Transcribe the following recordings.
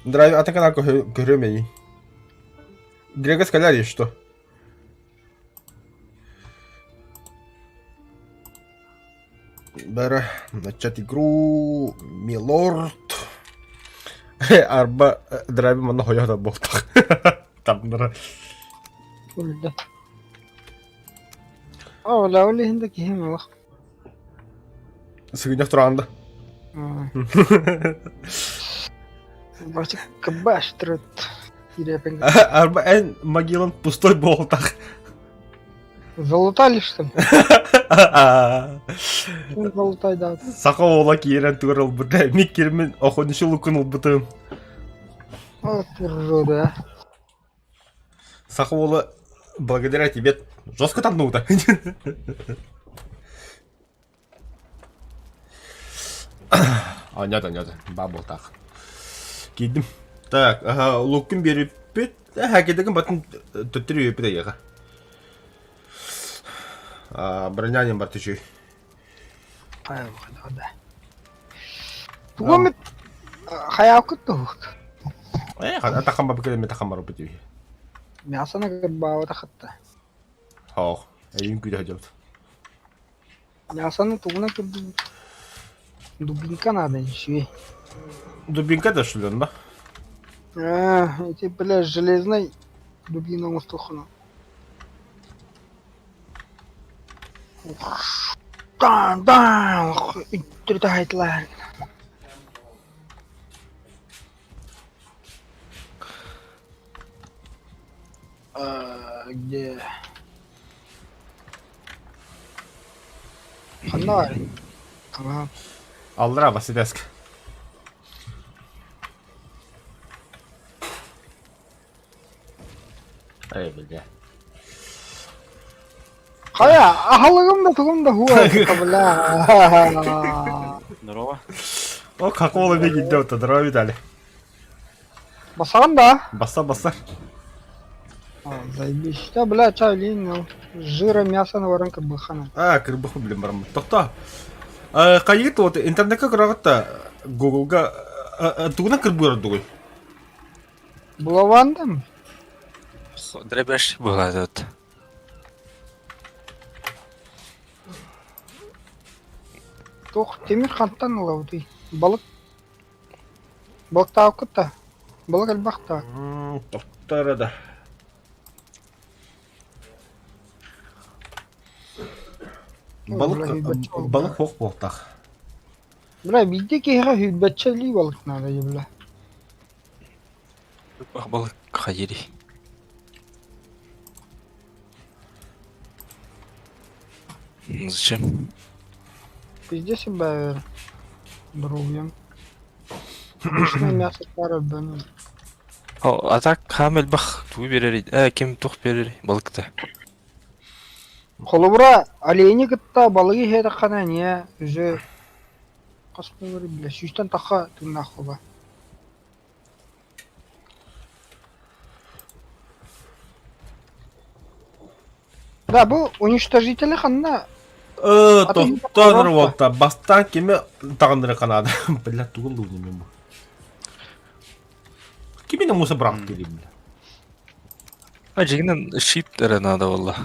Драйв, а так она кухрюмей. Грега скаляри, что? Бара, начать игру, милорд. Арба драйв мана хояда болтак. Тамдара. Үлді. Ола өлі хинді кейім олақ. Сыгынyak туранда. Башты кыбаш тұрыт. Ирепен. Арба en Магеллан пустой болтак. Залутали, что ли? Кім залутайды? Сақа ола киерен турал бұта. Мик кермен оқынышы лукын ұлбытым. Вот ржода. Сақа ола благодаря тебе жестко танута. Нет. Бабл так. Кидім. Так, лукын беріп бет. Хәкедігін батын төттірі өпі де еға. Бронянин бар түші. Ай, да. Тугамет хаяв күтті ұқты. Атақан бабы кәдеме таққан бар өпі. Мясана гырбауы тақытты. Хоқ, әйін күйді хәжауды. Мясаны тугына күрді. Дубинка надо еще. Дубинка да шулен, да? Эти, бля, железной дубина устухана. Да, тридает лайн. Где? Фонарь. Ага. Алдыра Василеск. Эй, бля. Хая, ахалыгым да хуа, бля. Здорово. О, какого беги идет, здорово, Виталий. Басан да? Басса. Заебись. Да, бля, чай линию. Жира, мясо на воронка бахана. Кырбаху, блин, барам. Тоқта. Қайыт вот интернетке қарағатта Google-га тугына кырбыр дугой. Булавандым? Дребеш болады от. Тох, темир ханттан алауды. Балык. Балык тауып күтті. Балык әлбақта. Тоқтары да. Балык хоқ болтақ. Бля, бидде кейға хүйтбәтчәлі балык надо, бля. Балык хайыри. Зачем? Пиздец себя здоровьем. Обычное мясо пара бен. А так хамел бах туй берери. Кем тух берери балыкты. Холубра олени кытта балыгы хеда қана не үзе қаспы бері бля. Сүйістен тақа түнна хоба. Да, бұл уничтожителі қанна. Тоқтар болта. Бастан кеме тағындыры қанады. Бля, туғылды өнемен бұл. Кеменің мұсы бірақ келі, бля. Жегінен щит надо валла.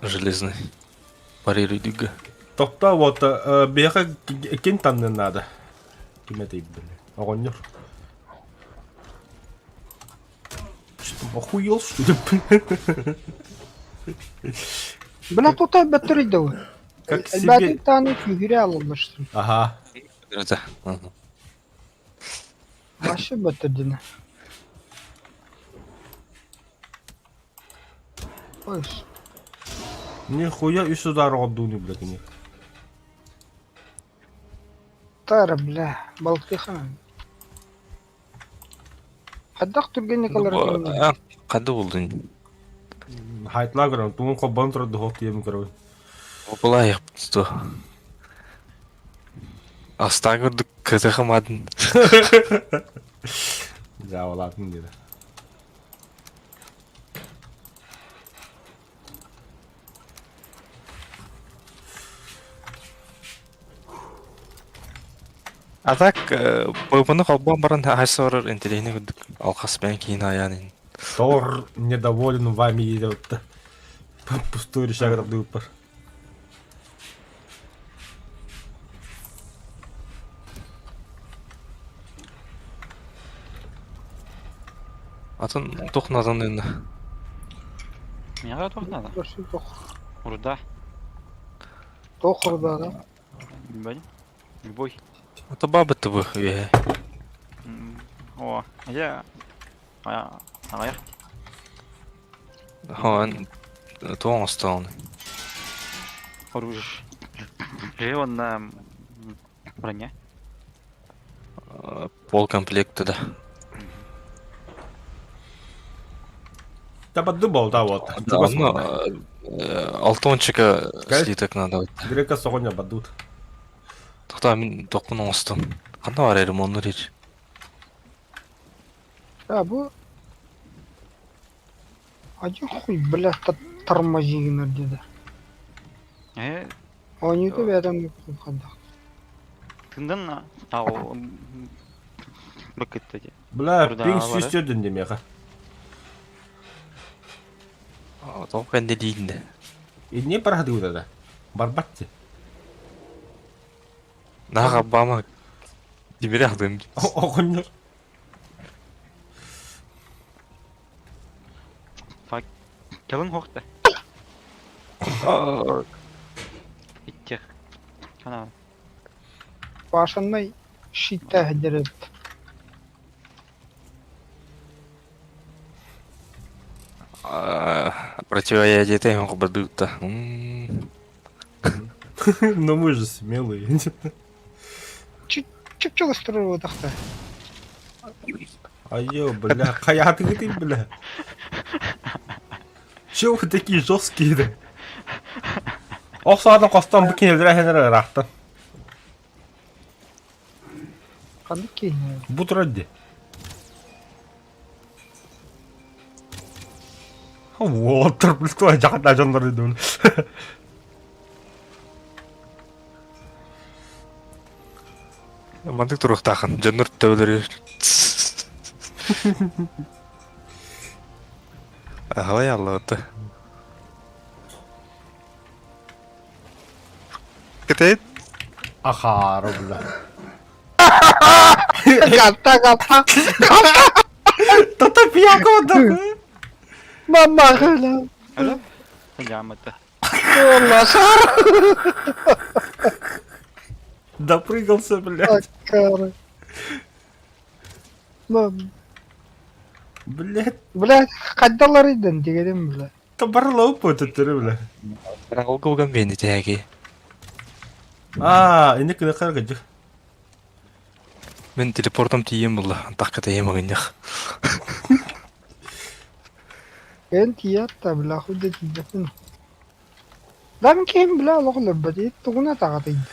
Железный. Парируйдыга. Тоқта вот беға кен танны надо. Кеме дейб, бля. Оғыныр. Что, охуел, что ли? Бля, тут бәттір еді ол. Как себе... Әлбәтін таны күгіре алылды, что ли. Ага. Это. Башы бәттірдіні. Ойш. Нихуя и сюда родуни, блядь, не. Тара, бля, балықты қана. Қаддақ түргенне қалар. Қады болдың? Хайтла көрім, туын қоббан тұрады хоқ деймін көрім. Опыла япты. Аста көрдік көті қамадың. Жауалатын деді. А так, бұны қалбан баран хайсы барар интеллейні күдік. Алқаспен кейін аяның. Тор недоволен вами идет. Пустую решак дупер. Атын тоқназан енді. Мені тоқтады. Прошу тох. Урда. Тохыр да. Білмеймін. Любой. Ата бабыты бұ, е. О, я... Аяқ. Хоан, туан остауны. Оружие. Живон на... броня. Пол комплекті да. Табадду болда вот. Да, ну, алтончика Кай? слиток надо. Грека согоня бадут. Тоқта мен тоқпын оңыстым. Қанда бар әрім оныр ер. Ya bu acı хуй, бля, тормозигнер dedi. Oynuyordu bir adam yok kadar. Тыңдан ау... Бакетті де. Бля, Burada пинг var. сүйстердін демеға. Тоқ кәнде дейінде. Не парады да? Барбатте. Наға бама. Демере ақтым. Оғыныр. Келін хоқты. Иттер. Кана. Başlanmay şitte hediret. Противоядие тем бадут-то. Но мы же смелые. Çık çalıştırır o dakta. Айо, бля, хаяты ты, бля. Чего вы такие жесткие-то? Оқсадан қостан бұл кенелдер әхенері рақтан. Kandık ki. Бұл тұрады. Уотыр, бұл тұра жақында жандар еді оны. Мандық тұрықтақын. Жаныр тәулері. Ағалай аллауды. Кетейд? Ахары, бля. Gatta. Тата пияқ оды. Mamma hıla. Öyle? Сәлеметті. Allah sar. Допрыгался, блядь. Akkarı. Mam. Блядь, Bля, kaddalarıydı dedim bile. табарлау пөтеттері, бля. Ол кылган бейді тәге. Инек кіне қарға жүр. Мен телепортым тием бұлла. Таққа тәйем ағынық. Ben tiyatta bla худе тидефин. Lan kim bla oğlum badi tuğuna tağatıydı.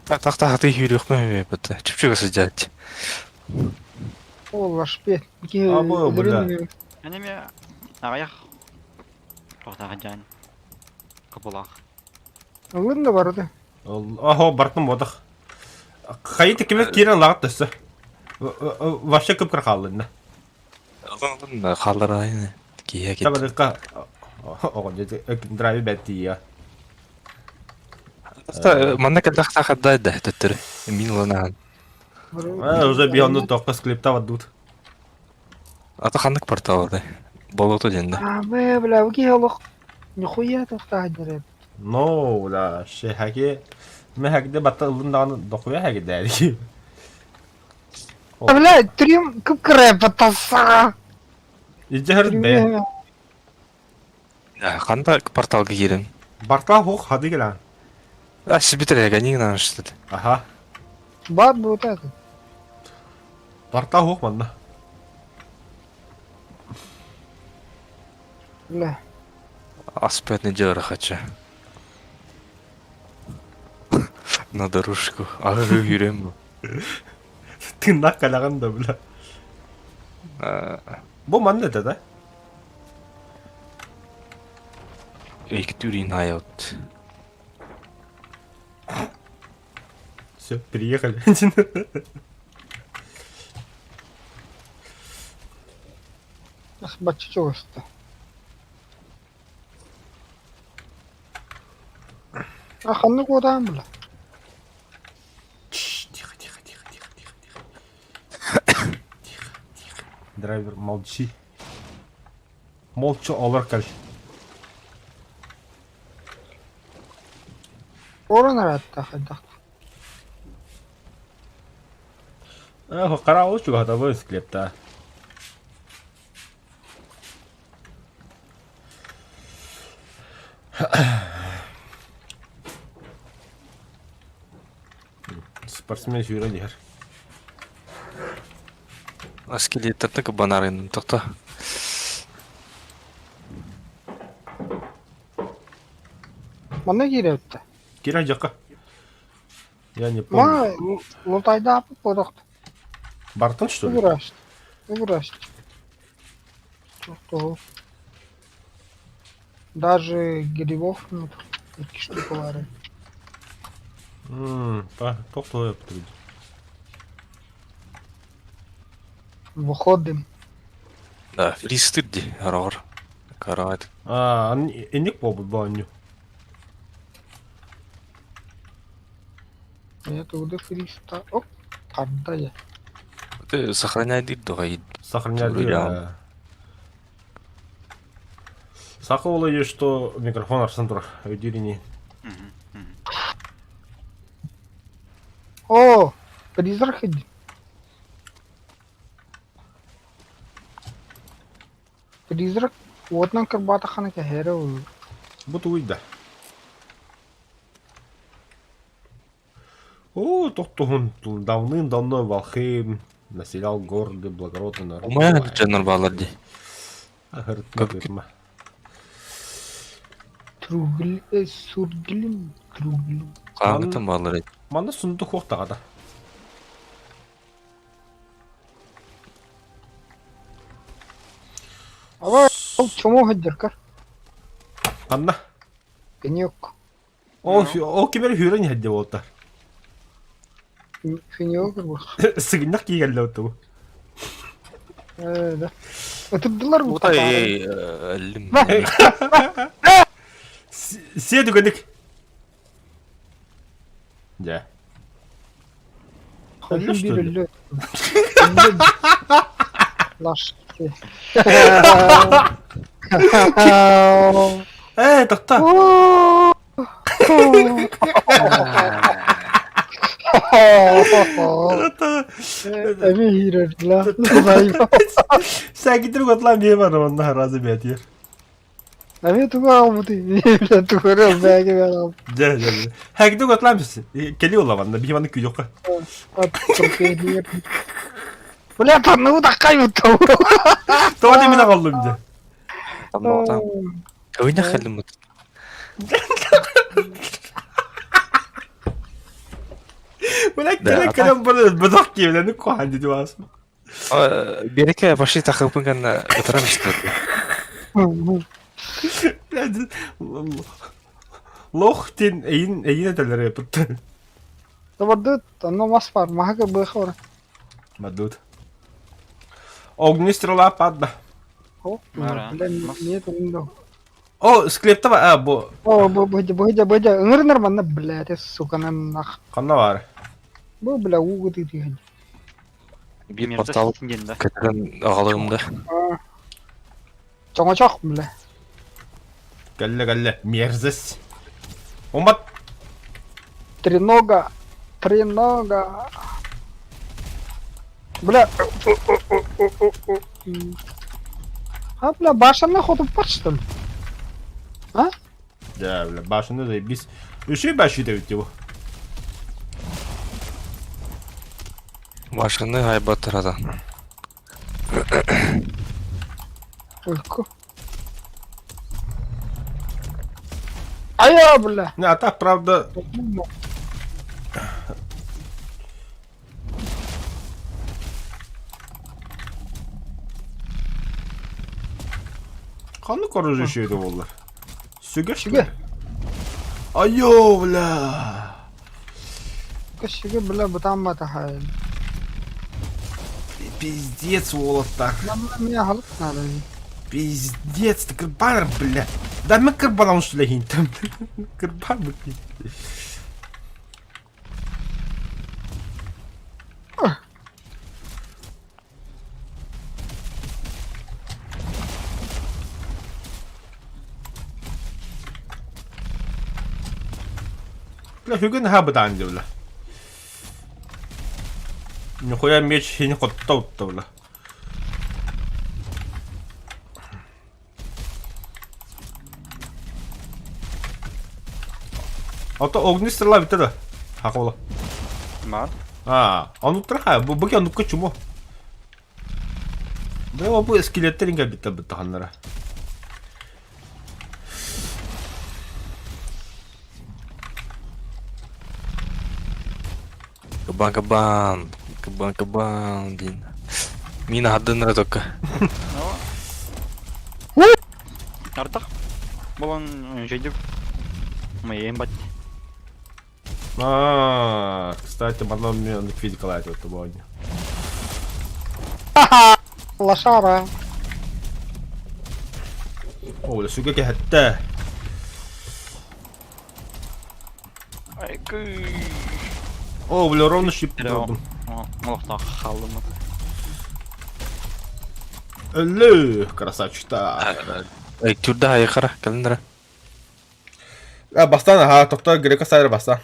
Тақта хаты хүйрек мә бәді. Чүпчігі сыджады. Allah şpet. Abo, bla. Әнеме аяқ. Тоқтағы жан. Қыпылақ. Alın da vardı. Ахо, бартым одық. Қайыты кемет керен лағыт түсі. Вообще көп кір қалдың. Қалдар айны. Кия кетті. Табадыққа оғын жеді драйвы бәтті я. Манда кәлдақ тақадайды төттірі. Мен оланаған. Уже бионы тоққа склеп тавадут. Ата қандық порталы. Болуты денді. Abi bla bu ki oluk. Nixuya taqtahdır. Но, бля, ше хәке. Мен хәкеде батта ылындағаны доқуя хәке дәрі. Bla triyum kıpkırı patasa. Иждәхірін бә. Қанда порталға керін. Барта хоқ хады келән. Сіз бітір әге нең наныштыды. Аха. Bad bu tadı. Барта хоқ манда. Bla. Аспетный дёра хочу. На дорожку. Ағы үйрем. Тыңнақ қалаған да, бля. Бұл манда да, да? Екі түрін айот. Все, приехали. Баччы чогосты. Аханны кодаан бula. Тихо. Драйвер, молчи. Молча олар кал. Орон аратта хайдак. Қарауыл чуга хатабы склепта. Спортсмен жүйрен дегер. Скелеттерді кабанарын тоқта. Мана киретти. Кира жаққа. Я не помню. Ма лутайда апып подокты. Бартын, что ли? Выращить. Что? Даже грибов нет. Такие штуки варят. Тоқтау еп тұрды. Выходим. Да, фристырди, арар. Карат. Енек болбы бағаню. Это уды фриста. Оп, қанда я. Ты сохраняй дейді ғайд. Сохраняй Турылян. Сақы олай еш, что микрофон арсын тұр. Өйдеріне. О, призрак иди. Призрак. Вот нам как батахана ке хере. Бұты өйді. О, тоқтуғын давным-давно Валхейм населял города благородный народ. Умая жанр баларды. Агыртма. Сургилим, труглим. Қаңғытын балары. Манда сұндық оқтағада. Ава, чому гаддеркар? Қанна? Пенек. О, кемер хүрен хәдде болта. Фенек бұл. Сығынақ кейгелі өтті бұл. Да. Өтірділер бұл. Ота әлім. Седі көндік. Ja. Хочу что ли? бирілі. Лашки. Тоқта. Әме хирерділа. Сәкетір көтлам не бар онда разы бәт ер. Әме туға алмыды. Туғыры бәге бәге алмыды. Ja. Həqiqdə qotlam mısın? Keli olamanda bir yamanlık yok. Бля, танığı da kaybettim. Doğru demine kaldım bize. Тамақтан. Өйне қалым мұт. Ulan kele kalem bana bıdak gibi lan ne kohan dedi aslında. Береке баши тақылпын ғана бітірам істеді. Loh din eyin edeler yapıttı. Dabaddı, tanımaz var. Mahaka bıxa var. Madud. Огнестрела падла. О, Ара. бля, нет, не О, склепта var. Bu О, быдя. Ыңырнар манна, блядь, суканан нах. kanla var. Бу, бля, угу ты тихо. Bir Мерзость портал синденді. кәтірін ағалығымда. Чоңочок, бля. Galle. Мерзость. Ombat. Тренога. Бля. А, бля, башенный ход упад, что ли? Ya bile başında da biz üşüy başıydı bitti bu. Башыны айбат ырадан. Ой-ку. Ая, бля. Ne ata правда kanlı koruyucu şeydi onlar. Süger. Süger. Ayo bla. Кашыгы, бля, бутан матахай. Пиздец, Волод, так. Нам меня халык надо. Пиздец, ты кырбар, бля. Да мы кырбалам что ли там. Кырбар, бля. Бля, хюген хабадан, бля. Нихуя меч не хоть-то, бля. Одоо огны стрела битээ. Хагуула. Бар. Онутрахаа бүгэ онук ч юм уу. Бэо бу скелеттер ингээ битээ ханараа. Кабан, блин. Мина хаддынра только. Артак. Болон жейдик. Мы бат. Кстати, мана мне ликвид калает вот тобой. Лошара. О, да сука хатта. Айкы. О, бля, ровно шип. Молохта халым. Ле, красавчик-то. Тюрда яхара, календра. Бастан тогтой грека сайра баста.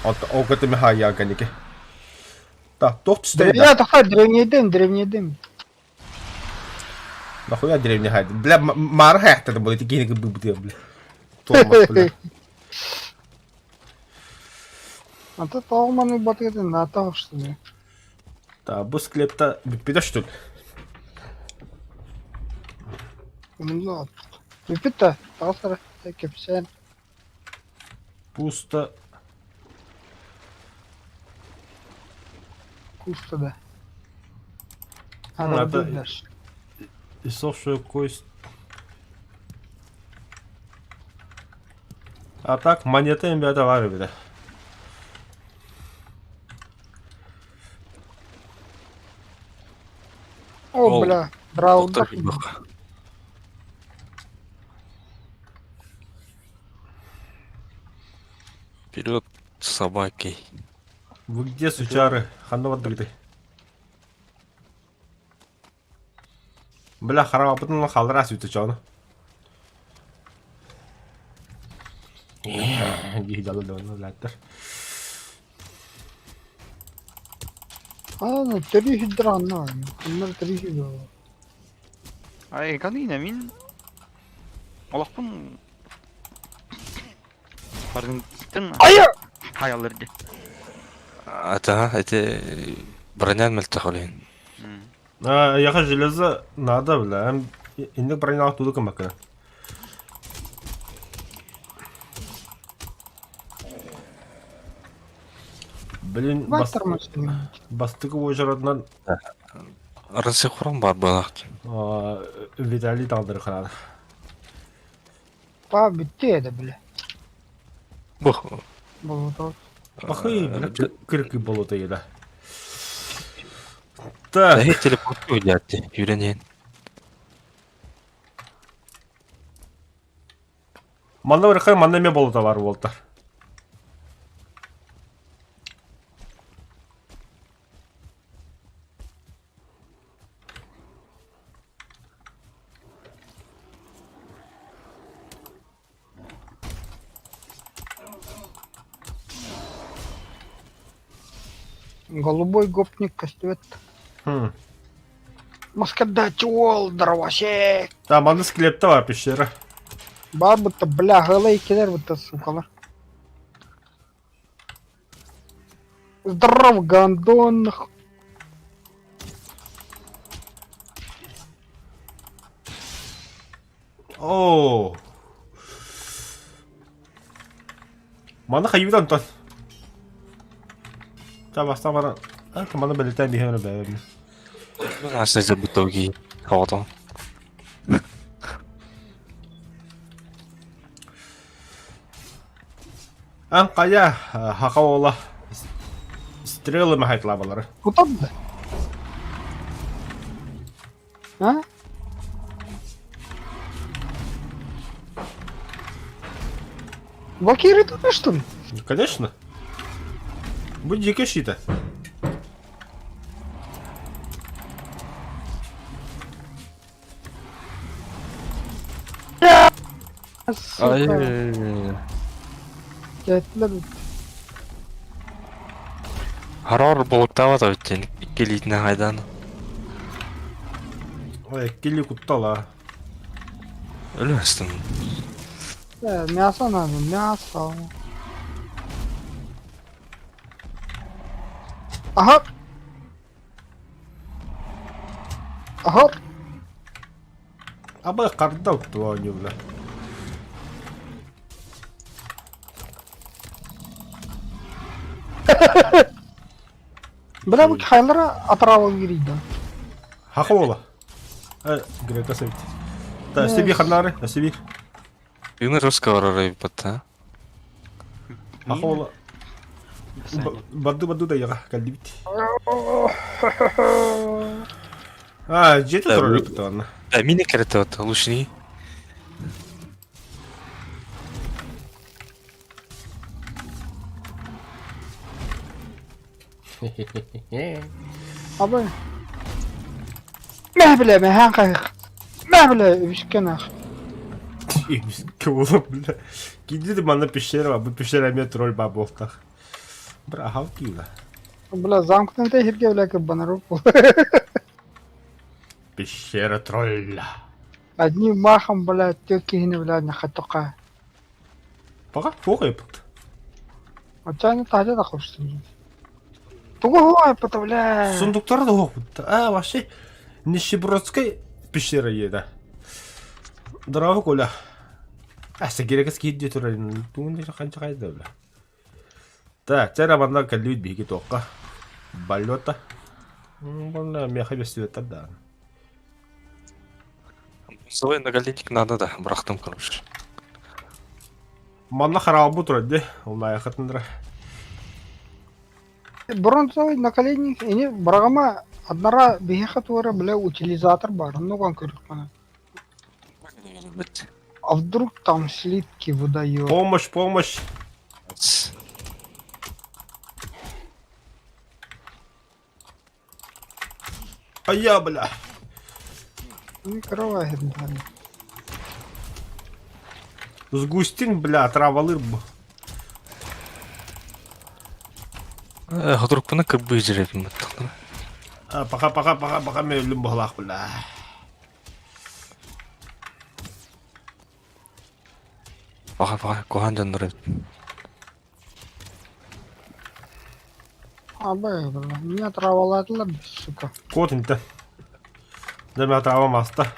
Огт ми хая ганике. Та, тохт Я такой древний дым. Нахуя деревня хайд? Бля, мар хайт это будет геник бубты, бля. Томас, бля. А то толманы батыды на то, что ли. Та, бу склепта бипида что ли? Ну, выпито, толстый, такие все. Пусто. Пусто, да. Ну, это- дальше. Иссохшую кость. А так, монеты им давали, бля. О, бля, драу Вперед, собаки. Вы где, сучары? Ханова дыгды. Бля, харам, потом халрас ютучана. Гидало давно, латтер. ну, 3 хидра, ну, номер 3 хидра. Ай, канина мин. Олохпун. Бардын тын. Ая! Хаялырды. Это броня мельтахолин. Яха железо надо, бля. Инде броня туда камака. Блин, Ватер машина. бастык ожаратынан Расихурам бар балакт. Виталий талдыр ханады. Па, битте да, бля. Бух. Болото. Ахы, бля, кыркы болото еді. Так, Эй, телепорт уйдятти, юренен. манда бір қай манда мен болото бар болтар. Голубой гопник костюет. Хм. Маскадачи ол, дровосек. Та, манда склепті бар пещера. Бар бұтты, бля, ғылай келер бұтты, сукалар. Здоров, гандон, нахуй. Оу. Манда хайвидан тон. Та, баста бара. Манда бәлетен бейхені бәйбі. Аса забытоги. Хаватан. Ан қая, хақа ола. Стрелы махать лабалары. Кутады. А? Вакиры тоже, что ли? Ну, конечно. Будь дико щита. Сука. Ай-яй-яй. Кетлер. Харар болуктабат өттен келейтін қайдан. Ой, килли куттала. Өлместің. Мясо надо, мясо. Ага. Ага. Абай қарда ұтты ба не бля. Бля, bu haylara atrava giriydi. Хақы ола. Грека совет. Да, себе харнары, себе. Үйіні русқа барар бата. Хақы ола. Баду да яға кәлді бит. Жеті Да, тұрар бұл- өпті ғана. Мини кереті бата, лучшini. Abi. Ne bileyim ben kayık. Ne bileyim üçgen ah. Кім олым, бля. Кейде де мана пещера ба, бұл пещера мен тролль ба болтақ. Бір ахау кейла. Бля, замкнутый херге бля как бана руку. Пещера тролля. Одним махом, бля, тёки хины, бля, на хатука. Паға, фоға епіт. Вот чайно тажа да хочется. Тугой, пата, бля. Сундуктар да оқыпты. Вообще, нищебродская пещера еді. Дырауы көля. Әсі керекіз кейді тұрайын. Туғында қанша қайды, бля. Так, цей романдар кәлдеуіт бейге тоққа. Балета. Бұны меха бестебеттер да. Солай наголетник надо да, брахтым короче. Манна қарауы бұ тұрады, ол аяқытындыра. Бронзовый наколенник, они брагама однора бегехатура, бля, утилизатор бар. Ну, как говорит, а вдруг там слитки выдает? Помощь, помощь. А я, бля. Не кровает, бля. Сгустин, бля, травалыр бу. Вдруг бұны кібі жүретін мұттық. Пока мен өлім болақ, бля. Баға, коған жандыр еді. Абай, бля, меня траволадылар, сука. Кот инте. Деме трава маста.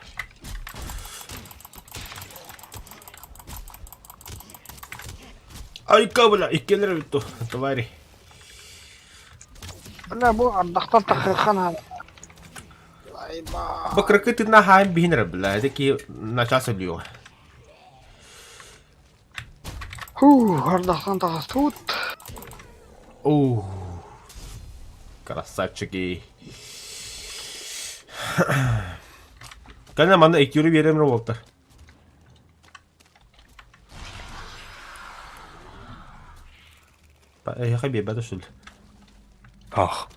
Айка, бля, иккелер өтту, твари. Бля, bu ардақтан тақырқан ады. Айба. Бакракы ты на хайм бинер, бля, таки на час өліу. Ардақтан тақыз тут. Оу. Красавчики. Кәне мана экюрі беремір болты. Яқа бебеді шүл. Ах.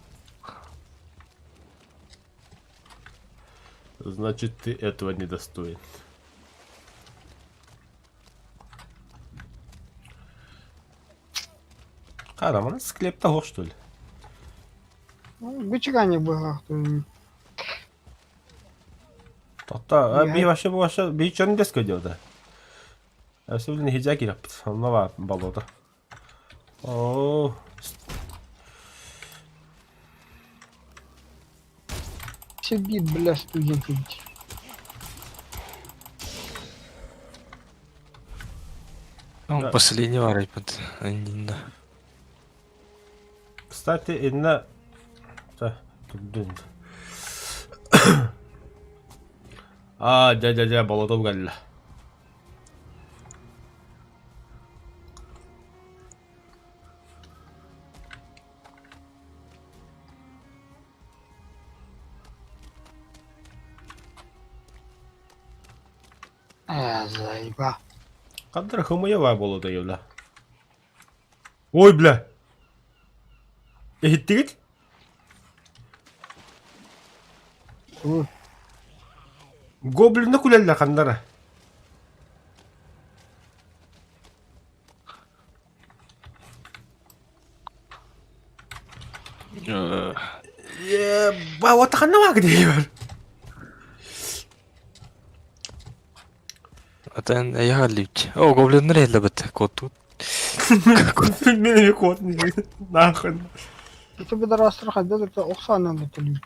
Значит, ты этого не достоин. Қарам, ана склепта ғоқ, что ли? Бычыға не было. Тоқта, бей вообще, бей чон дес көдеуді. Әсі білін хиджа керіп, онна ба балуды. Ооо. Сидит, бля, студент. Он Да. последний варай под Анина. Кстати, инна... Да, тут дын. Дядя, балуды бұғалла. Зайба. Кадр хымыя ва болу да юла. Ой, бля. Эхиттигит? Ой. Гоблинна күлелле кандара. Ба, вот ханна ва где бар. Атан аягаллыч. О, гоблиннер эле бит. Котут. Менин кот. Нахын. Это бы дорастыр хадда это оксанан да төлөйт.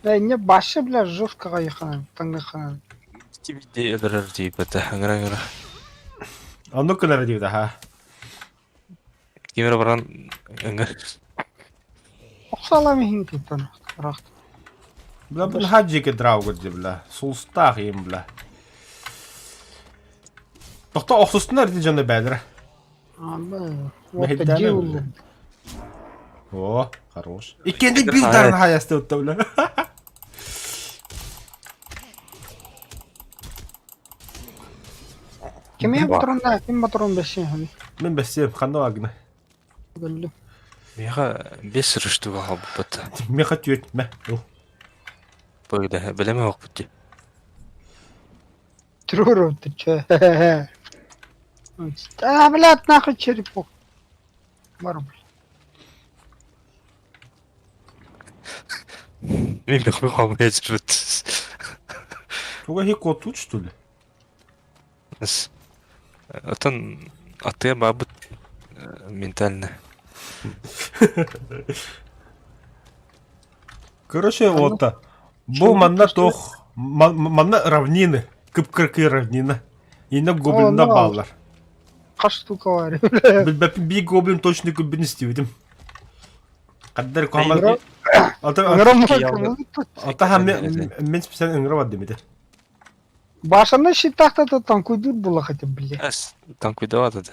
Не башы бля жесткого яхана, таңгахана. Тибиде элер дип ата. Аңра. Анну кынар дейда ха. Кимер баран аңра. Оксалам хин кетен. Рахт. Бля, бля, хаджике драугырды, бля. Сулстақ ем, бля. Тоқта оқсыстынар дейді жаны бәлірі. Анда. Вот Мехиддана дил. бля. О, хорош. Икенде билдарын хаясты өтті, бля. Кеме патронда, кем патрон бешен хали. Мен бәсем, қанды агына. Гөллү. Мега бес рышту бага бут. Меха түйет, мә. Böyle bileme yok bu. Труру ты чё? А, блядь, нахуй черепок. Мару, Мен бихме хамle жибет. Туға хек отут, что ли? Нас атан атыя бабыт ментально. Короче, вот так. Бұл манна тоқ, манна равнины, кіп-кіркі равнина. Ені гоблинда О, баллар. Қаш штука var. Білбәпін бей гоблин точно көбін істеуідім. Қаддар қамал... Аңра- Ата һәм мен специаль ыңғыра бад демеді. Башаны шитақта тоттан куйдыр була хотя блядь. Ас там куйдават да.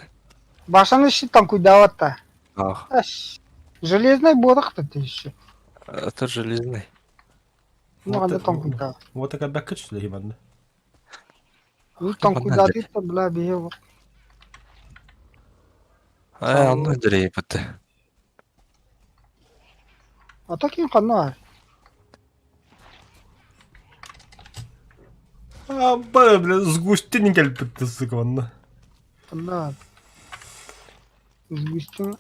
Башаны шитан куйдаватта. Ах, Аш. Железный бодақта ты еще. это железный. Ну, анда там куйдават. Вот така бәккет, что ли, химанды. Ну, там Капанна куйдатыйта, бля, бейева. Ай, аны дирей бит. А так им хана. Аба, бля, сгустин келіп бітті сықы ванна. Хана. Сгустим.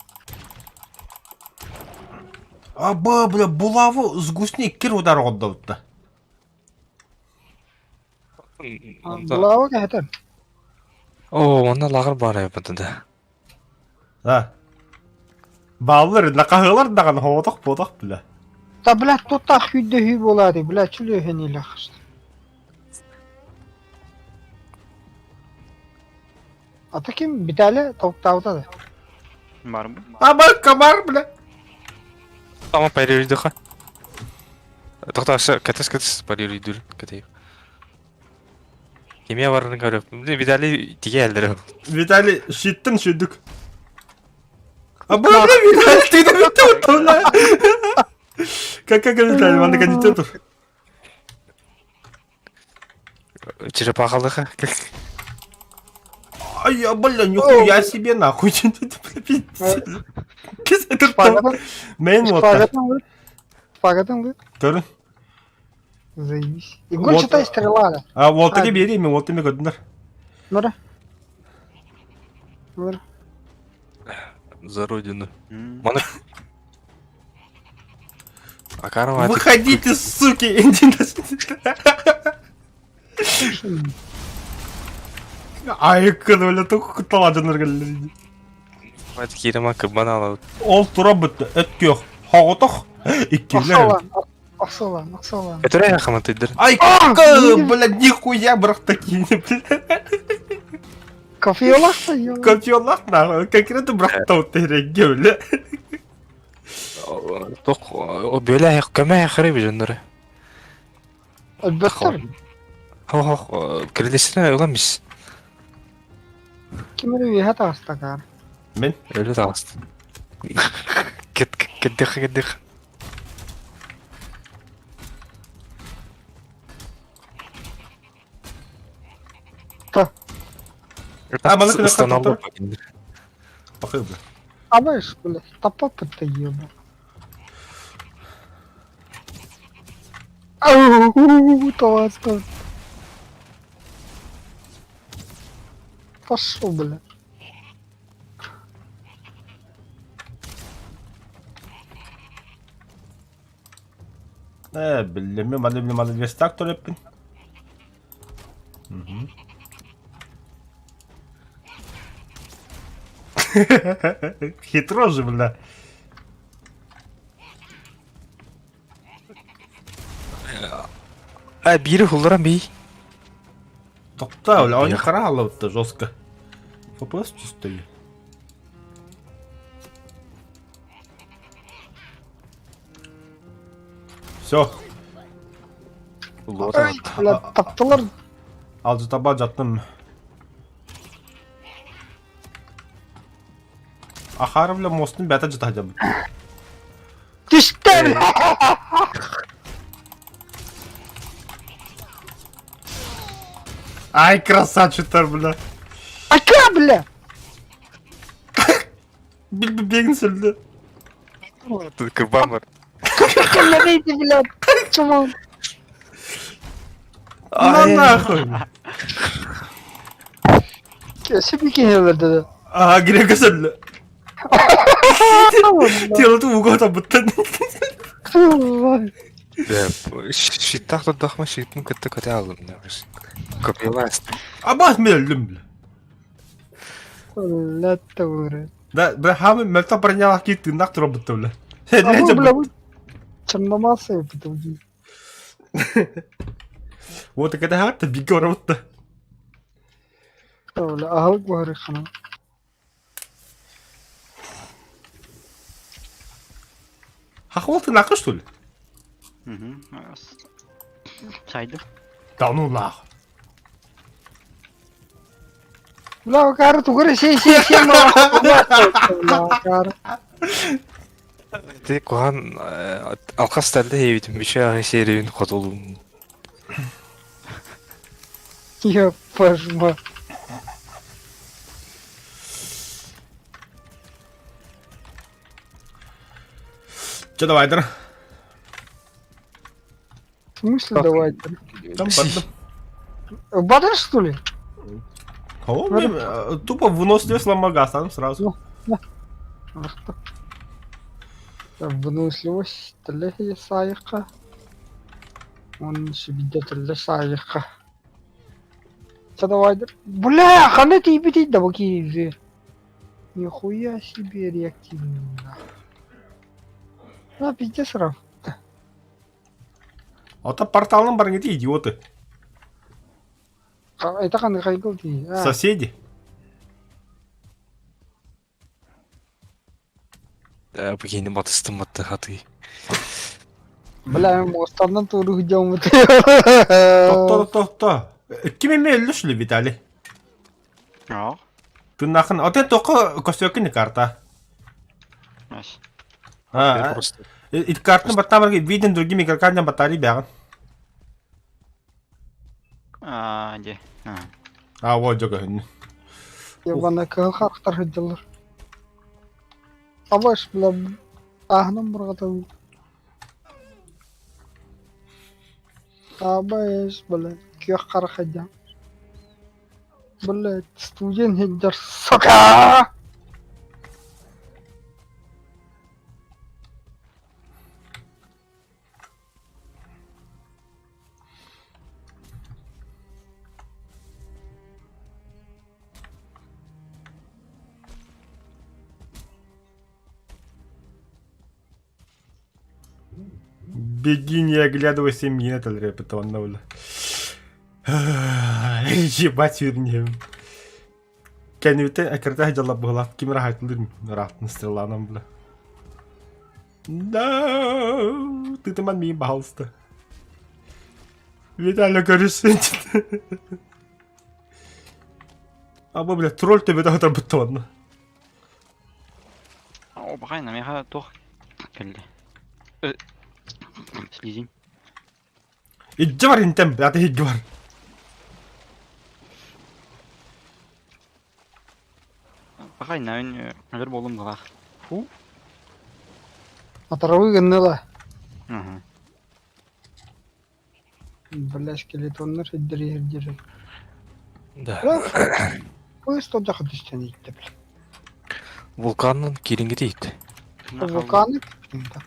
Аба, бля, булавы сгустин иккер удар ғодда бұтты. Булава кәтен. О, аны лагыр бар бит да. Ha. Bağlar, naqahılar dağın hoğdaq bodaq bile. Та, блядь, тут так хүйді хүй болады, блядь, чүлі хені лақышты. А таким бітәлі тауықтауды да. Бар мı? Ama kamar bile. Ama парируйды ха. Тоқта аша катас парируйды катайып. Кемия барының көріп. Видали тиге әлдері. Vitali şittin şüddük. Aba, bile Vitali tüyde bitti utan lan. Kaka Vitali, bana kanıtı dur. Черепахалы ха. Ай, я, бля, нихуя себе нахуй. Кез это там. Мен вот так. Шпагатың бұд. Görün. Заебись. Игольчатая стрела, да. А вот таки берейim, вот таки gördüler. Нұра. Нұра. За родину. М. Маны Акарова Выходите, суки, Ай, кыны только куталадыныр келдер. Хватит Кирима кыбан алып. Ол тура бітті, әтке yok. Хағытық. Иккелер. Ақсалан. Который я хаматыдыр. Ай, кы, блядь, нихуя бірақ такие, блядь. Кофе олақта, ел. Көтиолақ нахуй, конкретно бірақ тауытты ренге, блядь. Тоқ, о бөлі аяқ көмі аяқыры бежендері. Әлбәттір. Хоқ, кірдесіне ұламыз. Кемері вейхат ағыста қар. Мен? Өлі тағысты. Кеддіқ. Ama ne kadar Istanbul katıldı? bakayım. Bakayım bля. Абайш, блядь, топопы-то ебал. Ау, товарство. Пошел, блядь. Bilmiyorum hadi destek yapın. Хитро же, бля. Бири хуларан бей. Топта, бля, они хараловато жестко. FPS чистый. Все, Ай, блядь, таптылар. алжы таба жаттым. Ахары бля мостун бәті жыта жабы. Düştü. Ай, красавчиктер, бля. Ака, бля. Бегін сүлді. Тут кырбан бар. Нейді, блядь. Чому? На нахуй. Кесі бекенелерді. Ага, грека сүлді. Телоты угода бұттын. Шиттақ тұрдақма шиттің күтті көте алдым. Көпелас. Абас мен өлдім, бля. Блядь, тавыры. Да, бля, хамы мөлті бронялақ кейті нақ тұра бұтты, бля. Абу, бля, вы черномасы епітуги. Вот это хатта бигі ора бұтты. Бля, ағылық бағыры қана. Хақуалты нақы, что ли? Сайдым. Да ну нах. Бля, кары тугыры сей, бля, кары. Те коған алқастарды ебетім біші ағы серейін қотылуым. Епашма. Че давай-дыр? В смысле давайте? Там бардым. Бадр, что ли? О, мен тупо выносливый сломага останем сразу. Ахта. Выносливость тілі сайыққа. Он шибиде тілі сайыққа. Че давайте? Бля, қандай тейбі дейді бакейзі. Нихуя себе реактивно. А, пиздец, Раф. Ата порталының барың еді, идиоты. Это қандай қайгыл дейді. Соседи. Бігені батыстым батты хаты. Бля, мен мостандан туру гидем. Тоқта. Кім еме өлі шүлі, Виталий? Ja. Ты нахын, отен тоқы көсөкіні карта. Yes. И картын баттан барғы виден другими игрокардан баттари бәғын. Де. Вот жоға хүнні. Ебана кыл харықтар хыдылыр. Абаш, бля, ахнам бұрғатау. Абаш, бля, күйек қары хайдам. Бля, студент хеддер, сука! Беги, не оглядывайся, мне это репетонно, бля. Ебать вернее. Кәнеуте әкірді жалап бұғылап, кемір айтылыр рақтын стреланым, бля. Да, ты там мені, пожалуйста. Виталя, көрісін. Або, бля, тролль тебе да бетонно. О, бақайна, меға тоқ келді. Слизень. Иджи бар интем, бля, ты иджи бар. Бахай наын агар болум бах. Фу. Атарабы гыннала. Ага. Бля, скелетоннар хиддери. Да. Поезд тот жаққа түстен итті, бля. Вулканның кереңгі дейді. Вулканы? Да.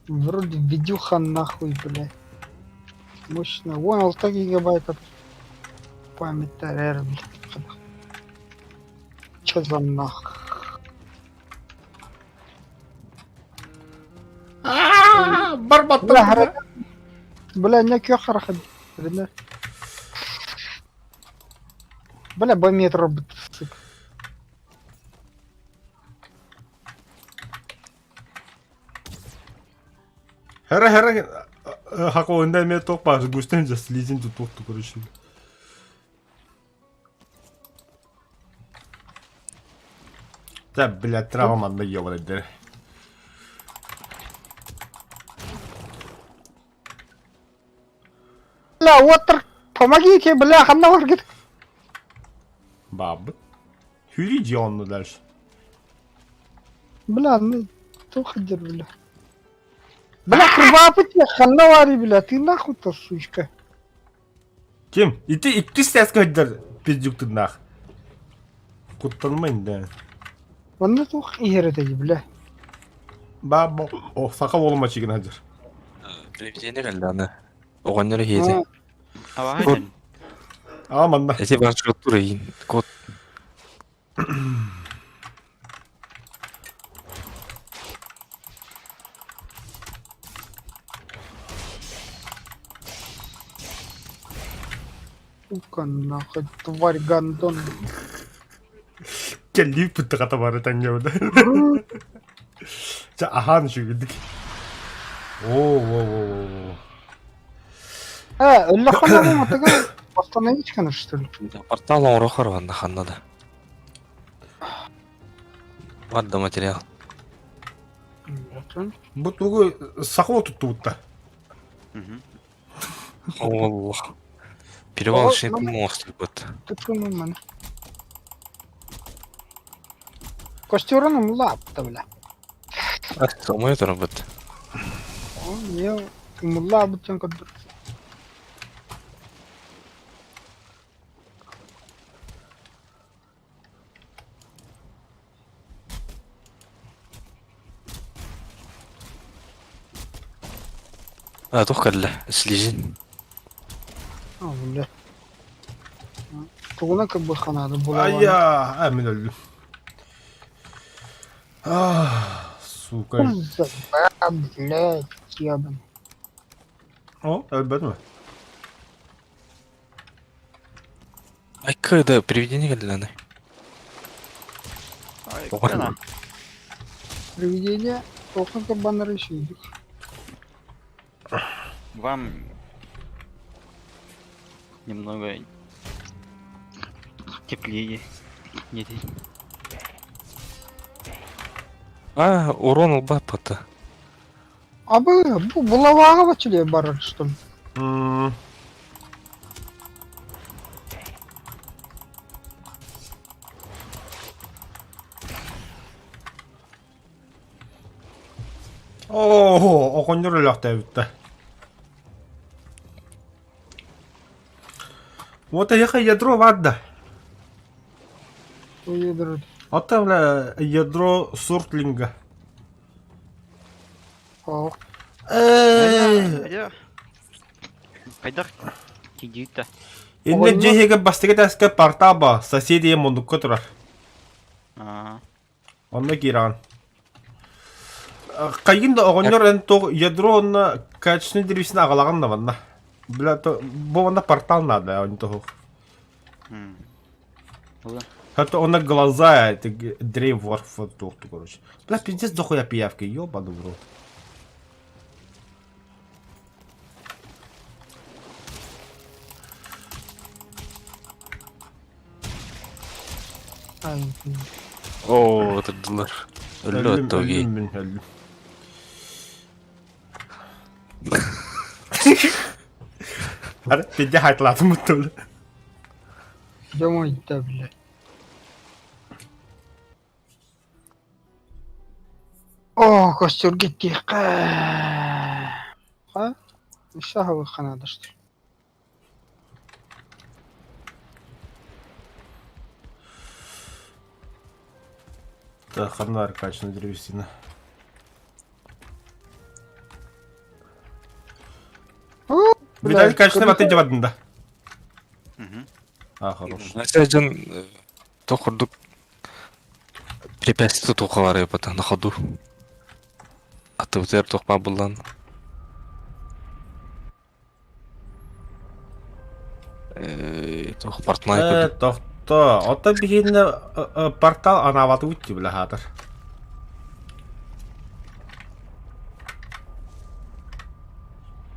Вроде видюха нахуй, бля. Мощно. 16 гигабайтов памяттар, бля. Чё за нах? Бар баттым. Бля, не кё харахад. Бля, бометр бітсік. Хара хако онда ме топа густен жас лизин tuttu короче. Да, бля, травма на ёбаный. Бля, Уотер, помогите, бля, ханна варгит. Баб. Хюри он дальше. Бля, ну, кто ходит, бля. Бля, кровопытие, ханна вари, бля, ты нахуй-то, сучка. Ким? И ты стяскать пиздюк ты нах. Куттанмайн, да. Ванна тух игеретеги, бля. Баб. О, сака болма чиген хажар. Привидение geldi ana. Oğanları yedi. Авахай. Аманна. Эти başka durayın. Kod. Сука, нахуй, тварь гандон. Келли путта бар таңгабыда. За ахан шүгүдүк. О. Ölü ханна болматыга, остановить, конечно, что ли? Портал орохор ванда ханнада. Ванда материал. Бу тугу сахо туттубутта. Аллах. Перевал шейпы монстр вот. Тут ну мен. Костюрным лапта, бля. Самое это работает. О, не, мулла бутен код. Тух кәлі, слезин. Бля. Тугуна как бы ханада была. Ая, мен öldüm. Сука. Блядь, ебан. О, ölmedi mi? Айкы, да, привидение geldi ana. Ай, Привидение, толком кабан решили. вам немного теплее. Нет. Урон лба пота. А бы, булавага бачили барар, что ли? О, оконнор лахта битта. Вот яха ядро вадда. Уедут. Ата бля ядро суртлинга. О, Кайдах кидюта. Инне жеге бастыга таска партаба, соседи мондукка турар. Онна киран. Кайгинда огоннор энто ядро на качны дирисина агалаган да банна. Бля то бованда портал надо, он того. Это он на глаза, это дрейв ворф вот короче. Бля, пиздец дохуя пиявки, ёбаный в рот. ай, О, это дылар. Ölü öttögi. Öldüm. Hadi, bir de hayatlatım mutlu. домой да, блядь. О, костюр кетти. Шаховый надо, что ли? Да, ханар качана древесина. Виталий качана баты деп адында. Мгм. А, хорош. Насяжен тохурдук препятствие тухалары пата на ходу. А ты утер тухма булан. Тух партнай Тохто. Ота бихинне портал анаваты утти биле хатыр.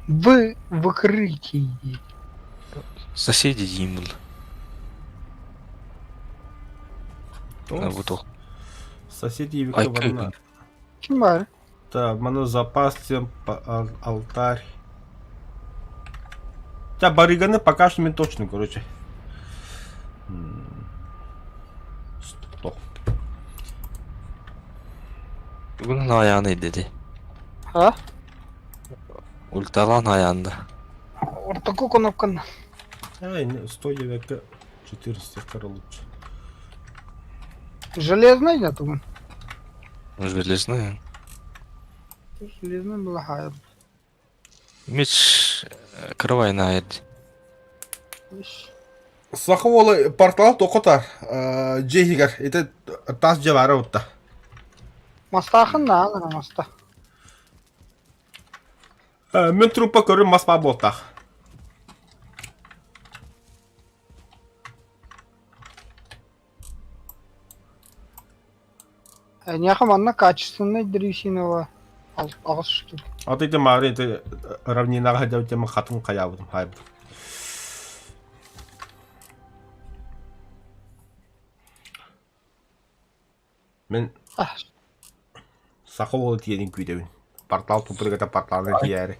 В укрытии. соседи димул. На вот тух. Соседи Ай, вика барна. Kim var? Да, ману запас, алтарь. Да, бариганы пока что мне точно, короче. Что? Bunun ayağını dedi. Ha? Ульталан ayağında. Ortaku konopkan. Ай, 100 века 400 кара лучше. Железная нет у меня. Железная. Железная была хайр. Меч кровай на ед. Саховолы портал токотар. Джейгар, это тас джавара утта. Мастахын на маста. Мен трупа көрім маспа болтақ. Няха манна качественная древесиновая. Алыс штук. А ты мағри, это равнина ғадау тема қатын қаябыдым, хайбыдым. Мен сақоволы тиенің күйдеуін. Портал тупырғата порталын тияры.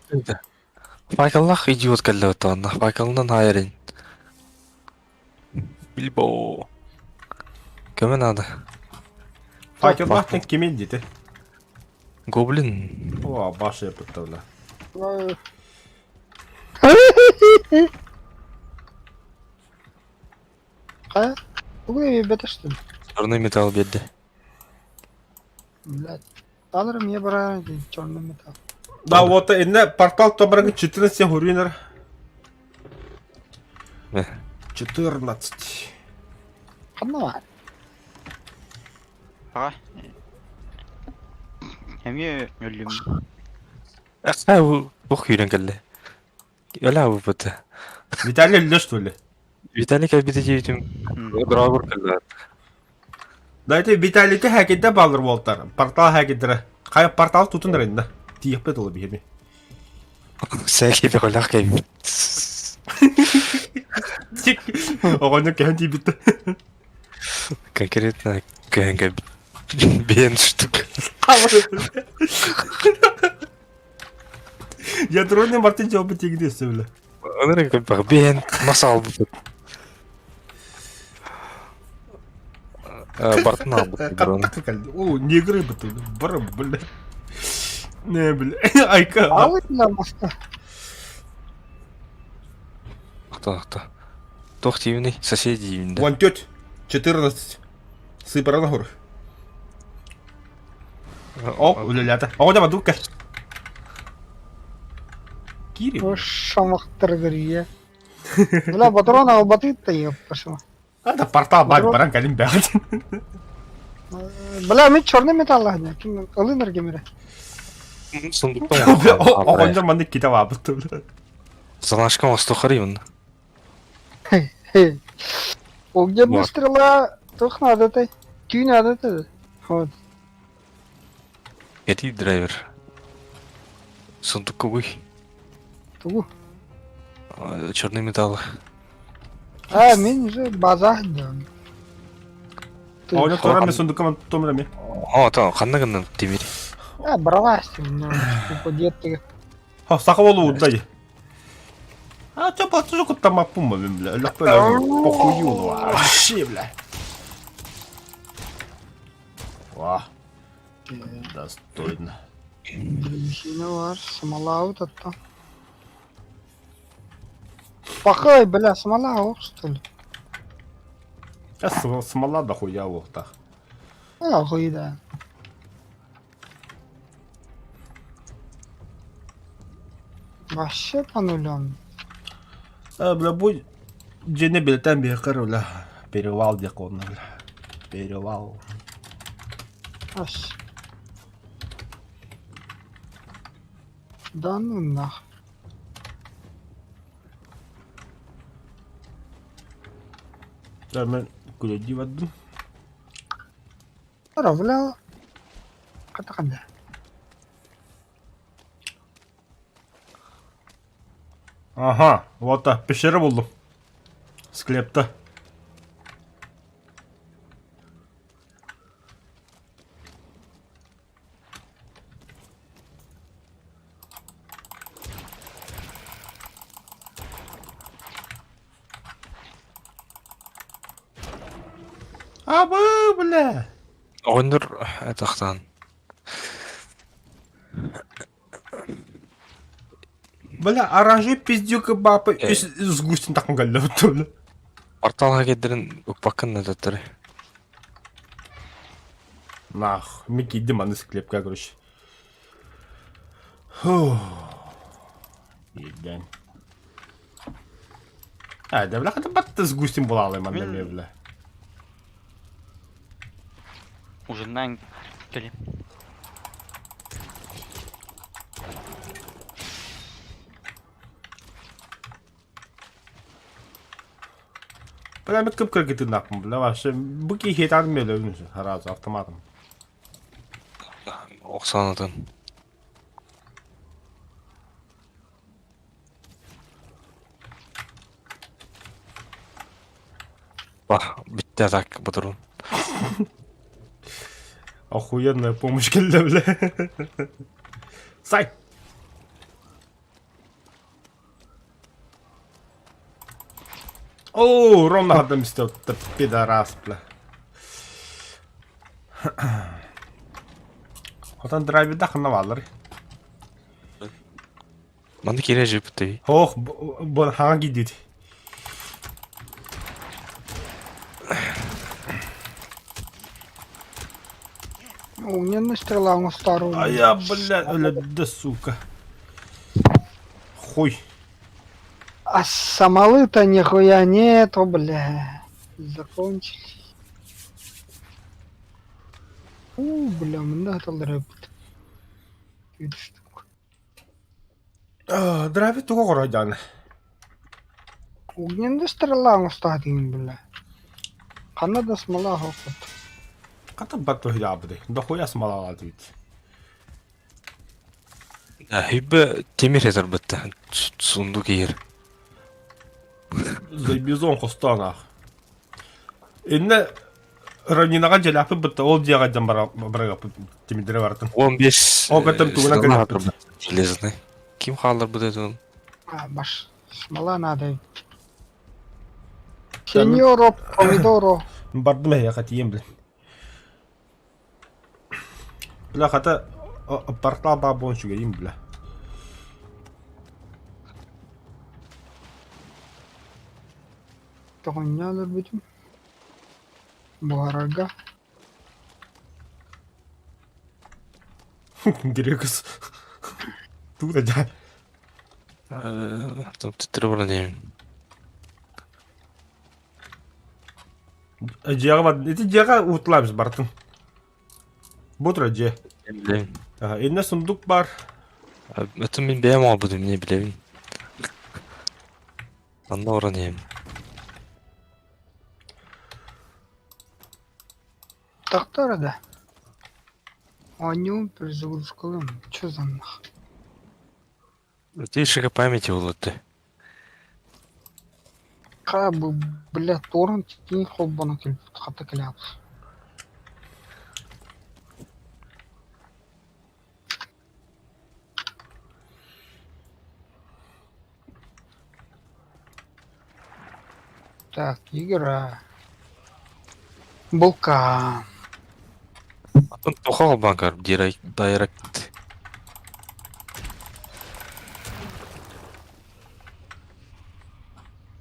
Файкаллах идиот каллы отанна. Файкалынан хайрын. Билбо. Кеме надо? Факелбақтың кемен дейді. Гоблин. О, башы епіттіғілі. Ка? Угли ребята что ли? Черный металл бедde. Блядь. Алырым я бара черный металл. Да, вот инне портал тобырғы 14 хуринер. 14. Қанна? Пара. Хэмээ өлім. Бух үйрен каллы. Öyle abi bu da. Виталий өлі что ли? Виталий кабиде жейтім. Драгор каллы. Да, это Виталийті хәкетті балыр болтар. Портал хәкеттірі. Қай портал тұтындыр енді. Тиек бет олы бейді. Сәке бе қолақ кәбі. Оғаны кән тей бітті. Конкретно кән кәбі. Бен штук. Ядроны мартын жауабы тегінде сөйлі. Оныры кәбі бен масал бұд. Бартын ал бұд. Қаттақы кәлді. О, негры бұты. Бұры, білі. Не, білі. Айка. Алый на маста. Ата. Тох тивный, соседи евінде. Вон тет. 14. Сыпараны ғыр. О, өлеләді. Оға жама дұққа. Кири. Шамақтыр гірге. Бля, патрон ал батыт-то еппашыма. Ада портал бар баран кәлім бәғадын. Бля, мен черный металл ағына. Кім алыныр кемері? Сундукта Оғанжа маңды кетіп абытты. Залашкам астухари он. Огненная стрела, тух надо-то. Тюй надо-то. Вот. Эти драйвер. Сундуковый. Тугу. Черный металл. Мен же база да. Оғанжа тұрам мен сұндыққа томырам мен. Тамам, қаннағынан демері. Бравасти, тупо детки. Сақы болу ұддай. Ча басты жоқ ұттам маппым ба мен, бля. Үлік бөлі похуй ұлы, вообще, бля. Ва. Достойно. Древесина var. Смола вот это. Пахай, бля, смола, что ли? А смола дохуя лох-то. Охуй, да. Вообще по нулям. Бля, будь... Джене билетен бекер, бля. Перевал декон, бля. Перевал. Вообще. Да ну нах. Да, мен күледи ваддым. Ара, бля. Ката-када. Ага, вот так, пещера buldum. Склепта. Абы, бля. Ойнор атақтан. Бля, оранжевый пиздюк бапы с густин такын галлы бутты. Порталға кедерін өкпақын әдеттірі. Нах, Микки, иди маны склепка, короче. Фу. Ебень. Да, бля, хотя батты с густин була алайм анда ме, бля. Ұжымнан келем. Бля, мен кып кіргеті нақпын, бля, вообще, бұки хейтаным мелі өңісі, харазы, автоматым. Оқсанатын. Бах, бітті атак бұдырын. Охуенная помощь келді, бля. Сай! О, ровно адам істеу, пидорас, бля. Отан драйвида қына балыр. Маны кере жеп бітті. Ох, бұл хаңа гидеді. Огненная стрела у старого. А я, бля, да сука. Хуй. А самолыта нихуя нету, бля. Закончились. Бля, мында аталар штук. Драйвид туға құрай жаны. Огненная стрела у старый, бля. Канада смола хохот. Қата бат той жабыды. Да хуя смала алады бит. Хүбі темір етір бітті. Сұнды кейір. Бизон қостан ақ. Инне равнинаға желапы бітті. Ол дияға жан бараға темедері бардың. 15 О, кәттім туғына кәлі. Железный. Ким қалар бұл еді оны? Баш, смола надо. Сеньоро, помидоро. Бардым әйе қатием білім. Бля, қата портал ба bon шүгейім, бля. Тоғынялар бүтім. Бұғарага. Грекос. Тура жа. Там тіттірі бұрын деймін. Жеға бад. Эти жеға ұтыламыз бардың. Бұтыра же. Білемін. Енне сұндық бар. Өтім мен бәйім ол бұдым, не білемін. Анда ұрын деймін. Тақтары да. Аню перезагрузкалым. Чё за нах? Өте ішігі памяти ол өтті. Қа бы, бля, торрент тиң қолбана келіп қата келябыз. Так, игра. Булка. Тоқал банкар директ.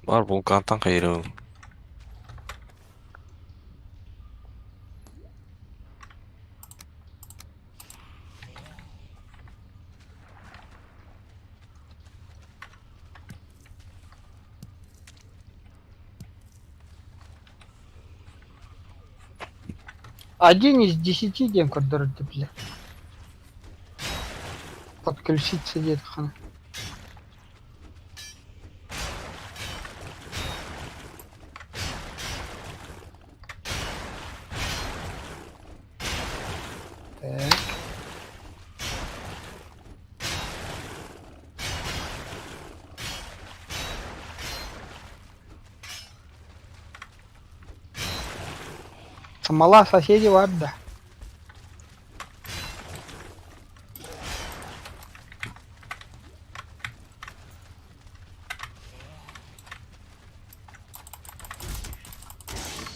Бар вулкантан кайрыл. Один из 10 демка дырды, бля. Подключиться где-то хана. Так. Смола соседи варда.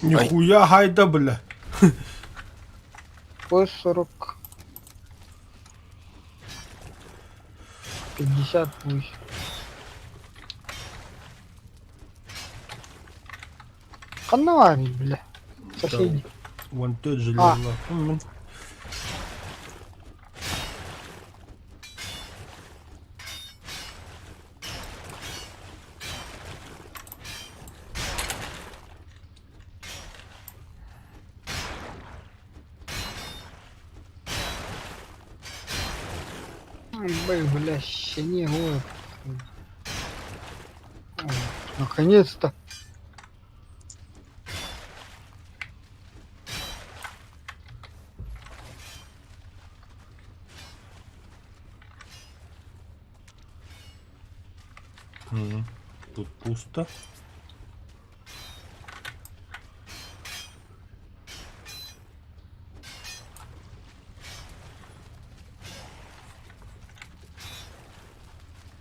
Нихуя хайда, бля. По 40. 50 пусть. Канаварий, бля. Соседи. Вон тот железно. Бля, щене вот. Наконец-то. Тут пусто.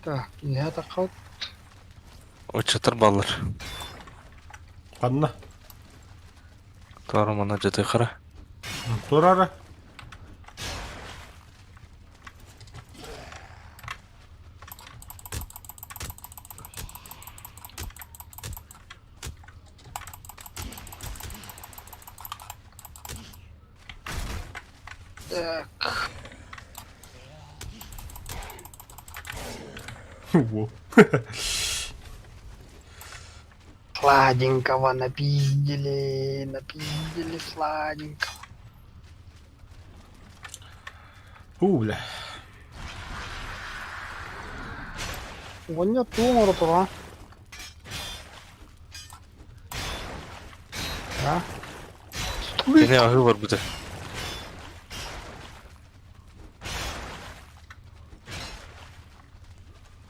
Так, я так. Очатыр баллар. Қанна. Тары мана жете қара. Тұр ара. Так. Во. Сладенького напиздили сладенького. Бля. Вон нет тумора тура. Да. Стой. Дене ағы бар бұды.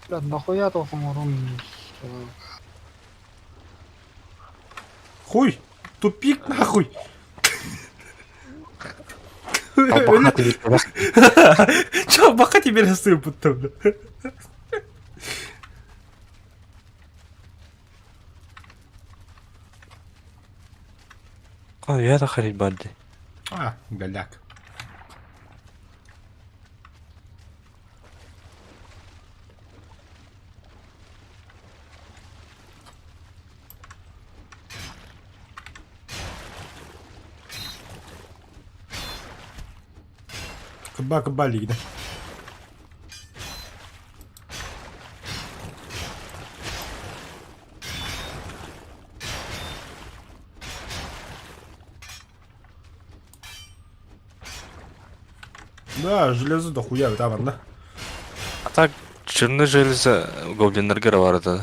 Блядь, нахуя только урон. Хуй. Тупик нахуй. Албақа телек бар. Чё, бака тебе насыпут-то, бля? Я да харит барды. А, голяк. Кыба лигде. Да, железо дохуя там, да? А так, черный железо гоблинлерге барды.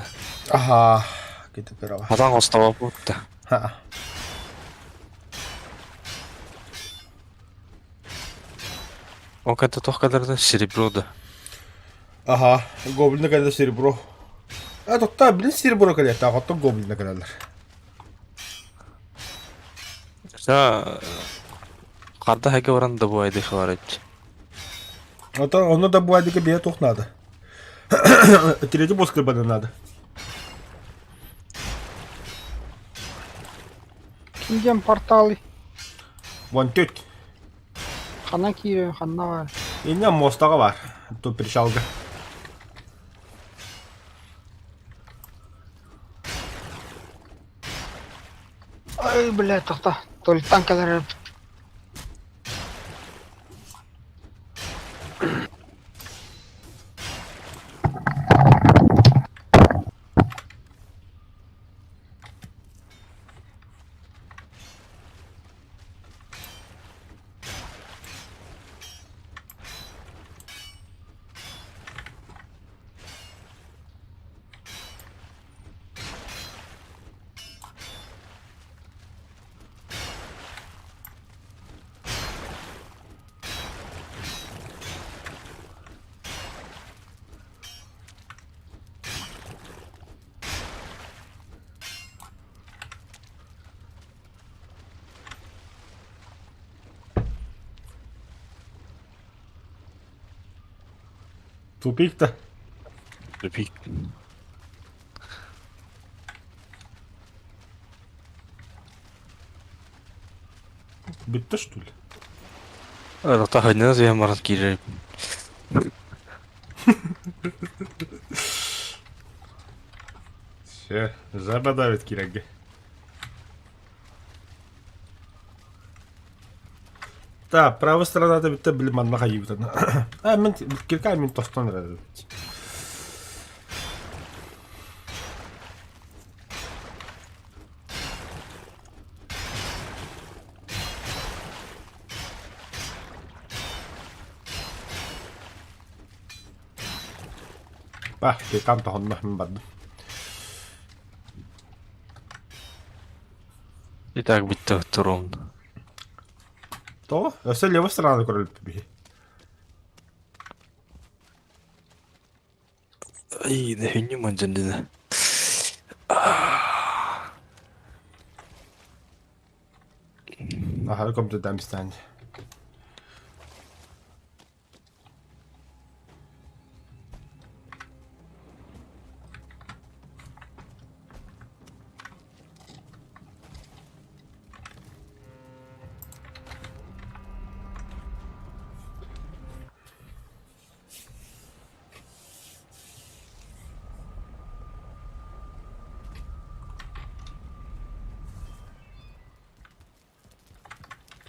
Ага, кетип бераба. Атаң остава болыпты. Ха. Он кайда тоққадарда сереброда. Ага, гоблин кайда серебро. А токта билин серебро калет, а готто гоблин калалар. Ja qarda haga baranda bu ayda xabaraj. Это оно да бывает к тебе тух надо. Третий босс крыбана надо. Киндем порталы. Вон теть. Хана кире, хана var. İnne mostaga var. Тут причалга. Ай, блядь, тоқта. Только танкалар. Тупик-то. Тупик. Bitti что ли? Рата хайна зэ маран кире. Все, забадавит кирәге. Та, правая сторона да битте билим манна хайыбытын. Мен кирка мен тостон рады. Киркам тохонно мен бардым. И так битте турун. То, все левая сторона көрөлүп би. Ай, да хинни манжандина. Här kommer det dammstand.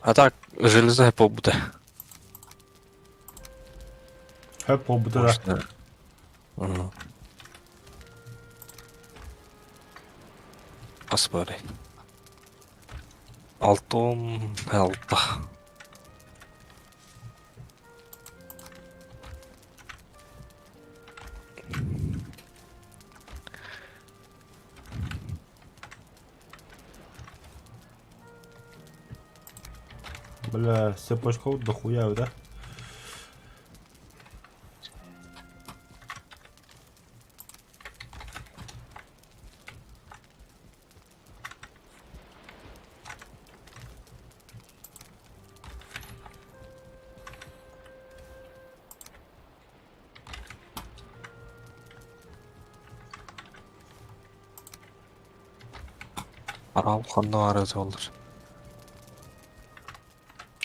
А так, железная побута. Hep o bu da. Ага. Аспари. Алтон, алта. Бля, цепочка вот дохуя, да? Арал ханна арасы болдыр.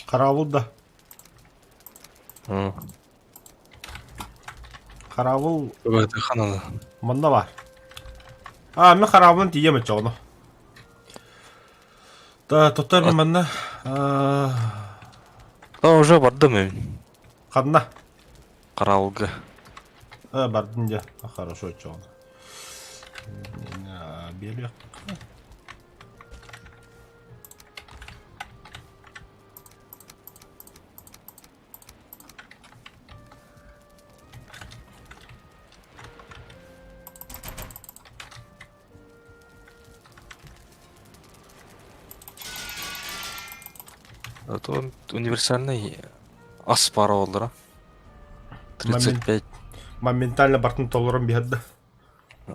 Karavul da. Hı. Karavul Böyle ханада. manda var. Men karavulun diyemem çoğunu. Da tutar bir manna. Да уже бардым мен. Kadına. Каралга. Bardın ya. Хорошо çoğunu. Beli. Это универсальный аспара болдыр, а? 35, Моментально бартын толырын бihadda.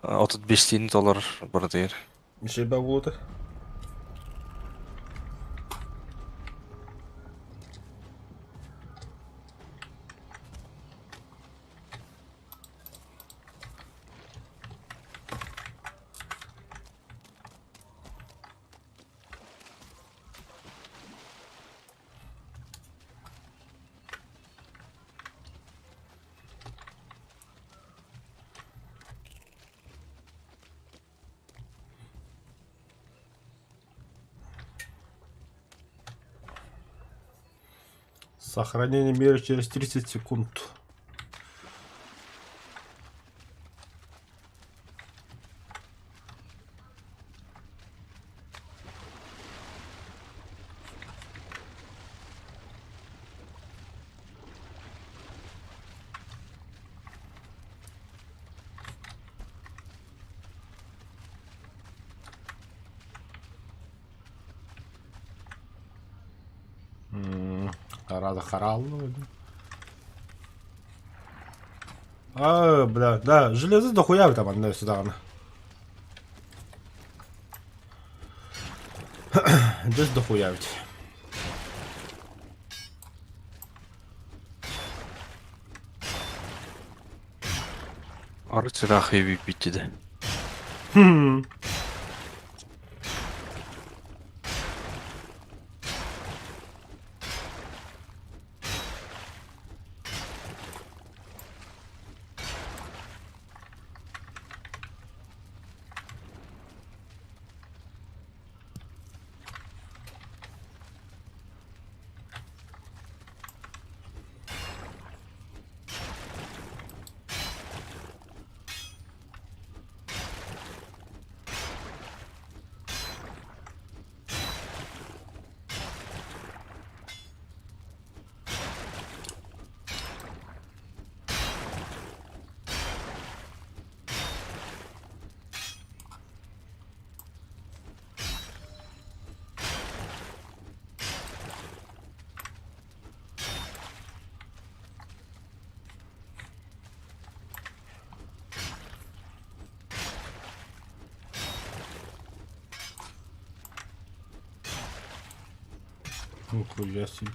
35 тиын доллар бар дейір. Şey be buldu. Сохранение мира через 30 секунд. Рада Харалова. А, бля, да, железо дохуя там одно сюда. Здесь дохуя ведь. Ары сирах еби битти. Хм. Нихуя себе.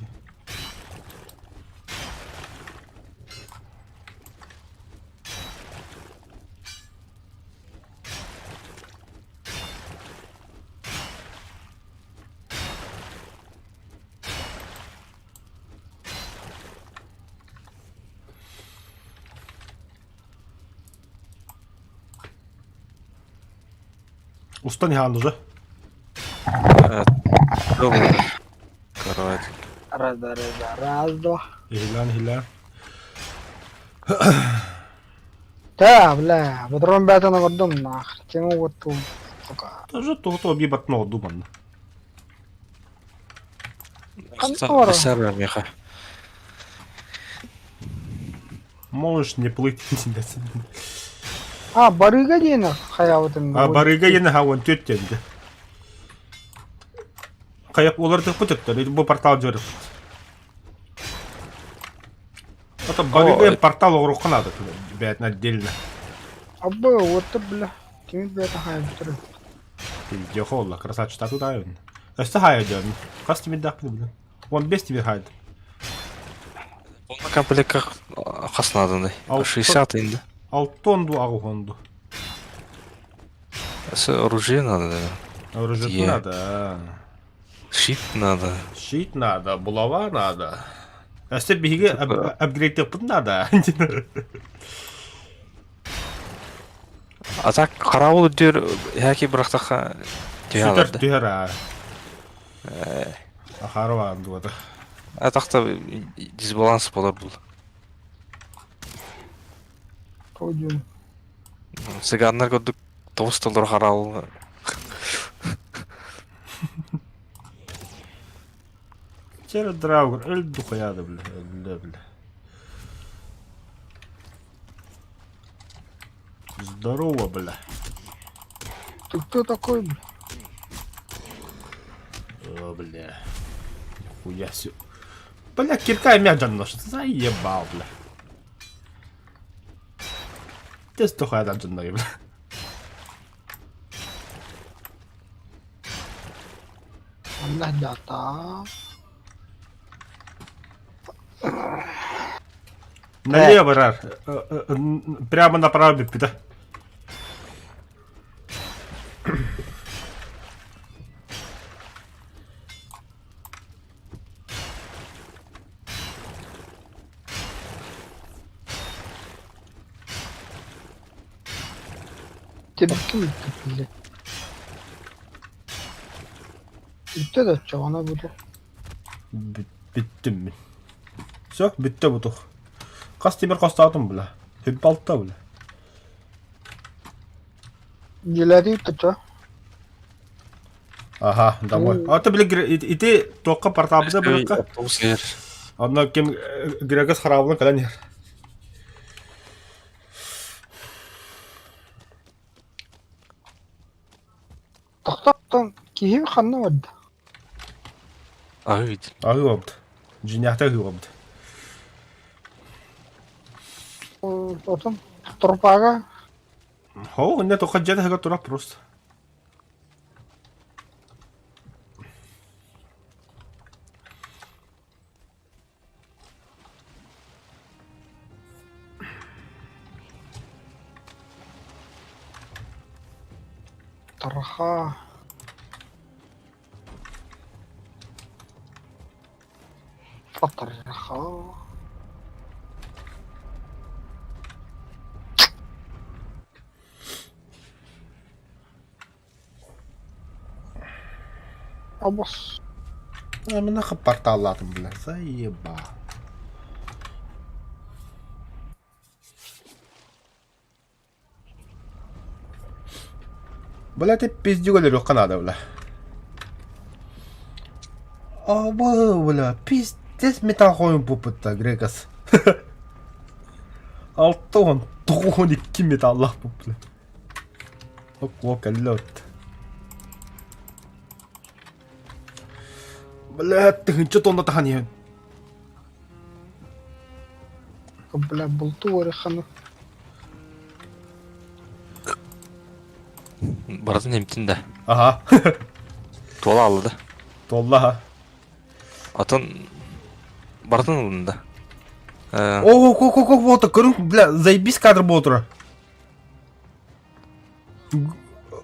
Уста не хан уже. Добре. Каравай. Раз, два. Хилян. Да, бля, патрон бета на водом нахер. Тему вот тут. Сука. Тоже то объебать много думан. Контора. Бисара меха. Можешь не плыть. А, барыга дейін хаябытын. А барыга ене хаван төттенді. Қаяп оларды құтыттыр, бұл портал жөріп. Это барыга портал оғыру қынады, бәтін отдельно. Абба, вот ты, бля. Кемет бета хаябытыр. Где холла, красавчик, так туда он. Өсті хая жөрін. Қас темен дақпыды, бля. Он без тебе хайды. Бұл комплектқа қасынадындай. Ал- 60 енді. Алтонду ағуғанду. Оружие надо, да. Оружие Е. надо. Щит надо. Щит надо, булава надо. Өсті бігі апгрейдтеп бұд надо. А так қарауыл үдер яки бірақтақа Сүтір түйаларды. түйір а. Ахару анду вады. А тақта дисбаланс болар бұл. Пойдем. Сигандар көдік 9 доллар қарауыл. Чері драугер, өлді қояды, бля. Здорово, бля. Ты кто такой, бля? О, бля. Хуя сё. Бля, кирка и мяч носит. Заебал, бля. Ты стухай данженной, бля. Allah дата. Налево, Рар. Прямо направо, пида. Тебе кім бля? Үтті да чағана бұды. Биттим мен. Все, битте бутух. Кас темир костатым бля. Хиппалта бля. Гелари утача. Ага, домой. А ты, бля, иди тоққа портабыда бля. Автобус ер. Онно кем грегас харабына каланер. Тохтоқтон киһи ханна бадда. Агыйд. Ағы бабды. Жиняхта ағы бабды. Отон торпага Хо, не тоққа жеді хага турап просто. тарха. Тарха. Абас. Мен ақы порталладым бля. Заеба. Бля, ты пиздюгали жоқ қанада бля. Бля, пиздец металл қойын бұпытта, Грегас. 6-12 металлақ бұп бля. Оқ әллөт. Бля, тыгынчы тонда тахан ен. Бля, булту ореханы. Бардын емтінде. Ага. Тола алды. Толла. Атын бардын алдында. О, вот, көрің, бля, заебись кадр болтыр.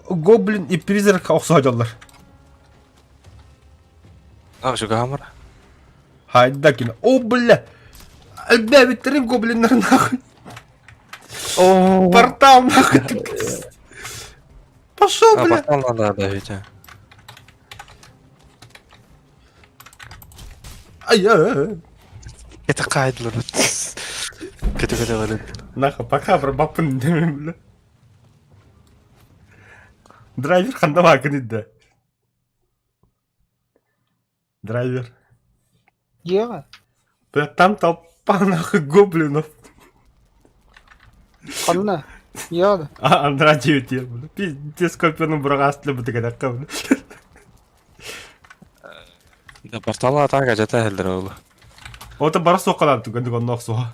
Гоблин и призрак ұқсадылар. Шу камера. Хайда кино. О, бля. Әлбәбеттерін гоблинлер нахуй. Портал нахуй. Пошел, бля. Портал надо давить. Ай. Это кайдлер. Кете қалады. Нахуй, пока бір бапын демем, бля. Драйвер қанда бақын еді. Драйвер. Еға. Бля, там толпа нахуй гоблинов. Қанна. Еға. Андра деуте, бля. Пиздец көпенің бұрға астылы бұты кәдәққа, бля. Да портала атака жата хелдер олу. Ота бара соқалар түгенді онны оқсуға.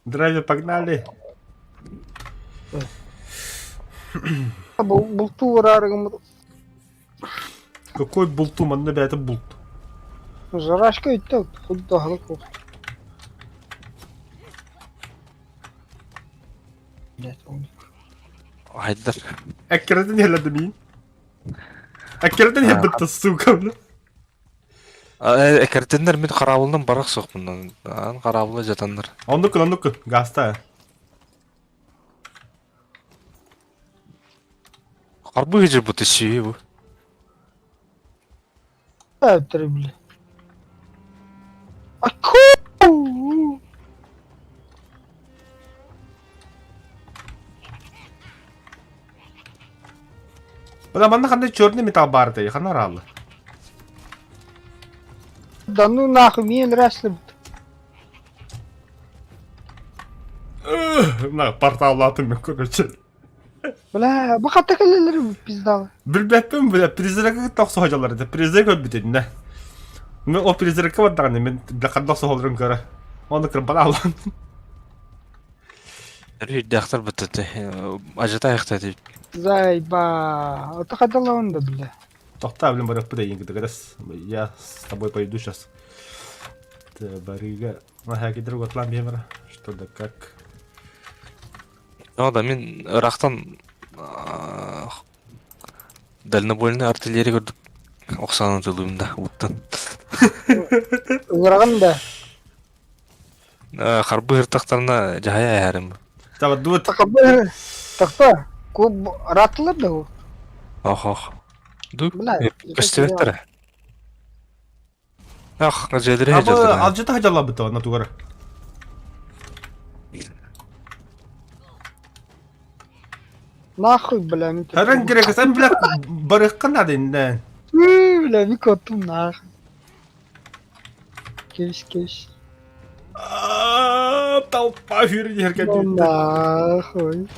Драйвер, погнали. Булту орарығым. Какой булту, манда бәті булт. Жарашка өйтті. Құдда халық ол. Хайдер. Әккерден еледі мен. Әккерден ебітті сука, бля. Экертендер мен қарабылдан барақ соқпындан. Қарабылы жатандар. Онды күн, гаста. Қарбы жер бұты сүйе бұ. Әптірі білі. Аку! Бля, манда қандай черный металл бар дей, қана ралы. Да ну нахуй, мен рәсілі бұд. На, порталлатым мен, короче. Бля, бақатта кәлелері бұд пиздалы. Білбәппен, бля, призракы тоқсы хожалар еді. Призрак өтбітеді, не? Мен о призракы баддағаны, мен бля, қандақ соғылырын көрі. Оны кіріп бала алан. Үрейді ақтар бұтты. Ажыта ақтар дейд. Зайба. Ота қадалауында, бля. Тоқта, блин, барық бұда ең кедігірес. Я с тобой пойду сейчас. Барыга. Ага, кедір ғотлан бемір. Что да как? Да, мен ырақтан дальнобойный артиллерия көрдік. Оқсанын жылуымда, ұттан. Ұғыраған да. Қарбы ыртақтарына жая әрім. Тава, дуыт. Тақта, көп ратылар да ол. Ох. Дук, Бля, көстелеттері. Ах, желере Абы жылдыр. алжыта хажала быта на тугара. Нахуй, бля, ну ты. Харан керек сан бля барыккан адында. Бля, bir kotum нахуй. Кеш. Толпа фюрер herkes Ну, gitti. нахуй.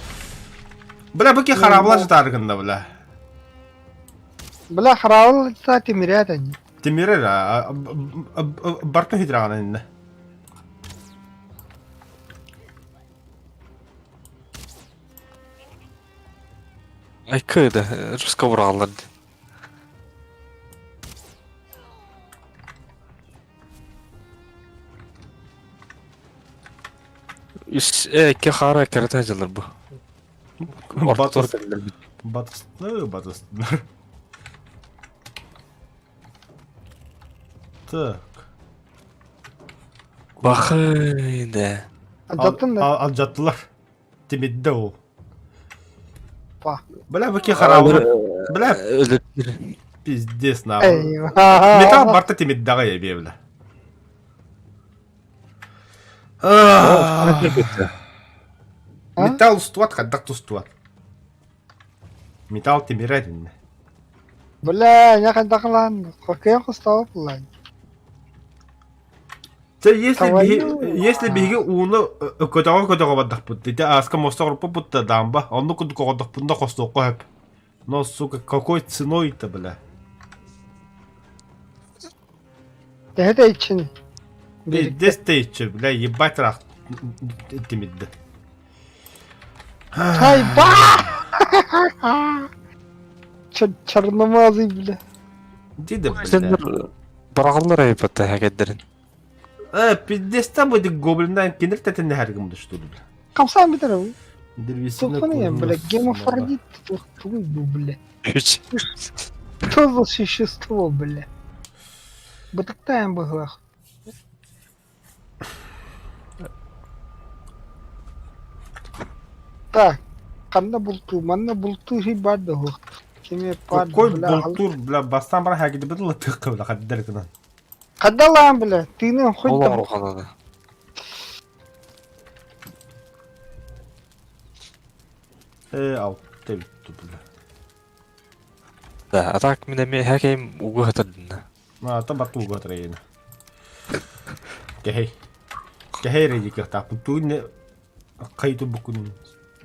Бля баки харабла жытаргында бля. Бля, харавал, кстати, мирят они. Тимирер бартын хидраган инде. Айкыды, русқа бұрағаларды. Ке қара кәрті жылыр бұ. Ортор кәлдер біт. Батысты. Так. Бақыйды. Аттın da. Алжаттылар. Тимидде ол. Па. Бля баки харабла. Бля Өліптір. пиздец нахуй. Eyvah. Метал барта тимиддага ебе бля. Металл устуат, хаддак тустуат. Металл тимиредин. Бля, я когда клан. Какая устала план. Если биги уну көтөгө баддакпыт. Дите аска мостогорпу бутта дамба. Онну куду когодокпунда костокко хеп. Но, сука, какой ценой-то, бля? Это için. Пиздец ты ичи, бля, ебать рах тимидде. Çay ba. Çarnamazı bile. Диде, бля. Сендер бұрағалар айпатты әкеддерін. Пиздец-то будет гоблиндан кинер тетенне härgim düştü, bля. Kapsam bir tarafı. Дервисине Tuğfanı ya bile. Game of Thrones tuğu bu bile. Үч. Что за существо, бля? Бытактаем бы глах. Так. Канда булту, манна булту хибад да хох. Кеме пад, Какой бля. болтур, бля, бастан бара хагиди біділ тыққы, бля, қаддер кінан. Када лан, бля? Тыны хоть Ол там. аруханады. Ау, тебітту, бля. Да, а так мен әме әкейм уғы хатырдына. Та батту ұғы атырайыны. Кехей. Кехей рейді кехтапын. Туйны қайту бүкін.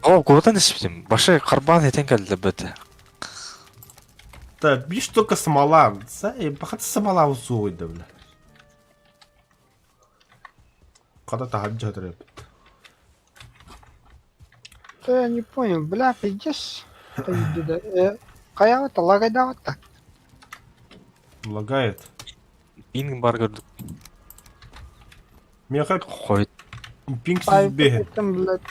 О, көтен іспетім. Башы қарбан етен кәлді бөті. Та, биш только смола. Бақаты смола ұсуғыды, бля. Қада тахаджа атырай бітті. Да я не понял, бля, пиздец. Каяғыта, лагайдағыта. Лагает. Менің бар көрдік. Мен қайт Қойд. пинксіз бе. Там, блядь.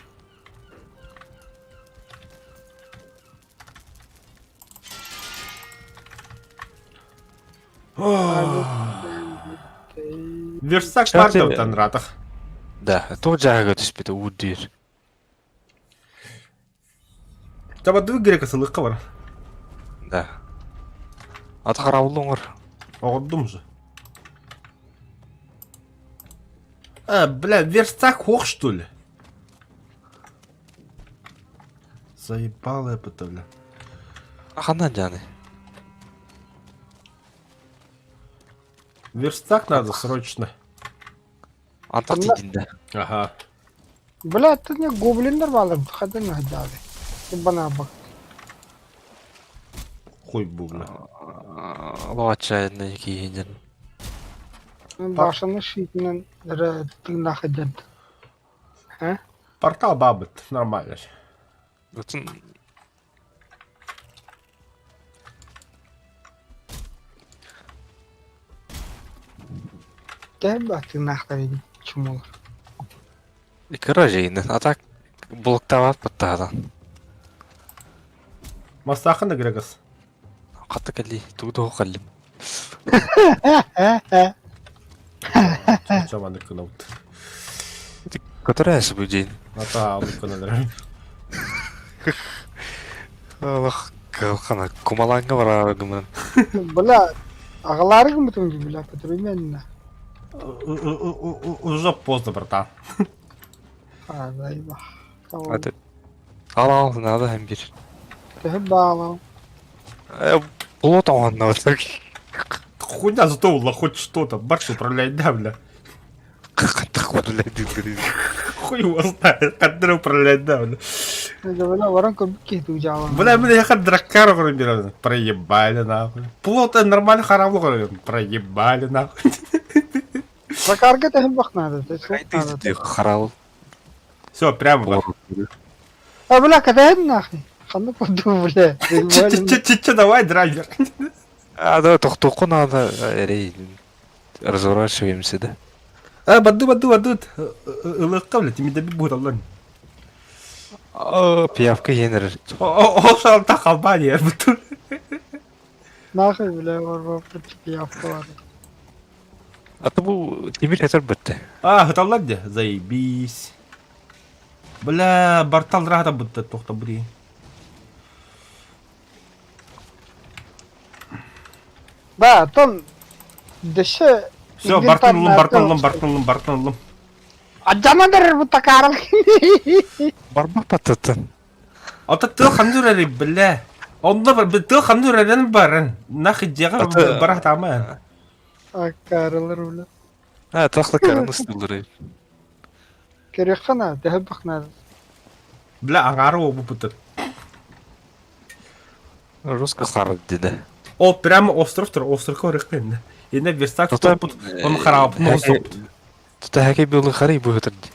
Версак Кстати, бар да ратах. Да, тоқ жағаға түспеді ұддер. Таба дүй керек асылыққа бар. Да. Аты қарауылы оңыр. Оғырдым же. Бля, верстак хох, что ли? Заебало это, бля. Ақаннан жаны. Верстак надо срочно. Антақ дейдінде. Ага. Бля, это не гоблиндар балым. Хада не гадали. Ебана бак. Хуй бубна. Лавачайны кейінден. Башаны шитінен тыгна хадят. Портал бабыт, нормально. Бүтін Gel bak tırnakları çumulur. икіра жейінді. Атак бұлықтават бұттағадан. Масақын да керекіз. Қатты кәлі, туғды қоқалым. Чаманды күн ауды. Көтір әсі бұл жейін. Ата алып күн әлірім. Аллах, қана, құмаланға бар арғымын. Bla, ağaları mı tüm gibi la patron yanına. Уже поздно, братан. Заебах. Hadi. Al надо hem bir. تحب أعلم. Плот оғанна так. Хуйня, зато улла хоть что-то. Барс управляет, да, бля. Қаттық управляет. Хуй его знает, который управляет, да, бля. بلا ورانكم بكيتوا جعلنا. Бля, я как драккар говорю, проебали, нахуй. Плота нормально харамлы говорю, проебали, нахуй. فكارك تحب أخنا هذا. Қарал. Все, прямо, бля. بلا كتهدنا أخي. خلنا قدوم بلا. Че, давай, драйвер. Да, тоқтоқы надо разворачиваемся, да? Баду. Ылыққа, бля, теми добить будет, аллан. Пиявка енер. О, шалта халбания, буту. ناخذ بلا ورا في أفكار. Аты бұл темір әтір бітті. Хыталлар де, заебись. Бля, бартал рахата бутта, тоқта бұри. با تون دشة. Все, бартнулым. عجما در بتكارل. Барма паттатын. Ата тыл хандурары, бля. Онда бір тыл хандурарын барын. Нахи жеға барах таман. أكارل ولا. Тақлы кәрін ұстылыры. كريخنا تحب أخنا. Бля, аңары обу бұтыр. Русқа қарады деді. О, прямо остров тұр, островқа өрекпен. Енді верстак стоп бұт, оны қарап, но стоп. Тұта әке бөлі қарай бұл өтірді.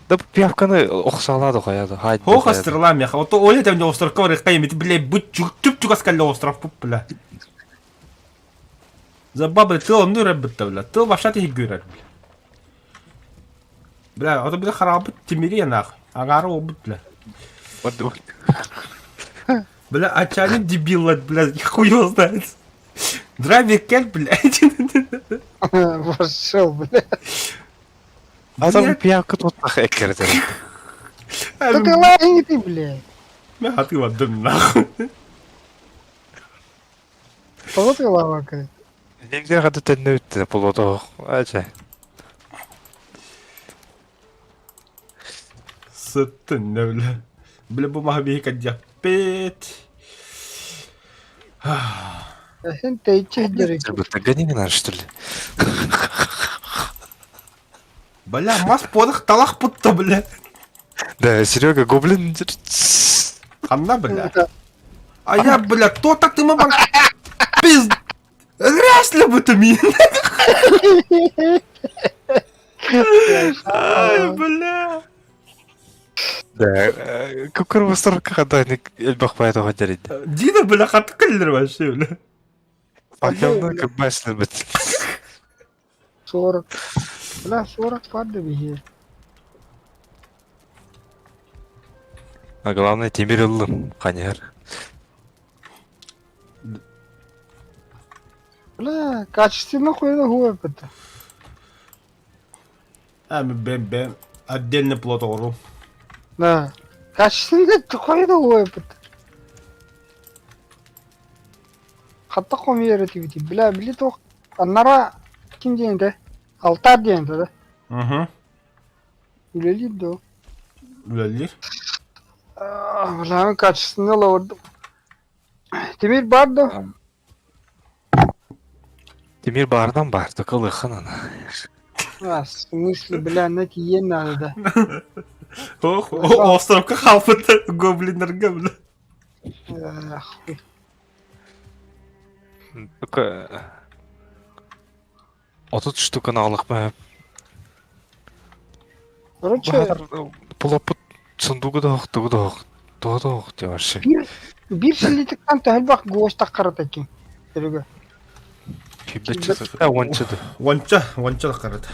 Да пиявканы оқсалады қояды. Хоха стрелам, яха. Ото ойлет әмде островқа өрекпен, бля, бұт чүк аскалли остров бұп, бля. Забабы, тыл оны өреп бұтты, бля. Тыл башат ехі көрер, бля. Бля, ото бля қарап бұт, темере нахуй. Аңары обут, бля. Бля, отчаянный дебил, бля, хуй его знает. Драйвер кель, блядь. Пошел, бля. Адам пиявка тут әкерді. Так лай ты, бля. А ты вот дым, нахуй. Вот и лава, короче. Еңдер қады тәнне өтті, бұл ода әже. Сыттын, не, бля. Бля, бумага бейка дяпет. Сен тейче дерек. Бұл тәгәнеңін ар, что ли? Бля, мас подых талах путта, бля. Да, Серега, гоблин... Ханна, бля. А я, бля, кто так ты мама? Пиз... Грязь ли бы ты меня? Ай, бля. Да, көкір бұстырыққа қадайны әлбақпайды ғадереді. Дина, бля, хаты кілдер вообще, бля. Пакемна көббәсіні біт. 40. Бля, 40 падда бихе. А главное, темір ұлым, қанер. Бля, качественно хуйда хуй пыта. Бэм. Отдельный плод ору. Да. Качественно хуйда хуй пыта. Hatta komiyere tiviti. Bля, били тох. Аннара ким дейінді? Алтар дейінді, да? Угу. Үлелейді, да. Үлелер. Бля, качественно лавырды. Темир бар, да? Темір бардан барды, қылықын ана. В смысле, бля, на тиен надо, да? Ох, островка халпыты гоблинерге, бля. Хуй. Только... 30 штуканы алық ба. Короче, Бұлапыт сұндуғы да оқ, де баршы. bir şilitlikten tehel bak goğuşta karata kim. Terüge. Ончыды. Вонча да қарады.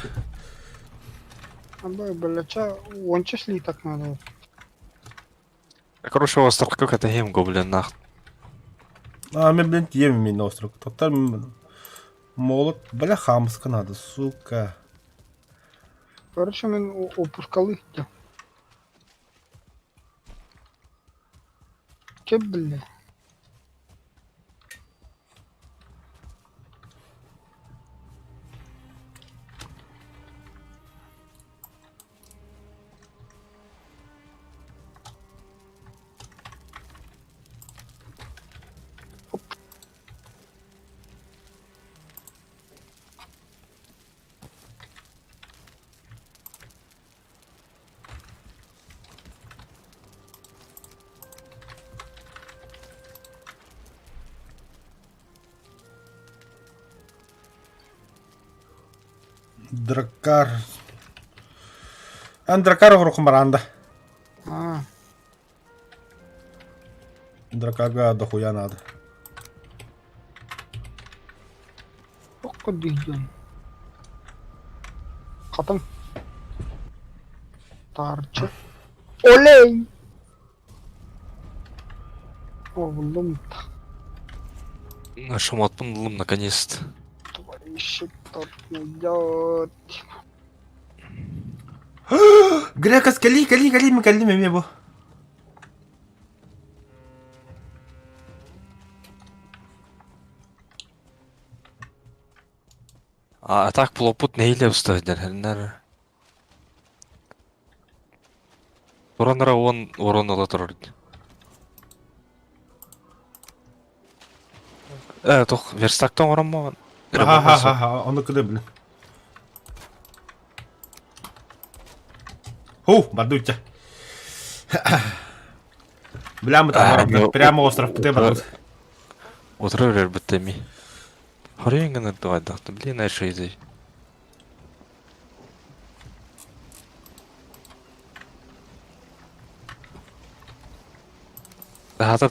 Абай, бляча, онча шилитак надо. Короче, островқа кәтәхем гоблин нақ. Мен блин тиемін мен остров. Тоқтар молот, бля, хамска надо, сука. Короче, мен опускалы. Кеп, бля. Драккар. Драккар урухун баранда. А, Драккарга дохуя надо. тоққа дейден. Қатың. Тарчы. Олей! Оғлым. Шуматпын лым наконец-то. Твоищик тут идет. Грекас, кали, мне бу. А так плопут нейлеп ұстайдар. Хәлнәр. Оранара он орон ала тұрар. Тоқ, верстактан оран маған. Ха, оны куды білін. Бардуча. Бля, прямо остров ты брат. Отырар әрбіттеми. Хорейнгін әрдуайдақты. Блин, әші езей. Хатыр...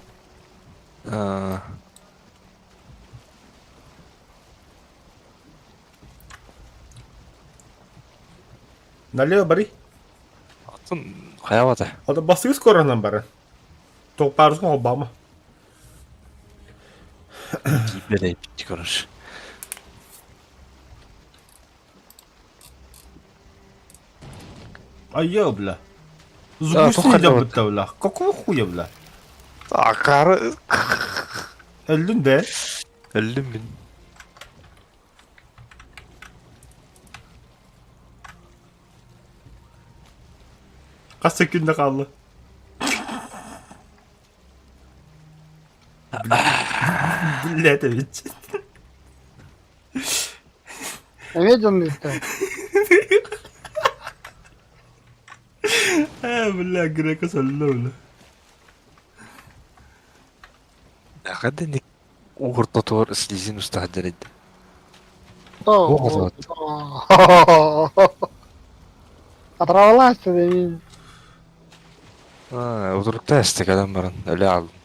Налево бари. Атын қаяваты. Ада басығы скоронан бары. Тоқпарызға Обама. Кейбелей бітті көріш. Айо, бля. С Да, гусей тоққа идем, вот. бля. Какого хуя, бля? Ақары... Өлдің де? Өлім мен. Қас секунда қалды. Бля, это ведь. Виден ли ты? Бля, Грека сөлді, бля. Қады не ұғырта туар слезин ұстағдар еді. О, оторвалась ты, да. Отырықта әстік адам барын. Өлі алдым.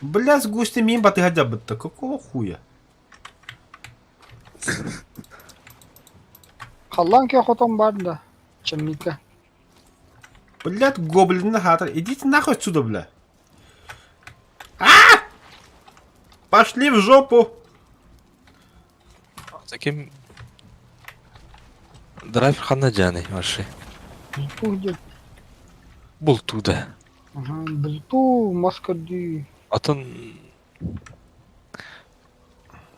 Бля, с гусей мимо батыгадя бітті. Какого хуя? Қаллан ке хотом бар да. Чемника. Блядь, гоблины хатер. Идите нахуй отсюда, бля. Пошли в жопу. Таким... Драйвер қана жаны, ваши. Білту где? Бұл туда. Ага, білту, маскарды. Атын...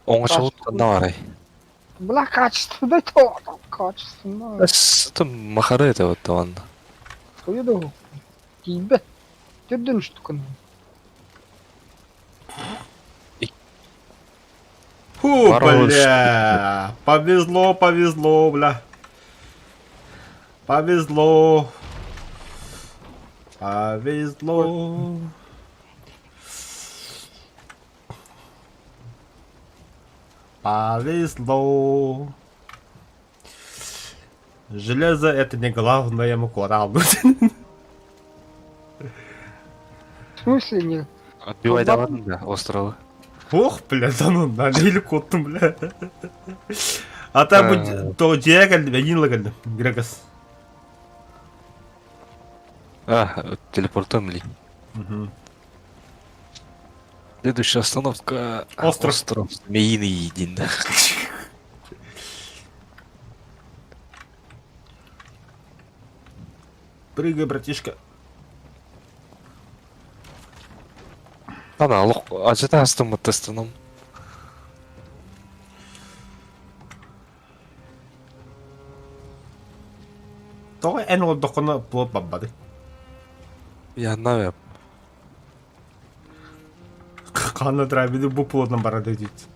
Оңаша отқанда барай. Бля, качественно то. Качественно. Атын махары еді вот таван. Соеду. Тебе. Түрден штуканы. Фу, Хорош. бля. Повезло, бля. Повезло. Железо это не главное, коралл. В смысле не? Отбивай давадың да, островы. Ох, бля, да ну, налили коттым, бля. Ата bu то жия geldi, ben yine geldim. Gregas. Телепортом ли? Следующая остановка... Остров. Остров Змеиный един. Прыгай, братишка. Ана, ажыта астым тестінің. Тоғы ән ол доқыны болып баббады. Я навеп. Қаны драйведі бұл пулотынан барады дейді.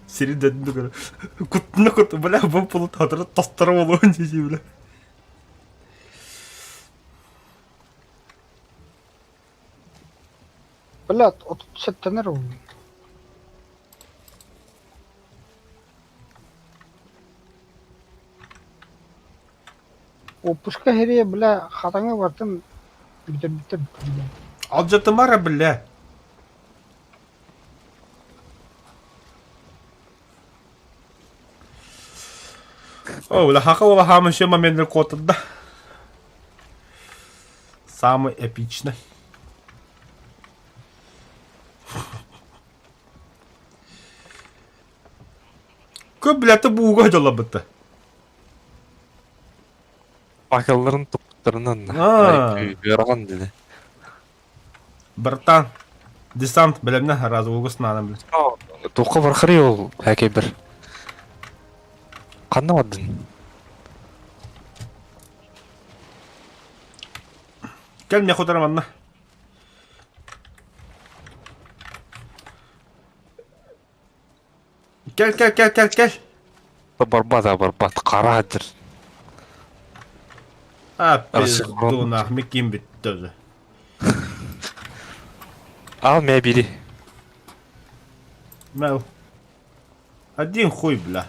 Сері дәдінді көрі. Күттіні күтті, бля, бұл пулот адыры тастары болуын дейді, бля. Блядь, вот тут сеттенер он. Опушка хере, бля, хатаңа бартын. Битер. Алжаты мара, бля. О, бля, хака ола хамы ще моментный код, да. Самый эпичный. Көп, бля, ты буға жола бітті. Факелларын топтарынан яраған dedi. Братан, десант, білемне, разы оғысын анам, бля. Тоққа барқыры ол әке бір. Қанна бадын? Gel me jodarım anla. Gel. Барбат, қара әдір. Пиздуна, меким бітті өзі. Ал мә бері. Мәу. Один хуй, бля.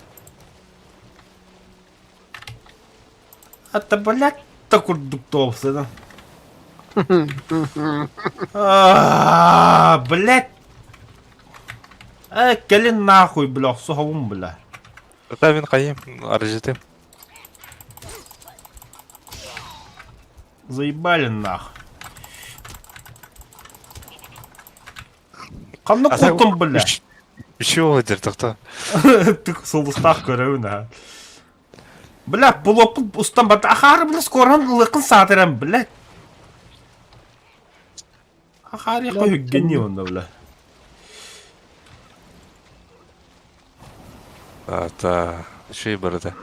Это, блядь, так курдуктов, да? Блядь. Келин нахуй, бля, суховым, бля. Та мен қайым, аржетем. Заебали нахуй. Қанды құлтым, бля. Үші ол едер, тоқта. Ты солдыстақ көрәуін, а. Бля, бұл опыл ұстан бата. Ахары, бля, скоран лықын сатырам, бля. Ахары қой үггені онда, бля. Та, үші бұрыда.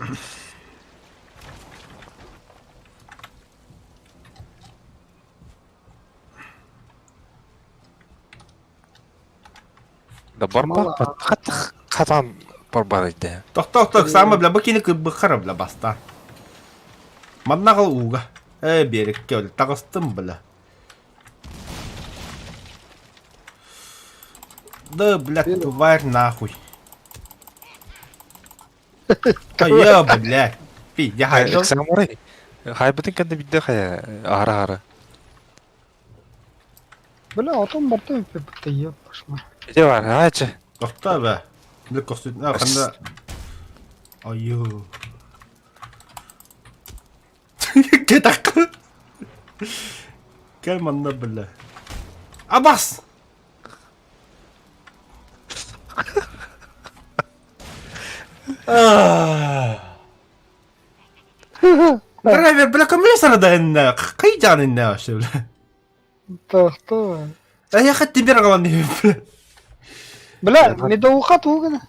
Да барба, қатан барбар еді. Тоқ, самы, бля, бұкені бұқыры, бля, баста. Маднағыл уға. Берекке, бля, тағыстым, бля. Да, блядь, тварь нахуй. Блядь. Пиде хайдыл. Самурай. Хайбытын кәнді бидді қая, ара. Бля, отон бартын бітті, еп, башма. Биде бар, айчы. Тоқта, бә. Бля, көстетін, қанда. Айу. Кетақы. Кәл манда, бля. Абас! Драйвер, бля, кому сарада инна? Қай жан инна вообще, бля? Тоқта. Я хоть тебе рағалан не, бля. Бля, медоуға туғына.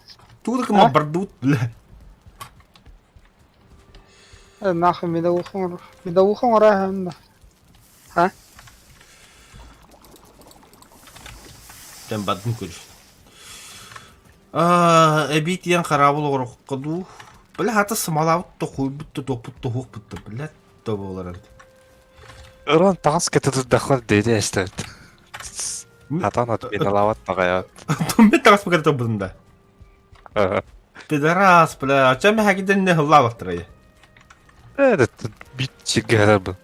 Туды кім бардут, бля. Нахуй медоуға ора хәмді. Ха? Тен бадын көріш. Әбейт ең қарабыл оғыр қыду. Бля, хаты смалауытты, қойбытты, топытты, хоқпытты, бля, тобы олар. Ұран тағыз кетеді дақлар дейді әстәді. Хатан ат мен алават тағаят. Мен тағыз пікір тобыдында. Пидорас, бля, ачам хәкеден не хыллаваттыр айы. Әдет, бит чеге әрі бұл.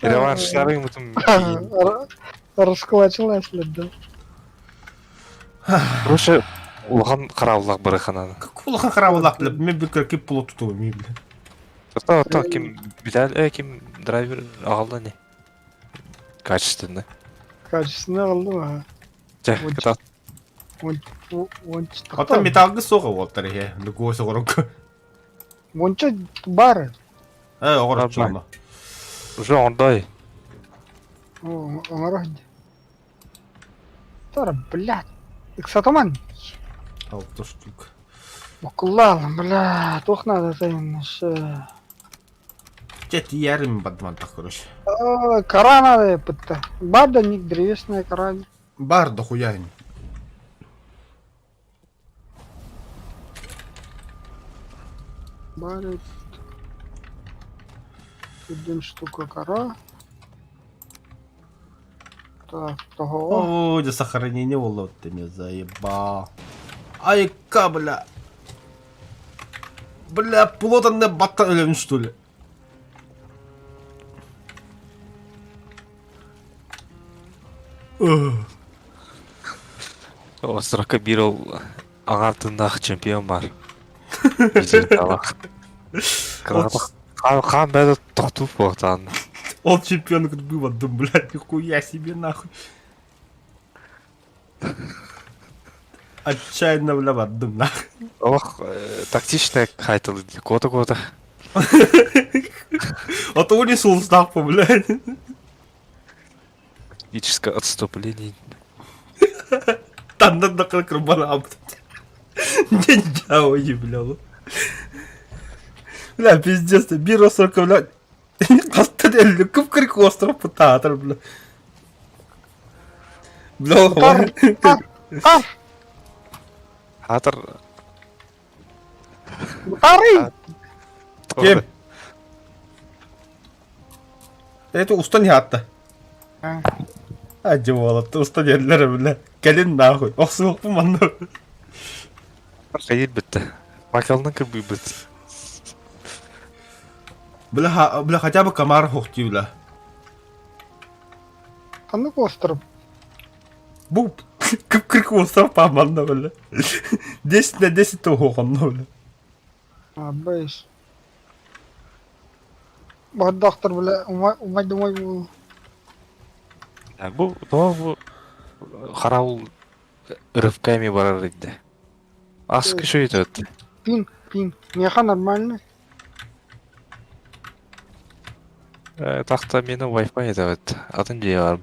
Реваншыларың мұтым. Раскулачила след. Короче, улған қарабылақ бірі қананы. Кулахан қарабылақ, бля, мен бүкір кеп пұлы тұтуы, мен, бля. Тоқта, кем Билал, кем драйвер ағалда не? Качественно. Качественно қалды ма? Жа, катат. Ата металғы соғы олтар, лүгі осы ғырық. Онча бар. Оғырық жоны. Уже ондай. Оңарахди. Тара, блядь. Иксатаман. 6 штук. Оқыллалым, бля, тоқнады тайын. Жеті ярым бадмантақ көріш. Кора надо пытта. Бада ник древесная кора. Бар да хуяйн. Барит. 1 штука кора. Так, того. О, де сохранение было, ты меня заебал. Ай, бля. Бля, пилотан не баттан өлемін, что ли? Остракка бир ол ағартындағы чемпион бар. Қан бәді тоқтуп боқтан. Он чемпион был одном, блядь, нихуя себе нахуй. Отчаянно, бля, в одном нахуй. Ох, тактичная қайтылы. Кота. А то не сулстав, блядь. Тактическое отступление. Тандан да как рыбана. Не дяо, бля. Бля, пиздец, бiro сорка, бля. Кастадели, кып-кырик остров пытатыр, бля. Бля, Хатыр. Тарый! кем? Это уста не атта. Ajıvalı, usta yerlere bile. Gelin nahуй. Oxsuq bu manna. Қайыр бітті. Макалның кірбі бітті. Бля, хотя бы комар хохти, бля. Қаны остров. Bu kıp-kırık osтров pa manna, bля. 10 на 10 то хоқанна, бля. Бэйш. Бар доктор, бля, умай бұл. Бұл қарауыл рывками барар еді. Ас кіші өтеді. Пин. Меха нормально. Тақта мені Wi-Fi едавет. Атын жей барым.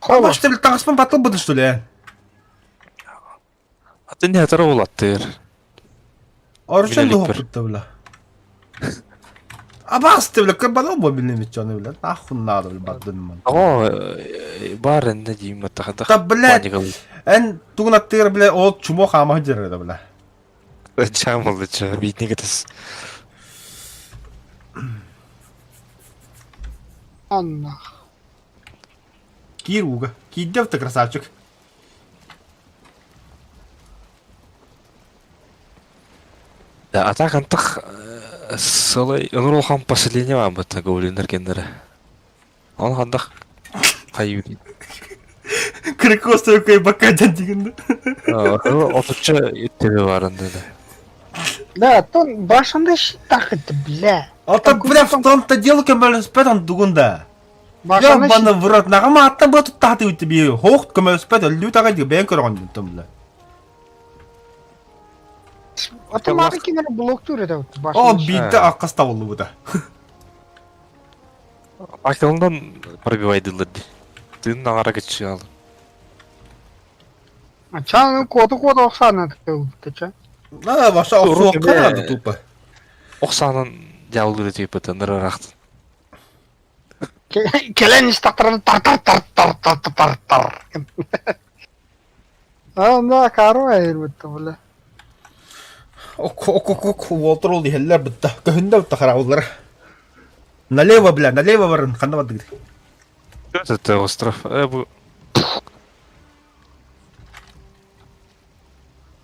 Ama işte bля, тағыспан батыл бұды, что ли? Атын не атыры олаттыр. Орчан да Билелик бір. хоқытты, бля. А басты, бля, кырбана мобильный мечаны, бля. Нахуй надо, бля, бадын ман. Ағы бар әнді деймі тақыдық. Да, блядь. Эн тугун аттыр, бля, ол чумоқ ама жереді, бля. Чамылды ча, бейтіне кетес. Анна. Кируга. Кидев ты, красавчик. Атақ антық солай ұныр олған поселение бар бұтта гауленер кендері. Оны қандақ қайы өйді. Кырык остров кай бакаджан дегенді. Отыча еттері барынды да. Да, тон башында шит тақыды, бля. А так, бля, в том-то дело, кемел спетан дугунда. Я Башында бана в рот, нагама аттан ба туттахты өйтті бей. Хоқ кемел спетан, лютаға дейгі бән көріған дейті, бля. Атамағы кемері блоктур еді өтті О, башында. бейді аққаста болды бұда. Акылынан пробивайдылар ди. Тыын ағара кетші алды. Чаны коты оқсаны өтті, ча. А, ваша оқсуақ қанады тупа. Оқсанын жауылыр өтепеті нұры рақтын. Келен істақтырын тар. Да, қару әйір бітті, бля. Ок, Уолтер олды хеллер бітті. Көхінде бітті қарауылар. Налево, бля, налево барын, қанда бады гір. Это остров. Бұл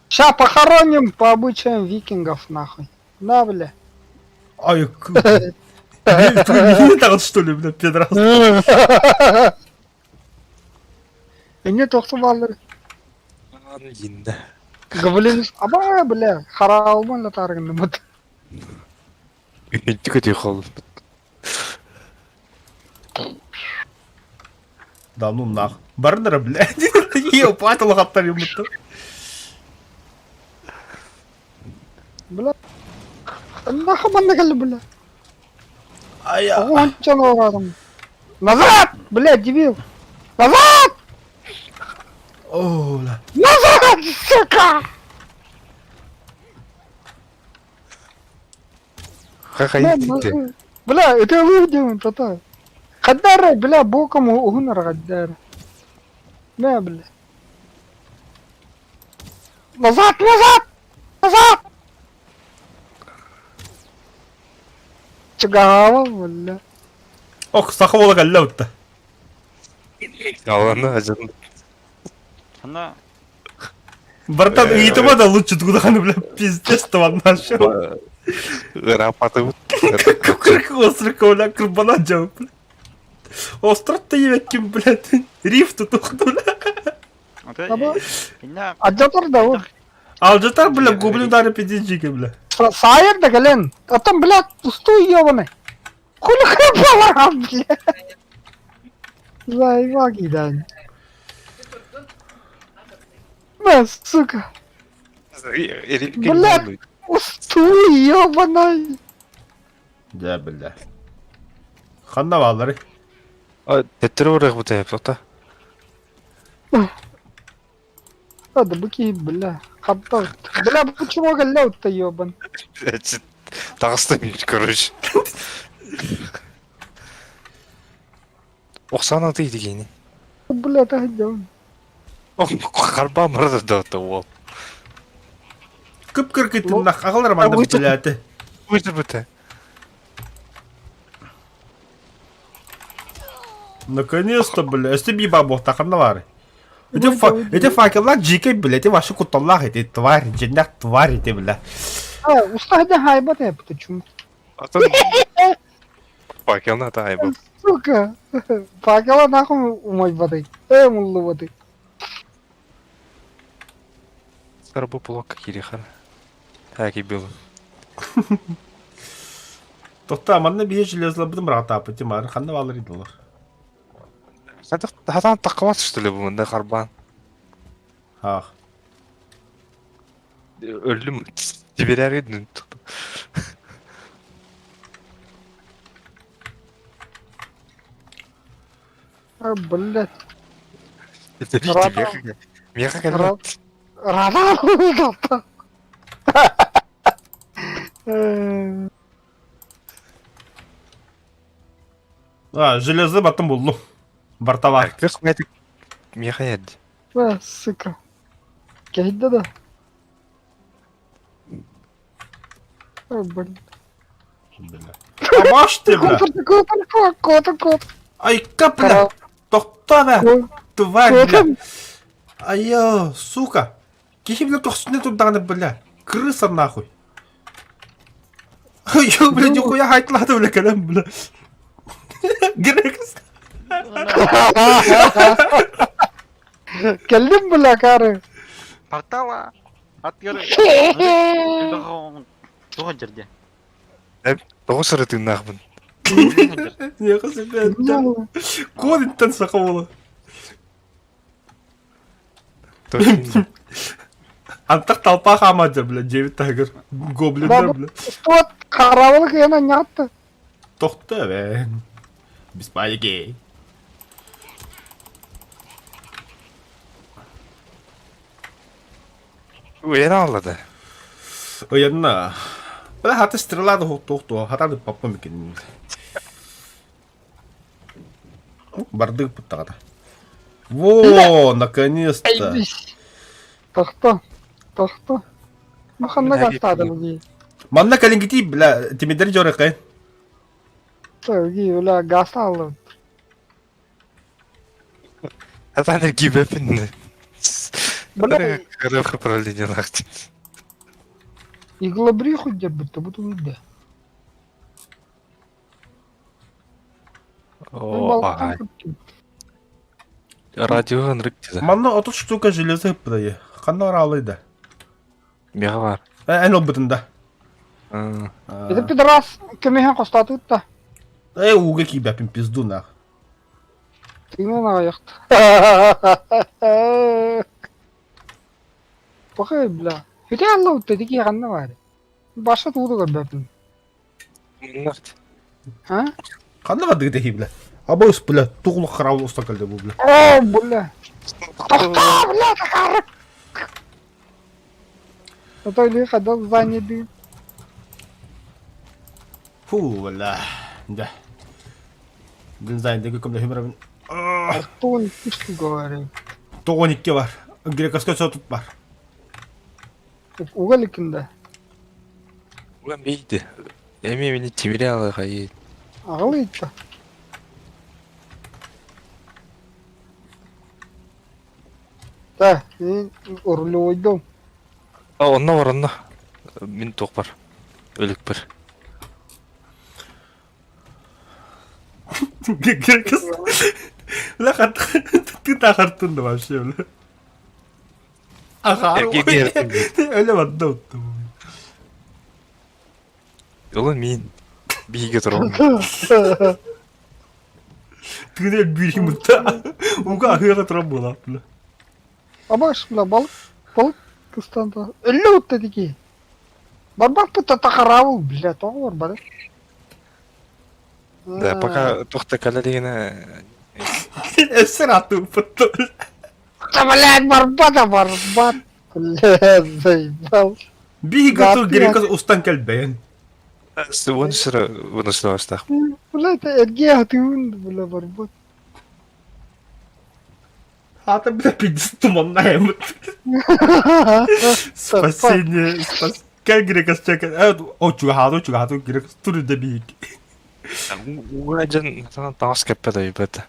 Ща похороним по обычаям викингов, нахуй. Да, бля. Ай, ты меня так вот, что ли, бля, педрас? Не тоқты балдыр. енді. Говорились, аба, бля, харалман латаргын мыт. Үйтікі де қол. Да ну нах. Барнера, бля. Ел, патыл хаттар юмытты. Бля. Нахуй манда келді, бля. Ай, Ончан оғадым. Назад! Бля, дебил! Назад! о, бля. Назад, сука! Қақай дейді. Бля, это выйдем, тата. Хаддары, бля, боком угнар хаддары. Да, бля. Назад! Чигава, бля. Ох, сахавола галля бітті. Аланы ажын. Санда Братан, итома да лучше туда, бля, пиздец, тван нашел. Рапаты. Кырк острый ковля, кырбана жауп, бля. Остров-то емеккен, блядь. Рифті тоқты, бля. Аба, Кенна. аджатар да он. Ал жатар, бля, гоблиндары педен жеке, бля. Сайер да гален. А там, блядь, пустой ебаный. Хули храпала, блядь. Заебаки, да. На, сука. Блядь, пустой ебаный. Да, бля. Ханна балары. Теттері орайық бұта епсоқта. Надо быки, бля. Хаббал. Бля, почему галяут-то ебан? Тағысты мен, короче. Оқсан аты еді кейіне. Бля, так делаем. Қарба мұрады дауытты ол. Күп кіркетін нақ ағылар манда бляты. Өйтір бұта. Наконец-то, бля, если бы еба бог, так ханна бары. Эти факеллар джикай, бля, эти ваши куталлах, эти твари, дженнак твари, эти, бля. Устахда хайбат я почему? Факелна ата айбы. Сука. Факела нахуй умой воды. Муллу воды. Сарбы блокка керехар. Әке білі. Тоқта, манна бие железлы бұдым рағата апыты марын, ханна балар еділер. Хатан таққалат что ли бұмында қарбан. Ақ. Өлім жіберер едін. Блядь. Меха кәлі. Рада хуйгапта. Железлы батым болу. Бартавар. Кës қайтық меха еді. Сука. Кейді да. Блядь. Амаш ты, бля. Кот. Ай, капля. Тоқта, бля. Тварь, бля. Айо, сука. Кихи, бля, тоқсыне туданы, бля. Крыса, нахуй. Айо, бля, нихуя хайтлады, бля, кәлем, бля. Грекс. Келдім, бля, кары. Портала. Атгары. Туған жерде. Тоғы сұрытың нақбын. Не қысы, бля. Ковиттен сақа болы. Антақ талпа қамады, бля, жевіт тағыр. Гоблиндар, бля. Стот, қарауылық ена нятты. Тоқта, бән. Біз байыге. Өйен алады. Оянна. Бля, хаты стрелады тоқты, хатады папа мекен. Бардық бұттағада. Во, наконец-то. Тоқта. Маханна гастады бұги. Манна калингити, бля, темедер жоры қайын. Бұги, бля, гаста алды. Атаны гибепін. Бля, Қарапқа правление лақты. иглобри хоть где будто уйде. Радиоған рүктеді. Манна 30 штука железы бұдайы. Қанна бар алайды. Меға бар. Ән ол бұдында. Это пидорас, кемехан қостаты ұтта. Уға кейбәпін пизду нақ. Ты не наехт. Похай, бля. Фите алла ұтта, деки яғанна бары. Баша туды көрбәпін. А? Қанна барды гіде хей, бля. Аба үс, бля, туғылы қырауылы ұста кәлді бұл, бля. О, бля. Тоқта, бля, такары. Это ли хода заняты. Фу, бля. Да. Дін зайындегі көмді хемірабын. Что он пишет, говорит. Тоғын икке бар. Грекаска сөтіп бар. Уголь кінде. Уған бейді. Әме мені темере алы қайы. Ағылы етті. Та, рулевой дом. Онна бар, онна. Мен тоқ бар. Өлік бір. Грекас. Бля, ты тахартын да вообще, бля. Ага, öyle var da unuttum. Олы мен биге тұрам. Тыгыда бирим мутта. Уга ахыга турам бола, бля. Абаш, бля, балык кыстанда. Өлі өтті деке. Барбақ бұта тақарауыл, бля, тоғы бар, бары. Да, пока тоқта кәлі дегені... Эсер ату пытты. Блядь, барбат. Блядь, заебал. Бига тур Гапи, грекас устан келбейн. Оны сұры бастақ. Блядь, эрге атуын, бля, барбат. Ата, бля, пиздец туманна емет. Спасение, Кел грекас чекет. О, чугахаду, грекас туры да биг. Уғайжан таңыз кәппеді өйбәді.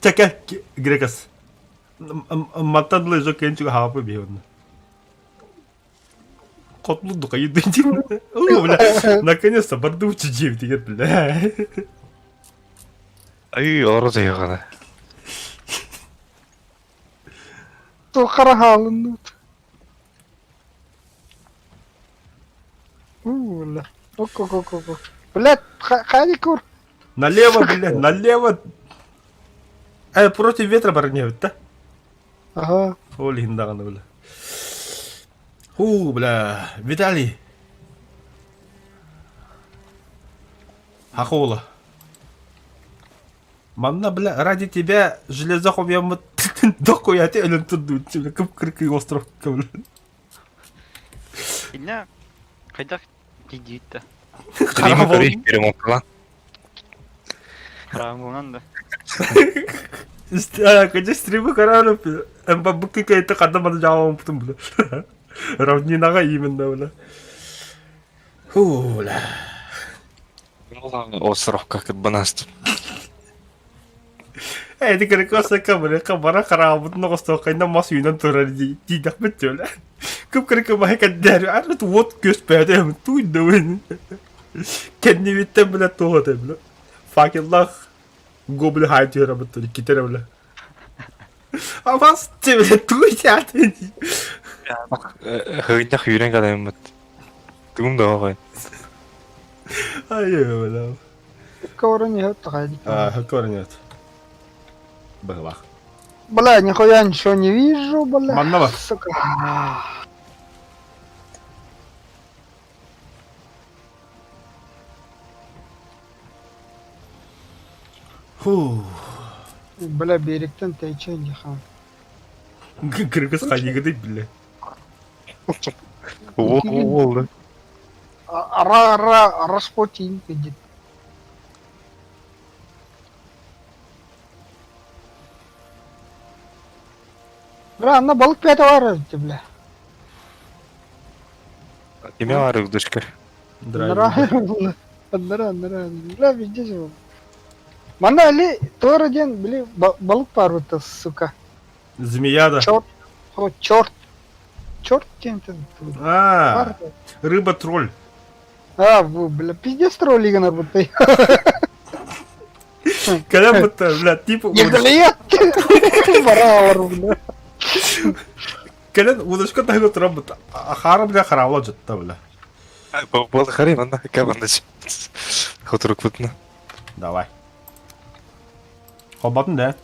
Чекет грекас. Маттан лежо кен чугахапы бейонна. Котлуду кайдын. О, бля, наконец-то барды учи деген, бля. Ай, оры дейғаны. Тоқара халын. Бля. Око. Блядь, хайди кур. Налево, бля, налево. Против ветра барневит, да? Ага. Оли хиндаганы, бля. Бля, Виталий. Хахола. Манна, бля, ради тебя железохом я дохуй, а ты элен тудут, бля, крикый остров, бля. Илья, қайдақ дейді. Стримі көрейік ремонтталан. Қарағым болған да. Кәде стримі қарарып, әмба бүкке кәйті қадамады жауам бұтым, бля. Равнинаға именно, бля. Бля. Остров как банаст. Эти крикосы камеры камера қарабыт ноғысты қайна мас үйінен тұрар дейдақ бітті, бля. Көп крики махай кәддәрі, әрі вот көз бәді әмін туйды, бля. Кәдіне беттен, бля, тоғыды, бля. Факеллах гобли хайты работали, китер, бля. А вас те, бля, туйды әді. Хыгынчақ үйрен кәдәйім бұд. Түгім да оғай. Ай, бля. Кора не это хайди. Хакора нет. Бах. Бля, нихуя ничего не вижу, бля. Маннава. Сука. Бля, беректен тайчан яхан. Кыргыз қайығы дейді, бля. Ол, да. Ара спотин пидит. Бля, ана балык пята бар, бля. Кеме бар үгдішкі. Нра, бля, везде же. Мана али тоже ден, бля, балык бар вот, сука. Змея, да. Черт тем-то. Рыба-тролль. Бля, пиздец троллига на работай. Когда будто, бля, типа... Нет! Баравар, бля. Когда удочка тағып тұрам бұт, қары, бля, қараула жұтта, бля. Болды қарайым, анда кәбандаш. Құтырық бұтына. Давай. Қобатын, да?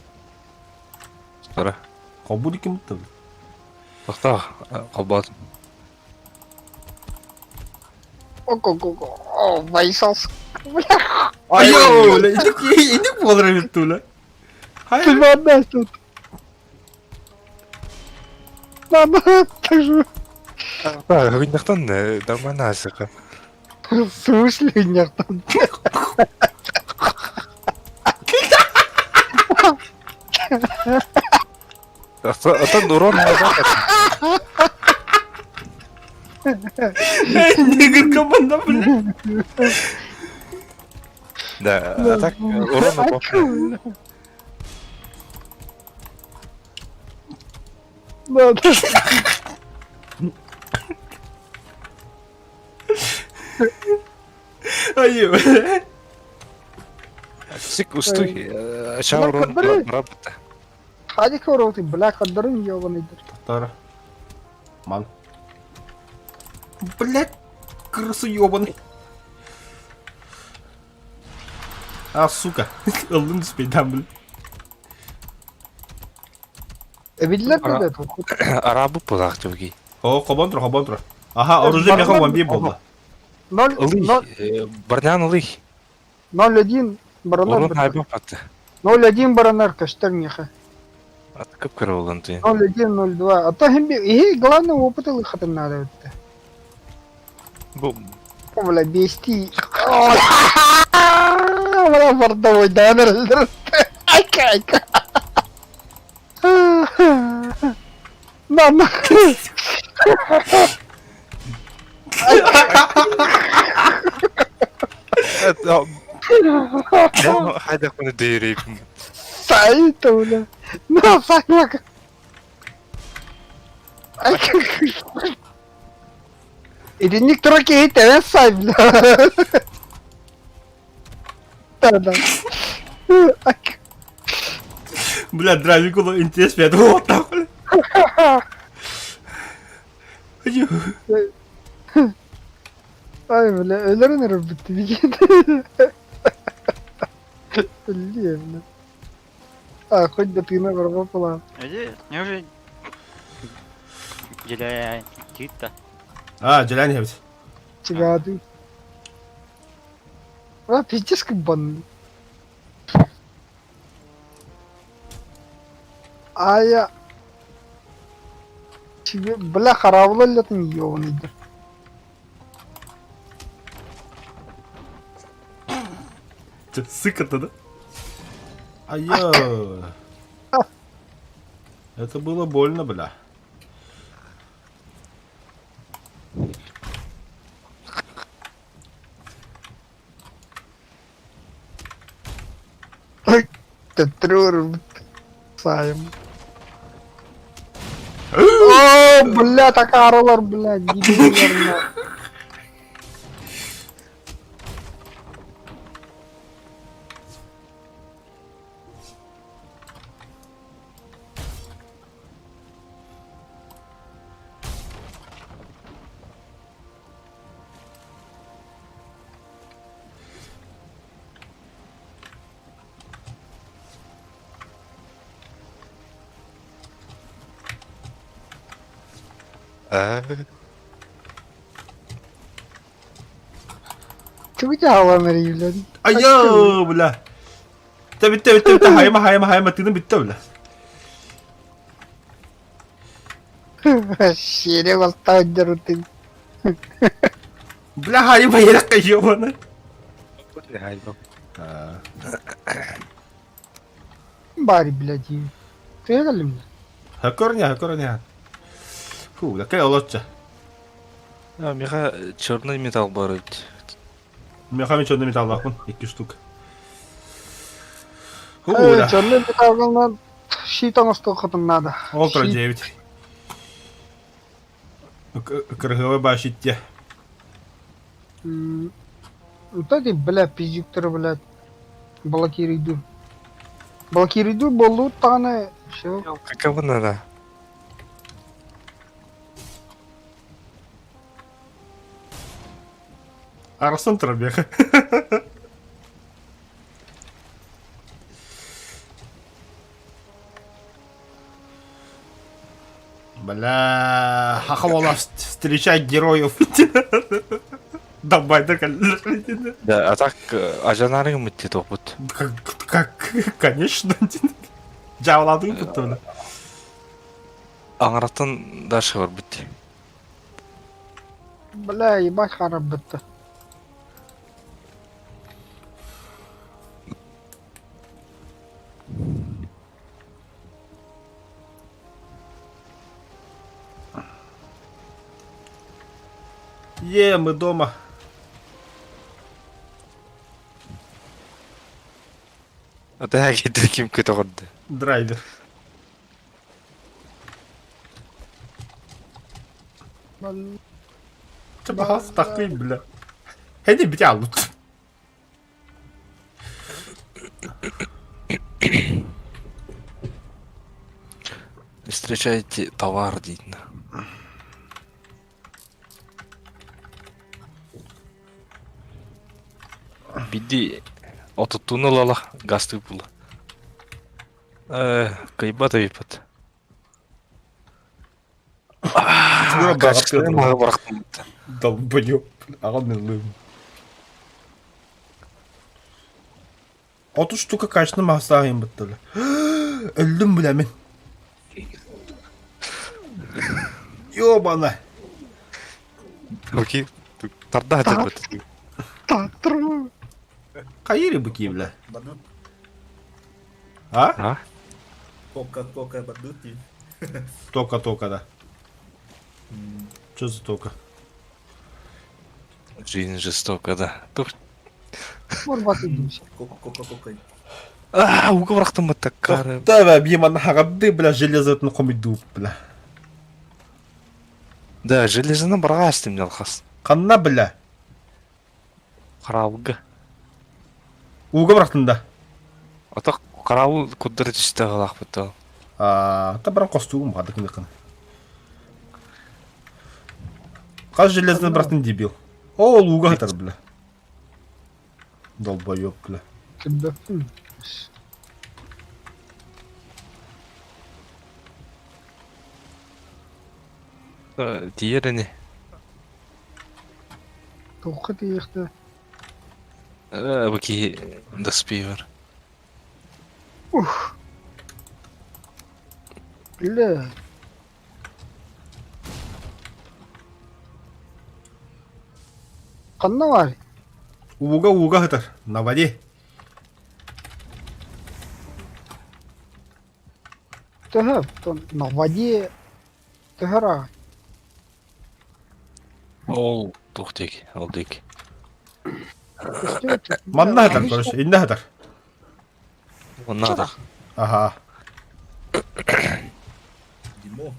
Қара. Қобуд екен бұтта, бля. Тоқта, қалбат. О, байсалс. Бля. Айо, бля, индік болыр әметті, бля. Ты отдай тут. Мама, так же. Хыгынчақтан нормально асыға. В смысле нертан? Атан урон назад. Негр команда, бля. Да, а так урон на Да, да. Ай, бля. Сик устой. Шаурон Блин. работа. Хади короты, бля, кадырын ёбаныйдыр. Тара. Ман. Блядь, крысы ёбаный. А, сука. Ылдым түспейді, блин. Эбидлер Ара- да тут. Арабы пулак жоги. О, қобан тұр. Аха, оружие меха вамби болды. 0 Ылый. Барнян ылый. 0-1 Орун баранар. хайбы патты. 0-1 баранар каштарниха. Ат көп кірі болған түйін. 0-1-0-2. А то и главное опыт их хатым надо. Бұл Бля, бести. Бля, бортовой данер. Айка. На. хайда көні дейрейбім. Сайт, бля. На, сайт. Иринник троки это сайт, бля. Да. Бля, драйвик было интерес, я вот так, бля. Аю. Ай, бля, ölürün bitti bir git. Блин, бля. А, хоть бы ты на врага была. Я уже... Деля... Тита. А, Джеляни хебит. Чигады. А, пиздец как бан. А я... Тебе, бля, харавла ли ты ёбаный. Сыка-то, да? Ай-ё. Это было больно, бля. Ты трюр, Сайм. О, бля, так аралар, бля, дебилярно. Ты где аланар блядь? Ай-ё, бля. Bitti. Hayma tığını bitti bля. Şere balta dırıtın. Bля, hayma yere kayıyor bana. Bari блядь. Ты это Hakor. Фу, бля, кай олотча. Меха черный металл барыт. Мехами черный металл лахмын, 2 штук. Фу, бля. Черный металлдан щитом стохотом надо. Ультра 9. Кыргывы башитте. Вот эти, бля, пиздюктер, блядь. Блокируйду. Блокируйду, болу, тане. Все. Каково надо? Арсон Трабеха. Бля, хахавала встречать героев. Давай, Да, а так ажанарың мытты топут. как, конечно. Жавладың күтті. Аңыраттан дальше бар бітті. Бля, ебать харап бітті. Мы дома. А ты кетер ким көтө корды. Драйвер. Чапахас такой, бля. Хэди битялут. Встречайте товар дейін. Бидди отуттуны лала гасты бұл. Кайбата випат. Качканы мағы бұрақтым. Долбоёб. Ағам мен лым. 30 штука качны мастағын бітті. Өлдім біле мен. Ёбана. Окей. Тарда атып өтті. Татыр. Қайыры бұки, бля. А? Кока бадути. Тока, да. Чё за тока? Жизнь жестока, да. Морбаты дейміз. Кока. Уға бұрақтым ба таккары. Да, бейман хағабды, бля, железетін қомиду, бля. Да, железіні бұрға әстім жалқас. Қанна, бля. Қарауғы. Уға бұрақтында. Ата қарауы күддір түсті қалақ бұты. Та бірін қостуғым қады кімдіқін. Қаз железіні бұрақтын дебил. Ол уға хатар, бля. Долбоёб, бля. Кімдіқін. Диеріні. Тоқы дейіқті. Бүкі дұспейвер. Бля. Қанна бар? Уға хатар. На воде. Төхіп, на воде төхіра. Ол тұқтек, алдек. Манна хатар, короче, инна хатар. Онна да. Ага. Димо.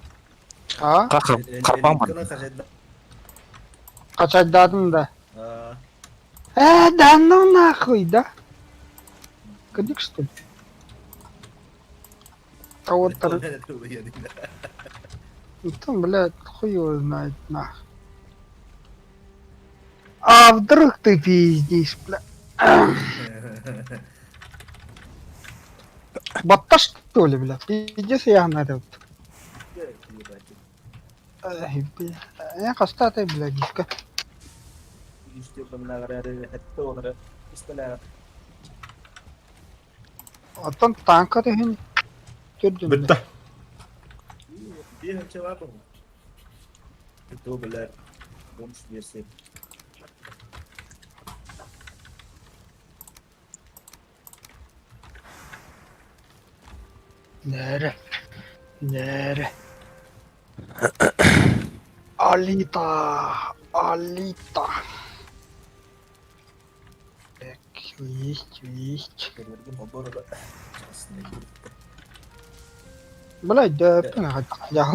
А? Қарпан бар. Қачать дадың да. А, Да ну нахуй, да? Кадик, что ли? А вот там, блядь, хуй его знает, нахуй. А вдруг ты пиздишь, бля? Батта что ли, бля? Пиздец я на это. Ай, бля. Я кастата, бля, диска. Оттан танка тehen. Бітті. Dia cevap apa? Itu belar. Boms biasa. Nere? Nere? Alita. Есть. Kemudian obor ada. Блядь, да пина я.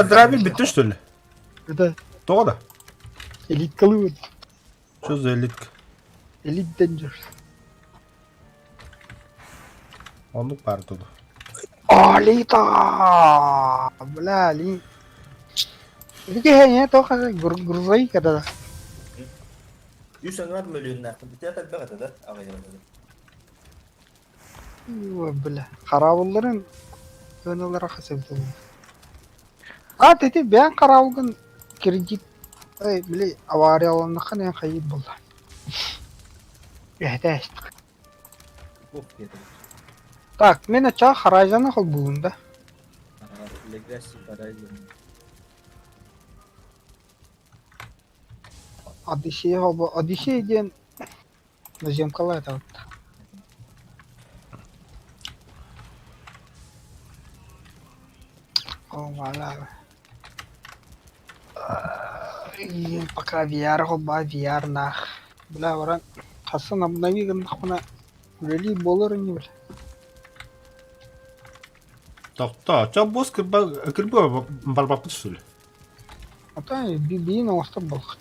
Драбин бітті, что ли? Это Тоға да? элит калывает. Что за элитка? Элит Dangerous. Он пар туду. Алита! Бля, ли. Ini kayaknya tuh kan грузовой kata. 100 milyon nak. Bitti atak da da. Aga yana. Бля, қарауылдарын өңілері қасепті. Тете бән қарауылдың кредит, біле, аварияланыққан ең қайып болды. Әштік. Так, мен açağı harajаны қыл бұлында. Legrasi parayla. Одиссей ден наземкалай это вот. О, вала. Пока VR холба VR нах. Бля, оран қасын обновиган нахуна рели болыр не бля. Тоқта, ча бос кірбі барбапты, что ли? Ата бибиин оостор болгот.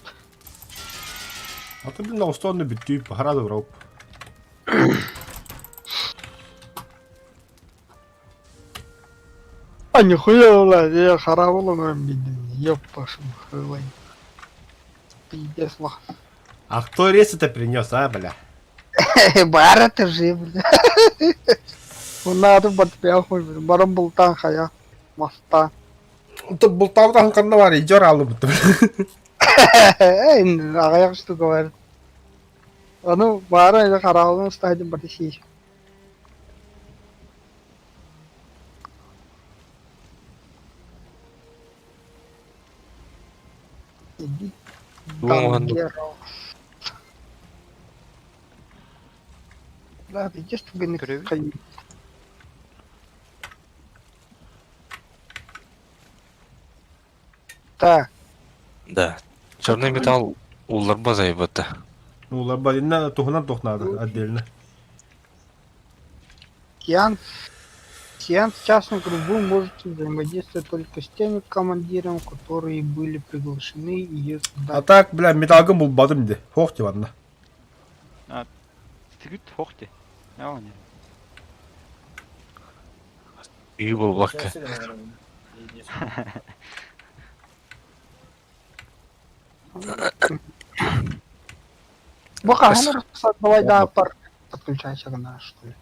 А ты, блин, на устойный бит, харады брауп. А нихуя, блядь, я хараболом бидин. Ёппашым хылай. Пиздец лох. А кто рез это принес, а, бля? Бара ты же, бля. Он надо подпял, барам бултан хая. Маста. Это был там канавари, идёрал бы. Эй, агаяк что говорит. А ну, бара это хараболом стадиум батисиш. Иди. Думаю, Да, ты just gonna Привет. кай. Так, Да. Черный металл уларба заебатта. Ну, лабарина тухнан тухнады отдельно. Сеанс в частном кругу может взаимодействовать только с теми командиром, которые были приглашены ее А сюда. так, бля, металгын булбадым де. Хохти ванна. Тигит хохти. Яа не. Үй бол бакка. Бока, давай да, пар. Подключайся к нас, что ли.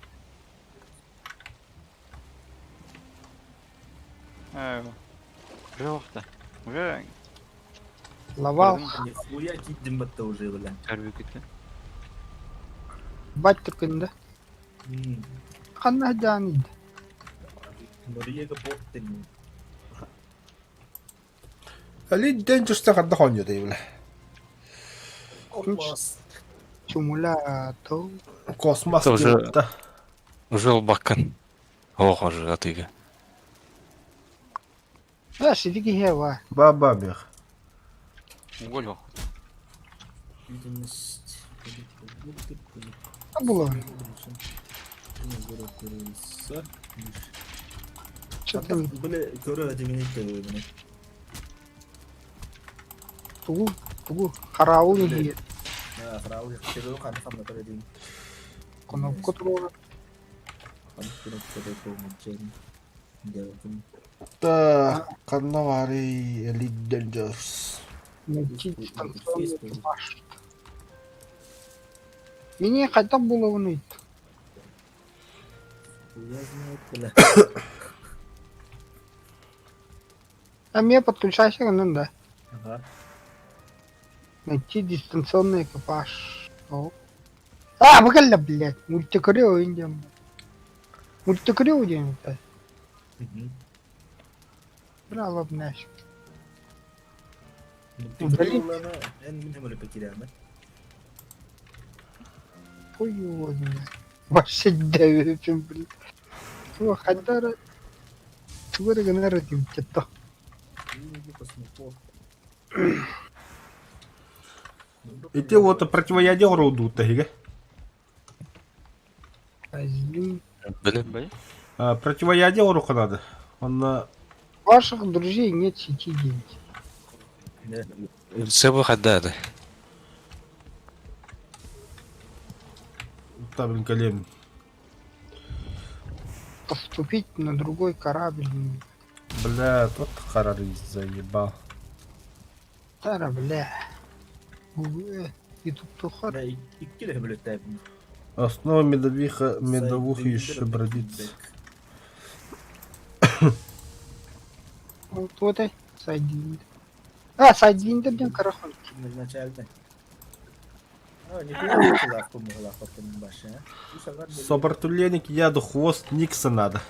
Жоқта. Уже Лавал, Нихуя киддим бітті уже, бля. әрбір кетті. бать тыкынды. Қанна жаны. Нұрияға порттың. Али ден жуста хадда хоньо дей, бля. Olmaz. Симулятор. Космос Это уже- депті. Уже ол баккан. Ох, уже атыга. Да, сидики хева. Баба бех. Уголь жоқ. Видимость. А было. Что ты Бля, көрі әдемінетті өйміне. тугу. Қарауыл не Қырау жақтыру қанқамда көрі дейін. кнопку трогать. Қанқамда көрі көмітчен. Дәуітім. Та, канавари, Elite Dangerous. Найти дистанционный экипаж. Мне хотя было уныть. Я знаю, бля. А мне подключайся к нам, да. Ага. Найти дистанционный экипаж. О. А, выголя, блядь. Мультикорeo индиан. Мультикорeo индиан. Бля, ладно. Удали. En minimale pekiräämä. Ой, блядь. Вообще давит, блядь. О, хотя... Тугары генератив, что-то. И ты вот противоядие роудут, тахига. Один. Білем. Бай. Противоядие руха надо. Он Ваших друзей нет сети денег. Все хаддады. там, блин, колен. Поступить на другой корабль. Бля, тот Харари заебал. Тара, бля. И тут тухар. Бля, ikkile бөлөттәбин. Основа медовуха еще бродит. Вот это. Сайдвинд. А, сайдвинд один карахон. Изначально. Нихуя лавку могла потом баша. Сопротивленник яду хвост Никса надо.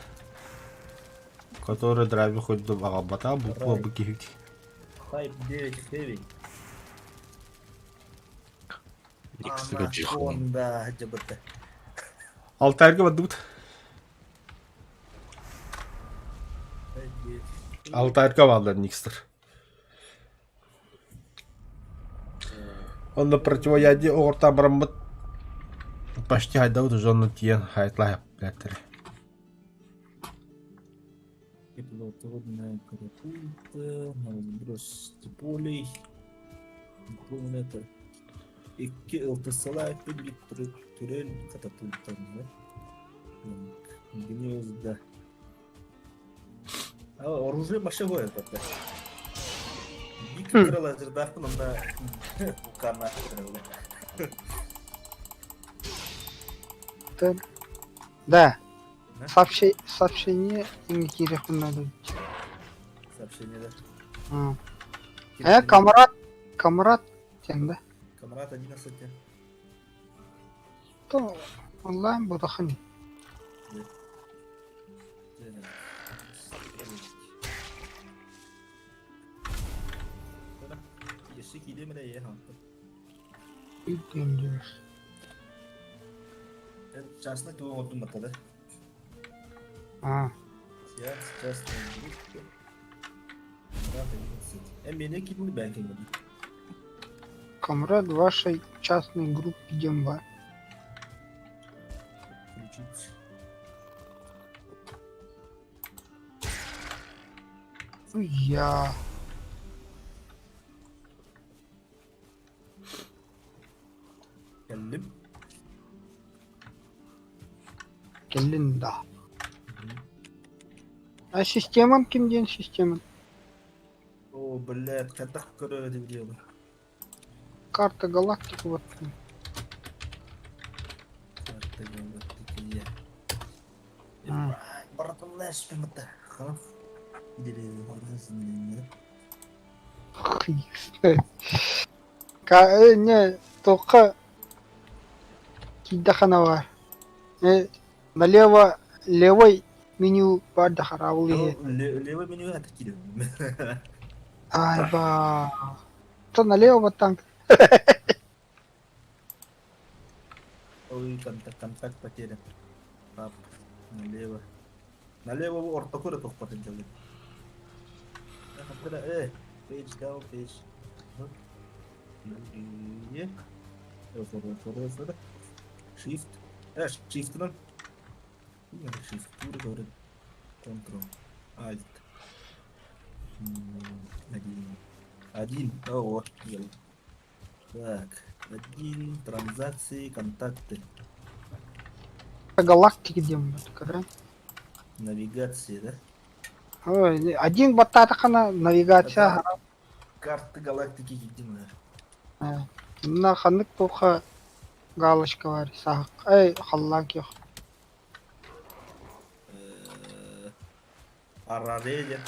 Который драйвер хоть до Агабата, буква быки. Хайп 9 хэви. Никсігі жихон. Онда жабыты. Алтарга бадут. Алтарга валдар Никстер. Он на противоядие орта брамбат. Почти хайдау уже он тиен хайтлай плятер. Водная катапульта, сброс полей, это. Iki ылтысылай пүлік түрел катапульттарында. Гнезда. Оружие машевое это. Екі крыла жырдақпын, онда бұқарна крыла. Да. Да? Сообщение не керек надо. Сообщение, да? Камрад сен да? Камрад 11. То онлайн бодахани. Еші кейде міне е ханты. Үйден Частный туын отын бата да? Частный группа. Камрад 11. Мене кейдіңді бән келмеді. Камрад в вашей частной группе Демба. Включить. Я. Geldim. Келін да. А системам кімден системам? О, блядь, катақ көрі деп дело. Карта галактики вот. Карта галактики, А. Братан, спимата. Ханов. Дереві варзасың. Не, только кидахана бар. Налево левой меню бар да харабыл е. Левый меню это кидем. Айба. То налево вот там. Ой, контакт потерян. Тап, налево. Налево орта куда только потенциал. Page down, page. Shift. Shift lan. Shift. Doğru. Control. Alt. Один. О, ел. Так. Один. Транзакции, контакты. Галактики Демба. Короче. Навигация, да? Ой, один бататахана навигация. Карты галактики единая. На ханнык тоха галочка бар. Сақ. Ай, халлак yok. Arare'de.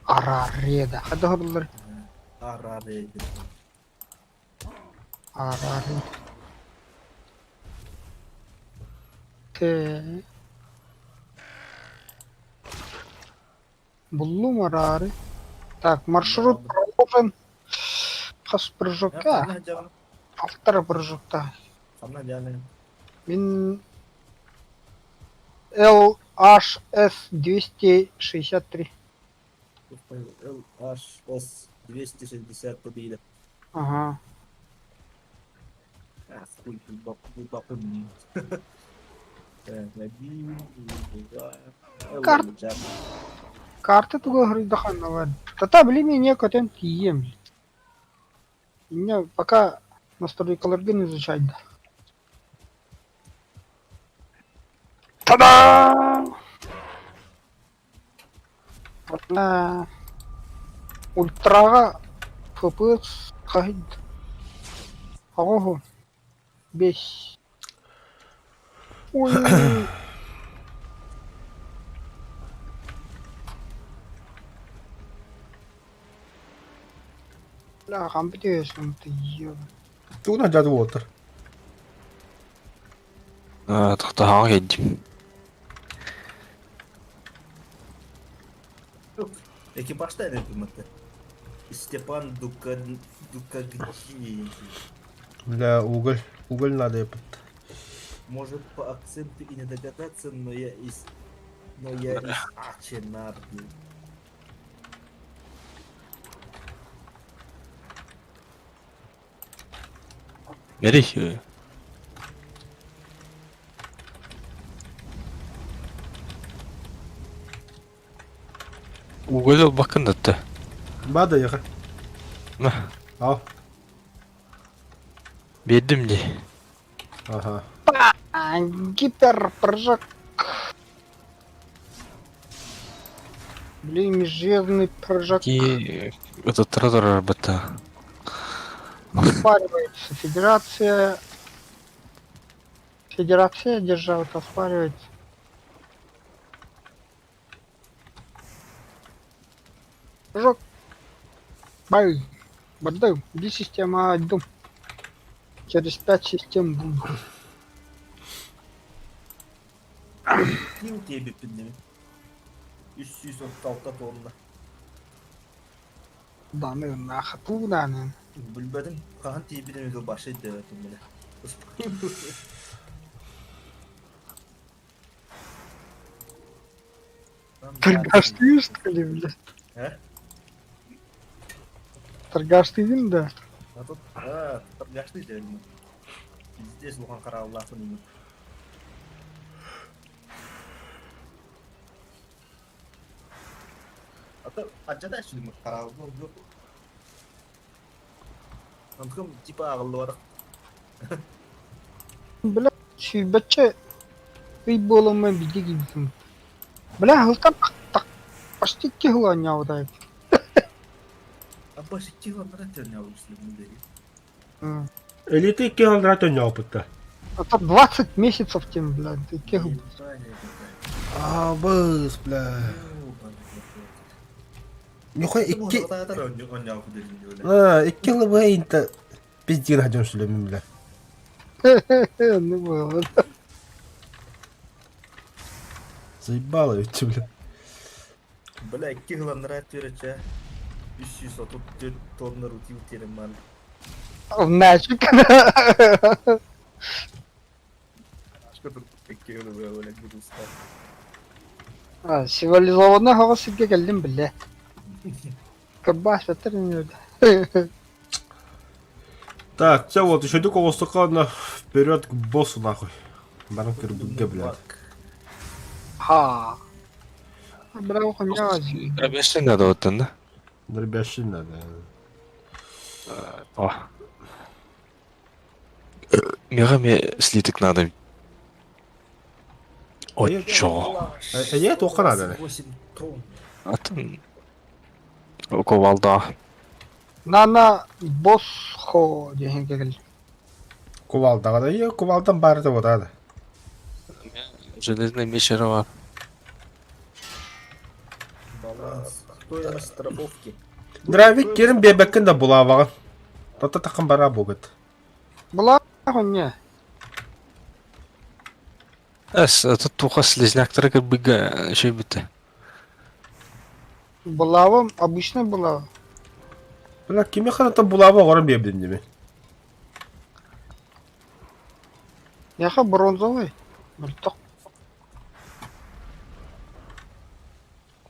Arare'da. Hadi hırlar. Arare'de. Arare'da. Te. Buldum Arare'ı. Так, маршрут проложен. Қас прыжокка. Полтора прыжокта. Самна дианы. Мен LHS 263. LHS 260 победа. Ага. Сколько бабы. Один, два. Карты туга грыздахан var. Тата білеме не көтен тием. Меня пока настройкаларды не изучать. Та-да! Ультраға FPS қағид. Ого. 5. Ой. Бля, компьютер ты ё. Туна жадып отыр. Тахтаға келдім. Экипажда это кімді? Степан Дукагчи. Бля, уголь надо епіт. Может по акценту и не догадаться, но я из Аченарды. Nereye? Угол ол бакын датты. Бада яха. Ма, Ал. бердим де. Ага. Гиперпрыжок. Блин, межзвездный прыжок. Ки это традор бата. Оспаривается. Федерация держав оспаривается. Прыжок. Бай. Бадым. Иди система дум. Через 5 систем бум. Kim diye pindim. 336 tonla. Даны нахату даны. Bilmedim. Kahan diye bir başı devetim bile. Торгаш ты видишь, что ли, блядь? He? Торгаш ты видишь, да? Ha tut. Ha, tutup yaşlı dedim. Bizde soğan kara Allah'ın. Atau aja da şimdi kara yok. Antum типа ağıllı Бля, бача, ты было мы беги гибсим. Бля, хылтан так почти кило не удает. Apa sih cih onlara tanya usulüm dedi. Элиты 2 километра тоння опытта. Это 20 месяцев тем, блядь, ты кег. А, быс, бля. Нихуя 2 2 yıl bu inta пиздин хажам шулем бля. Ну было. Заебало ведь, бля. Bela 2 yıl onlara tüyreçe 334 tonla ruti uterim ben. Нафиг. Aşkı dur 2 yıl böyle bir usta. Цивилизованный голосы geldim bile. Кабаш ветеринер. Так, все, вот еще такого стакана вперед к боссу нахуй. Баран кирбуге, блядь. Ха. Бля, уханязи. Рабешин надо вот да. Дробящин надо. О. Мега слиток надо. Ой, чё? Я только надо, да? 8 ton. А там... Ковалда. Нана босхо деген geldim. Кувалдага да, я кувалдан бары да вот Железный мечера var. Баланс. Стоимость страховки. Дравик керим бебеккен да булаваган. Тота такын бара богат. Была хуйня. Тут туха слизняктары как бы şey bitti. Булава, обычная булава. Бля, кими ханатан булава горам бебден деме. Яха бронзовый. Мылтық.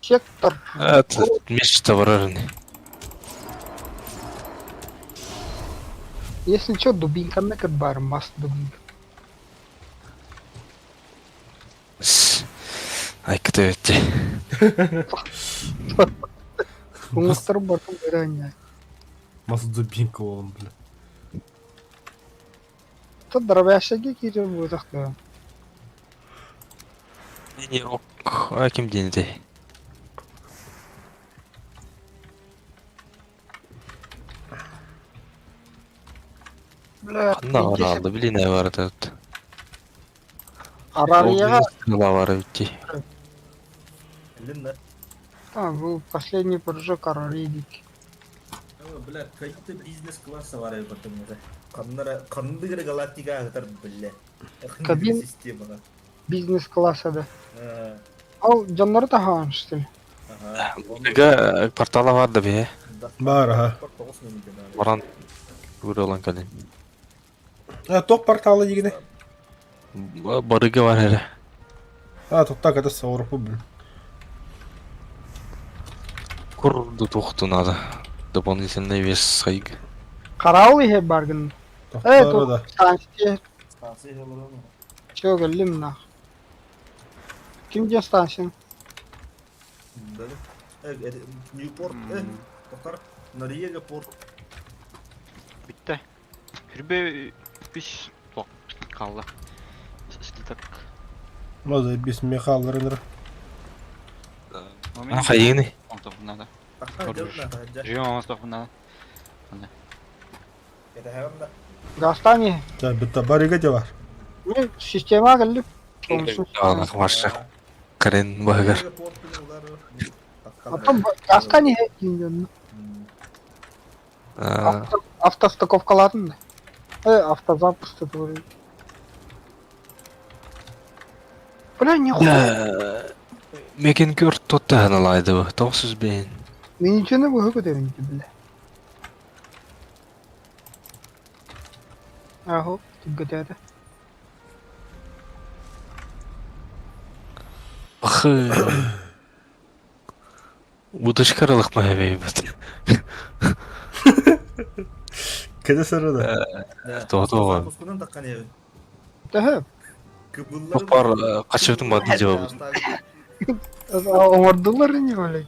Сектор. Это меч товарный. Если что, дубинка на бар, масс дубинка. Ай, кто это? Кумастар бартом грання. Мас зубинка олым, бля. Та дробяшаги кире будет ахта. Не ок. А кем день ты? Бля, Надо, блин, я var тут. Арарияга. Var bitti. Elinle. Был последний прыжок Араридик. Bela kayıtlı бизнес-класса var ya batımda. Kanlı göre Galaktika kadar bile. Kabin- Sistemine. Бизнес-класса, да. Ha. Ал, жаннары тахаан, что ли? Aha. Га портала vardı be. Бар, ага. Баран böyle olan kalın. Топ порталы дегене. Barıgı var hele. Топта када сауырып бля. Kurdu тухту надо. Дополнительный вес сайг. Караул ihe баргын. Топтары да. Станция. Stansiye olur mu? Чё, галим нах. Ким где станция? Böyle. Ньюпорт, тоқтар, Норвега порт. Bitti. Hürbe bir bak kaldı. İşte Мазай без мехалрыныр. Хайыны. Он так надо. Таққа Көрдім. жылына, жа. Живем у нас так надо. Еді хайвамда. Гастани. Да, бітті бариға де бар. Мен система кылып. Ана марша. Карен багар. Норвега порттың олары. Потом Гастани дейін. Автостыковкаларын да. Автозапусты тоже. Бля, нихуя. Мекен көр тотта ханалайды бу. Тоқсыз бейін. Мен ничего не көтерейін бля. Ахо, түггетеді. Ахы. Удочкаралық ма бейбіт. Кәді сырыды? Тоғын. Запускынан таққан егі. Тәхіп. Тоқпар қачывдың бадын жауабы. Омардылар не олай.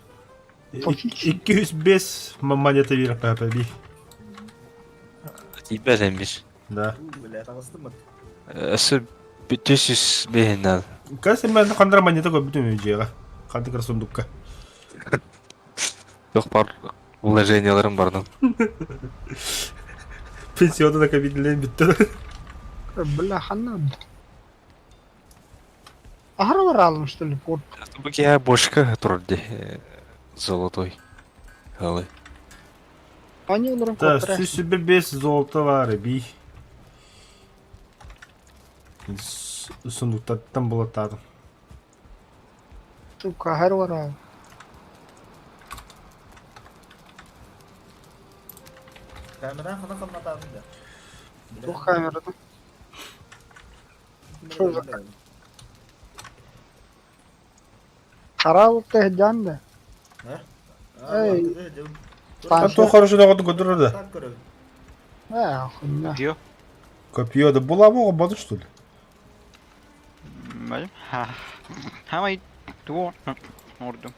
205 монета беріп пәпі бей. Бәлем бір. Да. Бля, тағыстым ба? Әсі 500 бейін ал. Кәсі мен қандыра монета көп бүтін өйжеға. Қанды кір сундукка. Тоқпар вложенияларым бардың. Пенсионда да кабинелен бітті. Бля, ханна. Ахара бар алым, что ли, порт. Бұк я бошка тұрды. Золотой. Алы. Они оларын Да, көтірәш. сүсібі 5 золоты бар бей. Сундуктаттан болатадым. Сука, әр бар алым. Камеран қана қамнатадым да. Бұл камерада. Что за Қаралықты жанды. Эй. А то хорошо доғыды көтірді. Так көрі. Хуйня. Diyor. Көпиоды бола моға бады, что ли? Benim. Ha. Hemen dur. Orada.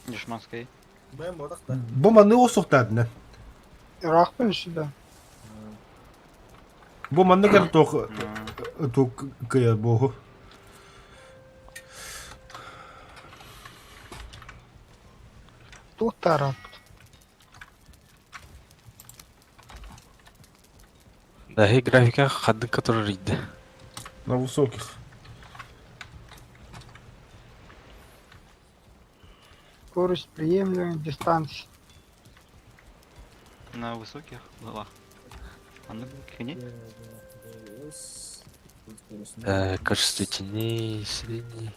Düşmanskayı. Бәйім бодақ та. Боманы осуқтадын. Рахпен сюда. Боманы кәр тоқ кая боғы. Тут тарап. Дахи графика қадын қатырыр еді. На высоких. Скорость приемлемой дистанции. На высоких была. А ну кини. Качество теней, средний.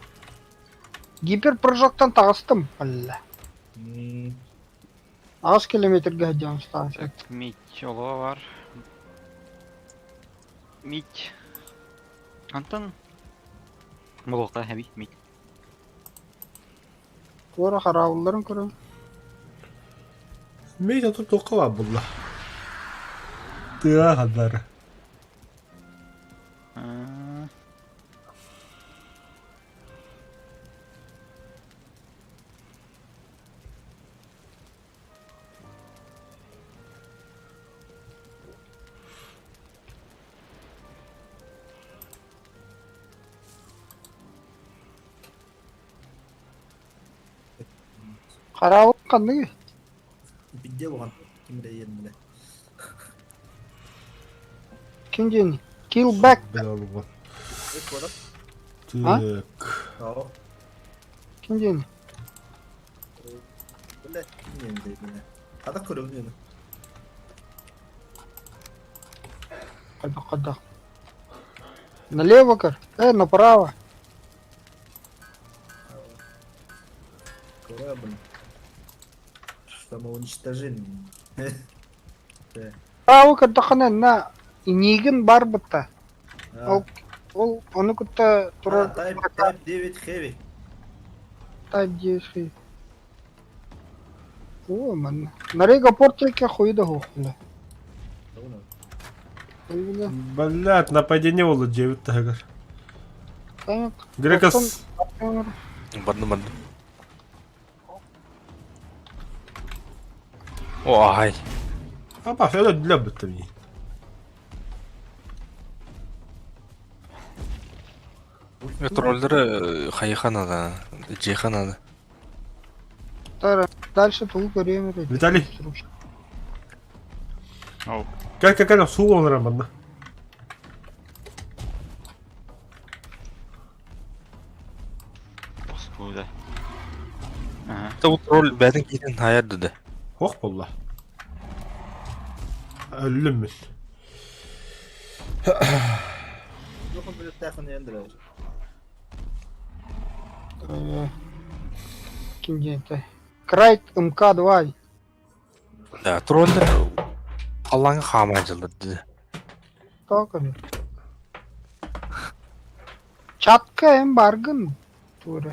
Гиперпрыжоктан тағыстым. Бля. 10 километрге жам станция. Так, Мить ола var. Мить. Антон. Молока heavy мить. Кора қарауыларын көрем. Мейді тұр тоққа бар бұлла. Тыға қадары. Қарауыл қандай? Бидде болған. Кімде ерін біле. Кімден? Kill back. Бәл алуға. Өт бодақ. Так. Ау. Кімден? Біле. Кімден біле. Қадақ көрі біле. Қадақ. Налево кір. Направо. Корабль. Самоуничтожение. Право кір дұқынан на инегін бар бұтта. Ол оны күтті тұрар. Type 9 heavy. Type 9. О, man. Нарега портреке хуйда хоқлы. Блядь, нападение олы жебіт тағыр. Так. Грекас. Бадны. Ой. Apa, saya udah dilebet tadi. Троллеры хайхан ана, жехан ана. Дальше тул görüyorum. Виталий, Ау. gel su olurum bana. Господи. Ага. Бұл тролл бәдің кейден аяр деді. Oh valla. Öldüm mü? Yok böyle takın yendiler. Kim gente? Крайт МК-2. Троллер қалаңы қамай жылды деді. Так öyle. Çatka hem bargın. Doğru.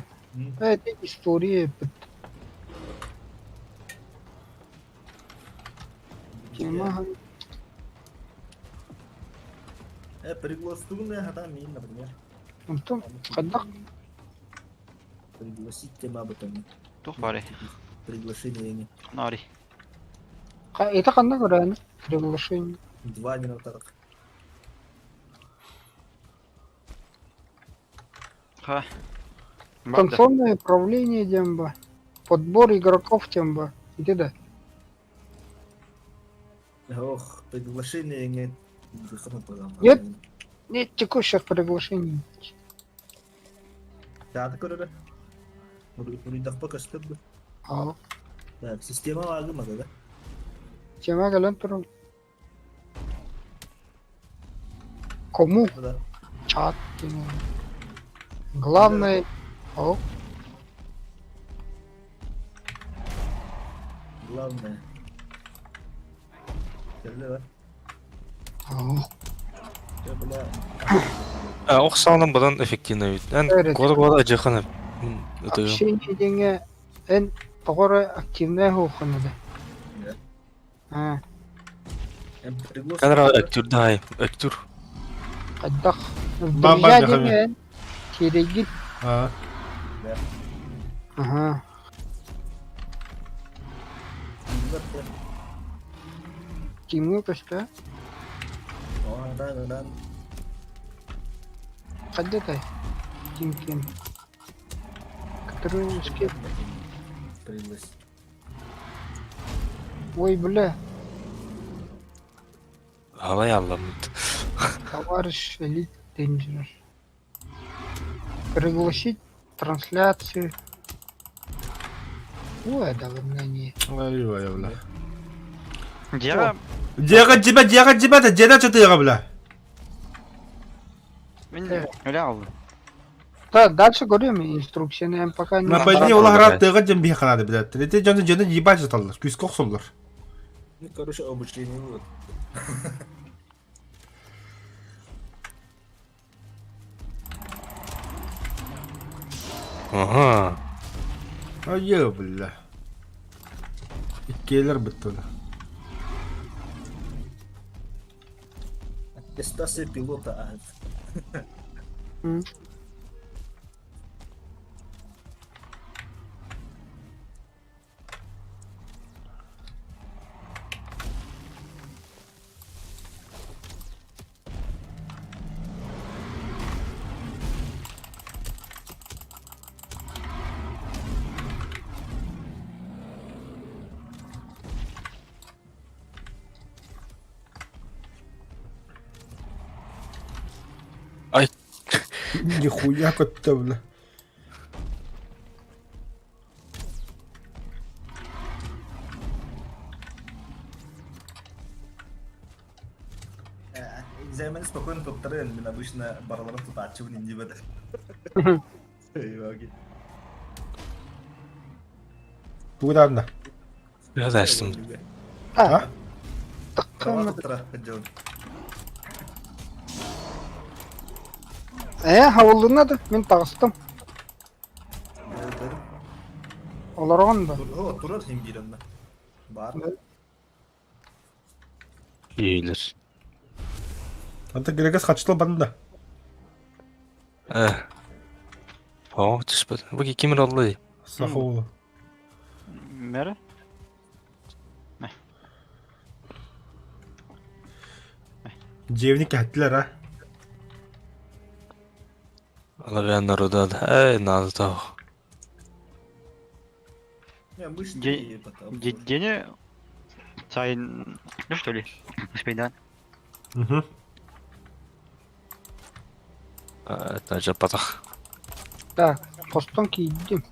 Evet, история yapıp. Тема. Пригласительная хата мин, например. Антон, кадак. Пригласить тема об этом. Тух бари. Приглашение. Нари. Это кадак реально. Приглашение. 2 минута. Ха. Консольное управление демба. Подбор игроков темба. Иди да. Ох, приглашение нет. Нет. Нет текущих приглашений. Да, так это. Уридах пока стыд. Ал. Так, система лагы да? Тема гален туру. Кому? Да. Чат. тема. Главное. О, Главное. Келді, о. Я, бля. Оқсауынан бұдан эффективно бейді. Ән Evet. года жехан это Общение деньги. En doğru активное хуханы да. Да. А, Пригласить. Кәдір актюрді ай, актюр. кадак. Баба Друзья бяхами. деньги. Терегит. Ha. Ага. Тиму пошта. Да. Каддай. Тим кем. Который успел. Пригласить. Ой, бля. Алай аллам. Товарищ Элит Денджер. Пригласить трансляцию. Ой, да ладно не. Eyvah yavla. Диара. Диага тебя, да деда что ты бля. Мен өлә Да, дальше говорим инструкции, я пока не... На подне улах рад тыга жем бих калады блядь. Рете жонды ебать жаталар. Күз коксоллар. Ну, короче, обучение вот. Ага. Ayı bля. İkiler bitti. Аттестация пилота. М. Ай. Нихуя кот-то бля. Экзамен спокойно повторяю, мен обычно барларын тутачу не беді. Eyvah. Бүгін анда. Biraz açtım. А, Права так, тұра, Джон. хавылына да, мен тағыстым. Оларған да. О, тұрар хем беремді. Бар. İyiler. Anta грегас качтыл банда. О, түспеді. Бұл кемір алды. Саху. Мере? Cevnik ettiler ha. Alabiyanlar odad. Ey nazı tağ. Я мышь Де- Дене Сайн, ну что ли? Успейдан. Hı hı. Это жапатах. Так, постон кийдим.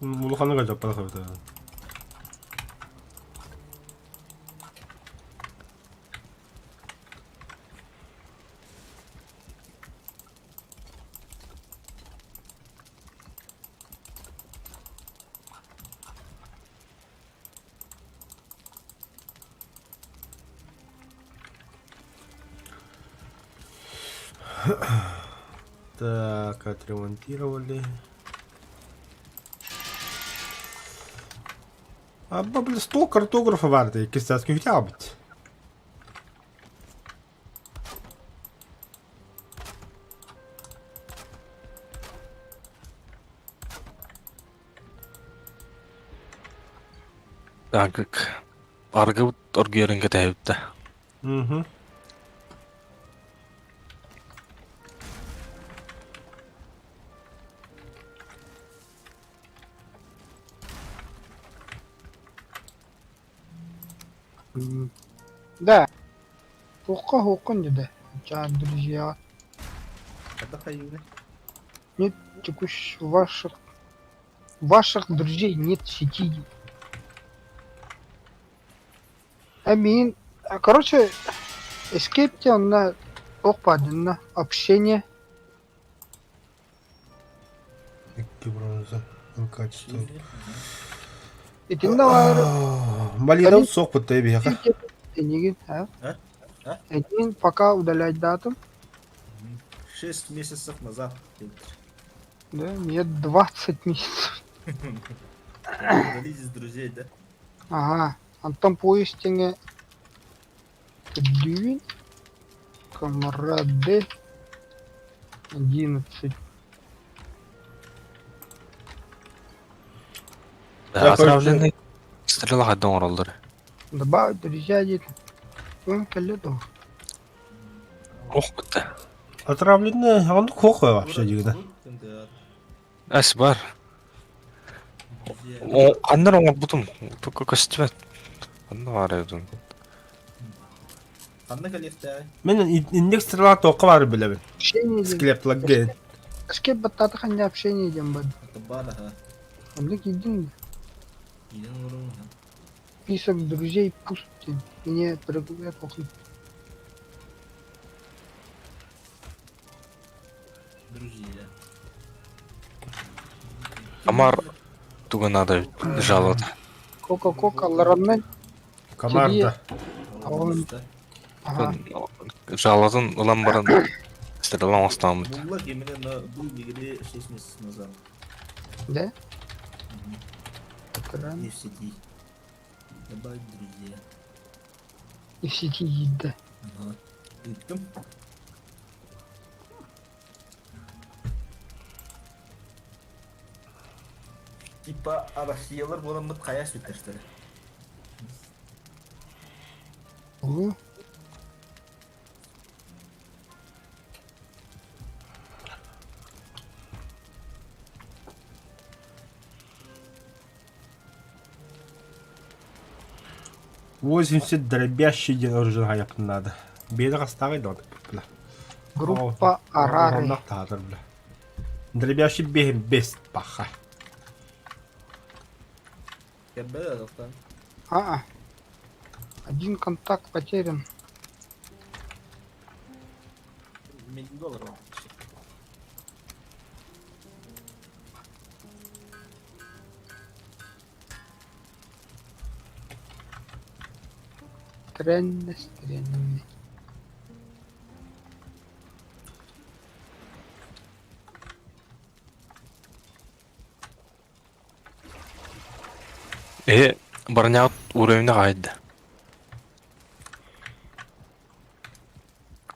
Bunu kanı kaçak bana kabul Так, отремонтировали. Абба, блин, 100 картографа vardı. İkisi de хотя бы. Дагык. Аргы оргеринге тәйбітті. Hı hı. Да. Хуққа деді. Ча, друзья. Отдыхай, Юля. Нет текущих ваших друзей нет в сети. Амин. Короче, эскейпте он на на общение. İki bronza. Качество. Итинде var. Малина сок путтай бияка. Денеген, а? А? Один пока удалять дату. 6 месяцев назад. Да, мне 20 месяцев. Удалить из друзей, да? Ага. Антон поистине Дювин. Комрады. 11. Отравленный. Стрела хаддан оралдыр. Добавить друзья дети. Он коледу. Ох бітті. Отравленный, он хохо вообще дегенде. Әс бар. О, қандар оңыр бұтым. Только костюмет. Қандар бар едім. Анна коллекция. Мен индекс стрела тоқы бар білемін. Общение идем. Склеп лагген. Скеп батата ханья общение идем бад. Это бада, ха. Он так един. Един урон, ха. Список друзей пустим. Мне пригубят похуй. Друзья. Амар туға надо жалады. Кока-кока, ларанмен. Команда. Он. Ага. Жаладын ұлан барын стрелан остамыд. Буллак именно был в игре 6 месяцев назад. Да? Экран. Не в сети. Добавить друзья. И в сети еда. Ага. Иттім. Типа Россиялар болан бұд қая сөйттіштері. О. Восемьдесят дробящий день оружия хаяптын надо. Бейді қастағы еді оны. Группа Арары. Нақтадыр бля. Дробящий бейін бест баха. Кәббәлі адақтан. А. Один контакт потерян. $1 миллион. Странно. Барняғыт уровені қайды.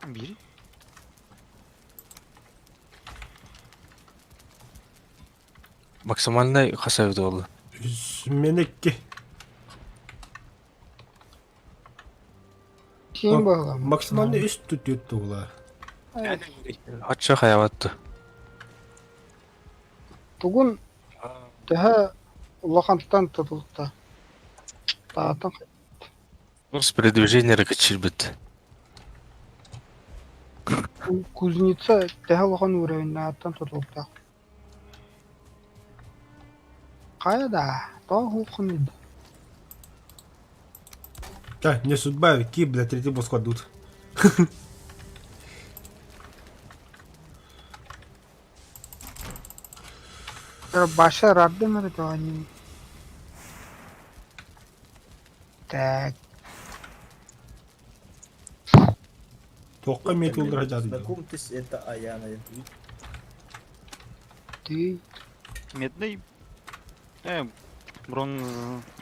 Бери. Максимальный қасавды олды. Менекке. Тиң бағылам. Максимальный үст түтет туғыла. Атча хаябатты. Тугун тэхэ улахантан тутулта. Таатан С передвижения ракочилбит. кузница тэхэ улахан уровеннааттан тутулта. Кайда? Тоо хулхан иди. Да, не судьба, ки, блядь, третий босс кладут. Баша радды мэрэ тоани. Так. Тоққа мет олдыра жады. Знакомьтесь, это Аяна. Ты. Медный. Бронз.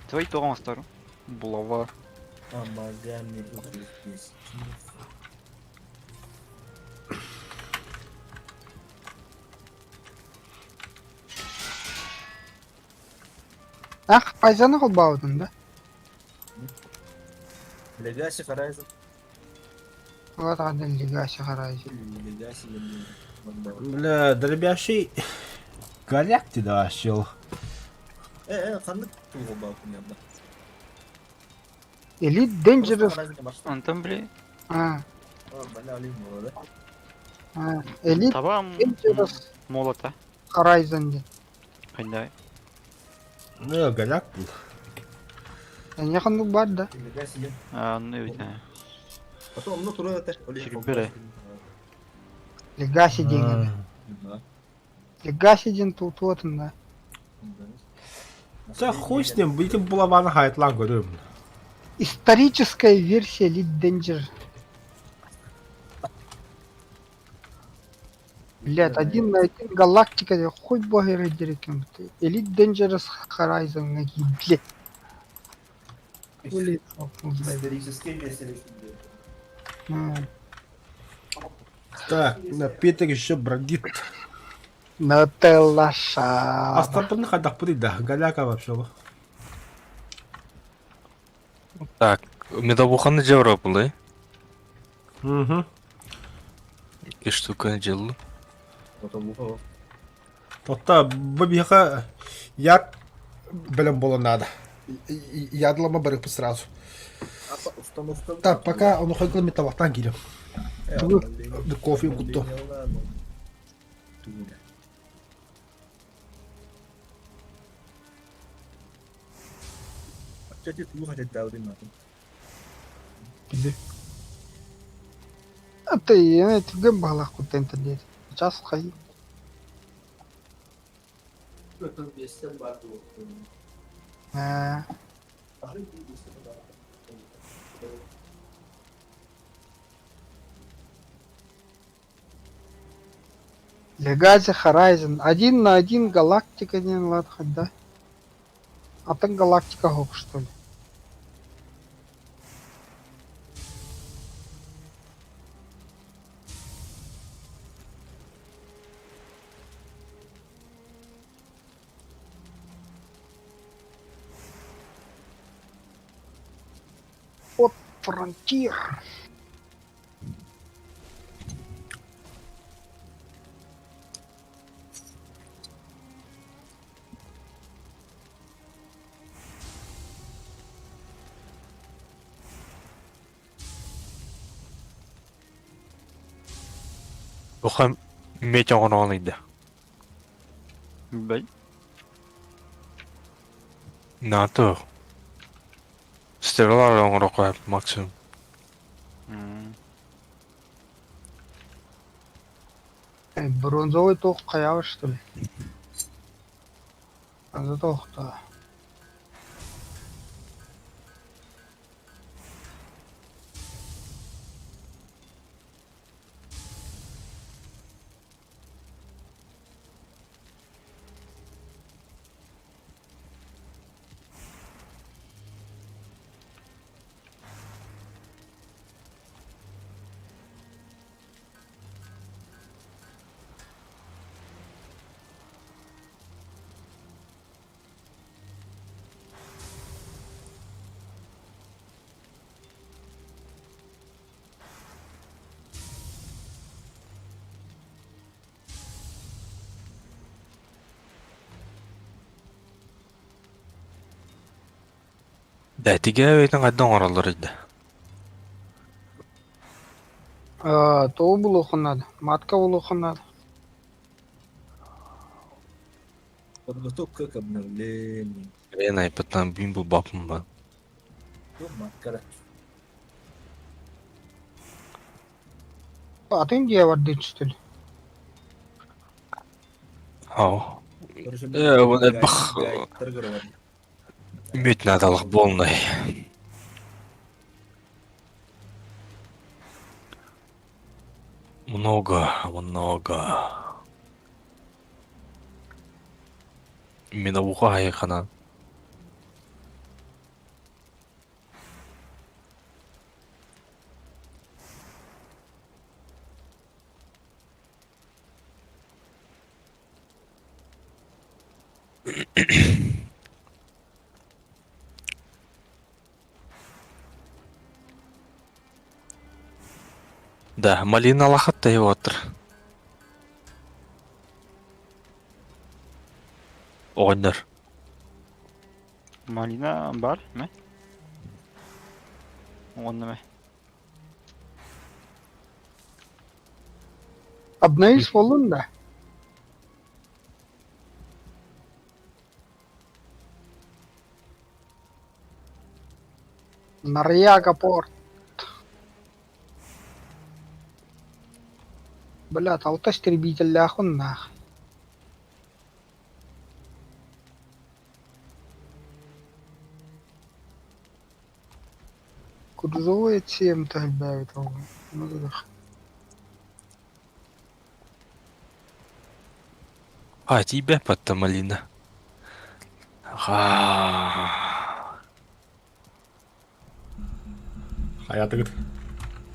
Твои тоғамастар. Булава. Амагами здесь. Ах, пайзаны қылбаудың да. Легаси Харайзен. Вот один лигаси харайзи. Легаси. Бля, дробящий голяк ты да ашыл. Қандық туғы балкон янда. Элит Dangerous. Антон, бля. А, Бәлі алейм болады. Элит Табам. Dangerous Молота. Horizon де. Қандай. Ну, голяк был. Яқындық бар да. Легаси ен. Ну, өйті. Потом, ну, тура өте. Чирбере. Легаси деген. Легаси ден тутуатын да. Да хуй с ним, будем булаваны хайтлан көрөм. Историческая версия Elite Danger. Блядь, 1 на 1 галактикада хуй богы рейдер екен. Elite Dangerous Horizon какие, блядь. Блядь, Исторические версии. Так, напиток еще бродит. Нателла ша. Астарпаны хайдақ бұды да, голяка вообще. Так, медовуханы жевра было. Угу. И штука делал. Тотта бабиха яд білім болу надо. Ядлама барып сразу. Установка. Так, пока он уходил металлахтан келем. Кофе кутто. Jadi tuh ada Daudin mati. Это я тебе балах кутента дед. Час хай. Legacy Horizon 1 на 1 галактика не ладхать, да? А так галактика хоп, что ли? Вот фронтир. Оха метеон алынды. Бай. Нато. Стерлар оңроқ максимум. Бронзовый тох каява, что ли? А за тох-то. Дәтиге өйтін қайдан оралыр еді. То булуху надо. Матка булуху надо. Подготовка к обновлению. Мен айпыттан бүйін бұл бапым ба. Маткара. Атын дия бар дечтел. Ау. Бұны бақ үмет надалық болнай. Много. Мен ауға айқана. Да, малина лахатта отыр. Ойнар. Малина бар ме? Онна ме? Обновись волын да. Нарьяга порт. Блядь, аутостребитель ляхун нах. Грузовой 7 тогда этого. А, тебя подта малина. Hayatı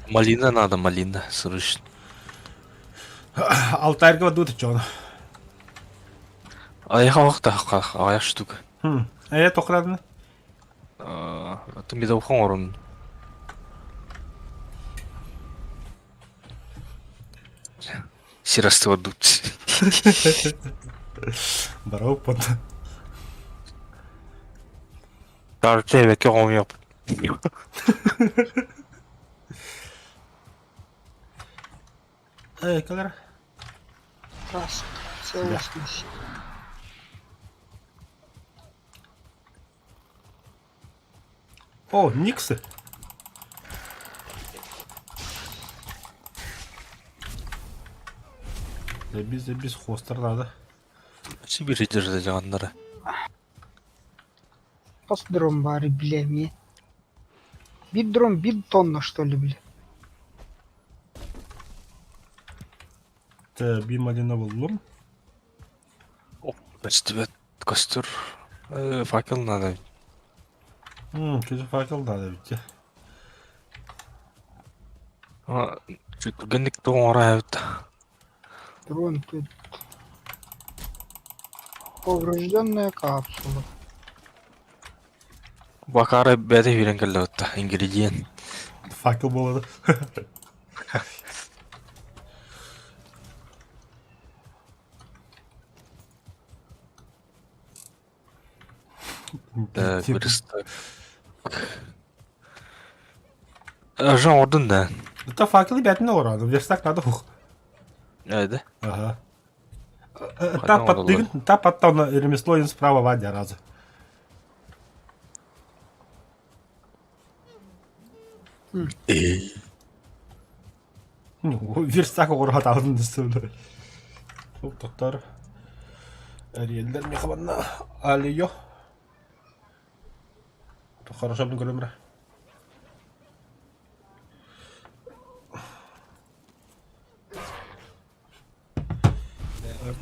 Малина надо, малина, срочно. Алтайрга дут чон. Аяқа вақта аяқ штука. Тохрадны. Ты мне дал хорон. Сирасты вадут. Барау под. Тарче веке омьёп. Калар. Раз. Целостность. О, Никсы. Забис хостер надо. Сибирь держи жаннары. Постром бары, бля, мне. Бидром, тонна, что ли, бля. Bir malina buldum. Бәстебет костер. Факел надо. Kötü fakir надо ведь. Чуть генник тоңорают. Дрон тут. Поврежденная капсула. Бакара бәді үйрен кәлі өтті. Ингредиент. Fakir buladı. Так, бірісті. Жан ордын да. Это факелы бятина ураdı. Верстак надо хух. Әді. Ага. Қайдан оралар? Та подтан ремесло им справа вадя разы. Верстак урат алдын десем. Тоқтар. Әриелдер мехабанна. Алиё. Хорошо bunu görüyorum.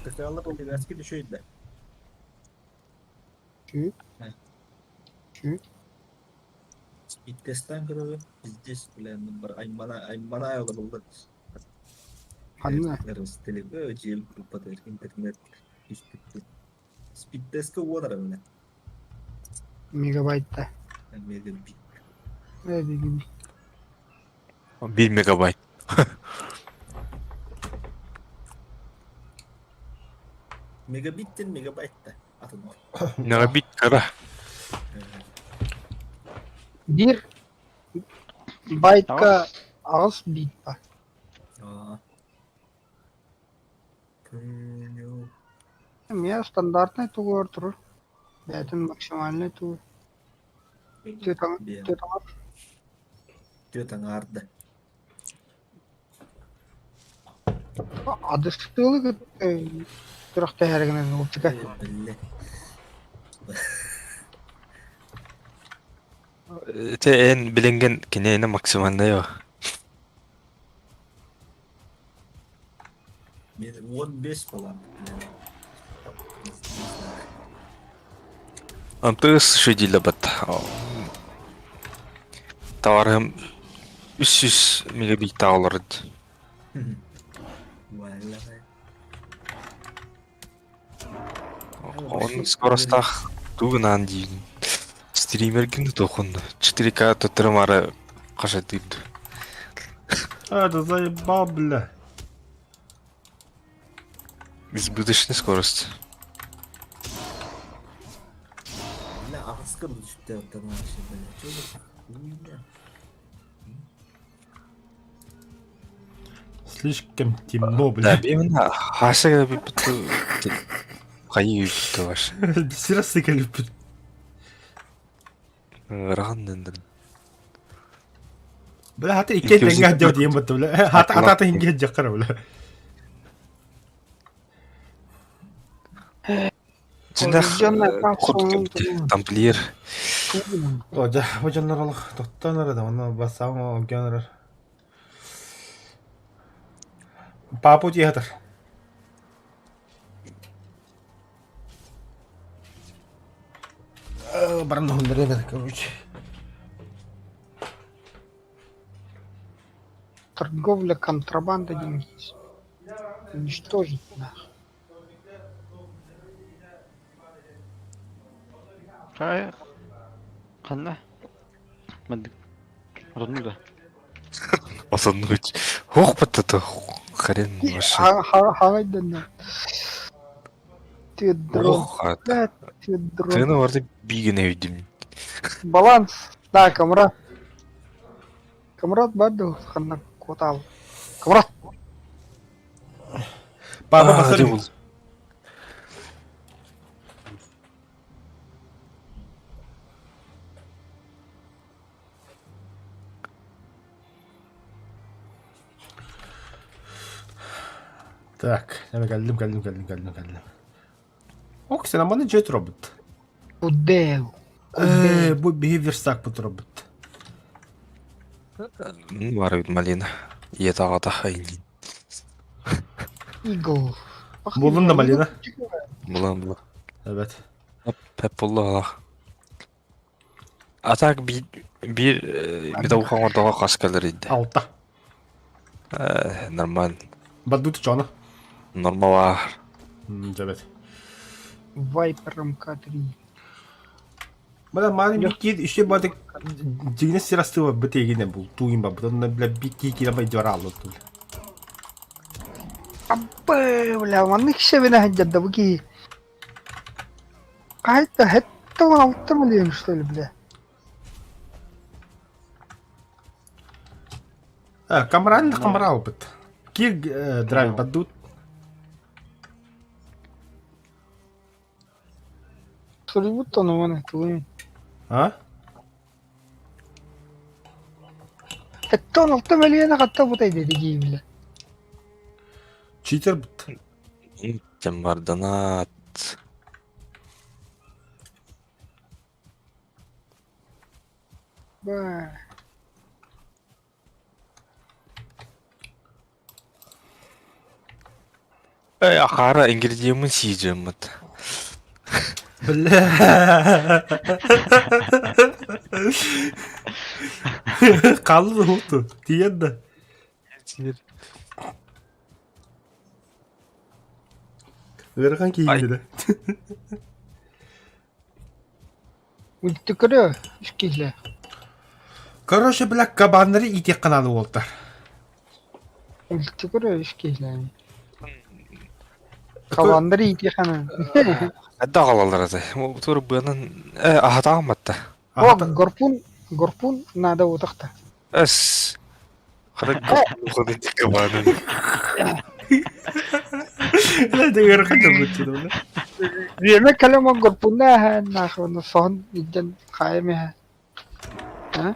Portakallar oligarski düşüydü. Чуть. Evet. Чуть. Speed testten kırıldı. Biz bilen bir aymana ayolda buldu. Hanna. Yarısı telefon, cil, grupa der, internet, üstü. Speed test kıvı var öyle. Мегабайт-та. Megabit. Öyle gibi. 1 мегабайт. Megabit'ten megabyte da. Atın var. Мегабит кара. Бир байтка ағыс бит бар. Күню. Мен стандартный тугор тұрыр. Бәтін максимальный тугор. Төтаңар. Төтаңарды. Адыстылы тұрақта әрігінен ұлтыға. Білі. Те en bilingen kineyine maksimanda yo. Мен 15 болам. Антыс шедиле бат. Товарым 300 мегабит алырды. Вайлай. Onun скоростах тугынан дейін. Стримергін тоқын 4К тұтырым ары қашатыйды. Да заебал, бля. Избыточный скорость. Бля, ағысқа düşüp оттан вообще, бля. Чё за хуйня? Слишком темно, Да, бля. беймін хашыға бейбітті қайы бейбітті баш. Бисера сыкалып. Раған дендір. Бля, хата ике тенге дяу дейм бат, бля. Хата инге жаққара, бля. Жинақ Жонна, құт тамплиер. О, жа, бу жаннаралық тоқтаныр да, оны басам огенер. Папу диятыр. Барымда хүндірі бәді, короче. Торговля, контрабанда деньги. Уничтожить нахуй. Кая? Қанна? Мәдік. Родну да. Осының өч. Хоқ бітті хрен башы. Хағайдан да. Ты дрон. Оқ, Да, ты дрон. тыны барды бейген өйдім. Баланс. Да, камрат. Камрат барды қанна котал. Камрат. Папа посмотри. Так, я geldim. Ок, sen bana jet robot. Удел. Bu behavior stack bu robot. Бар өйд малина. Ет ағата хайын. Игл. Buldun da Malina. Бұлан. Evet. Пәп болды ала. Атак bir медау қаңырдауға қас кәлір еді. Altta. Нормаль. Badut canı. Нормал var. Evet. Вайпер МК-3. Bana mani bir kid işte bu arada cigine sırası var bite yine bu tuğin bab. Bundan bile bir kid ama idare aldı. Аббе, бля, манных себе нахадят, да буки. Это автомобиль, что ли, бля? Камера опыт. Кир драйв badut. Что ли, вот он, вон, это, Ha? это он автомобиль, я нахатта вот эти, бля. Cheater bit. Тембарданат. Ба. Ақары ингредиемін сейджем мұт. Bля. Kaldı oldu. Diyen de. Verkan ki Ay. iyiydi de. Ульты көрө, ишкейле. Короче, бля, кабанları ити kanalı oldular. Ульты көрө, ишкейле. Каландыр ити хана. Әдді ағалалар әді. Тұр бұның ағата ағаматта. О, Горпун надо утахта. Эс. Харак ходит кабаны. لا ده غير خدنا بتشدو لا. Yemek kalama gorpunna ha na son ijan khaime ha.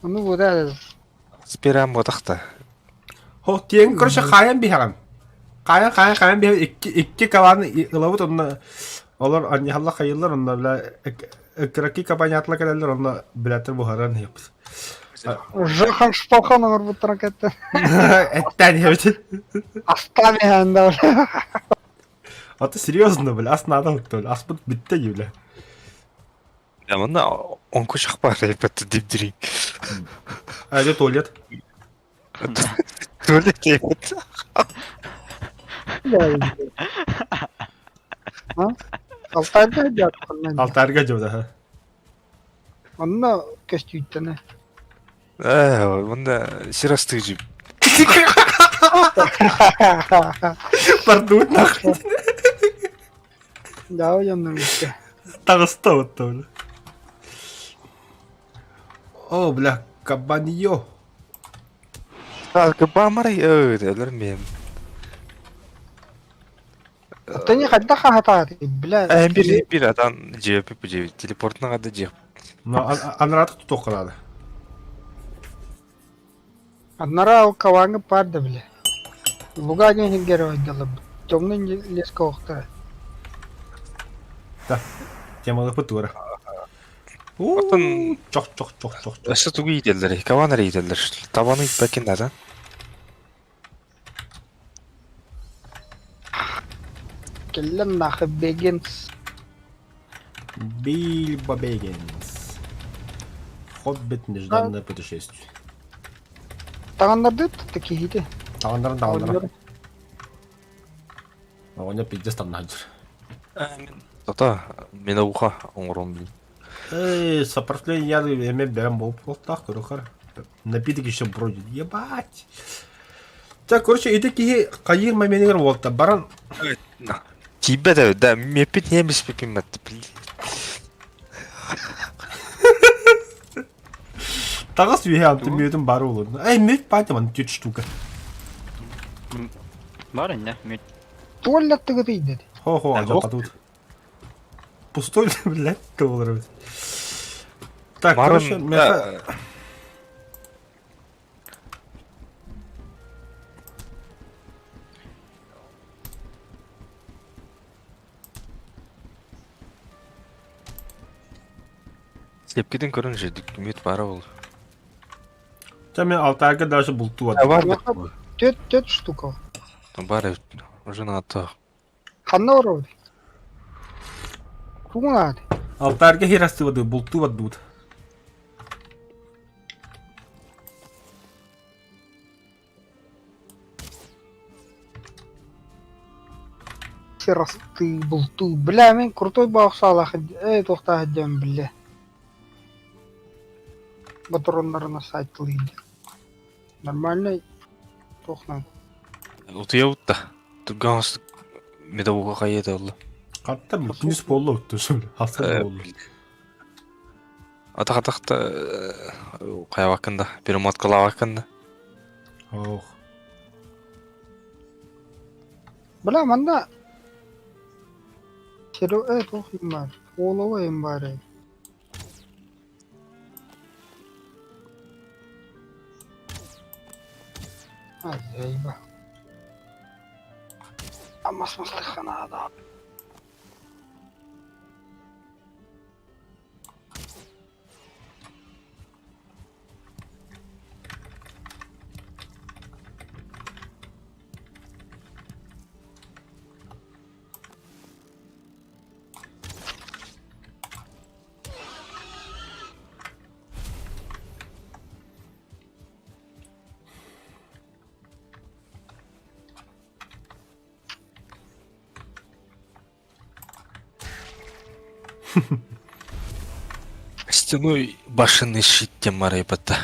Onu boda Спирам ботахта. هو تين كرش خاين بيهرم. خاين بيه iki kalan ılavut onunla olur anne halla kayıllar onunla bile kraki kapanyatla kadarlar onunla biletler buharan hep. Жахан шпохан горбуттара кетти. Etten evet. Астами ханда. Аты серьезно бля, аснада оттол. Аспыт битте юле. Я мына онку шахпар репет дипдри. Айде туалет. Туалет репет. Ha? Алтайда жатқан. Altarga joda. Онна кестүйтене. Мында сирасты жип. Пардут нахуй. Дау ямна битте. Тагыста оттол. О, бля, кабаньо. Бамарай дилер мен. Тани хадда хатаати била. Бир адан жеп телепортна гада жеп. Но анрат тутокалады. Аннара каванга парда била. Буганя хингеро дала. Томнын леска октара. Да. Темалы путура. Отын Чох. Эсэ туги иделдер, каванар иделдер. Табаны итпекин да. Келлем нахы бегенс. Бильбо Беггинс. Хоббит нежданное путешествие. Тагандарды таки хите. Тагандарын. Огоня пиздец там нахуй. Тата мен уха оңром бил. Сопротивление я эме берем болуп болтак көрөхөр. Напиток еще бродит. Ебать. Так, короче, иди ки кайыр маменер болта. Баран Тибе да мепит не без пипимат. тагыс вие амты мөдөн бар болот. Мөт байтаман 4 штука. Бар инде, мет. Туалеттеги тийди. Хо, ажапа тут. Пустой, блядь, долларов. Так, короче, Сепкиден көрүн же мет бара бол. мен алтайга даже булту Бар бар. бит. Төт штука. Бар уже на то. Ханна ороод. Тугунаад. Алтайга херасты воды булту вадут. Сирасты булту. Бля, мен крутой баақсалах. Тохта хаджам бля. Батроннарына сайтлıydı. Нормально. Тохна. Утуяутта. Туганс медауга кайда болду. Катта бүтүнүс болду өттү шөл. Хасыр болду. Атакта каябакында, перемат кылабакында. Ох. Бля, манда Сиро тохим бар. Олова им бар. Азайба. Амас маслихана да. Стеной башенный щит тем марайбата.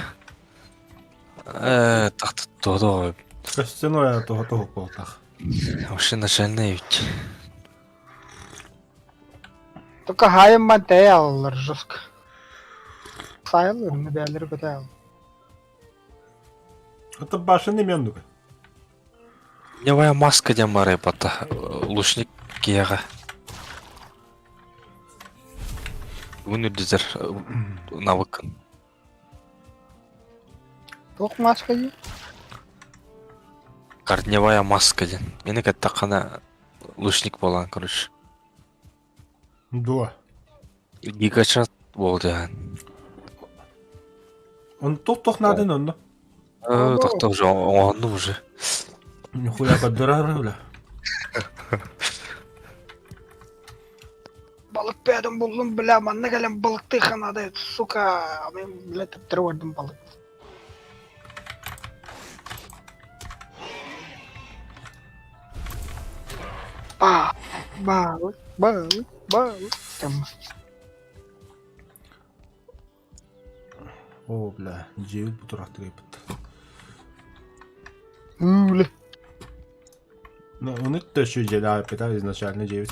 Так то. Костяное того болтах. Вообще начальная ведь. Только хаем матеяллар жестко. Sayıl ürünü değerleri kötü al. Это башен немен дуга. Небая маска дем бар епата. Лучник кияға. Өнүрдүзер навык. Тоқ маска же? Корневая маска ден. Мені кәтті қана лучник болған, короче. Дуа. Гигачат болды. Он тох наден он. Тоқтау же, оңанды уже. Нихуя каддырар бля. Balık bir adam buldum bile ama ne gelen balık değil kanadı. Suka. Ben bile teptiri vardım balık. Balık. Tamam. О, бля, 9 bu tarafta yapıttı. Öyle. Ну, он это еще делает, питал изначально 9.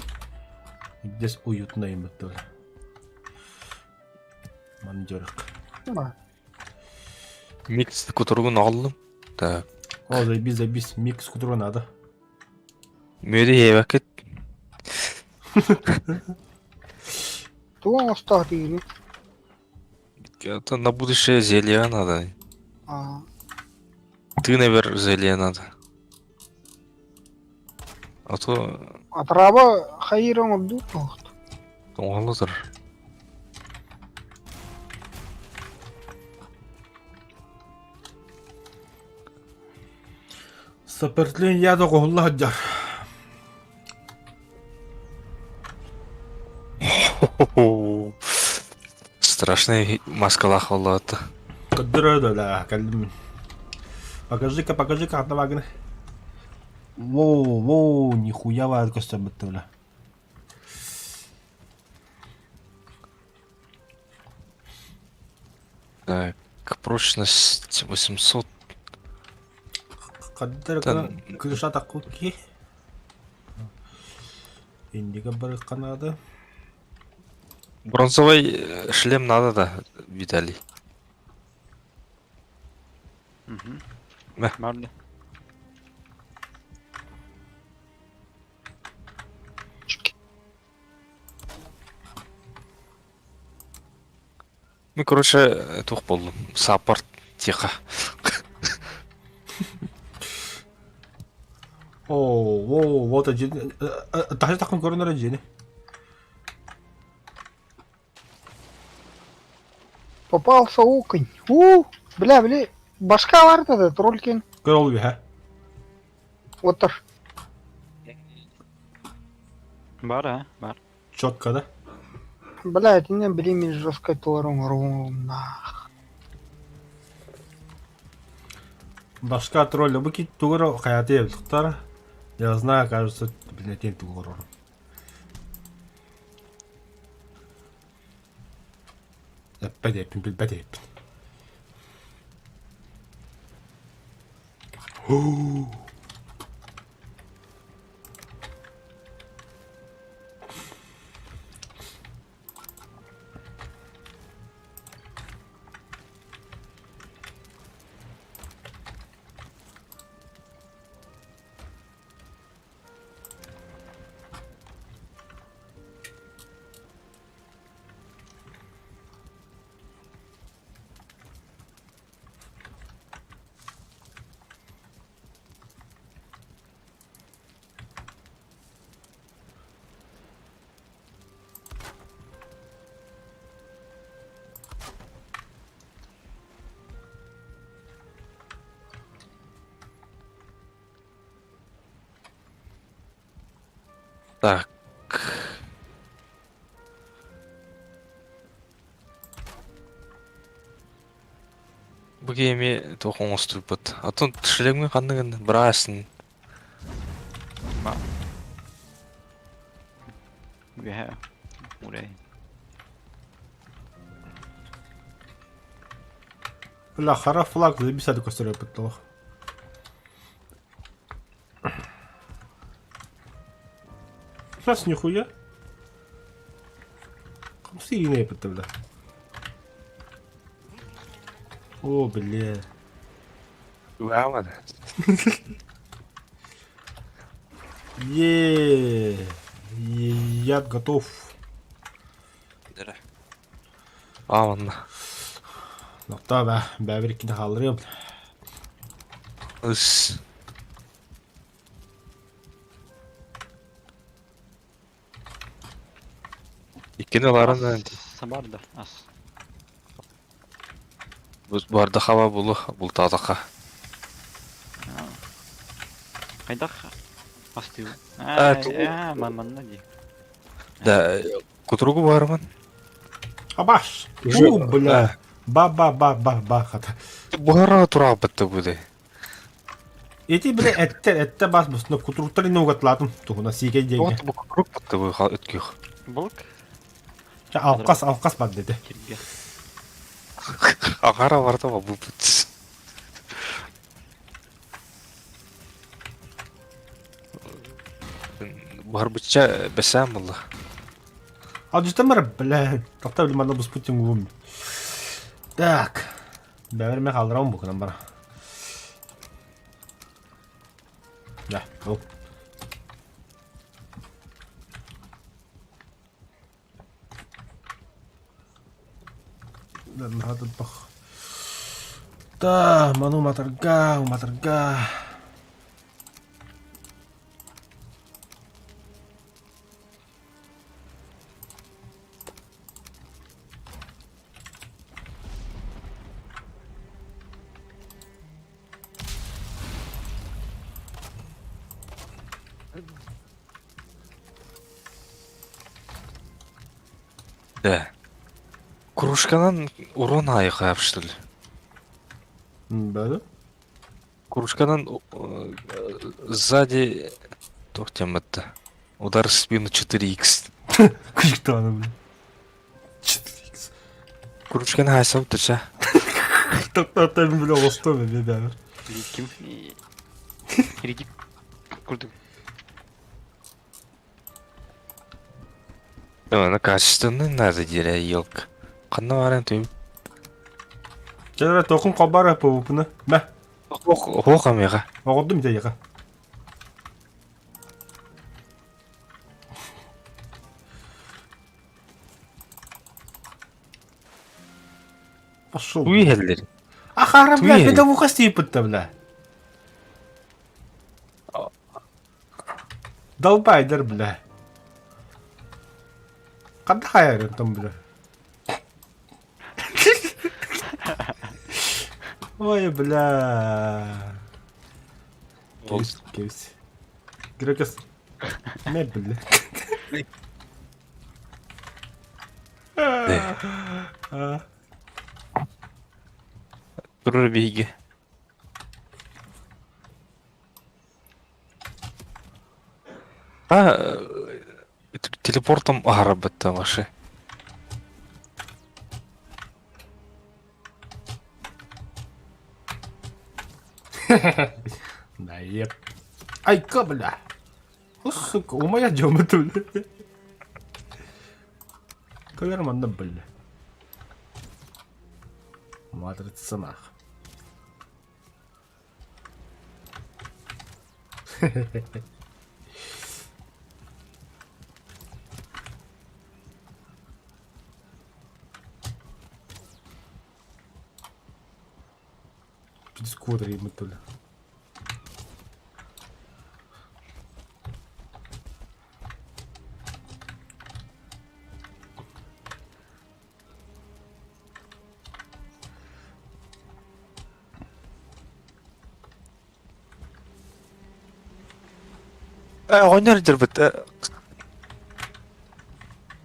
Здесь уютно им это. Мандерок. Var. Микс көтірген алдым. Так. О, забись, микс, которого надо. Мөді ебәкет. Туған остақ дейін. Это на будущее зелье надо. Ты, наверное, зелье надо. А то Атыраба хайырың ұлды. оңалыдыр. Сопротивление яда голла хаджар. Страшный маскалах олады. Каддыра да, калдым. Покажи-ка, одна вагна. Воу, нихуя вад костя бітті бля. Так, прочность 800. Каддыра крыша тақу ки. Индига бір қанады. Бронзовый шлем надо, да, Виталий. Vardı. Мен, короче, тух болдым. Саппорт тихо. О, вот один. Даже такой горный один. Попался окунь. Бля. Башка vardı da троллькин. Көрол бе, Отыр. Var ha, var. Четко, да? Блядь, не блин, жесткой тором ровно. Башка тролля быки тугра хаяты ебдықтар. Я знаю, кажется, блядь, тугра. Бәдеппін. Так. Бұл кеме тоқ оңыстыр бұд. Атын шлеммен қандығын бұрасын. Vi er her. Goddag. Бля, хара флаг, забись, это костер ебдықтығы. Сейчас нихуя. Қымсы ине ебдті, бля. О, бля. Уамады. Яд готов. Аманна. Нокта бәбір екінде қалдырып. Үс. Иккені ларын Сабарды. Ас. барды хава бұл тазақа. Қайдақ астыу. Манна ди. Да, кутругу барман. Абаш. Уже- О, бля. Ба. Хата. Бұғара тұра бітті бұды. Эти, бля, әтті бас бұсына күтіруқтар ине оғатладым. Тұғына сиге дейге. Вот бұл круг бітті бұға өткеу. Бұлк. Алқас бар деді. Кирге. Ағара барды ба бұл бітсіз. Бар бітча бәсәм бұлы. Ал жүстемір, бля. Тақта білім анда бұс пүттен көм. Так. Бәбір мен қалдырамын бұқынан бара. Да, ол. Dan hadden toch. Da, manu matarga. Да. Кружканан урон айыға yapıştırdı. Böyle. Кружканан сзади тоқтем это. Удар в спину 4х. Küçük tane böyle. 4x. Кружкан хайсам тұша. Taqta böyle olstu mu bir bәбір. Ким. Киргип. Курдук. Она качественный надо делать, елка. Қанна баран түйіп. Жәлер тоқым қабар апы бұны. Мә, Оқ амеға. оғырдым да еға. Пошел. Уй әлдер. Ахара, бля, Туй. педагога стейіп бітті, бля. Долбайдыр, бля. Қандай қайырын там, бля. Ой, бля. Кевіс. Грекес. Не, бля. Тұрыр бейге. Телепортом ағара бітті машы. Да, еп. Ай-ка, бля. О, сука, у моя жомыты, бля. Көлер манда, бля. Матрица нах. Скудер ему то ли. Ойнар жүр бітті.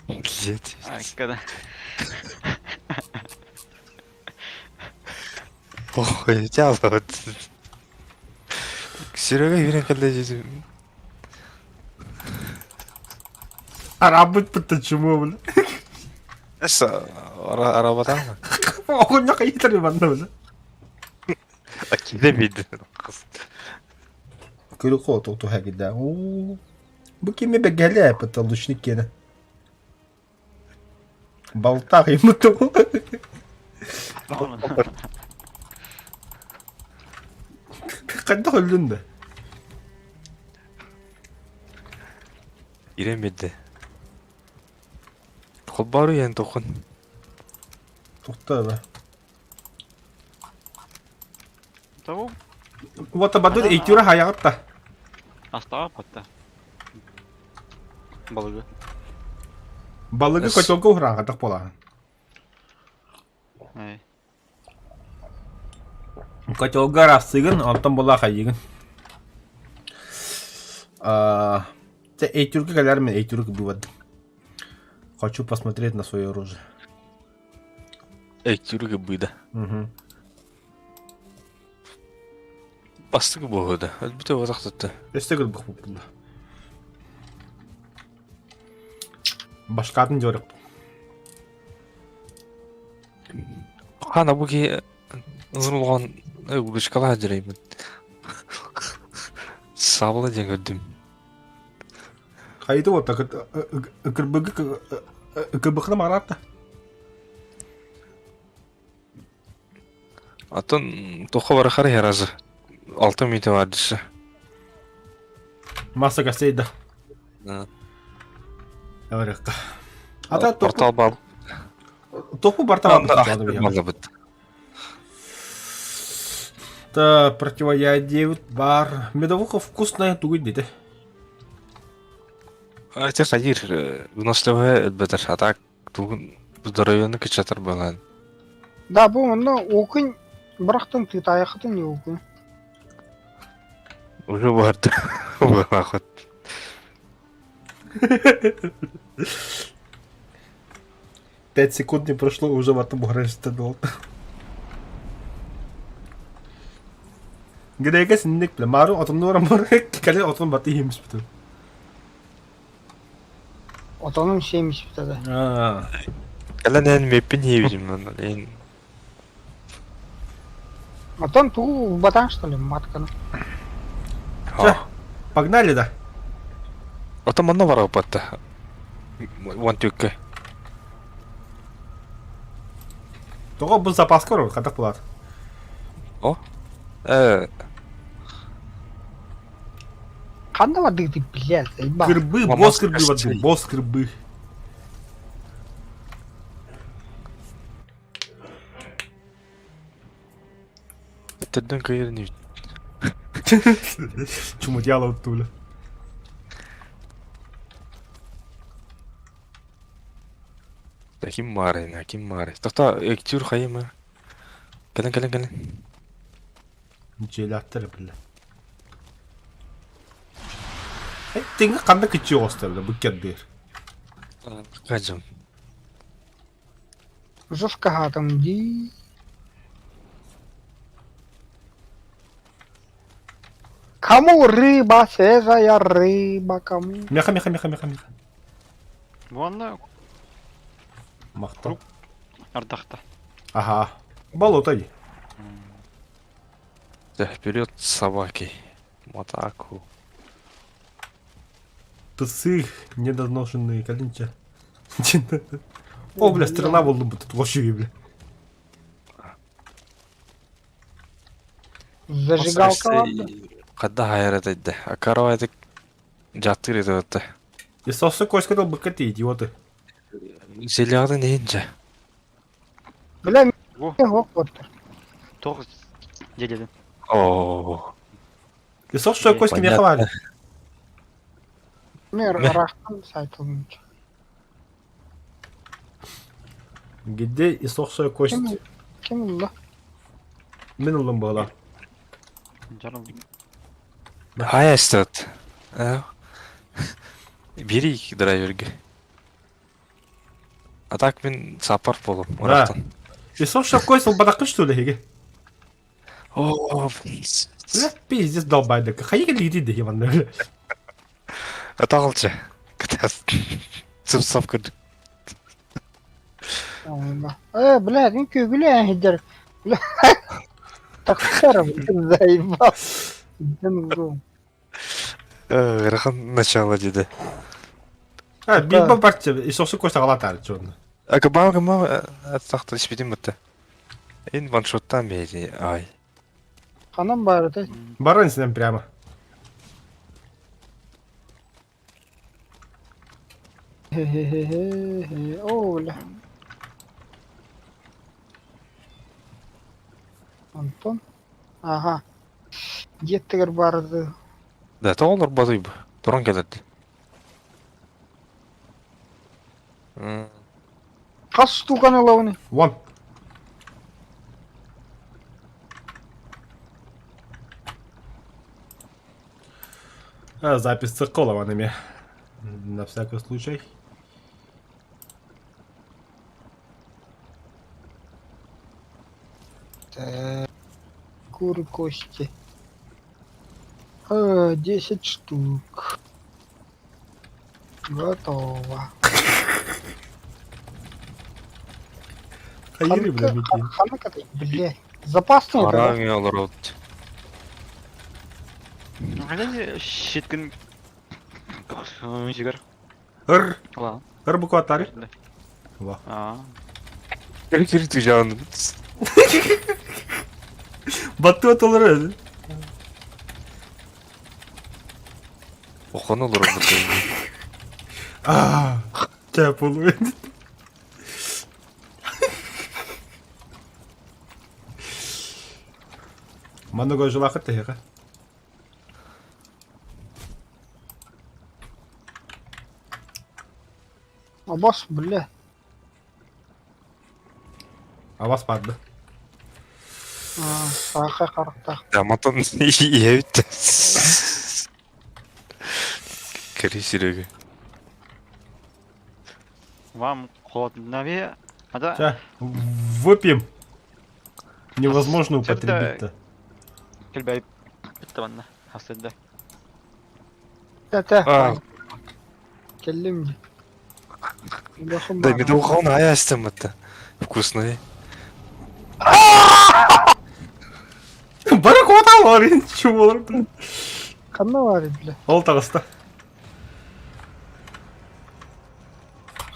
Блять. Когда. Ой, жабы бітті. Серега үйрен қандай жезі. Арабыт бітті чему, бля. Әсі арабадан ма? Оғын яқа етер банда, бля. Акиде бейді. Көлі қол тоқту хәгіде. Бұл кеме бәгәлі әпіті лучник кені. Балтақ емі тұғы. Кайда хөлдүн да. Иремеди. Колбару ен токун. Тукта ба. Табу. Вот баду эйтюра хаягатта. Астага патта. Балыгы. Балыгы Эс. котелга урага так бола. Ай. Котелга расыгын, антон бола хайыгын. Те эйтюрка галер мен эйтюрка бывад. Хочу посмотреть на свое оружие. Эй, тюрге быда. Угу. Бастыгы болду. Әлбетте вазақтатты. Эстегір бұқ бұқ бұлда. Башқатын жорық. Хана буги ызырылған ұлышқала жүреймін. Сабылы ден көрдім. Қайды ота кірбіқіні маратта. Атын тоқы бары қары еразы. 6 минуты вардысы. Маса касейді. Әвіріққа. Ата Портал бал. тоқу бартава Малы бұд. Та противоядие бар. Медовуха вкусная тугой дейді. Айтыр қайыр. Выносливы әлбетір. Атак туғын здоровьяны кечатыр болған. Да, бұл мұнда оқын, бірақтың тыт аяқытын не оқын. Уже барды. Уақыт. 5 секунд не прошло, уже в этом бугрежте дол. Грега синник біле. Мару отымны орамыр. Кәлі отым баты еміс біті. Отаның şeymiş bir tadı. Әлін ән меппін ебірім. Отан туğu бatan что ли, матканы. Погнали, да? Ата манна бар апатты. Ван түйікке. Тоға бұл запас көрі, қадақ болады. О? Қанда var deyip bileceğiz. Bak. Кірбі, Мамас бос кірбі кірбі. вады, бос кірбі. Тәддің қайырын ебір. Чумудяла оттулы. Ким марай, ким марай. Тоқта, әктюр қайымы. Кәлін. Ничелі аттыры білі. Теңі қанда күтчі оғысты білі, бүккет дейір. Қажым. Жывка хатам ди. Кому рыба, свежая рыба, кому? Меха. Ванна Мақта. ардақта. Ага. Болото ей. Вперед собаки. Матаку. Псы недоношенные калинча. О, бля, страна болду бұты тұғышы бля. Зажигалка vardı. Қадда хайыр әтәйді. Акарова әтік жаттыр еді өтті. И сосы көскедел бұккет идиоты. Селяғды нейінше. Бля, О, не хоқ отыр. 9 деледен. Ооо. И сосы көске меха var. Мен Мә. рахтан сайтылынча. Гиде и сосы көст. Kim ulla? Мен ұлым бағла. Жарым. Хай әстет. Берейік драйверге. А так мен сапар болым. Орақтан. И сосы көст ол бадақы что ли хеге? Ооо. Бля, пиздец долбайды. Хайеге лиди де хеванда бля. Атағылчы. Кітас. Сып-сап көрдік. Бля, він көгілі әйдер. Бля, тақсарым, заебал. Дін ұру. Ғырған начало деді. Билбо барчы. И сосы көст ағалат әрі чорны. Гыма әт тақты іспеден бұтты. Ен ваншоттан бейді. Ай. Ханам бар это. Баран синен прямо. Хе-хе-хе-хе. О, бля. Антон. Ага. Еттігір барды. Да, то олар базый бу. Туран келеді. Қас штуканы лауны. Вон. Запись циркулованными. На всякий случай. Куры кости. 10 штук. Готово. Хайыры, бля, мекен. Хана катай, блядь. Запасный это, Араңы олар от. Қайда шеткін жігір. Ыр. Ла. Ыр букваттары. Ва. Кері ту жағын. Батты отолары. Оқан олар от. Тәп олы. Манного жылақы тәйіға. Абас, бля. Авас падды. Сақай қарықтақ. Даматан ие бітті. Кері сирегі. Вам холодновее. А да, Ща, выпьем. Невозможно употребить-то. келбәй бітті банда. Хасыдды. Тә. Келлем де. Да, мен оған ая істем бітті. Вкусный. Барак отал бар енді. Чу болар, бля. Қанна бар, бля. Ол тағыста.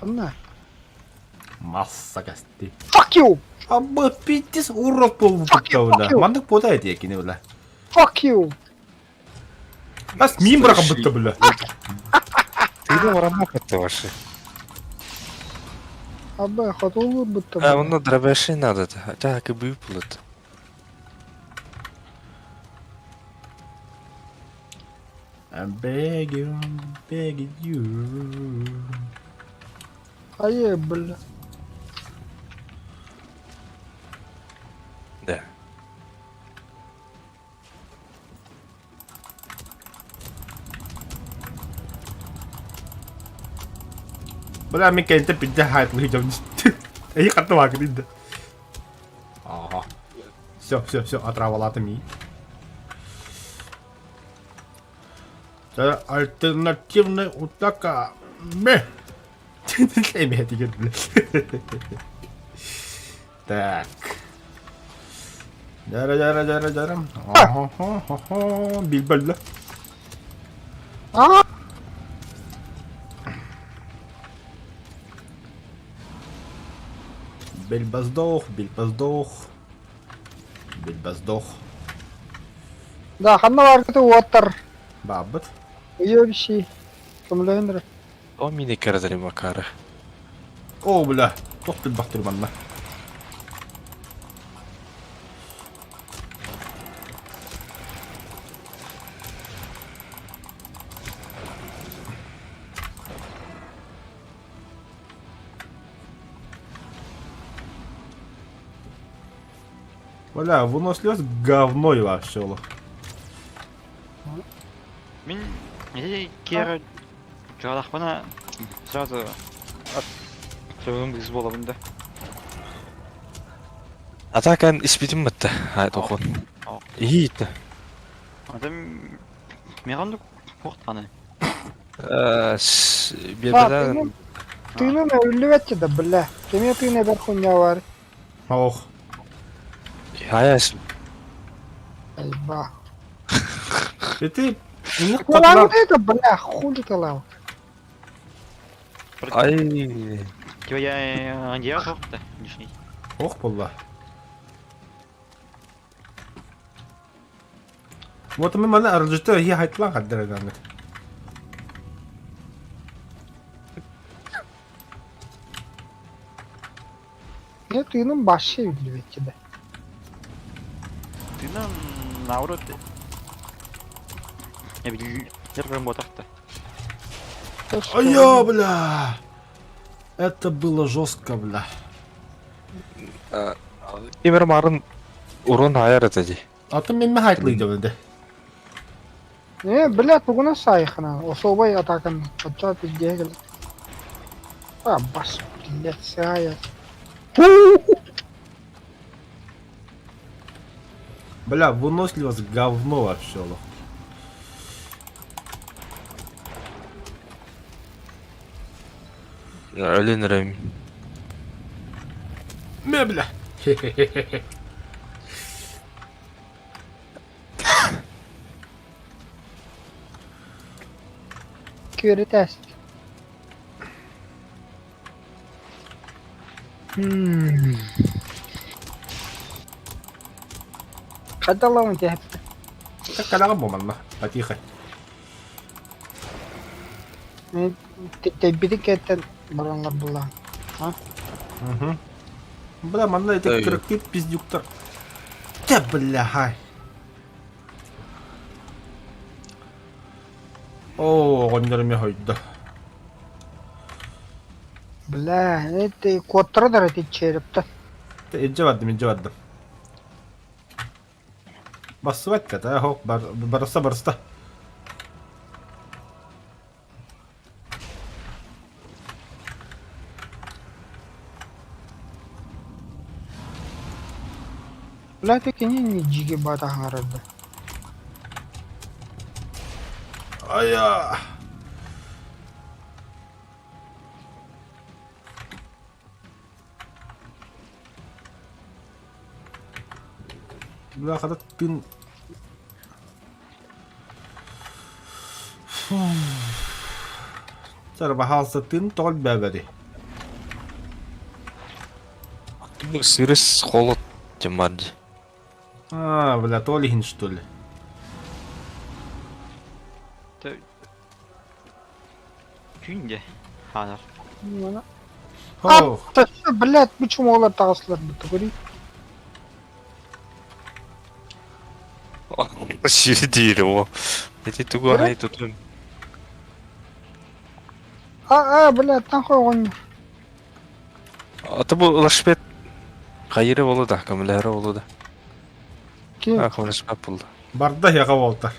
Қанна. Масса кәсті. Fuck you! Абы пиздец урод болып Fuck бітті you, бля. fuck you. Мандық подай еті екені бля. Fuck you! Нас мин бұрақы бітті бля. Ты да варама бітті ваши. Абай, хотол бұтты. Оны дробаши надо. Так и выплат. I'm begging you. Ае, бля. Да. Бля, мен кәнті пидде хайтлы жауын. Әйі қатты вағыр енді. Ага. Все, отравалаты ми. Альтернативная утака. Ме. Эме деген, бля. Так. Жара. Ага. Билбіл, бля. Бельба сдох. Да, қанна бар кіті уаттар. Бабыт. Уебши. Кімлендір. О, мини кәрдері макары. О, бля. Тоқтыл бақтыр манна. Бля, выносливость говной вообще. Мен кері жағалақпана сразу сөйлемгіз бола бұнда. Атакан испитим бітті. Айт оқын. Iyi gitti. Адам меғанды қорқаны. Birbirden Тыйлын өлі бәтті да, бля. Кеме тыйны бір хуйня бар. Ох. Hayasın. Айба. Это... Ini Талау котlar... дейді, бля, хули талау. Ay. Тебе я андия қорқты, лишний. Ох, болла. Вот мы mana аржыты я хайтлан каддыраган. Ne tığının başı bildi belki de. Тынан наоборот. Я видел работах-то. Ай-я, бля! Это было жестко, бля. Имер марын урон аяр этеди. А ты мне хайтлыйды бля. Ne блядь bugüne sayıkına. O sobayı atakan. Kaçar pizdiye geldi. Ha baş millet sayı. Бля, выносливость говно вообще, лох. Ölenirem. Мебля. Köri test. Hadi Allah'ım tehep. Как когда бомбана, потихо. Tebbidik etten baranlar bulan. Угу. Бля, манда это Да, крыки пиздюктар. Да, бля, хай. О, гондарыме хойду. Bля, это kodları da ret içeripti. Иджаваддым. Басывать ката, хок, барыста. Bля, tekini ni jige bata hangarada. Ая. Бля, когда ты... Зарбахался тын толь бәбәди. Сирис холод темади. А, бля, Толихин, что ли? Күнде. Ханар. Bana. О, Attı, blядь, почему olar tağıslar bitti göreyim. Сири дерево. Эти туго хай тутун. Блядь, нахуй он. Аты бу лашпет кайыры болу да, камилары болу да. Kim? Кымлашпап болду. барда яға болтар.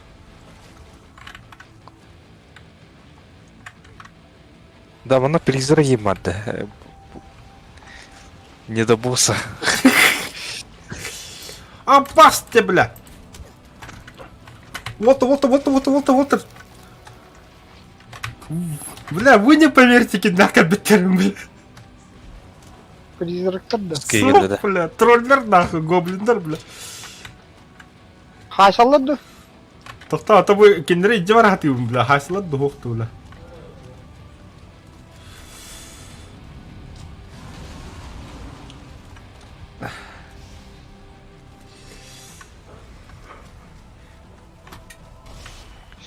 Да, мана призра емады. Не до босса. Опасте, бля! Вот. Бля, вы не поверите, киднака биттерим, бля. Призраktır da. Скейрді да. Бля, троллер нахуй, гоблиндар, бля. Haşaladı. Тоқта, ата бу кендері идде бар хатыйбын, бля, хайсылады да хоқты, бля.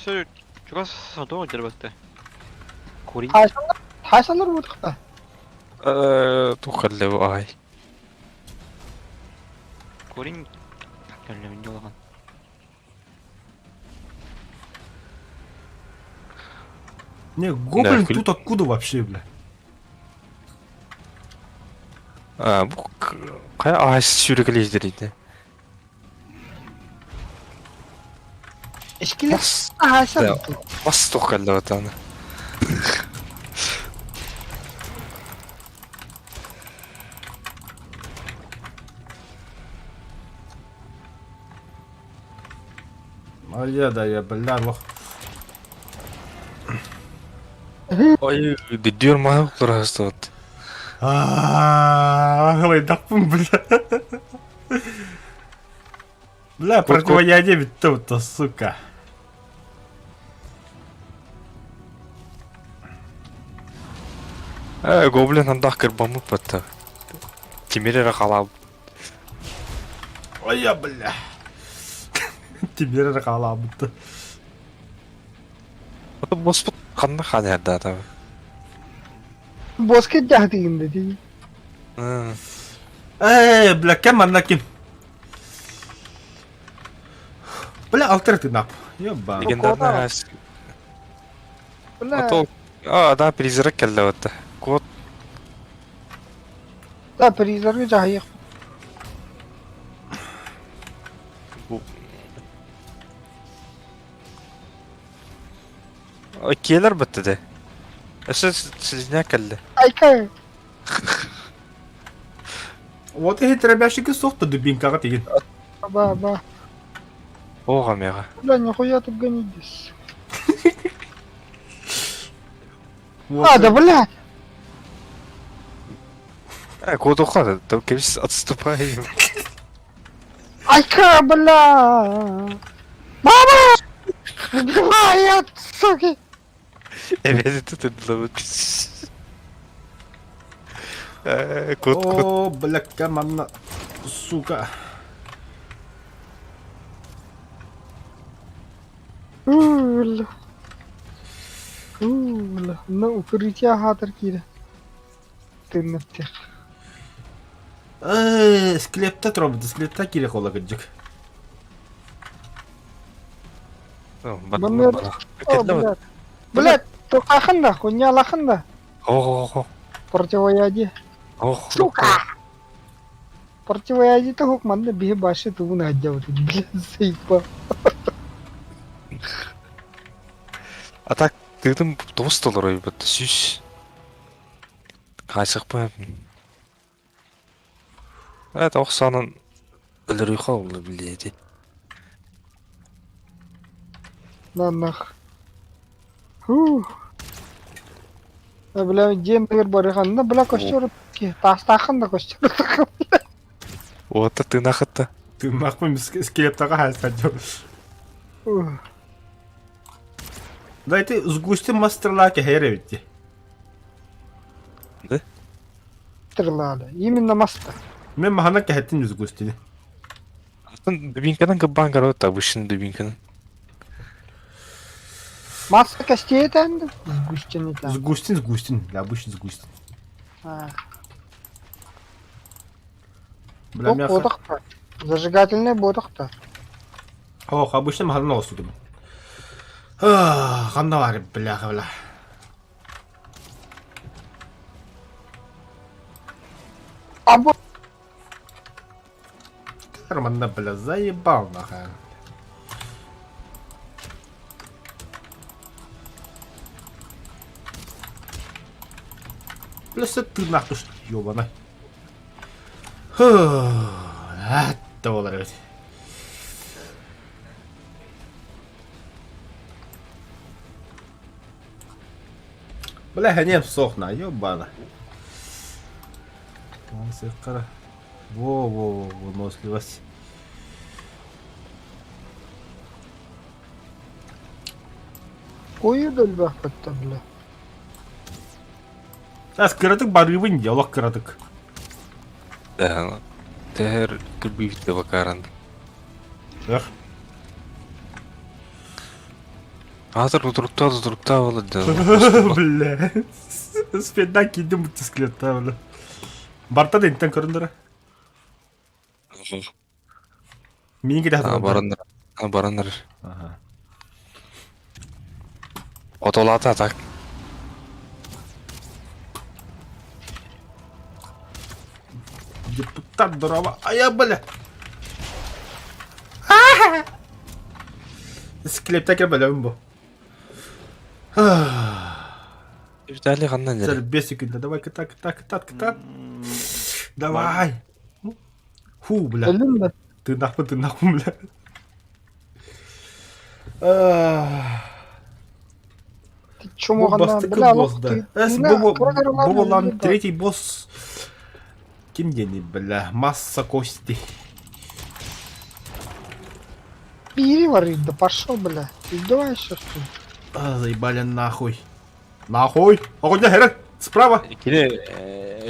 Все, 죽었어. 너 들어봤대. 고리? Haşalar bu da. Тухалле ай. 고린 열려면 요가간. Не, гоблин Да, тут откуда вообще, бля? Бу кая айс сүйрегелейдерийди. Eskiler Бас. haşaladı. Бас тухалле атаны. Да, я, бля, лох. Ой, дидер май просто. Ой, даппын, бля. Бля, противоядие бітті, сука. Гоблин андах кырбамы патта. Тимерера калап. Ой, я, бля. Тимер каламытты. Это боспут қанна қанерді атабы. Бос кетті дегенде дейді. Бля, кем анна кем? Бля, алтер нап. Ёба. Легендарный Бля, Атол. Да, призрак келді өтті. Код. да, призорге жайық. Келер бітті де. Әші сіліне келді. Айка, Вот эти ребяшки сохта дубинкаға теген. ба. Оға меға. Бля, нихуя тут гонитесь. Вот. Да, блядь. Код уходит, то кемс отступаем. Айка, бля. Мама! Убивает, суки. Evet, это было Код. О, бля, кем анна. Сука. Бля. На укрытие хатер кире. Ты на тех. Склепта тробды, склепта керек ола кыджык. О, блядь. Блядь, то кахында, хуйня лахында. Ого. Противоядие. Ого. Сука! Противоядие то хукманда бихе баши ту на аджават. Блядь, заебал. А так, ты там достал рой, бітті сүйш. Қайсық па? Это оқсанын білір ұйқа олы біледі. На нах. Бля, дем дегер барыганда, бля, костер ки. Тастахында костер. Вот ты нахытта. Ты нахуй скелептаға хәлсәт жоқ. Да это сгусти мастерлаки хере битти. Да? Тырлады. Именно маста. Мен махана кәһеттин сгустини. Атын дубинкадан кыббан карот, обычный дубинкадан. Маста костей тәнді? Сгустин там. Сгустин. Да, обычный сгустин. Бля, мяха. Бодық-то. Зажигательный бодық-то. Ох, обычно махана осудым. Қанда бар, бля. Або. Карманна, бля, заебал нахуй. Бля, ты нахуй, ёбаный. Это болар ведь. Бля, не сохна, ёбана. Қара. Во, выносливость. Кою дөл бақытты, бля. Скырытык барыбын, ялақ кыратык. Да, тәр кірбейді бакаран. Эх. Азыр удурукта болы да. Бля. Спендан кийдім бұтты скелетта, бля. Барта да интен көріндірі. Мен кеде хатыр. Барандар. Ага. Отолаты атак. Депутат дұрава. Ая, бля. Скелетта ке бля, бұл. Дәлі қаннан Сәл жәрі. 5 секунда. Давай, катат. Давай. Фу, бля. Өлім Ты нахуй, бля. Ты чё могана, Бастык бля, босс, лох да. ты. Бұл olan третий босс. Ким дені, бля? Масса кости. Бери, варит, да пошел, бля. Ты издеваешься, что ли? Заебали нахуй. Нахуй! Огонь, херен! Справа! Келе,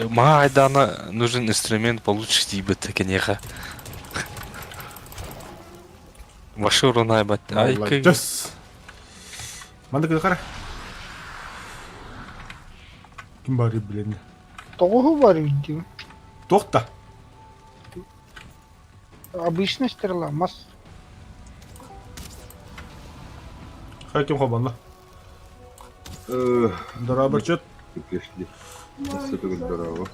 маға айдана нужен инструмент получше дейбі тәкенеға. Başı urunay bat. Ay Vallahi kı. cös. Mandık kara. Kim bari bilen. Тоғу бар үйде. Тохта. Обычный стрела, мас. Хаким хабанла. Э, Дорабы чет. Пришли. Особенно здорово.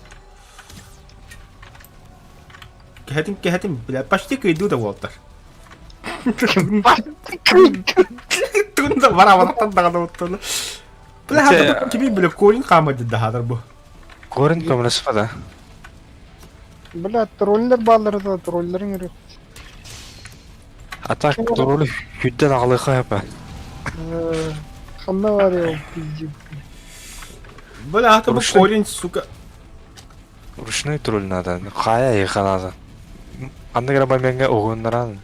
Кехетим, бля, почти кайду да Уолтер. Тунда барабаттан дагада оттону. Бля, хадыр киби бля коин камады да хадыр бу. Көрін көміресі ба да? Бля, троллер баллары да, троллерин керек. Атак турулы хүдден ағылыға япа. Қандай бар я, пиздец. Бля, хаты бу Ручной. коин, сука. Ручной туруль надо. Қая еқан азы. Анда кера бәменге оғынларан.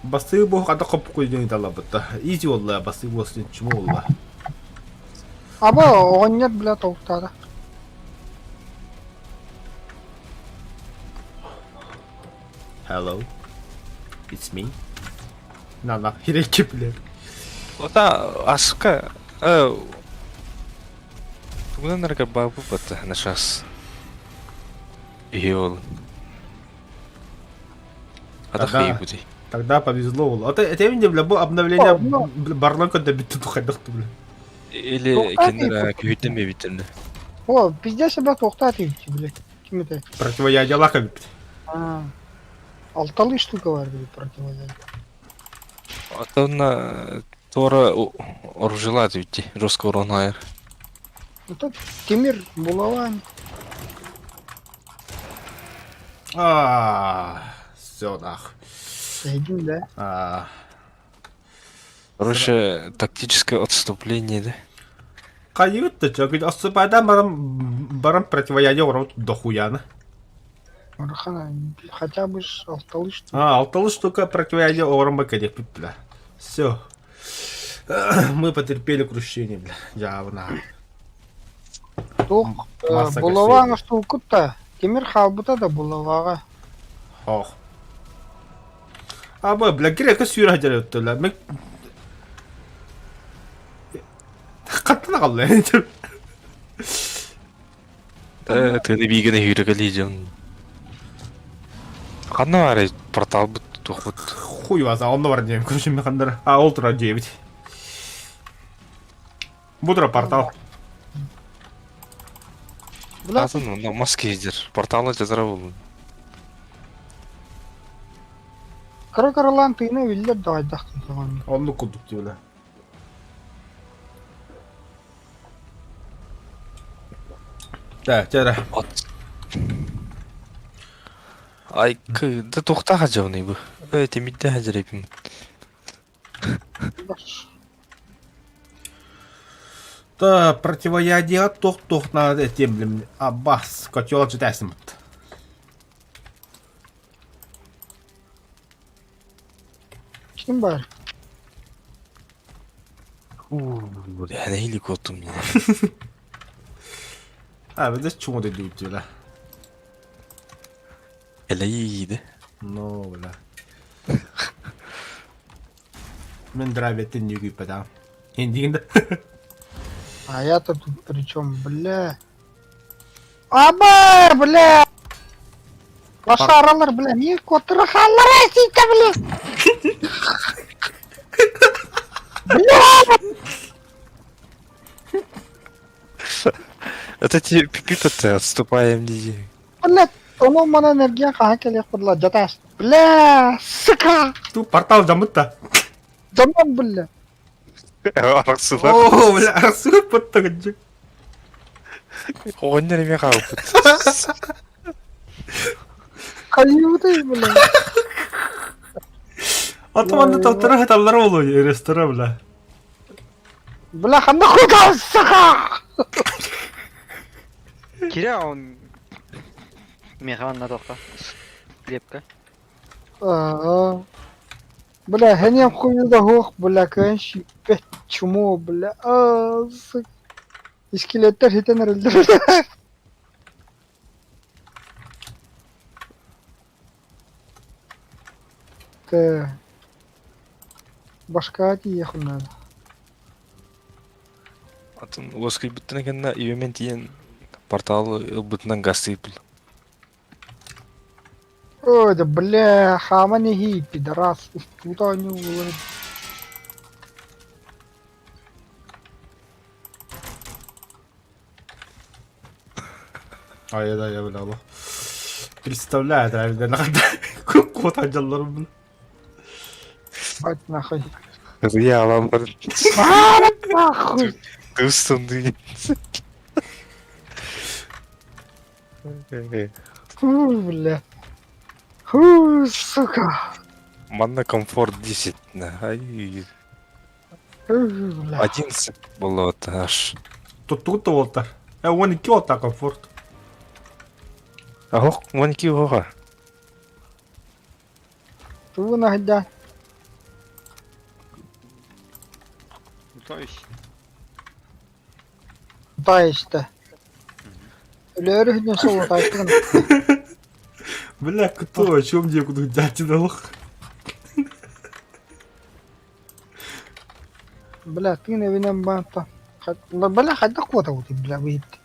Басы бу када коп койдың дала бутта. Изи олла, басы бу сен чмо олла. Аба, оған нет, бля, тоқтады. Hello. It's me. На, хиреки, бля. Ота асыққа... Бүгінен әрге бабы бәтті, нашас. Ие ол. Адақ Ага. ие бұдей. Тогда повезло олла. Это именно, бля, бу обновление О, ну. барланка да битті тухайдықты, бля. Или Тоқтады, кендер күйттен бе бітірді. О, пиздец себя тоқтады үйде, бля. Кім это? Противоядие лака битті. Алталы штука бар, бля, противоядие. Атауына туара оружылады бітті. Жорстко урон айыр. Это темир, булавань. Все, нахуй. Зайдем, да? Короче, тактическое отступление, да? Кайыт-то, чё, говорит, осыпайдан барам противоядие урон дохуяна. Мархана, хотя бы ж алталы штука. Алталы штука противоядие урон бакадек, бля. Все. Мы потерпели крушение, бля. Явно. Тоқ, Масса булаваң штукы-то. Темир халбыта да булаваға. Ох. Абы, бля, керек сүйір хажар өтті, бля. Мен... Қаттына қалды, әйтір. Тыны бигіне үйрігілі жон. Қанна бар портал бұт тоқпыт. Хуй вас, а он бар деймін, күршіме қандар. Ол тұра 9. Бұдыра портал. Бля, Азын онда маски ездер. Порталы жазыра болу. кыры-кырылан тыйны виллер да айдақтың соған. Onu kuduk diyorlar. Да, жара. Ай, да тоқта хажауны бұ. Темидді хажар епім. Да, противоядие тох надо тем, блин. Аббас, котел читайсың. Кім бар? Яны илік отым мен. Бізде чумо да диyorlar. Әлі ейді. No, бля. Мен драйветтен не күйпедам. Ендігінде. А я-то тут при чем, бля? Аба, бля! Лошаралар, бля, не котырахалар әсейті, бля! Бля! Это те пипипеты отступаем лизи. Бля, оны мана энергия қаға келек бұрла, жаташ. Бля, сука! Ту портал жамытта. Жаман, бля. Арақсыда. О, бля, арсығы пытты күнжі. Оғындар еме қағып бұд. Қайыуды, бля. Атыманды талтыра хаталары олу, ерестіра, бля. Бля, қанда құда, сука! Кире он... Механ на тоқта. Лепка. Бля, хенем хуйда хоқ, бля, кәнші пәт чумо, бля, сука. İskeletter hiten öldürdü. Башка тиехун надо. Атын оскай бүттен екенна үйемен тиен порталы ылбытынан гастыйып бұл. Ой, да бля, хама не ги, пидорас. Туда не уловит. Ай да я бля Allah. Представляет, реально, надо кот анжалларым бұл. Бать нахуй. Рия алам бар. Нахуй. Тыстынды. Фу, бля. Фу, сука. Манна комфорт 10. Ай, Фу, бля. 11 было вот аж. Тут да болтар. 12 болта комфорт. Ах, 12 оға. Фу, нахуй. То есть, Та işte. Ölüyor hücum solu taştın. Бля, кто? О чем мне куда дятел? Бля, ты не винен банта. Бля, хоть до кота вот бля, выйти.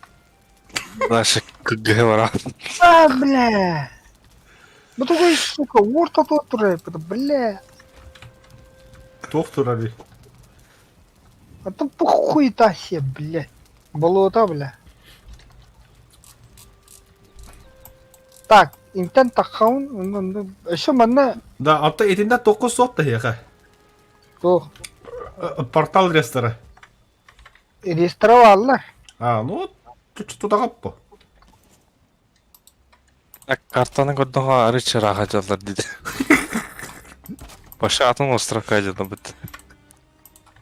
Наши КГ. А, бля. Ну такой, сука, ворта тот рэп, это, бля. Доктор Ali. А то похуй та се, бля. Болото, бля. Так, интент аккаунт, еще манна, Да, апта этинде 9 сот да яка. то, Портал рестора. рестроваллар. Ну, чуть туда каппо. Картаны көрдіға арычы раға жалар дейді. Башы атын остраққа жады бұд.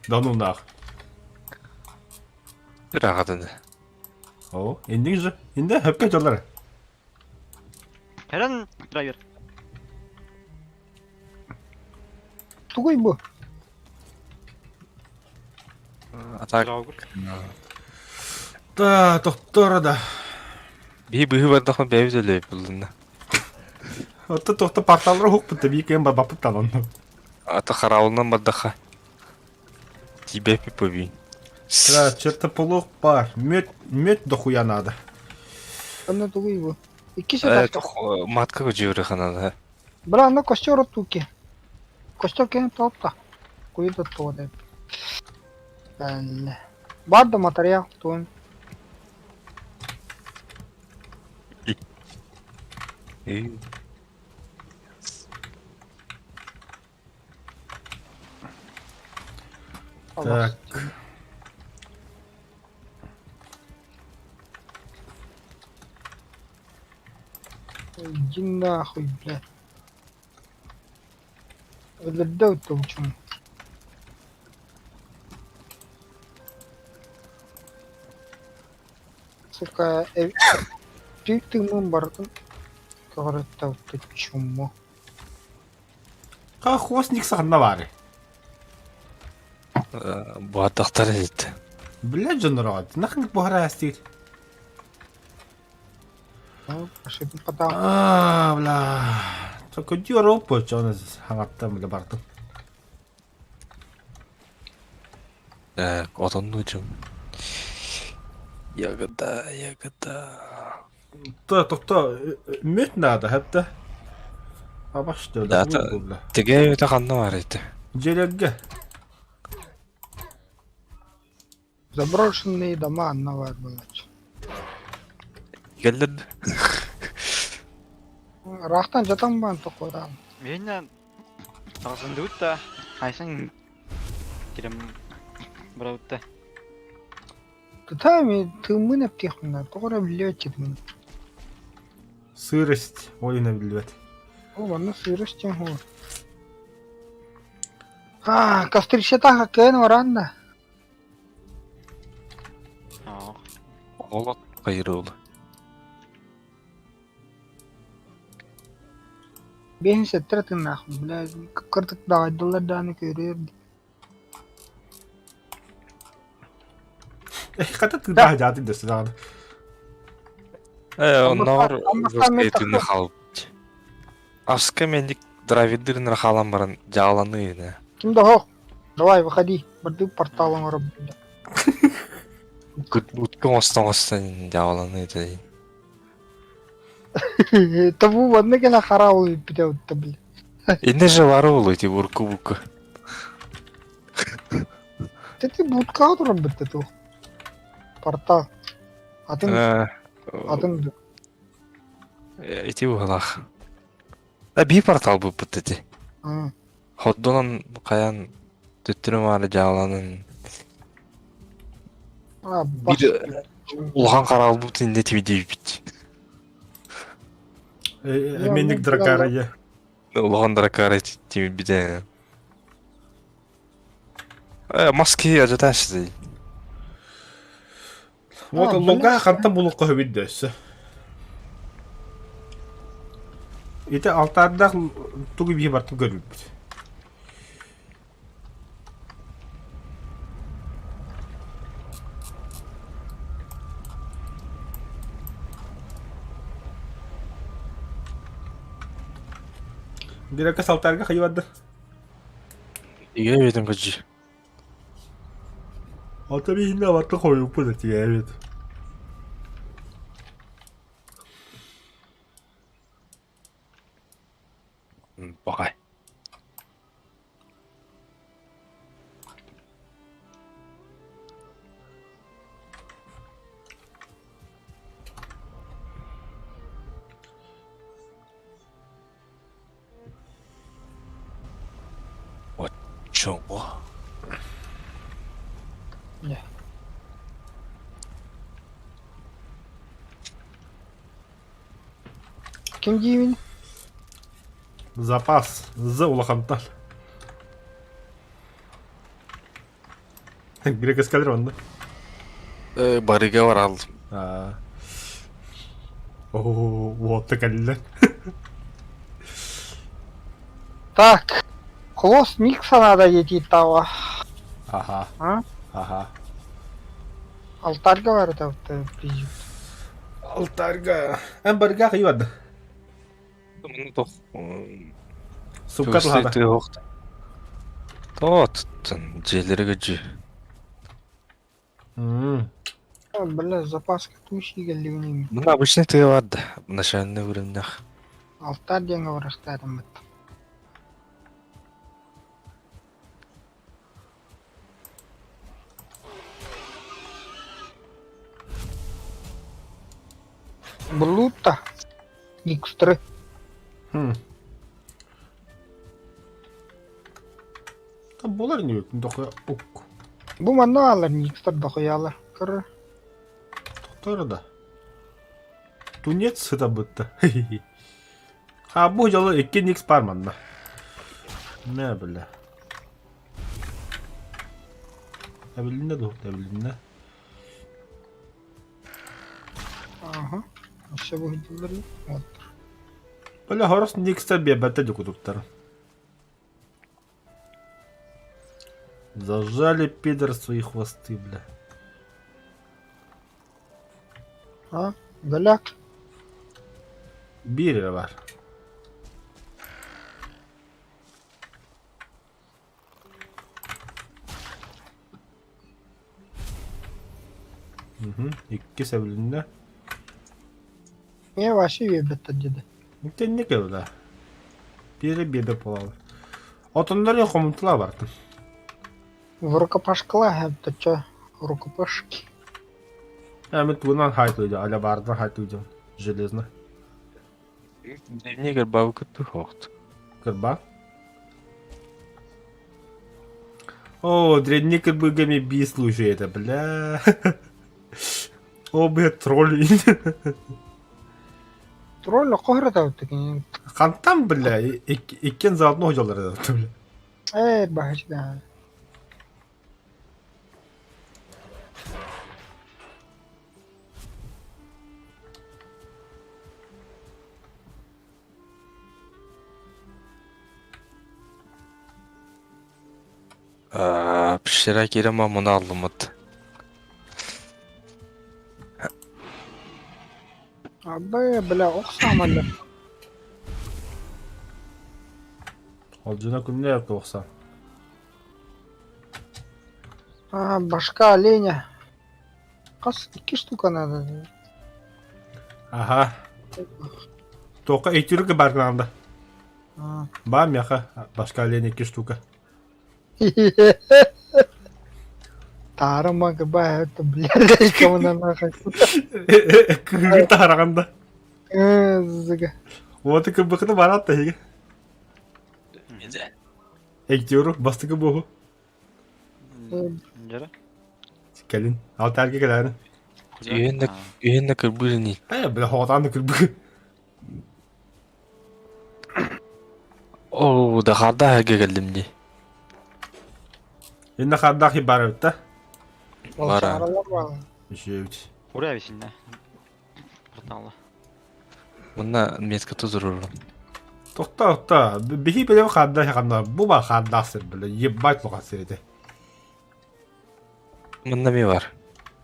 Да ну нах. Раға деді. О, индик же. Инде хөпке жоллар. Herren драйвер. Тугой бу. Атак. Да, доктор да. Бей бұғы бардақын бәйбіз өлей бұлдың. Отта тохта порталдар хук бутта би кен баппы талон. Аты қарауылынан бардаққа. Тебе пипови. Да, чертополох бар. Мед дохуя надо. Анна тугой бу. İkisi de. Матка көжевірі қанады. Бля, на костер от туки. Костер кен топта. Куй да то да. Бля. Бар да материал, то. Так. Иди нахуй, блядь. Öldürdü uçum. Сука, ты мы бардын. Кагырытта чуму. Ка хвостник сагна бар. Бұғаттақтар едеді. Бля, жонрот. Нахын бухара астир. Пошли потом. Бля. Только дюро почон хангаттан бля бардым. Отонну жым. Ягыда. Тоқта, мет надо, хәтта. Абашты да. Теге өте қанна бар еді. Желегге. Заброшенные дома одного блядь. Келдірді. Рахтан жатам бан тоқойдан. Мен тағзынды өтті. Айсың керем бұра өтті. Ты мы на птихна, тоқора блядь. Сырость ойына билбет. О, ванна сыростен хор. Кастрищата кен варанна. Олат қайыры олы. Бен сеттіретін нахуй, блядь. Кыртык дағайдылар даны көрерді. Қата тыда жаты десті дағады. Оннағыр Аммастан өскейтіні қалып. Аска мендік дравиддерін қалан барын жағаланы еді. Кімді хоқ? Давай, выходи. Барды порталом работает. Уткан остан жабаланы это. Это в одной гена харау битеутта, блядь. Инде же бар болу эти бурку. Ты будка от работает тут. Портал. Атын Эти угалах. Би портал бу бутти. Ходдонан каян төттүрүм ары жабаланын. бас. Bir улган карал бут инде тибиди бит. Эменник дракарая. Улган дракары тиби биде. Маски ажаташты. Вот луга хантан булукка хөбүддөсө. Ите алтарда тугу бие бартып көрүлбүт. Бирека салтарга хайвадды. Иге беден көжи. Ата бийинде бартып коюп буда тиебет. Багай. Вот чего? Ким дивин? Запас за улахантан. Бирека эскадрон, да? Барыга бар алдым. О, вот такая. Так. Клосс Никса надо идти того. Ага. А? Ага. Алтарь говорит, а вот придет. Алтарга. Эмберга хайвадды. Муну тох. Суккатлада. Тот желери көжи. Бля, запаска туши галливними. Мына обычный ты варды. Начальный временах. Алтарь деньги вырастаем это. Блута. Никстры. Там болар не yok. Дока ук. Bu manna alır Никстр да хуялар. Кыр. Тоқтар да. Тунец это бытты. А bu жолы эки никс бар манна. Не бля. Табилинде да, табилинде. Ага. Все выглядит. Вот. Бля, хорос никстер бе бәтте докутуктар. Зажали пидор свои хвосты, бля. А? Голяк. Бире var. İki sebilinde. Я вообще ебет деда. Мектен не келді. Бері бебе болалы. Отындар комнаталар барды. В рукопашкала, это чё? Рукопашки. Әмет бұнан хайтылды, аля бардан хайтылды. Железно. Негер бабы күтті хоқты. Кырба. О, древник быгами би слушает, бля. О, бля, тролль. Тролль кохрата вот такие. Қантам, бля, еккен заодно хожалар да, бля. Бахач, да. Пішера керема мұны алымыд. Абы, бля, оқсам әлі. Ол жына күнне yaptı оқса. Башка оленя. Қас 2 штука надо. Ага. Тоқа әйтеуірге барғанда. Ба мяха, башка олень 2 штука. Тарыма гыба это, блядь, кому на нахуй. Күйгі тарағанда. Зыга. Вот и кыбықны баратты еге. Әйтеуірі, бастығы бұғы. Жара. Кәлін, ал тәрге кәләні. Үйенді кірбіріней. Білі хоғатанды кірбігі. О, да қарда әге келдім де. Енді қардақ бар өтті. Бара. Үшеуіт. Орaya bir şimdi. Порталы. Мұнда меткі тұзыр Тоқта. Бихи білі қардақ қанда. Бұл ба қардақ сыр білі. Еббайт лұға сіреді. Мұнда ме бар?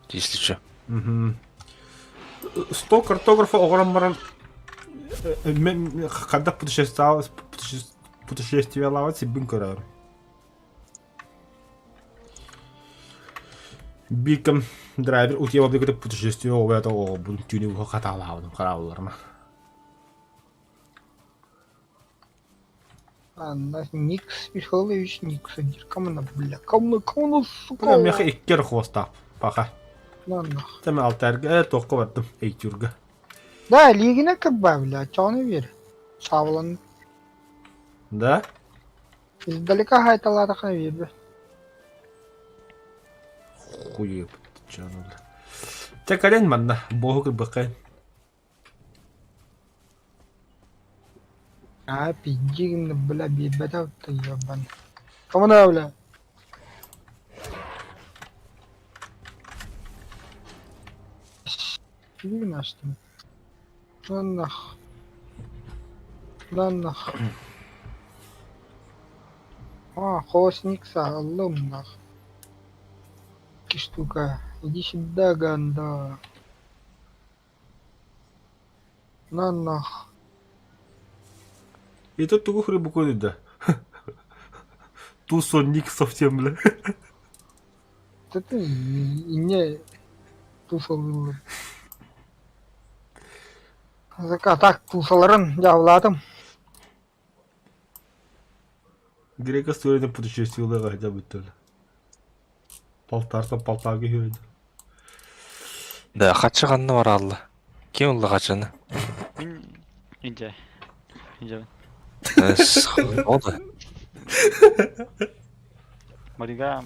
Если что. 100 картографа оғыран баран. Мен қардақ путешествиялауын себін көрәуір. Бикім драйвер утева бігіті путешествие оғырата оғын түйіне ұғы қаталауының қарауларына. Никс, Михайлович, Никс. Кому на, бля, кому сука. Бұна меқі еккер қуастап, пақа. Ладно. Тәмі алтәргі тоққа бардым, әйтюргі. Да, лигина кыба, бля, чаны бер. Савлан. Да? Издалека хайталарыға бер. Хуе бітті жанылды. Тәк әлен манда, боғы бұқайын. Пиджигин, бля, бебеда вот ебан. Кому на, бля? Фигня, что ли? Да нах. Холос Никса, аллом нах. Штука. Иди сюда, ганда. На нах. И тут тугу хребу коды, да. Тусон ник совсем, бля. Это и не тусал. Так, тусаларын жабыладым. Грека стороны путешествияларға да бүттілі. Палтарсан палтарға хүйеді. Да, қатшы қанны бар алды. Кем ұлды қатшыны? İnce. Oldu. Mariga.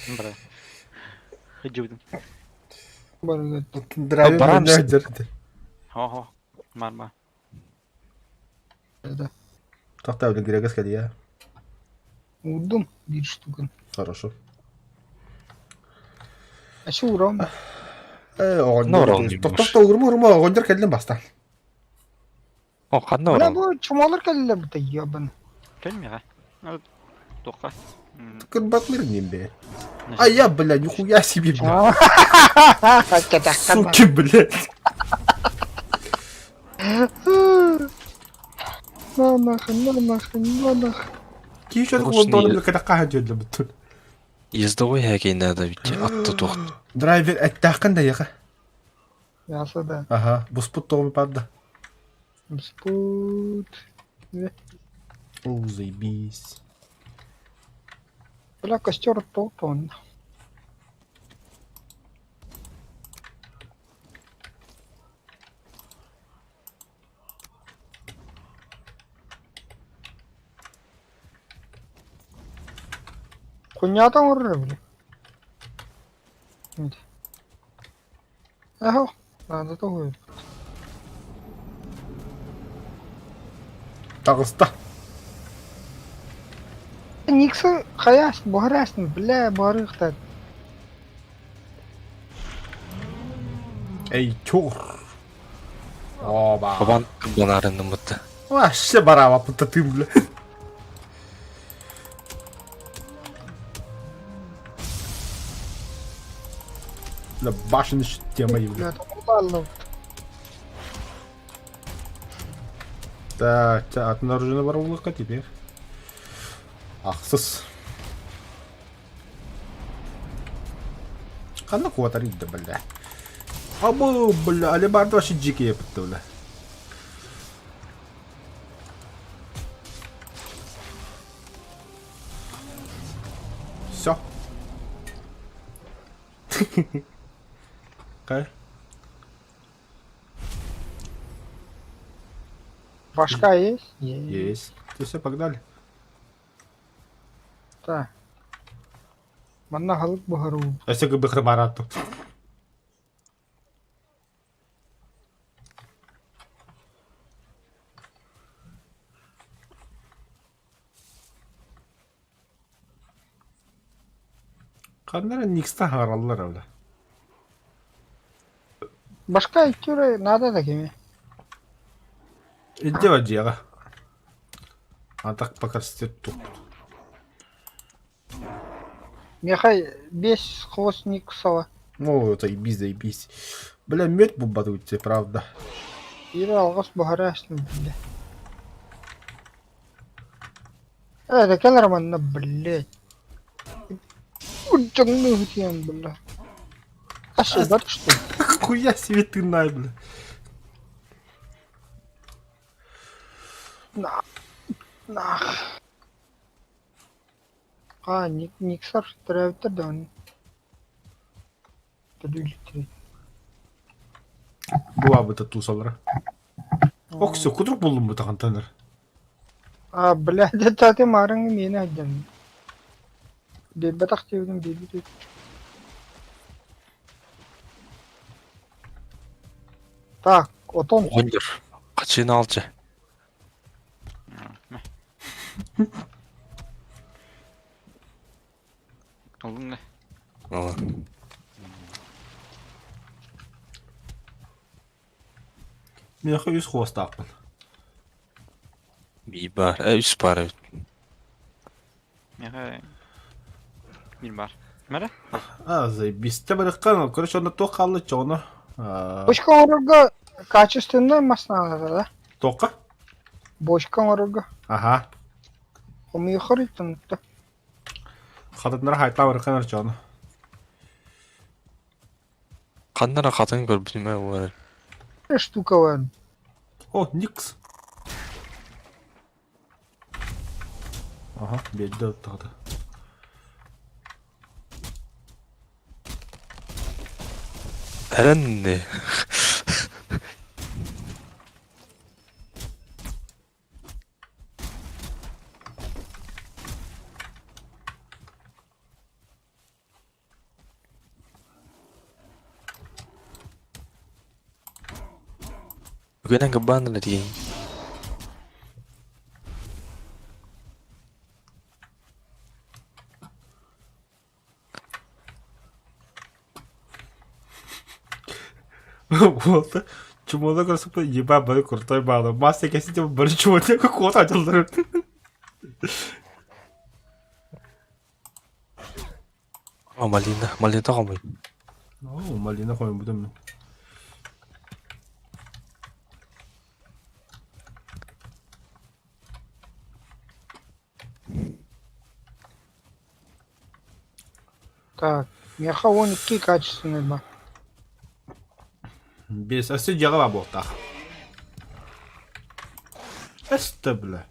Mbra. Hıcıvdım. Драйвер барамыз. мені әдерді. Ho. Marma. Тоқта өлі грека скәді, я. Удум, bir штука. Хорошо. Ашу урам. Тоқта ұрма, оғындар кәділін бастан. О, қанны Бля, бар? bu чумалар кәлілі бұта ебан. Gelmiyor ha. Тоққа. Күрбат мірінен бе. Ай, я, бля, нихуя себе, бля. Суки, блядь. На нахрен. Кейші Құрышын қолдауны ел- бля, кәді қаға жөді бұттын. Езді ғой әкейін әді бітті. Атты тоқты. Драйвер әттақын да яға. Ясы да. Аха, бұспыт тоғымы барды. Спут. О, заебись. Бля, костер толтон. Хуйнята урры, бля. Эхо, надо того. Тағыста. Никсы хаяс, бұғырасын, бля, бұғырықтар. Эй, чур. Оба. Бабан кымбанарының мұтты. Вообще барава пұтты бля. Бля, башын іші тема ебля. Бля, толалым. Так, атын оружие бар улыққа теперь. Ақсыз. Канна квотарит да, бля. Абу, бля, алибарда вообще дикие пытты, бля. Все. Кай. Башка есть? Есть. Ты все, погнали. Так. Манна халык бухару. А все как бы храмарату. Каннара никста хараллар авла. Башка итюре надо да кеме. Иди вадига. А так пока растет тут. Мехай без хвостник сала. Ну, заебись, заебись. Бля, мед бубадут тебе, правда. Ире алгас бухарашны, бля. Да келер манна, блядь. Уджангны хутьян, бля. Ошибат, что ли? Хуя себе ты най, бля. Нах. Никсар тревтер да он. Тадулитри. Буа бы тату салра. Ох, все, кудрук булдум bu контейнер. Блядь, это ты марang mina дyan. Дебатах тевден бибит. Так, отон. Ондер. Качын алчы. Алдың да. Ала. Мен хо 100 хвост ақпын. Би бар. Үс бар. Меха. Мин бар. Мәре? Заебись. Те бәріққан, короче, онда тоқ қалды, чоғына. Бочка орга качественная масна, да? Тоққа? Бочка орга. Аха. Умей хоритын. Қадытнара хайта бәріққан чоғына. Қандара қатын көрбіме олар. Штука ван. О, никс. Ага, белді өттіғді. Әрәнне. Бүгінен кеббандыр дейін. Вот. Чумода көрсіп, еба бәрі құртай бағды. Масса кесінде бір чумода қот açılдырыр. Малина қамай. О, малина қойын бұдым мен. Так, меха вон какие качественные ба. Без әсі жағыла болтақ. Әсті білі.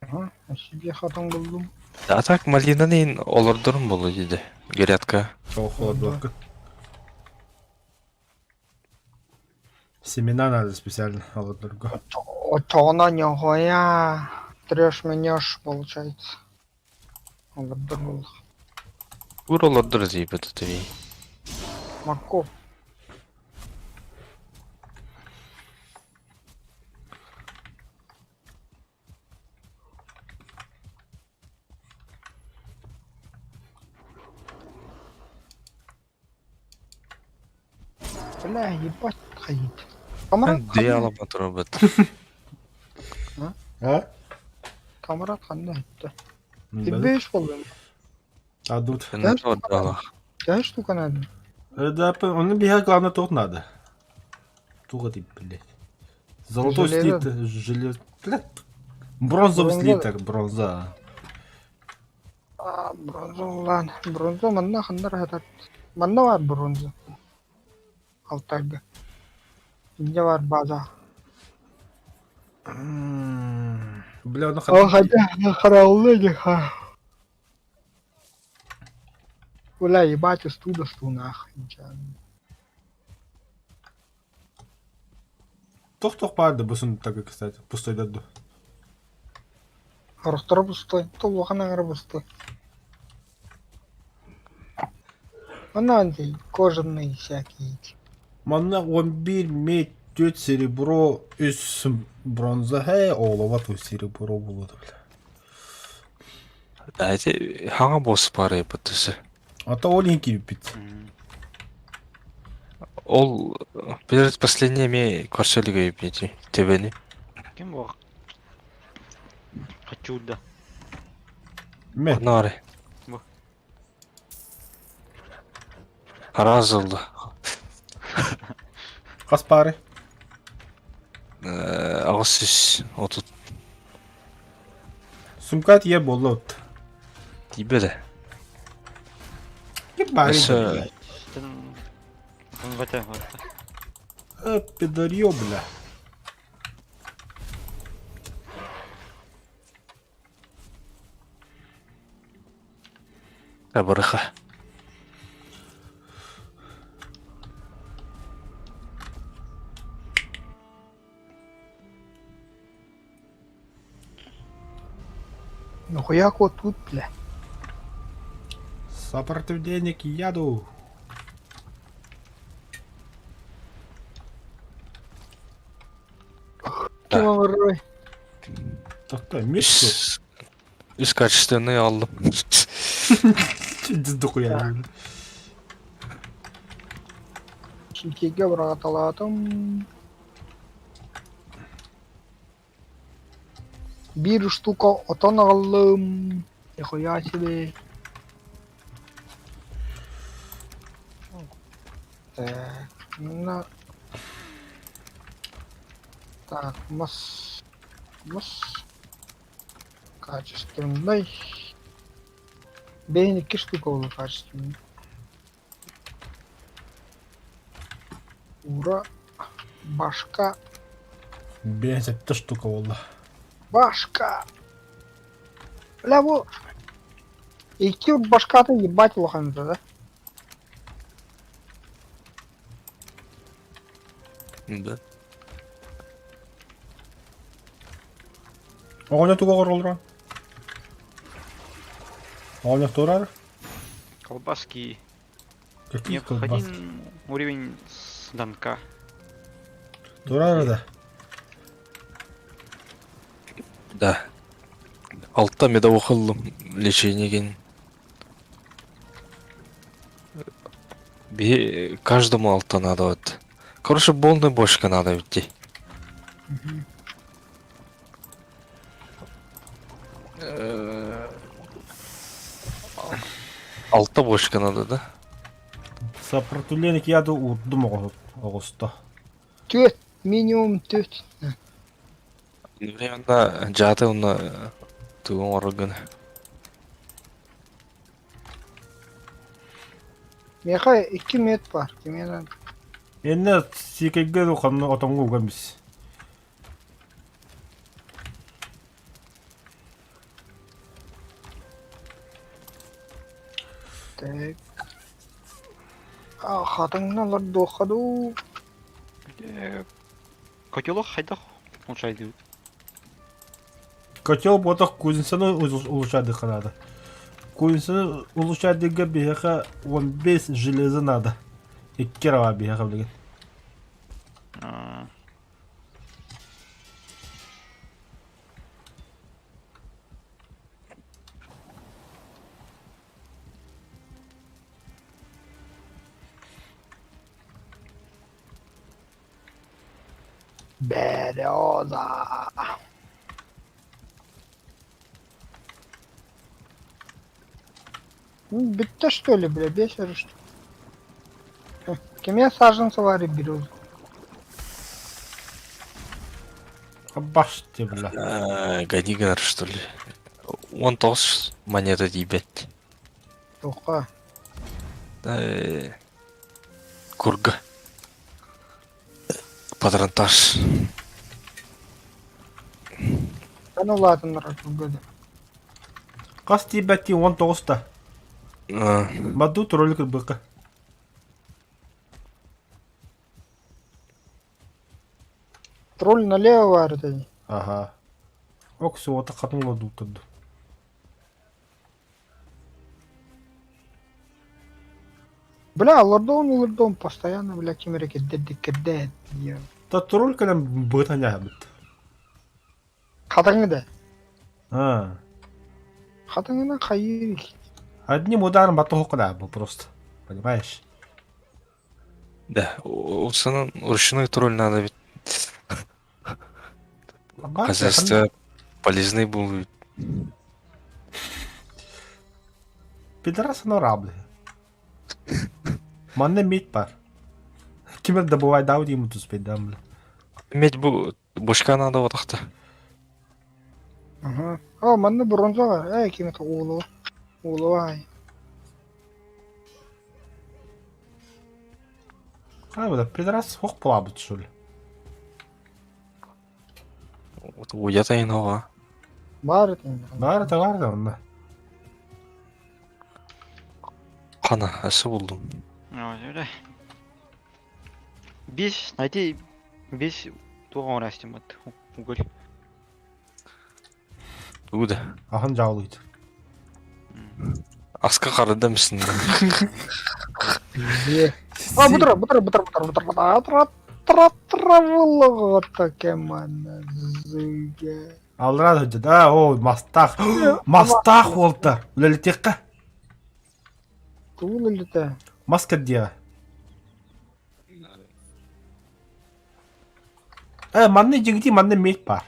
Ага, а себе хатан buldum. А так малинанын олордорун болу дейді. Герятка. Чоғы холоды бақы. Семена надо специально алыдырға. Отона нихуя. Трешь менешь, получается. Олордор был. Ур олордор дейді тәвей. Маков. Бля, ебать, ходит. Камарат Дей қандай? алама тұру бұд. А? Камарат қандай айтты? Білі. Тебе болды. Адут. Кеннер ордала. Какая штука надо? Да, он бегал, главное, тут надо. Туго ты, блядь. Золотой Железо. слитер, желез... Блядь. Бронзовый Бронза. слитер, бронза. Бронза ulan. Bronza manna khandar hatat. Manna var bronza. Altayga. Ince var baza. Бля, ну О, хотя караулы ха. Бля, ебать, студа нахуй. Тох парда бусын так, кстати. Пустой даду. Рухтар пустой. То лохана гара пустой. Ананди, кожаные всякие. Манна 11 медь, 4 серебро, 3 бронза. Хей, олова той серебро болады, бля. Әйте, хаңа босс бар епітісі. Ата олин киіп бит. Ол перед последнее ме көрселігі епнети, тебені. Кем бұл? Хочу да. Мен, Наре. Бу. Разылды. қас пары? Ағыз сүз отут Сумкат е болды. тибеді. Кеп бары? Осы Он вата. Пидарьё, бля. Әбіріға. Нахуя кот тут, бля? Сопротивление к яду. Кем вырой? Тоқта, мешко. Үз качественный алдым. Чендіз дұқия. Шилкеге бір аталатым. Bir штука отан алым. Нихуя себе. Так, на... Так, мыс. Качественный. Бейн 2 штука было качественный. Ура. Башка. Бен 7 штука болды. Башка. Бля, вот. Iki башка-то ебать лоханца, да? Да. Оғыны туға құрылдырған. Оғыны тұрар? Колбаски. Какие колбаски? Необходим уровень с донка. Тұрар да. Да. Алтта меда оқылдым. Лечение ген. Каждому алта надо вот. Короче, полная бочка надо идти. Алта бочка надо, да? Сопротивление к яду урдым оғысты. Төт. Минимум төт. Временно жаты оны туын органы. Меха 2 мет бар. Кеменен. Енді секеге қанны отанғы өгенбіз. Так. Хатыңнан лар доқаду. Котелок хайда улучшайды. Котел ботақ көзінсіні улучшады қанады. Көзінсіні улучшадыға бейхақа 15 железі надо. 2 рава бейхақа білген. Береза. Битта что ли, бля, бесер что? Кеме саженцы var ya береза. Баш те, бля. Гадигар, что ли? 19 монета дейбет. Тоққа. Курга. Патронтаж. Kan ұлатынлар күлгеді. Қас тибәтти 19-та. Мадду троллик быка. Тролль налево варит. Ага. Оксы ота қатынға дутырды. Бля, лордон постоянно, бля, кемереке деддиккедет. Та тролль кәлем бытаня бит. Қатыңы да. Қатыңына қайыр. Одним ударом бату хоқда был просто. Понимаешь? Да, уцанан ручной тролль надо ведь. Хозяйство полезный был. Пидорас норабли. Манне мить пар. Кимер добывай дауди ему тут спейдам, бля. Медь был, бушка надо вот так-то. Ага. О, манны бронза var. Кемеке уылы. Уылы ай. А, бля, пидорас хоқ полабыт, что ли? Вот уятайын ова. Бар екен. Бар да, онда. Қана, әсі болдым. Вот, öyle. Biz, найти, biz туған растем от уголь. Уды. Ахын жаулыйды. Асқа қарыда місін. А, бутыра. Травылығы кеманы зүйге. Алдырады өйді, да, о, мастақ. Мастақ олды. Үлелетекқа. Туылы літі. Маска деға. Манны жігіті, манны мейт бар.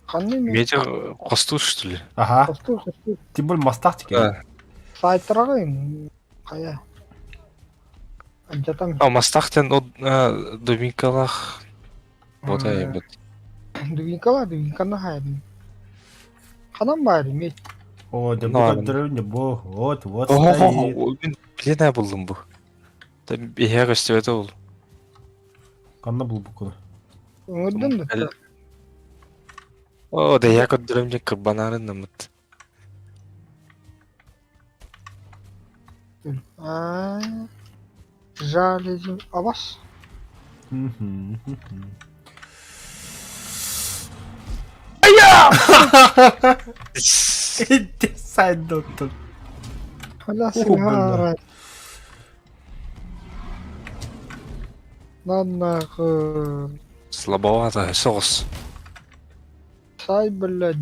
Қанны мен? Медиа қосту, что ли? Аха. Қосту. Тем более мастақ текен. Сайттыраға ең. Қая. Жатам. А мастақтен дубинкалах. Вот ай бит. Дубинканы хайдым. Қанан бар емет. О, да Нормально. бұл өндірі бұл. Вот стоит. Мен білен болдым бұл. Бейе көстебеті ол. Қанна бұл бұқылы. Өңірдім да. О, да я көндірімден кырбанарын намыт. Жалезім. Абас. Иди сайт доктор. Hala Бля. сигара. Наннағы. Слабовато, соғыс. Сай, бля.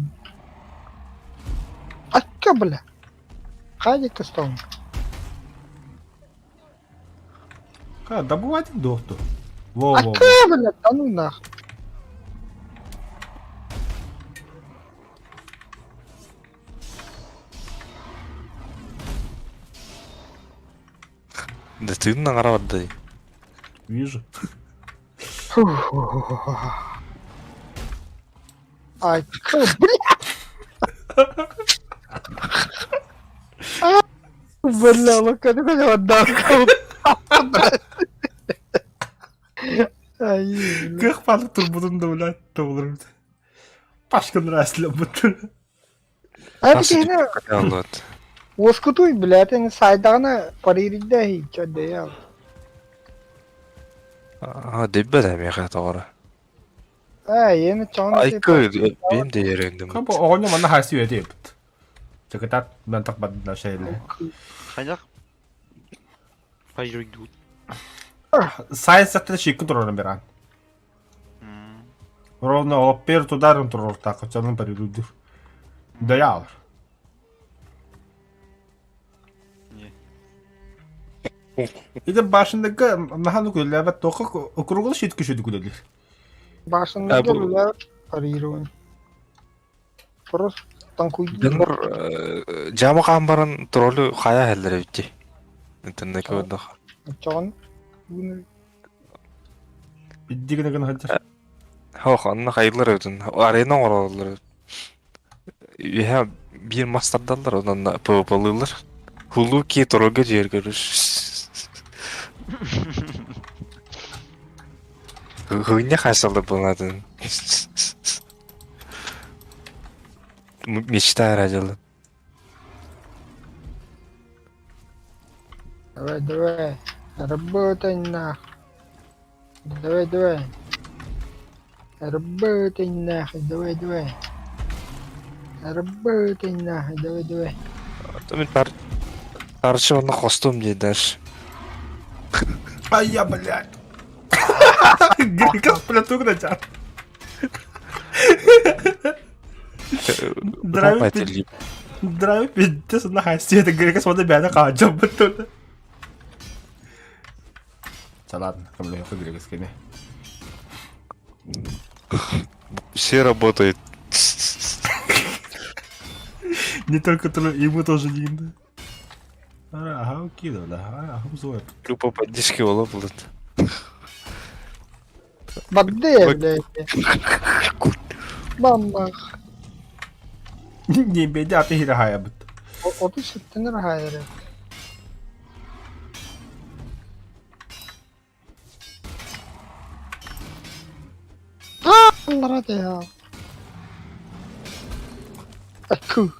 Атка, бля. Қайде кыстауым? Ка, добывайте доктор. Во. Атка, бля, тану нах. Да ты на отдай. Вижу. Атка, бля. Бля, лока, ты меня отдал. Ай, бля. Как палык турбудun da блядь, doğru. Başkan rastla butun. Ай, кені Вот. Оскутуй, блядь, они сайдағына паририде чөде я. Деббе да меха тоғыры. Ені чоңны Айкы, бен де ерендім. Kan bu oğlum bana hasi öde yapıt. Çakatat ben takmadım şeyle. Қайдақ? Қай жүрек дуыт. Science zaten şıkkı durarım bir an. Ровно опер тударым турар так, canım парируdur. Да я var. Bir de başındaki nahanı köyle evet toka okurugulu şit küçüdü güdeli. Башында бұл- келулер парируын. Просто танкуйды. Дыныр жамы қамбарын троллю қая әлдері өтті. Интернет көрді. Чоғын. Бидdigine gene hacer. Хоқ, анна қайылыр өтін. Арена оралылыр. Ya bir masterdalar ondan da PvP'lılar. Hulu ki toroga yer görür. Hınya kaçsalı bunladın. Мечта арacılı. Давай, давай. Работай нахуй. Давай, давай. Работай нахуй, давай, давай. Работай нахуй, давай, давай. Tabii tarışı ona kostüm diyorlar. Ай, я, блядь. Грека сплету грача. Драйв. Драйв пиздец на хасте. Грека смотрит бяда каджам betul. Salah, kembali ke Грека sini. Все работает. Не только трое, ему тоже не надо. Ага, кидал, да. Ага, зоя. Группа поддержки ола будет. Бадde, блядь. Бамбах. Не беда, ты хирахая бит. O bir sıktın hayır. Allah hadi ya. Akı.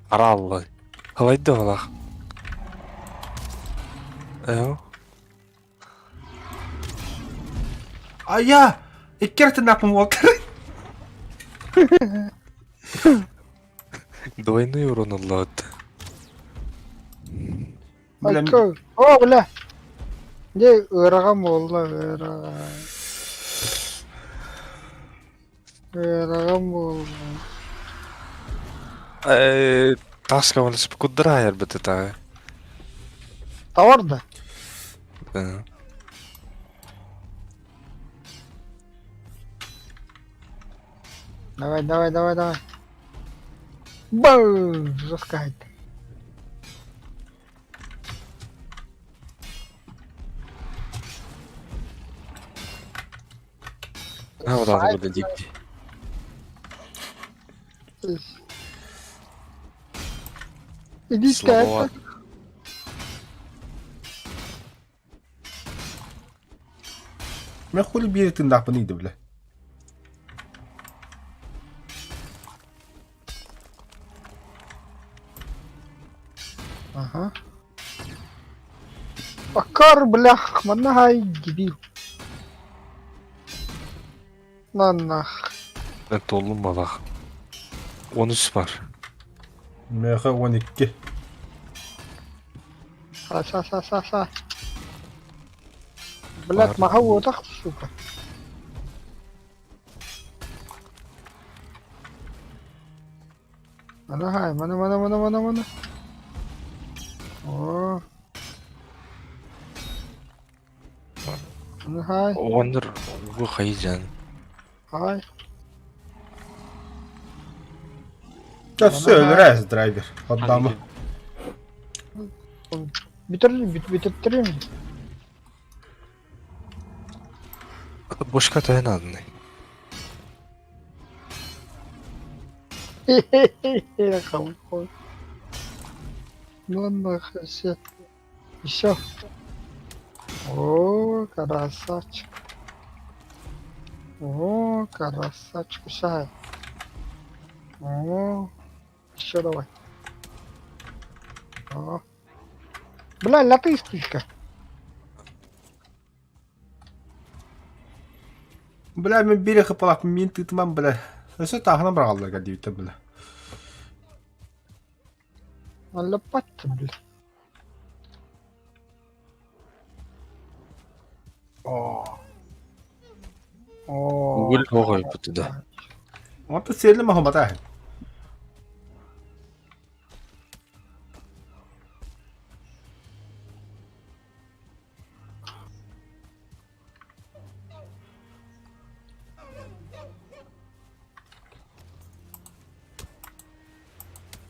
Араллы. Қалайды ола. Эу. Ай, я! Иккерті напым уолкер. Двойной урон аллады. Білем, Akı. O bile. Ne ırağım oldu ırağım. Irağım oldu. Таска вона себе кудра ярбити та. Tavır da. Давай, давай, давай, давай. Бум! Жесткать. А вот надо буде дикти. Иди Слабовато. скайт. мен хули биретин напын иди, бля. Ага. Акар, блях, манахай гибил. Lan nах. Evet oğlum bak. 13 var. Меха 12. Са. Блять, маха отах, сука. Манахай, мана. О. Манахай, Onur bu kayıcan. ай. Да все, раз, драйвер. Отдам. Bitireyim. Boşka dayanadın. Кого? Ну нахуй, все. Еще. О, красавчик. О, красавчик, кусай. О, еще давай. О. Бля, латышка. Бля, мен бире хыпалак, мен тытмам, бля. Өсө тағына бір қалдырға дейбіті, бля. Лопатка, бля. О. Google hoğay bu da. Онты селі ма хомата ахын.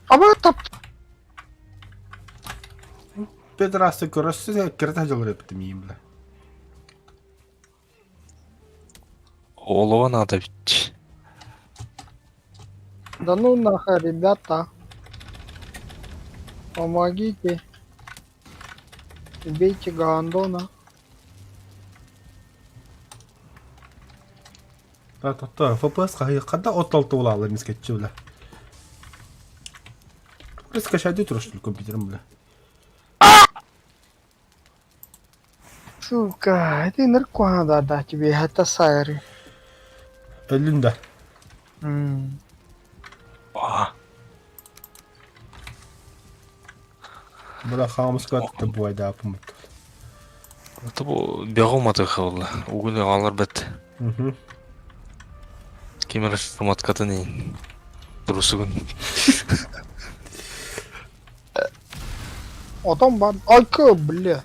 Ama tap. Педрасты көрөсі керті жылыр епті мейім, бля. Олова надо бить. Да ну нахер, ребята. Помогите. Убейте Гандона. Та ФПС қайда оталты бола алар мискетчи бля. Скачать трошки компьютером бля. Сука, это наркота, да, тебе это сайры. Элинда. А, Бля хамска да бой да апмыт. это бу бегоматы хавла. Угуны алар бет. Мгм. Кемер форматкаты не. Дурусугун. Адам бар. Айка, бля.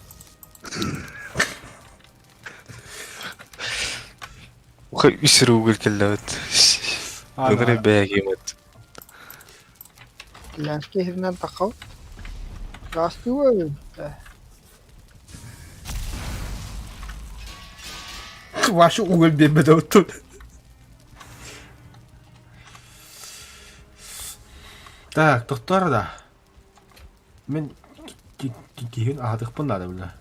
Хай исер угул келлет. Гыдыры бәгемет. Лянский хернан тахал. Гастывай. Вашу уголь бебеде отту. Так, тоқтар да. Мен кейін адықпын надо бля.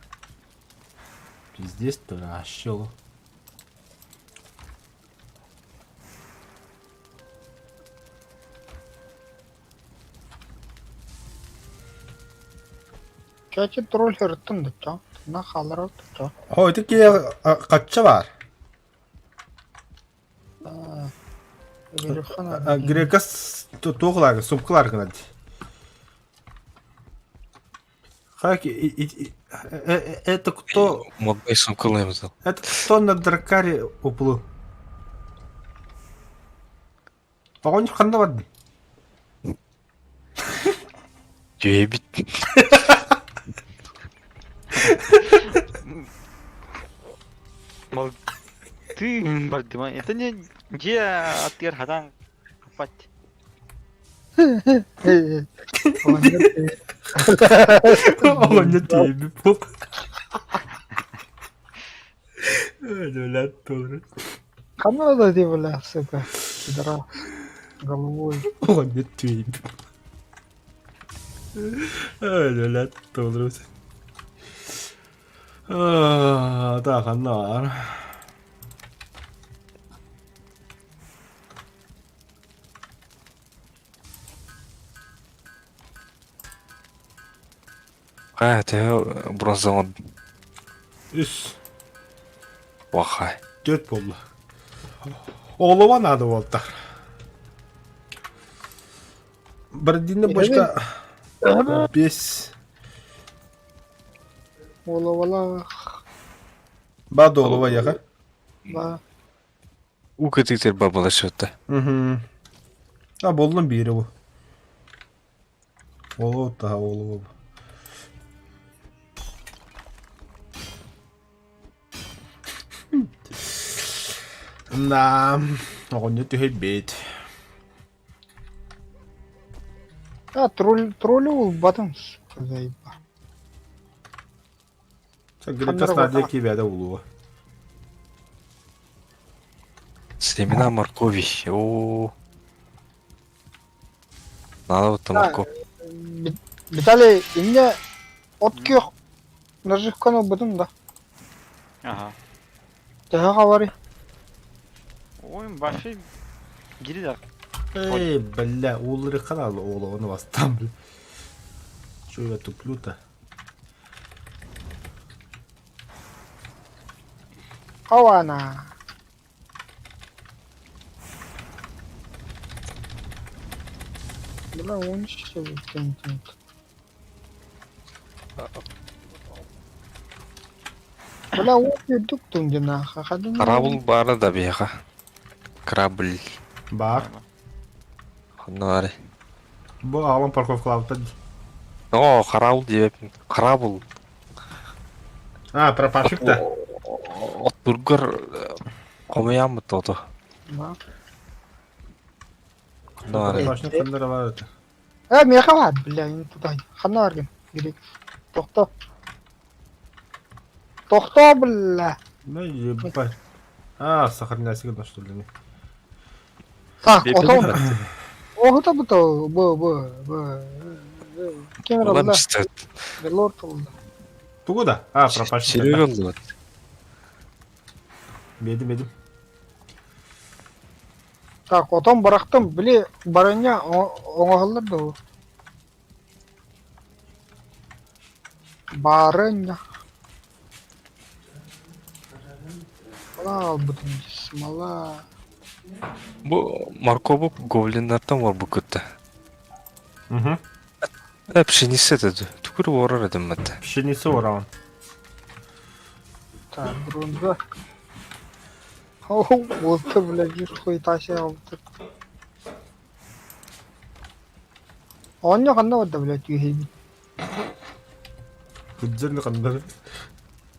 Пиздец, то ашыл. Кәче тролль херттын да ча. На халарат ча. Хойты ке қачча бар. Грекас тоғылар, сумкалар гына. Хаки, это кто? Модбай сумкалаймыз. Это кто на дракаре уплыл? Погонь қанда барды? Жебит. Мол, ты, Бальдиман, это не где отвер хадан копать. Огонь тебе пол. Дөләт толыр. Канада ди бля, сука. Дра. Головой. Огонь тебе. Дөләт толыр. Да, ханар. А, это бронзован. Үс. Вахай. Dört болды. Олова надо болды. Бірдені башка 5 Вала. бады олова яға. Ба. Укатитер бабала шотта. А болдың бері бұл. Олова таға олова. Да, огонь түйе бет. А, тролль ул батың. Заеба. Грекас надя кебеда улуға. Семена моркови. О. Надо вот морковь. Виталий, имя откёх. Наживкану батың да. Ага. Тәһә хавари. Ой, башы гиридер. Эй, бля, улыры каналы олованы бастан, бля. Чё я туплю-то? Хавана. Бля, он что тянет. Бля, он юдук тундина. Хахадын. Карабул бары да бияға. Корабль. Бар. Ханнари. Бұл алам парковка лавта. О, карабул деп. Карабул. А, пропашык-то. Отбургар комаям тото. Ба. Ханнари. Пропашык қандары бар өті. Меха бар, бля, не туда. Хана арген. Грек. Тоқта. Тоқта, бля. Да ебать. А, сохраняйся, на что ли. Так, Бепе отом. барат. Оғыта бұта, Кемер Олар алда, мистер Белорд алда. Тугуда? А, пропащий. Серега oldu. Бедім. Так, отом барақтым, біле, барanya оңағылыр да о. Барanya. Мала албытын дес, мала. Bu Markov'u Goblinlerden var bu kötü. Угу. Pшеница dedi. Tükürü orar edim ben de. Пшеница ораған. Так, бронза. Оу, болты, блядь, жүз қой ташы алды. Оңя қанда бадда, блядь, үйхейбін. Күдзерні қандары.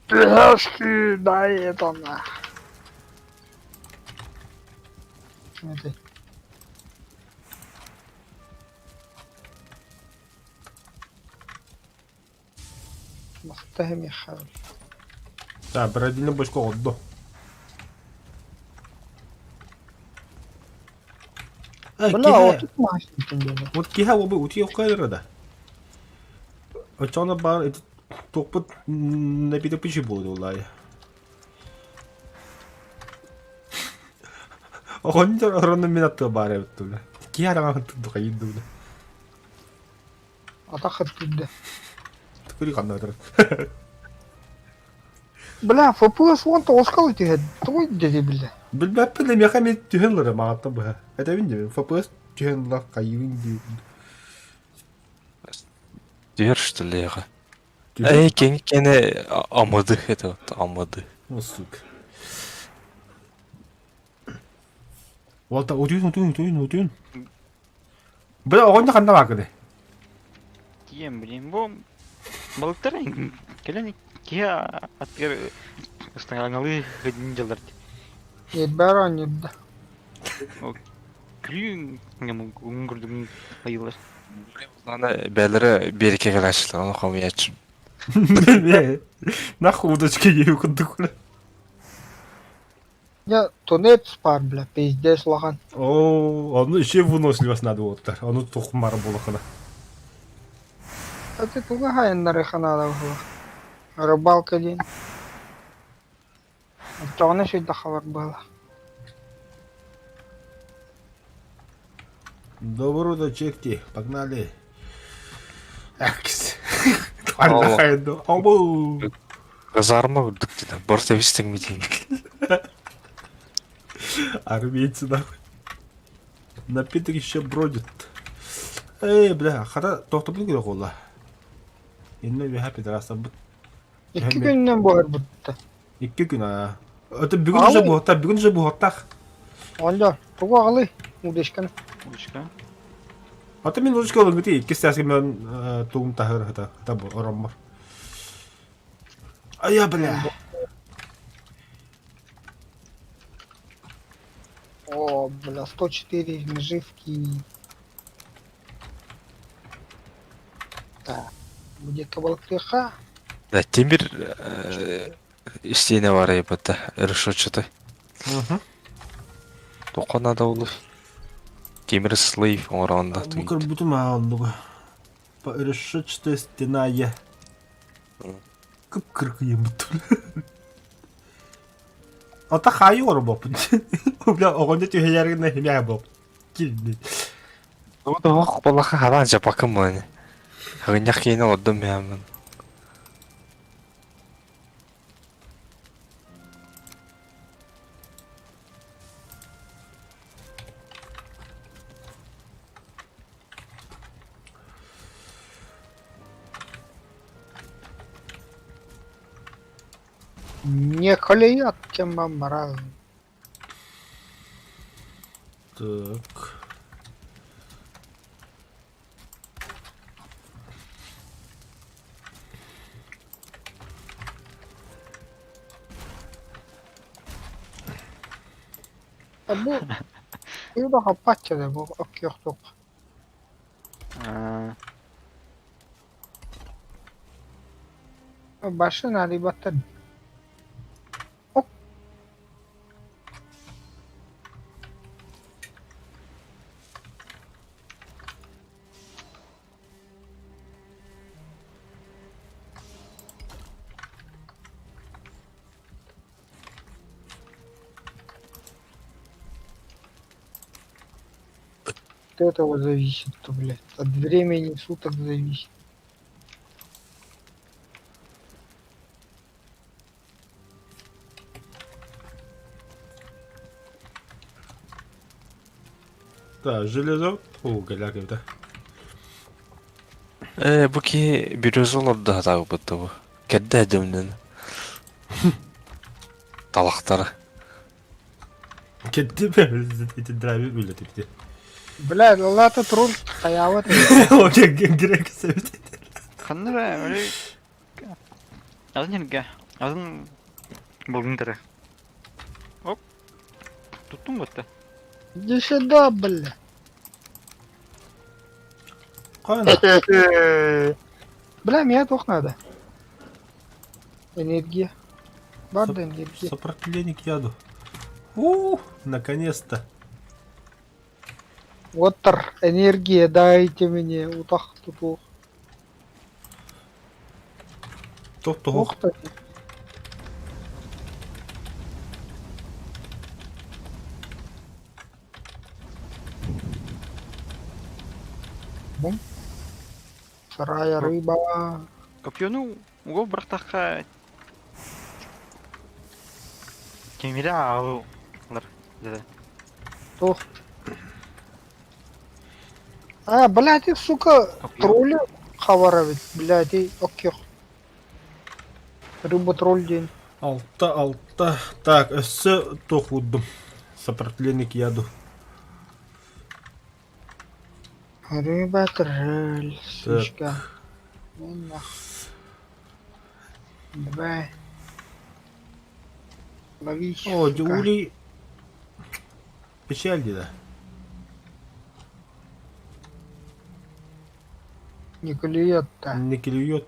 Пляшки, дай это на. Это. مفتهم يا خال. Та, бір әділі бошқа қодды. بلا отут maaş için. Вот киха обы ути оққайлары да. Очаны бар, тоқпыт напиток пичи болды олай. Оғанчар орынның мен атты бар әбітті бля. Киха ағын тұнды қайынды бля. Ата қыртыды. Түкірі қанда отыр. Бля, FPS он то оскал тиһед. Той деди биле. Білбәппі де меха мен түйенлері мағатты бұға. Әтәбін де, FPS түйенлері қайын де. Diyor что ли яға. Эй, кені амады это вот амады. О, сука. Олта, өтейін. Бля, оғында қанда бақыды. Тием, блин, балықтар келен кия аттыр ыстаңалы жылдар. Ебер аньда. Күлің үңгірдің айылар. Ана бәлері береке қалашылар, оны қауым ячым. Нахуй удочки еу күнді күлі. Я тунет спар, бля, пиздец лаган. О, оны еще выносливость надо оттар. Оны тоқым бары болықына. А ты туга хайннары ханада была. Рыбалка день. Чоғына шүйді хабар была. Добро до чекти, погнали. Әкс. Қанда қайынды. Абу. Қызарма үрдік деді, борт евістің медейін. Армейцы нахуй. Напиток еще бродит. Эй, бля, қара тоқтап керек олла. Енді бе хапи дарастан бұт. İki günden bu her butta. 2 күн а. Өті бүгін же бұғыттақ. Onca, tuga alı. Udeşkan. Удочка. Ата мен удочка олон гэдэг 2 саясыг мен тугум тахыр хата таб оромор. Ая бля. О, бля, 104 наживки. Так, где-то балкреха. Да, темір істейіне бар ебіті, решетчатай. Тоқана да олы. Темір слейв оңырағында Букар бүтін мағалдығы. Па решетчатая стена я. Күп-кіркі ем бұттыл. Ата қайы оры бопын. Бля, оғында түйелеріне хемя боп. Келді. Ода оқ балақа халан жапақым мұны. Ғыняқ кейіне одым мәмін. Не колеят, тем бамбара. Так. Bu bir daha patçada bu ok yoktuk. Başın hadi batın. Ok. от этого зависит, то, блядь. От времени суток зависит. Так, железо. О, голяк это. Бу ки бирюзолор да хатагы бутты. Кәддә дәмнен. Талактары. Кетти mi? Эти драйвер böyle tepti. Блядь, Allah ты тролль, хаяват. Окей, грек sevdi. Ханнара өлі... Азын енге. Азын... Бұлгындары. Оп. Туттun бұтты. Иди сюда, бля. Кайна. Бля, мне только надо. Энергия. Бада энергия. Сопротивленник яду. Наконец-то. Вотер, энергия, дайте мне. Утах тут. Топ-то Ух ты. Бум. Сырая рыба. Копьону уго бұрақтаққа... Кемере ағыл. Деді. Тух. Блядь, ты, сука, тролли хаваровит, блядь, и окей. Рыба тролль день. Altta. Так, өссі тоқ вуддым. Сопротивленник яду. Рыба тролль, сучка. Ну нах. Давай. Лови, О, сука. Улей. Печаль да. Не клюет-то. Не клюет.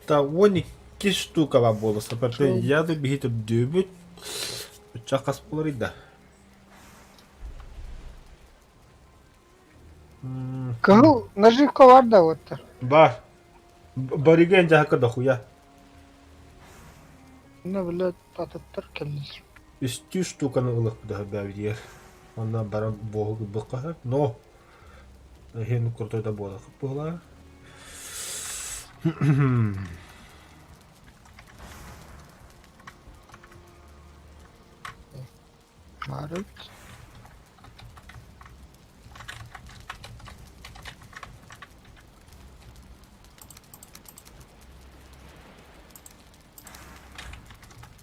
Так, вон 2 штука var болды. Сопротивленник яду бігітіп дөбіт. Үтчақ қас болар еді. Кагыл, наживка var da вот. Бар. Бариген жақы да хуя. Ну, блядь, татыттыр келді. 2 штуканы ылық да бәвдер. Онда бара боғы бұққа. Но. Хен құртойда болы қып бұла. Марыт.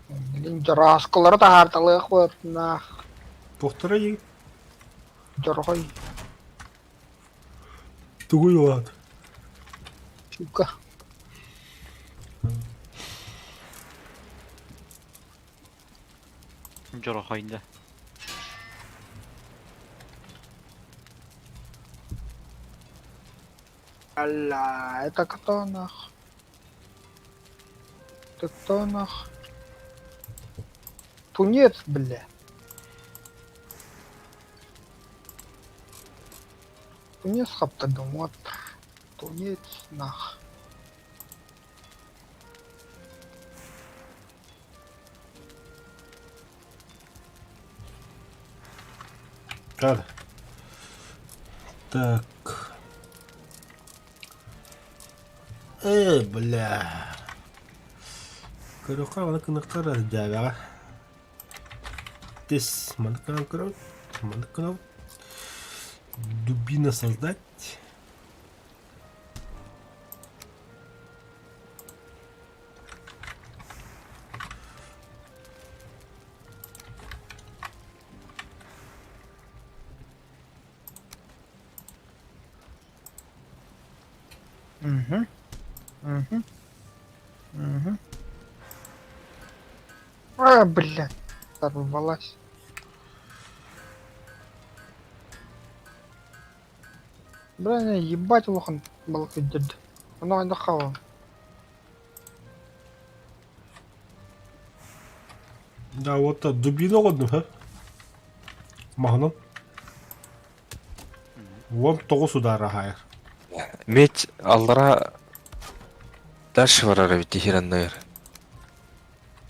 Блин, жараскалар да артылық вот, нах. Тоқтыра ей. Жаргой, Тугой лад. сука. Жора қайында. Алла, это кто нах? Это кто нах? Тунец, бля. Тунец хаптадым, вот. Тунец нах. Кар. Так. Бля. Короче, она кнопка раздявила. Здесь манканкрот. Манканкрот. Дубина создать. Угу. Угу. Угу. Блядь. Сорвалась. Бля, ебать лохан балкы дед. Она отдыхала. Да, вот так дубина одну, ха? Махнам. Вон 9 удара хайр. Меч аллара дальше варара ведь хираннайр.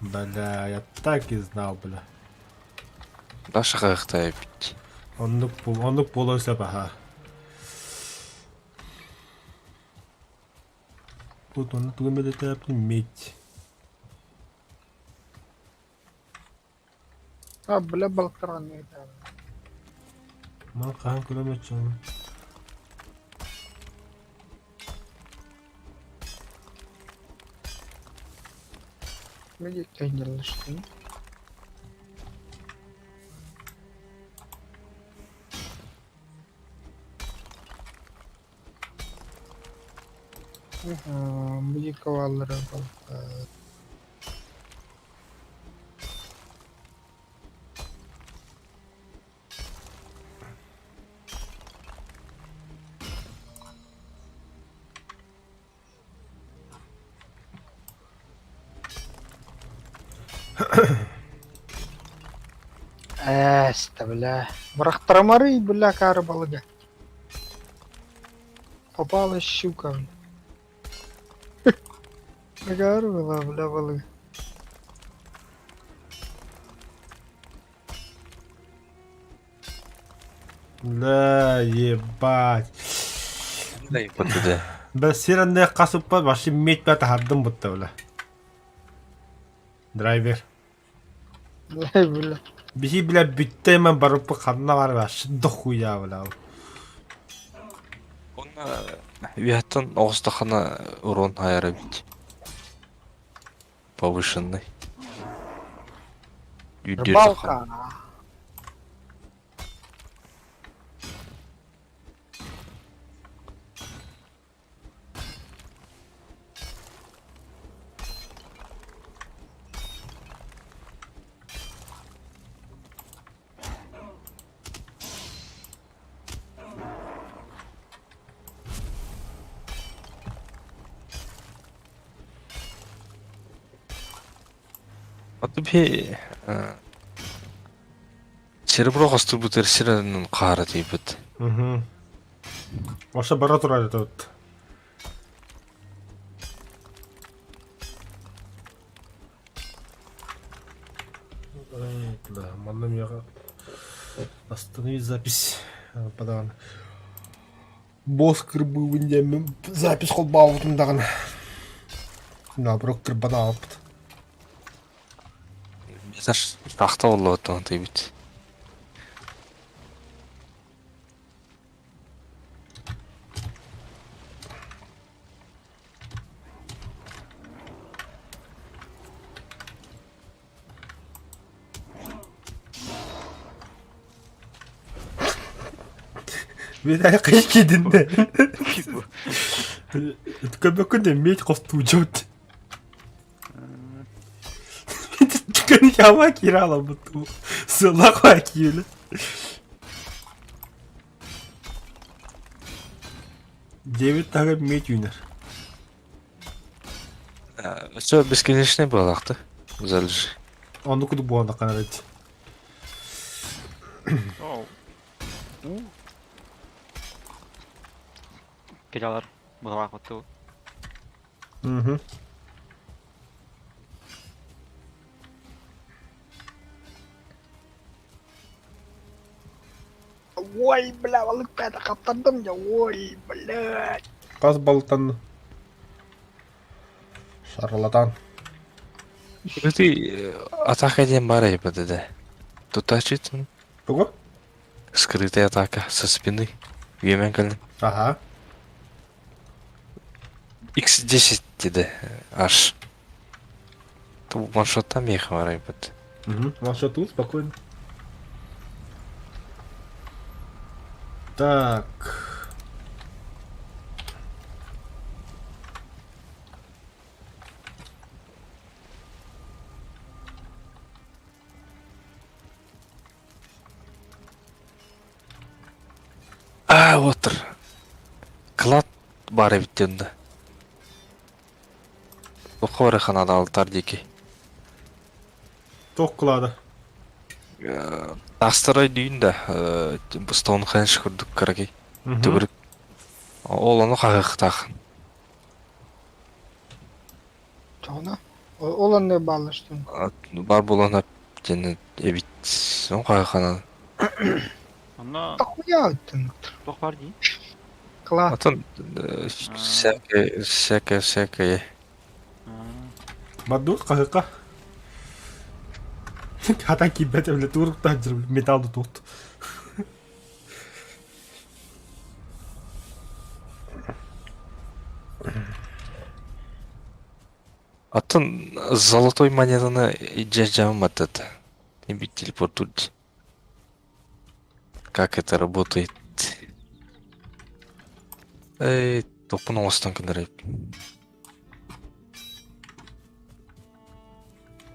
Бля, я так и знал, бля. Даша кайыктай бит. Onluk boluysa baha. Bu onu tugumede taptım mit. Бля, балкараны. Mal kan kilometre. Мне кайнел что. Мне кавалера балкар. Бля. Брахтарамары, бля, кара балага. Попалась щука, бля. Нагара была, бля, балага. Да, ебать. Да и ПТД. Ben sirende kasıp var, başı met bata hardım butta bula. Driver. Бля. Bir şey bile bitti hemen barıp kanına var ya, şıddı huya bula. Оны уяттан оғыстахана урон айара бит. Повышенный. Рыбалка. Отбе серебро қосты бұтер сиренің қары дейбіт. Oşa bara turardı tut. Да, манда мияга остановить запись. Падаган. Боскыр бүгүнде мен запись колбаабытым даган. Наброктыр бадаапт. Бетер тақта олы өттің дейбіт. Bir tane kış gidinde. Köpekün de meç kostu uçut. Çıkanı yama kiraladı bu. Sılak var ki öyle. Девять тага meç юнер. Все бесконечный балақты. Залежи. Onu kudu bu anda kanarıcı. Оу. Келалар бұлға қотты. Hı hı. Ой, бля, балык пәді қаптандым я, ой, бля. Gaz balıktandı. Şarlatan. Ты атака ден бар ебді. Тут ачитын. Буgu? Скрытая атака со спины. Еменкален. Aha. X10 деді. Аж. Бұл ваншотта меха бар ебді. Угу. Ваша тут спокойно. Так. Отыр. Клад бар ебді. Оқы бар қанада алтар деке. Çok kuladı. Астарай дүйінде бұстауын қайыншы күрдік қаракей. Түгірік. Ол оны қағық тақын. Çoğuna. Olan ne bağlaştın? Бар болуына және ебит. Оны қағық қанады. Ана Ахуя өттің. тох бар дей. Класс. Атын всякое. Бадуут қағыққа. Хатан кибет өлі турықтан жүріп металды туғыт. Атын золотой монетаны жажамым атады. Не бить телепортуть. Как это работает? Эй, топын остан кіндіріп.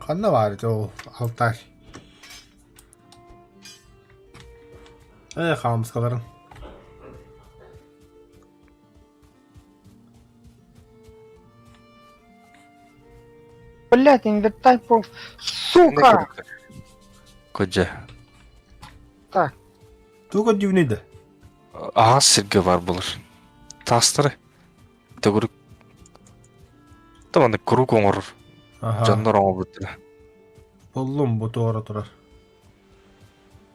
Қанна бар жол алтар. Қамыз қаларын. Блять, инвертай про... Сука! Көже. Так, Туға дүйінеді. Ағас сірге бар болыр. Тастыры. Төгірік. Таманы күру коңыр. Жандар оңы бұттыры. Болым бұты ора тұрар.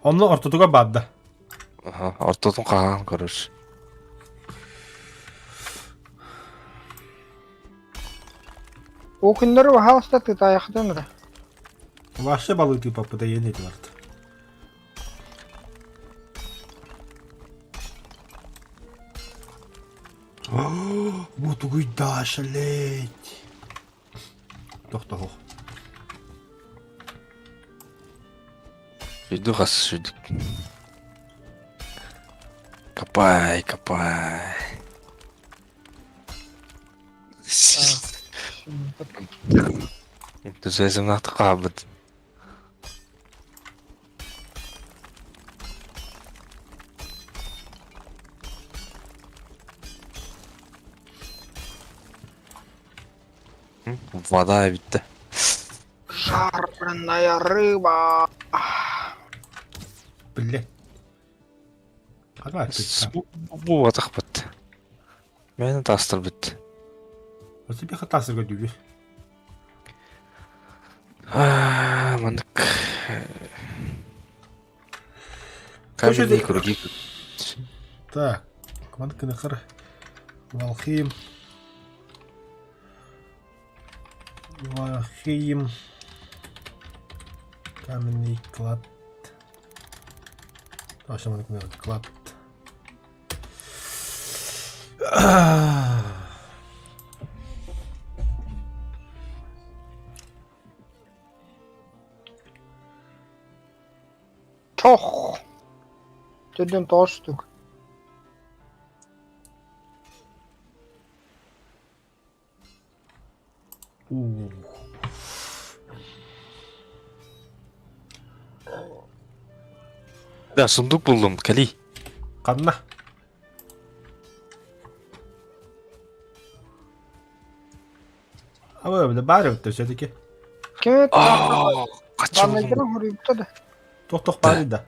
Оны ортотуға бадды. Ортотun қаған көрір. о күндері вахалыста ты таяқтан ра. Ваше балы ты папыда енеді барды. Бұты күйда шалеть. Тоқта хоқ. Иду қасы сөйдік. Копай. Энтузиазм нақты қабыд. Вода бітті. Жареная рыба. Блядь. Қана әтпетті. Бұл атақ бітті. Мені тастыр бітті. Осы беқа тасырға дүйге. Мандық. Көшеде- Каменный круги. Так. Команда кініқыр. Валхим. Каменный клад. Ашаманы кініқыр. Клад. Чох. Төден тош түк. Да, сундук buldum. Кали. Қанна. Абы, білі бәрі өтті сөдеке. Кеме Қачы Баннайдыры хұрыйыптады. Тоқ бәрі да.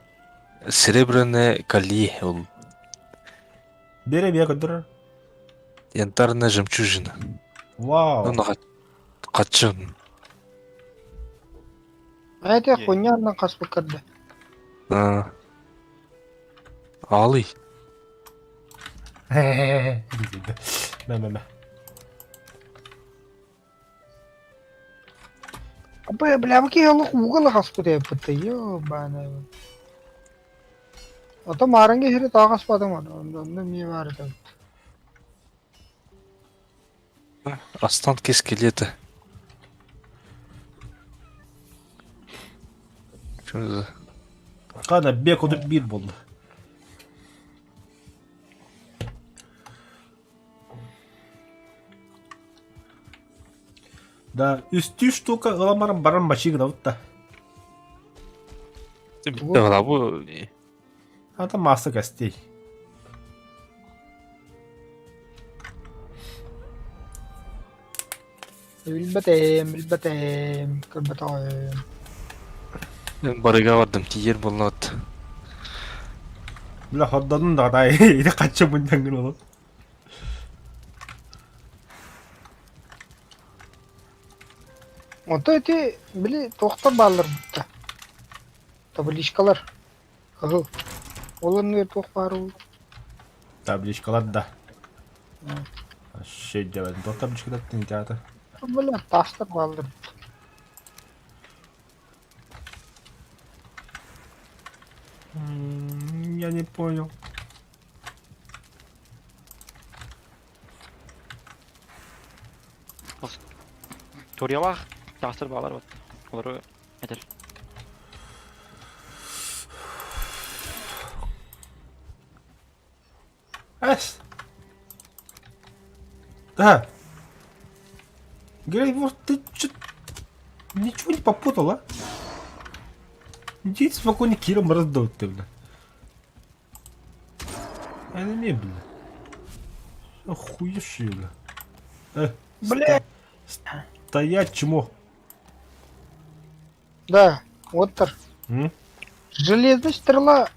Серебряный кали. Ол Бере бе көдір. янтарная жемчужина. Вау. Оны қачы. Әйте хуйнярдан қаспы кірді. Алый. Мә. Абы, бля, бұке елік уғылы қаспы деп бітті. Ёбаны. Ата марынге хері тағы қаспадың ма? Онда не бар еді? Останки скелета. Что это за... Қана бек ұдып бір болды. Да, үсті штука ғаламарым барам машиға дауытта. Бітті ғала бұл... Ата масы кәстей. Білбәтем, кірбәтайым. Мен барыға бардым, тиер болат. Біла ходдадың да дай, иде қатшы мұндаңын олы. Ото эти, били, тоқтар баллар бітті. Табличкалар. Ағыл. Олон вер тух бару. Табличкалар да. Шеджавен, до табличкалар тинтята. Блядь, тастар балдыр. Я не понял. Торияла тастыр балар вот. Олар этер. Эс. Да. Грей, вот ты чё... Ничего не попутал, а? Иди спокойно Киром раздал ты, бля. Я не умею, бля. Охуевший, бля. Бля. Стоять, чмо. Да, Оттер. М? Железная стрела.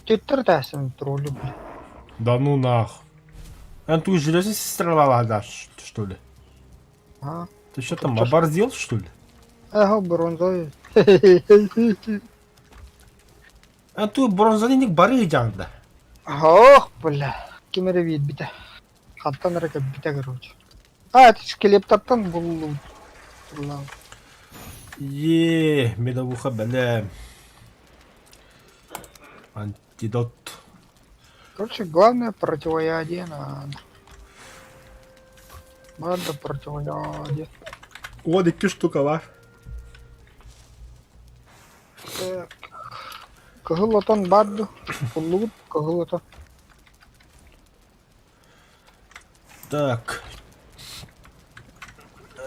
Теттер тәсін троллю, бля. Да ну нах. А ты железно стреляла, да, что ли? А, Ты что там, оборзел, что ли? эго бронзой. А ты бронзаник бары да. Ох, бля. Кемере вид бите. Хаттан река бите, короче. А, это скелептаттан бұл. Медовуха, бля. Антидот. Короче, главное противоядие надо. Надо противоядие. Вот и штука, ва. Так. Кыгылотон бадду. Пуллугут кыгылотон. Так.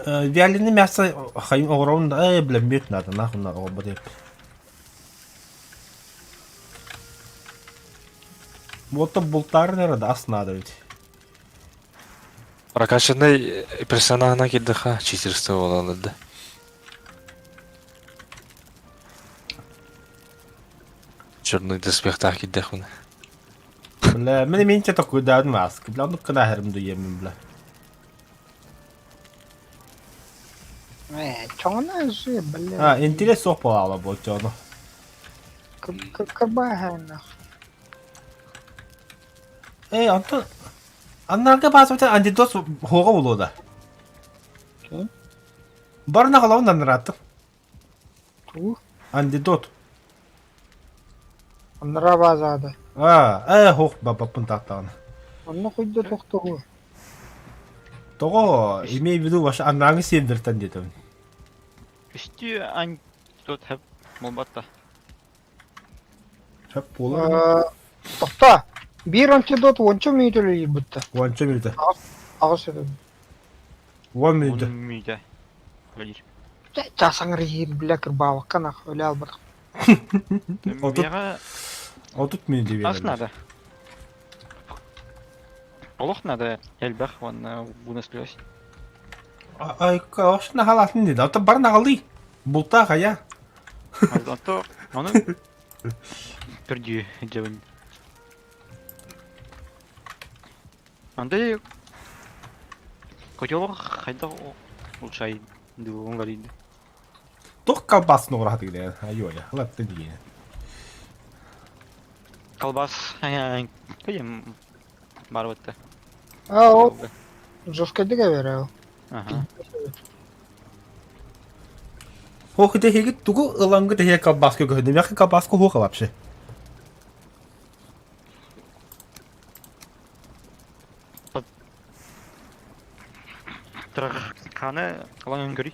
Вяленое мясо, хайм огромно, бля, мед надо, нахуй на ободе. Вот то бултар, наверное, даст надо ведь. Прокачанный персонажна киддыха 400 болалар да. Черный доспехтах киддых мына. Бля, мен че такой да маск. Бля, ну когда херм дуем, бля. Чоңна же, бля. А, интерес опала вот чоно. Кырбахана. Антон. Аннарга басып антидот хога болода. Барна қалауын аныраттық. Ту. Антидот. Анра базады. Хоқ бапапын тақтағын. Анна құйды тоқтығы. Тоғы, имей в виду, ваша аннаңы сендіртін дедім. Үсті ан тот хәп молбатта. Шап болар. Тоқта. Bir антидот онча мүйділі ебітті. Онча минута. Ағыс еді. 1 минута. Мүйді. Өлір. Жасаңыр ер білі кірбауыққан ақ өлі албадық. Мега 30 минута верно. ас надо. Олох надо. Элбах ванна бунас плюс. Каошына халатын деді. Ата барна қалды. Бұлта қая. Ато оны перди жабын. Андай котелок хайда улчай дуңгар иде. Тоқ қалбасын оғыраты кіле. Айоля, халатты деген. Колбас кайым бар бітті. О, жорскайдыға бері. Ага. Хоқ дехеге туғы ылаңғы дехе қалбасқа көйді. Мәқі қалбасқа хоқ алапшы. Трақ қаны қалан өңгірі.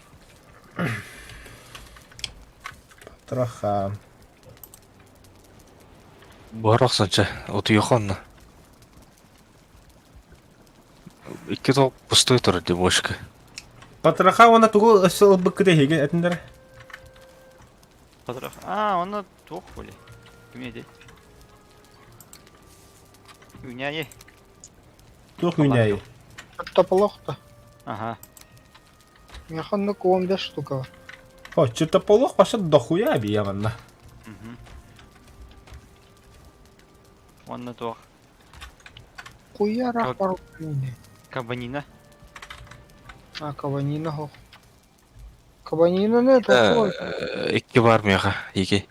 Траха. Барақ санча, оты yoqanna. Икки тоқ пустой тұр деп бошка. Патраха оны туғы ысыл бұқы дехеге әтіндер. Трақ. Оны тоқ боле. Кімеде? Үняе. Туқ үйнәйі. Тополоқты. Ага. Механны 15 штука. О, че-то полох паша дохуя объеманно. Оны тоқ. Құярақ бар өйне. Кабанина. Кабанина хоқ. Кабанина не тоқы. Икки бар меға, еке.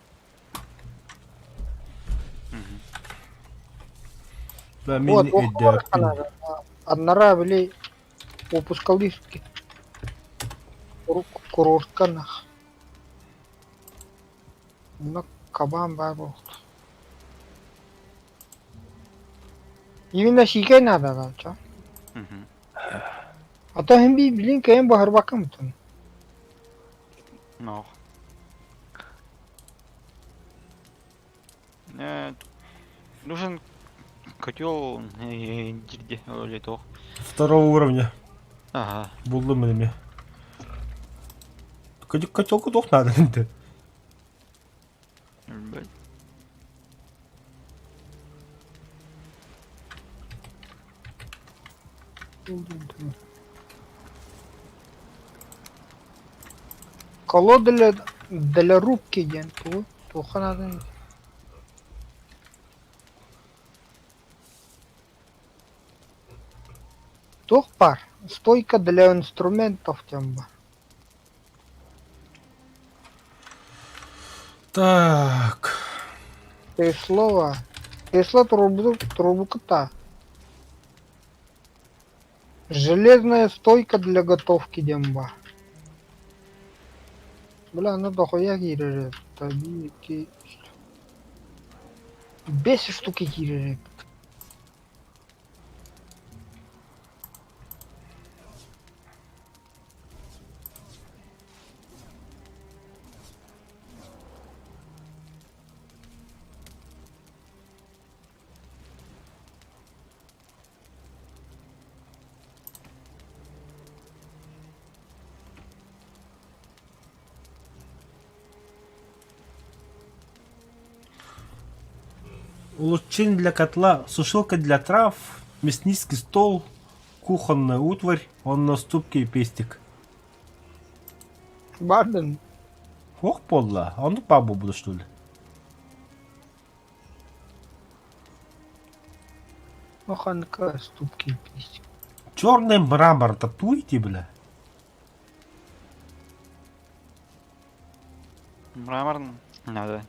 Ben Вот, mini вот, edeptin. Однора, били, упускал диски. Курортка нах. Ну, кабан бар болду. Именно шикай надо, да, чё? Мгм. А то hem bir bilin kayın bahar bakım mısın? Ну. Э, Нужен котел где или то. Второго уровня. Ага. Buldum benim ya. Котелку toch надо енді. Блядь. Колода для рубки ден ту. Туха надо. Тух пар. Стойка для инструментов тямба. Так. Тесла трубу кота. Железная стойка для готовки демба. Бля, ну дохуя гиререт. Таби. 5 штуки гиререт. Улучшение для котла, сушилка для трав, мясницкий стол, кухонная утварь, он на ступке и пестик. Барден. Ох, подло. А ну бабу буду, что ли? Ну ханка ступки писть. Черный мрамор татуйте, бля. Мрамор надо.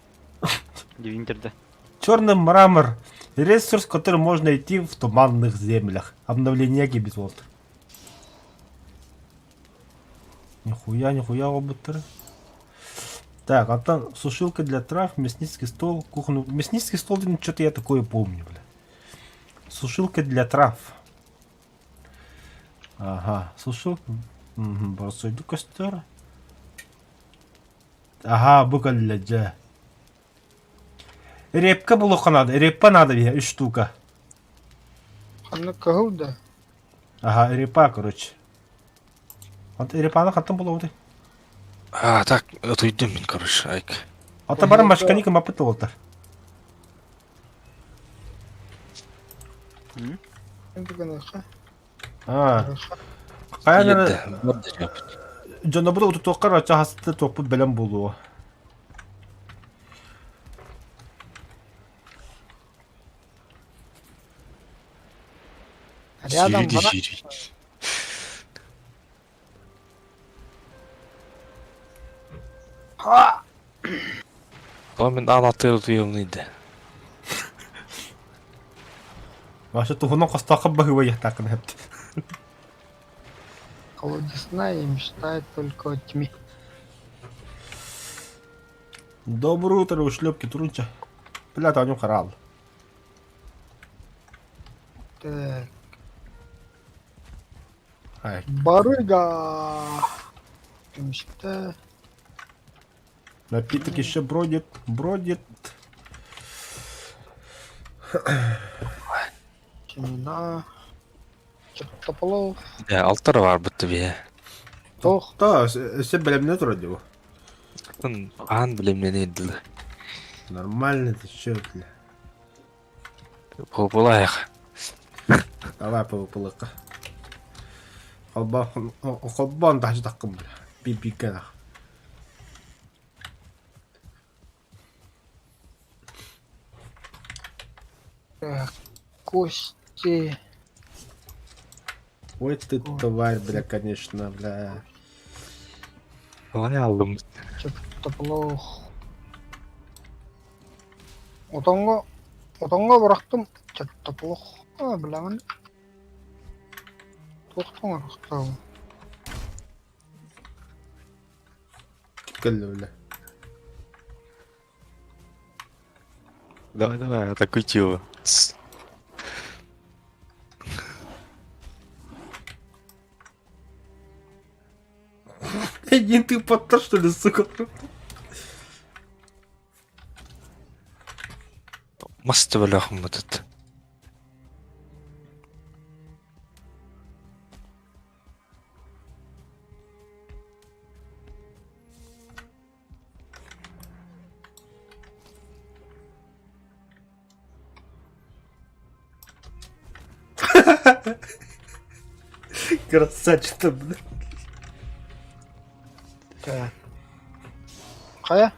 Девинтерда. Черный мрамор. Ресурс, который можно найти в туманных землях. Обновление гибисволтер. Нихуя роботы. Так, а там сушилка для трав, мясницкий стол, кухонный... Мясницкий стол, что-то я такое помню, бля. Сушилка для трав. Ага, сушилка. Угу, бросаю костер. Ага, букаляджа. Репка блоха надо. Репа надо, 3 штука. Ханна кауда. Ага, репа, короче. Вот репаны хаттан было вот. А, так, отойдем, короче, айк. Ата бара машкаником опыта вот. Это конечно. А. Кайна Еді, бұрды жап. жана буда уту токкар ача хасты токпут белем болуу. Рядом Жири, бара. жири. Ха! Тоа мен анатыры туйылнıydı. Ваша тухунан костакка бахыва яхтакын хепти. Колодесная мечтает только о тьме. Доброе утро, ушлепки Турунча. Бля, Таню харал. Так. Ай. Барыга. Мечта. Напиток еще бродит. Темна. Чертополов. Алтыры бар бітті бе. Тох. Да, все белемне турады его. Қан білемнен еділі. Нормально ты чё, бля. Болайық. Давай пылыка. Холбан даже такым, бля. Пипикена. Так. Кости. Ой ты тварь, бля, конечно, бля. Олай алдым. Чертополов. Отонго бырактым. Чертополох. Bilaman. To'xtang. Keldi bile. Давай, такой чего. Один ты подтор, что ли, сука? Масты бляхом этот. Красавчик-то, бля. Так. Қая?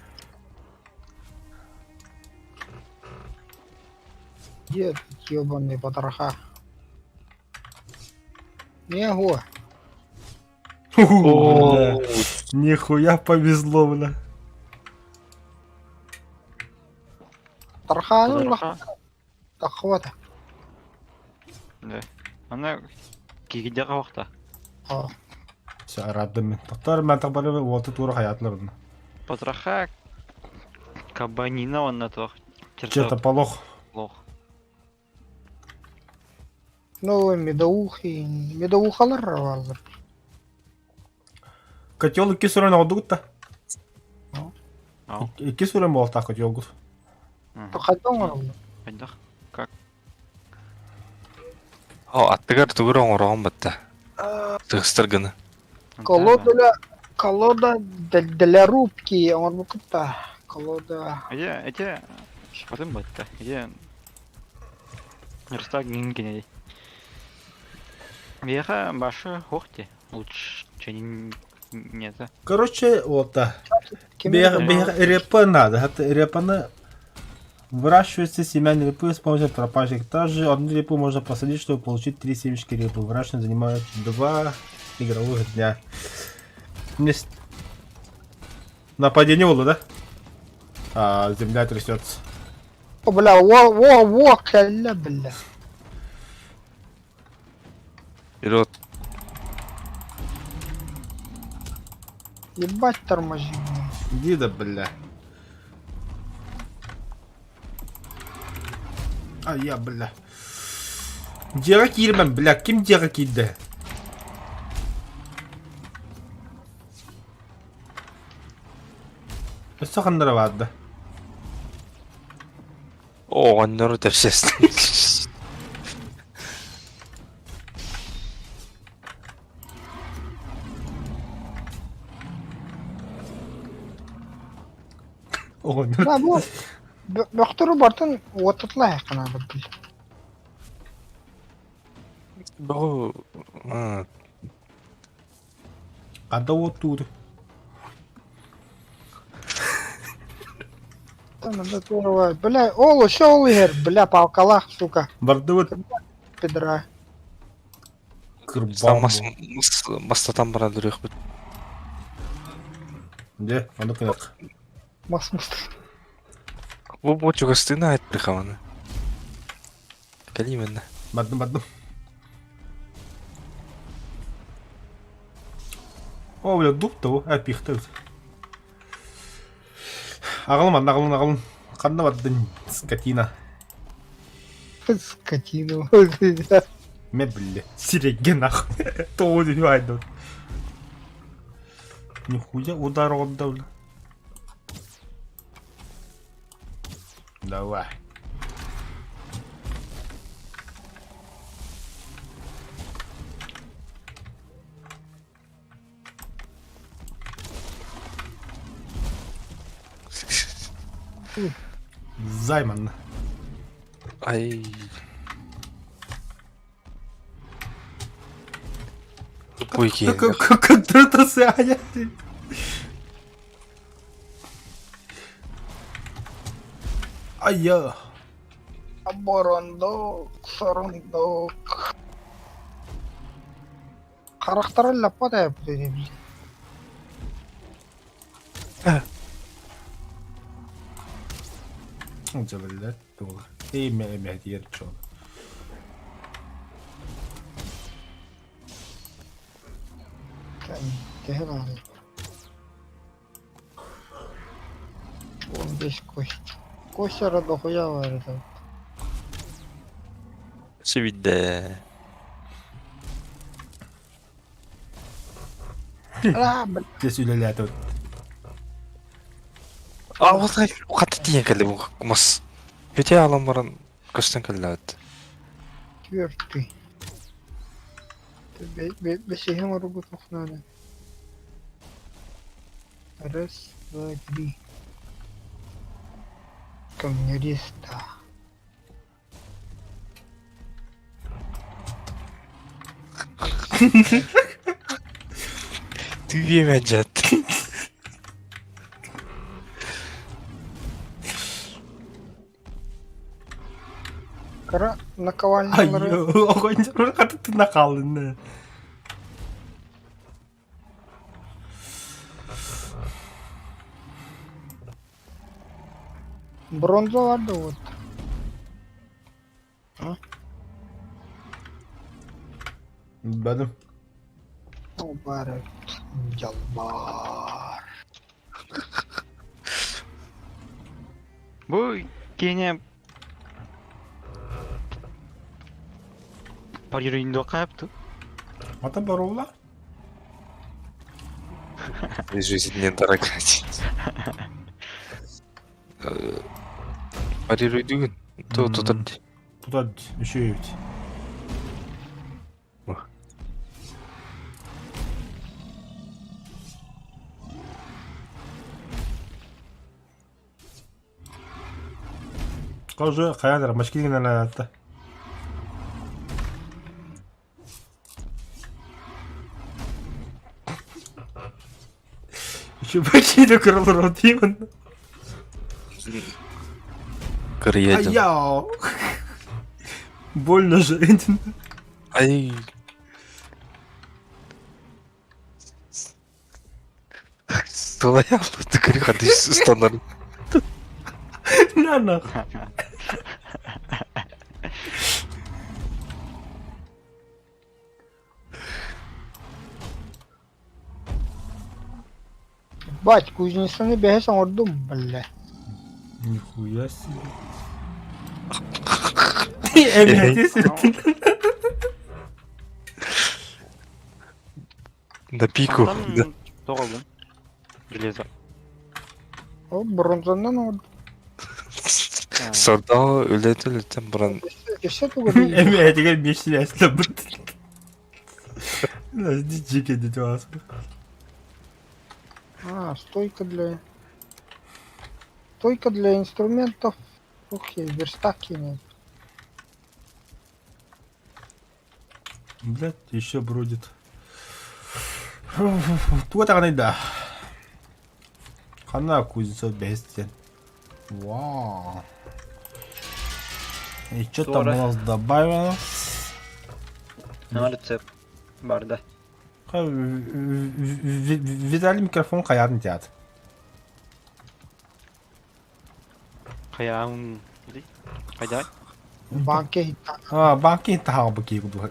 Где этот ёбаный потроха? Не его. Бля. Нихуя повезло, бля. Потроха, ну, Потроха. хвата. Да. Ана кигиде кабакта. Все, радым мен. Тоқтар, мен тақбары уолты тура хаятла бұрын. Потроха кабанина он на то. Че-то полох. Лох. Ну, медоухалар валыр. Котел iki сүрен алды күтті. Ау. Iki сүрен болды тақ котел күт. Қайтан оралды? Айдах. Как? Аттыгар тугур оңорогон батта. Тыгыстыргыны. Колода для рубки, он букта. Колода. Эти потом батта. Эти Рстаг гингеней. Веха башы хохте. Лучше, чем нет. Короче, вот так. Кемер- Репа надо. Это репаны выращиваются семян репы с помощью пропажек. Также одну репу можно посадить, чтобы получить 3 семечки репы. Выращивание занимает 2 игровых дня. Нападение было, да? А земля трясется. О, бля, во, калля, бля. Вперед. Ебать тормози. Иди да, бля. А я, бля. Дера кирмен, бля. Ким дера кидде? Өсі қандыра барды. Оғаннары тәпсесін. Оғын. Да, bu бөхтөрү бартын отытлай кана бил. Бұл... Ада отуды. Надо турова. Бля, ол ошол ер, бля, палкалах, сука. Барды вот Пидра. кырбам. Мастатан бара дүрек бүт. Де, аны кынак. Масмус. Бұл бочуға стыны айт прихаваны. Калименна. Бадым. О, бля, дуп-то, әпихті. Ағылым. Қанда баддың скотина. Скотину. Ме, бля, сиреген нахуй. Тоғыз үйі айды. Нихуя удар отда, бля. Давай. Займан. Ай... Тупой кейн. Как это сяня? Ай-я. Оборондок, сорондок. Қарақтары лаппа да бля. Он тебя, блядь, было. И меня дед, чё. Tehel alıyor. 15 кость. Кость арада хуя var это. Свиде. Блин. Здесь удаляют. Вот. А вот қатты тиген кәлі бұл құмас. Өте аламырын көстен кәлі өт. Четвертый. Бесихим работать надо. Раз, два, три. Камериста. Түйемен жат. Кара наковальня. Айё, огонь қатты нақалын. Бронза vardı вот. Benim. Mübarek. Calbar. Bu gene парируйнду каяптı. Ата бар ола? Жизненен дорогать. Парируй дүгін. Тұтады. Туда еще есть. Қожа қаядар машкилген алатты. Еще почти кырылыр деймін. Кырыядым. Аяу. Больно же. Ай. Солай алды. Түкірі қандай ұстанар. На. Бать, кузнецаны бәһәсәң ордым, бля. Нихуя себе. Эмнетесін. На пику. Тоғылдым. Железо. О, бронзадан ордым. Сорда өлетен бұрын. Кесе тугады. Эмнетеген бешін әсілі бұд. Жеке деді басым. Стойка для инструментов. Ух, верстаки нет. Блядь, еще бродит. Туа тағанай да. Қана кузнецов бәстен. Вау. И что там у нас добавилось? Рецепт бар да. Виталий микрофон қаярын тияды. Қаяғын... Қайда? Банке хита. Банки тағы бұл кейгі бұл.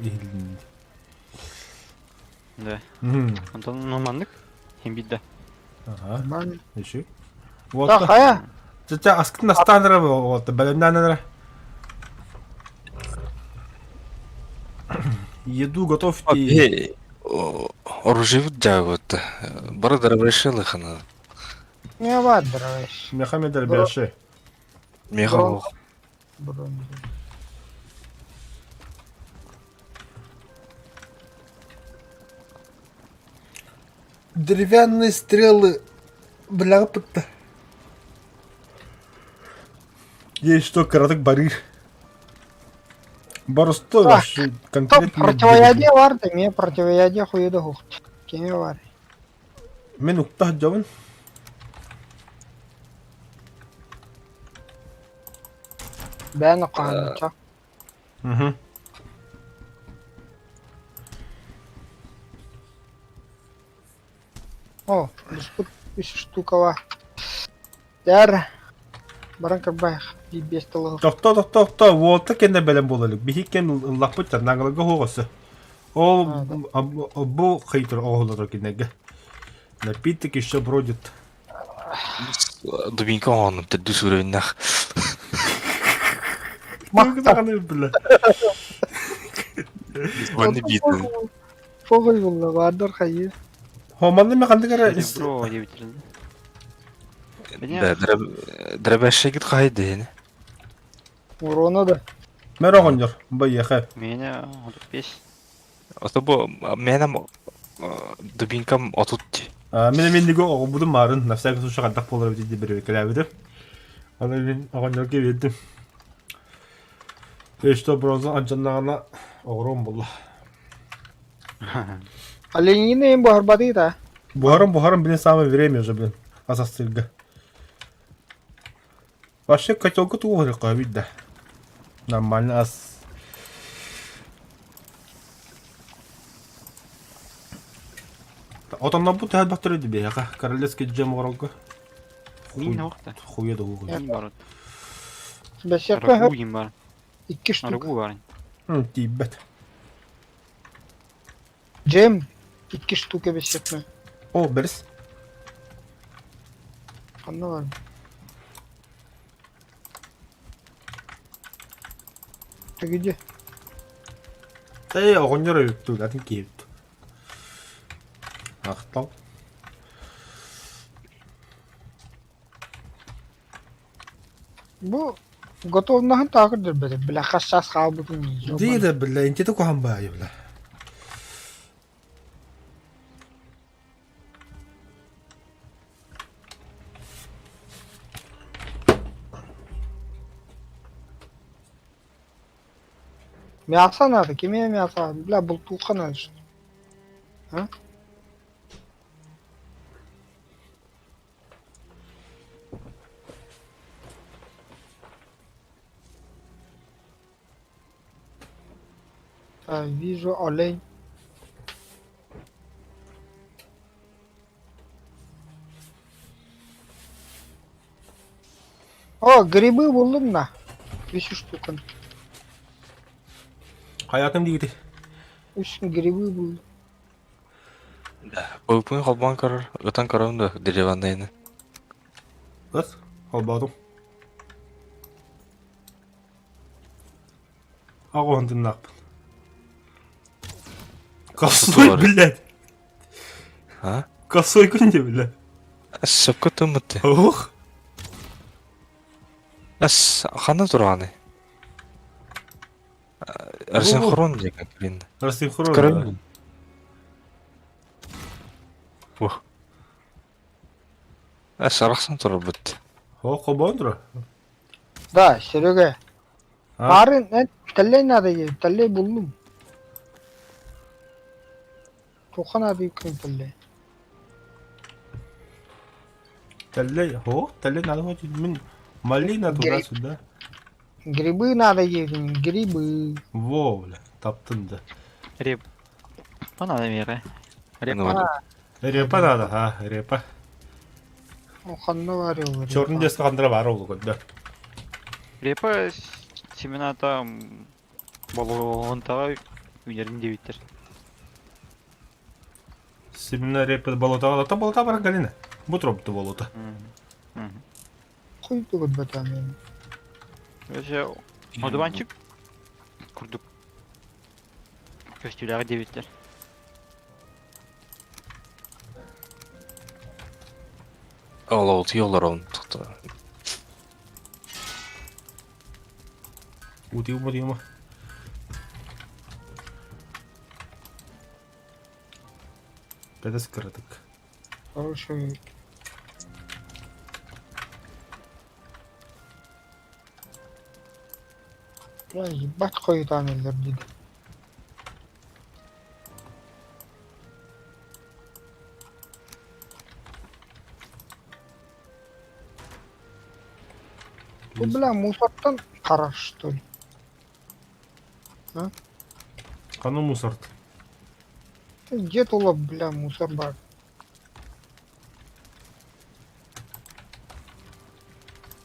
Да. Антон нормандық. Хембидді. Бан. Еще. Да, Вот. хая. Це аскын астаныры вот бәлемнәнірі. Еду готовьте. Оружие жагыт. Бардыр решил хана. Не вадравайся. Мехамедар бәші. Мега. Бронза. Деревянные стрелы. Бля, пытта. Есть что, короток барыр. Барысты вообще конкретно. Противоядие vardı. Мне противоядие хуйда хухт. Кеме var? Мен уктах жабын. Ben kanka. О, без штукова. Дәр. Баран кырбайх. Бес тылы. Тоқта. Вот так енді бәлем болалык. Бихиккен лаппыт нағылығы хоғысы. О, бу хейтер оголор кинеге. Напиток еще бродит. Дубинка оғаным түрді сүрейіннақ. Мақтағаны бля. Ванны бейтін. Похуй булла бардыр хайы. Хоманды ме кандыгара Серебро удивительно. Меня Дәрәбәші кет қайды, ені. Урона да. Мен оғынжыр. Байяха. меня пес. Ота бұ, менім дубинкам отутти. Мен мендегі будым марын. Навсякий случай қандақ болар өтеді бір кәләбеді. Аны мен оғынжыр кебедім. Эшто бронза анчаннағана оғырым болла. Оленина им бахарбады да. Бухаром, блин, самое время уже, блин. Асастырга. Вообще котелка тугрика, ведь да. Нормально ас. Отанна бу тәһәт бактыр иде бе, яка. Королевский джем оралга. Мин вакыты. Хуя да угы. Мин бар. Бәшәккә Арагу им бар. 2 штук. Арагу бар. Тибет. Джем 2 штука бәшәкме. О, берс. Анда бар. Тегеде. Эй, оғынжыр өтту, датын кейіпті. Ақтал. Бу готовнаһын тагырдыр бер. Бля хашас хабытын. Дейді, бля, интеті кухан бай, бля. Мясо надо, кеме мясо. Бля бултуха надо. А? Вижу олень. О, грибы buldum da. 3 штука. Hayatım дейді. 3 грибы buldum. Бұйпын қалбан қарар, ұтан қарауында деревандайны. Қыз, қалбадым. Ағуандың нақпын. Косой, блядь. А? Косой күнде, блядь. Әс сөпкі түмітті. Ох. Әс қаны тұрғаны. Арсенхрон деген келінді. Рассинхрон. Көрін. Ух. Әс арақсан тұрыр бұтты. О, қалбауын тұра. Да, Серега. А? Барын, таллей надо есть, таллей buldum. Тоқа надо екен таллей. Тәллей, о, тәллей надо хоть, мен малина туда-сюда. Грибы надо есть, грибы. Во, бля, таптың да. Реп. Надо мере. Репа надо, а, репа. Оханна var ya. Черный дескі қандыра бар олы көнді. Репа семена там болонтага үйдерин дебиттер. Семена репа болотаға, та болота бар галина. Бутропты болота. Хуй тугут батан. Вообще одуванчик курдук. Көстүләгә дебиттер. Ол тиолар он тұқты. Удима. Пәдес кірдік. Хороший. Ya ебать koyutanelер dedi. Bu бля мусордан қараш, что ли? Қаны мусорт. Где толы, бля, мусор бар?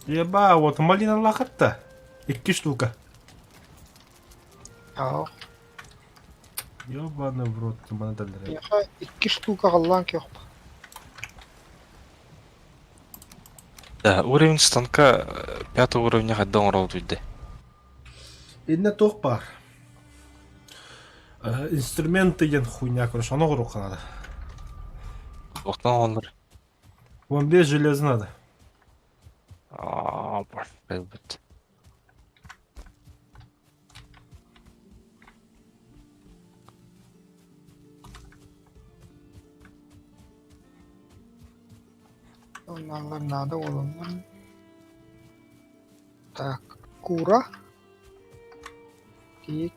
Еба, вот малина лақытта. 2 штука. Ау. Ёбаный в рот, бана дәлдерә. Яха 2 штука қалған кеқ. Да, уровень станка 5 уровня хаддан урау туйды. Инне тоқ бар. Инструменты ген хуйня, короче, аны құру қанады. Оқтан олар. 15 железо надо. Бар, әлбет. Onlarla надо olanlar. Так, кура. Тик.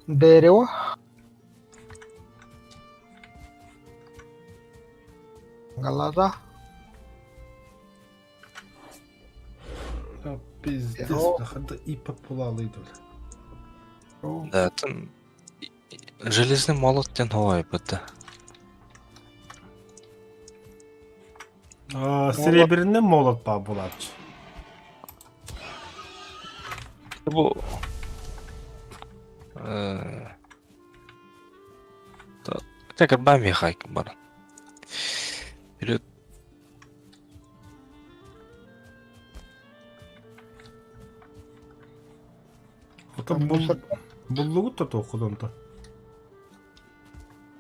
Дерево. Галата. Пиздец, О. хада и популалıydı. Да, там железный молот тен хавай бітті. Серебряный молот ба болады. Бұл... Тәкір бәме хайкы бар. Вперед. Ota bulluğu da toxudun da.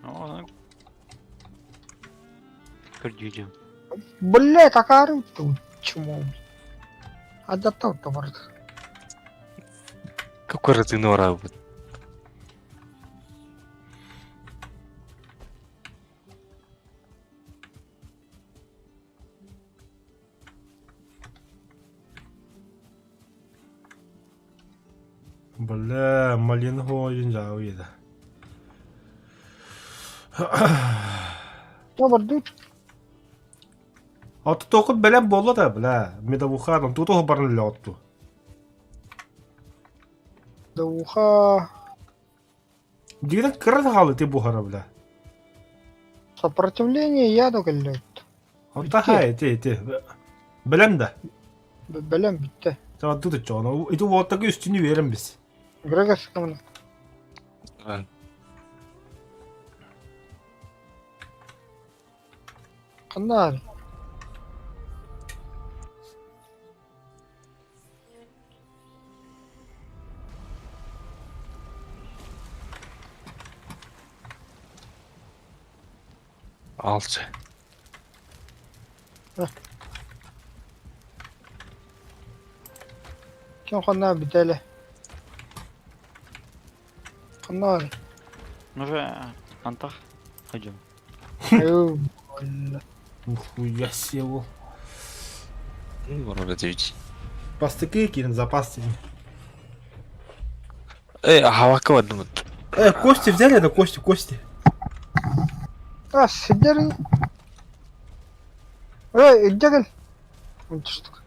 Ну, көрдүйдім. Блять, акары тут чему? Адатау товар. Какой ротыны вара будет? Бля, малин ойын жау еді. Товар тут. Аты тоқып бәлем болды да, бля. Медовуханым, тут оғы барын ле отту. Да уха. Дегенен кірді қалы те бұхара, бля. Сопротивление яду кіллет. Ата хай, те. Бәлем да. Білем бітті. Сава тут çoğunu. İti ottaki üstünü verin biz. Грегас кімні? Қандар. Алчы. Кем қандар бітелі? Қандар. Ну же, Антах, пойдем. Айу. Нихуя себе bu. Вроде девять. Пастыки кирин запас. Хавака вадым. Кости взяли, да кости. А, сидери. Иди гел. Унтуштук.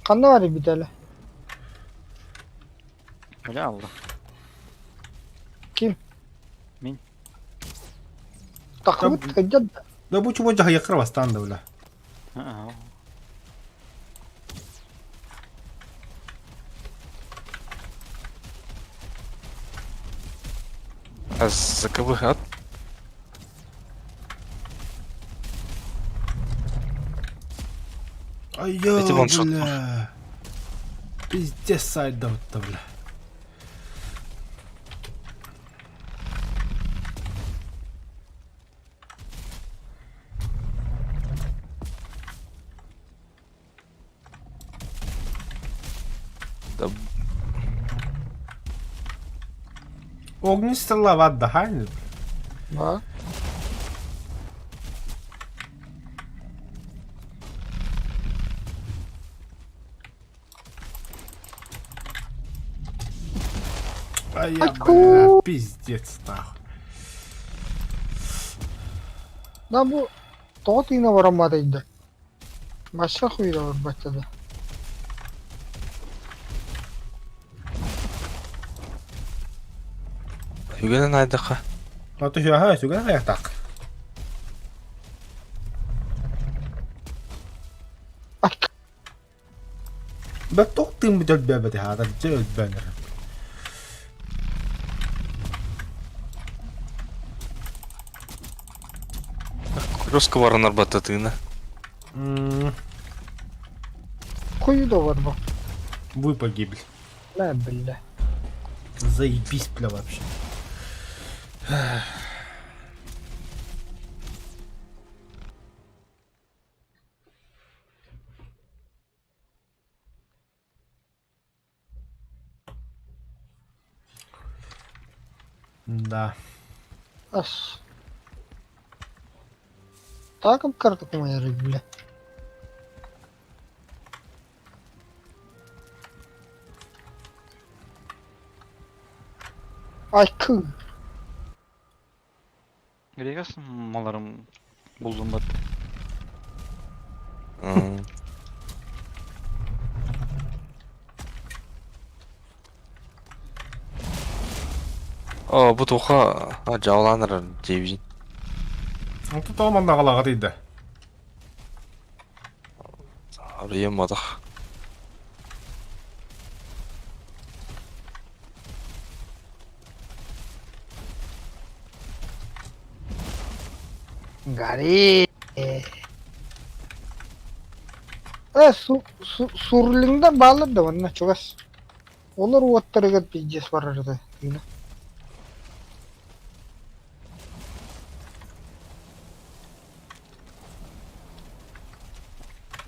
Қандар бітелі? Бля, Алла. Ким? Мен. Тақыбыт қайдад. Да bu çubuğu yakır bastan da bля. Заковых от. Ай-я, Эти ваншот. бля. Пиздец сайда вот да, бля. Да, Огнистый лава отдыхает. Ба. Ай-я, Аку. бля, пиздец нахуй. Да бұл тоғыт үйіне барамады еді. Басқа құйда бар бәттеді. Югенен айдықа. А ты что, ага, сюда я так. Ай, Бәттоқ тым бітел бәбәді хада, жел бәнір. Русска баранар баттатыгына. Кую да бар бу. Вы погибли. Ла билля. Заебись, бля, вообще. Да. Ас. Таком карта моя бля. Ay kı. Nereye gelsin mallarım buldum bak. Бу туха жауланыр жебин. Тут алманда қалаға дейді. Арыем мадах. Gari. Surlingda bağlar da bana çoğas. Olur ottırıgat pijjes var arada. Yine.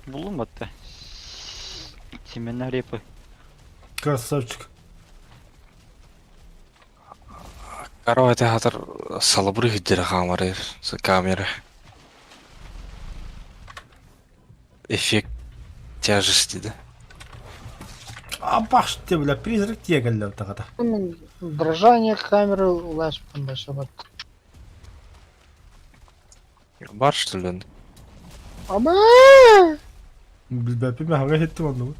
Buldum bak da. Çimenler yapı. Красавчик. Каравайта хатар салбыры хиддер хамары с камеры. Эффект тяжести, да? А баш те, бля, призрак те гәлләу тагыда. Дрожание камеры улаш бunda шабат. Бар что ли? Ama Билбәпи мен ханга хеттим аны.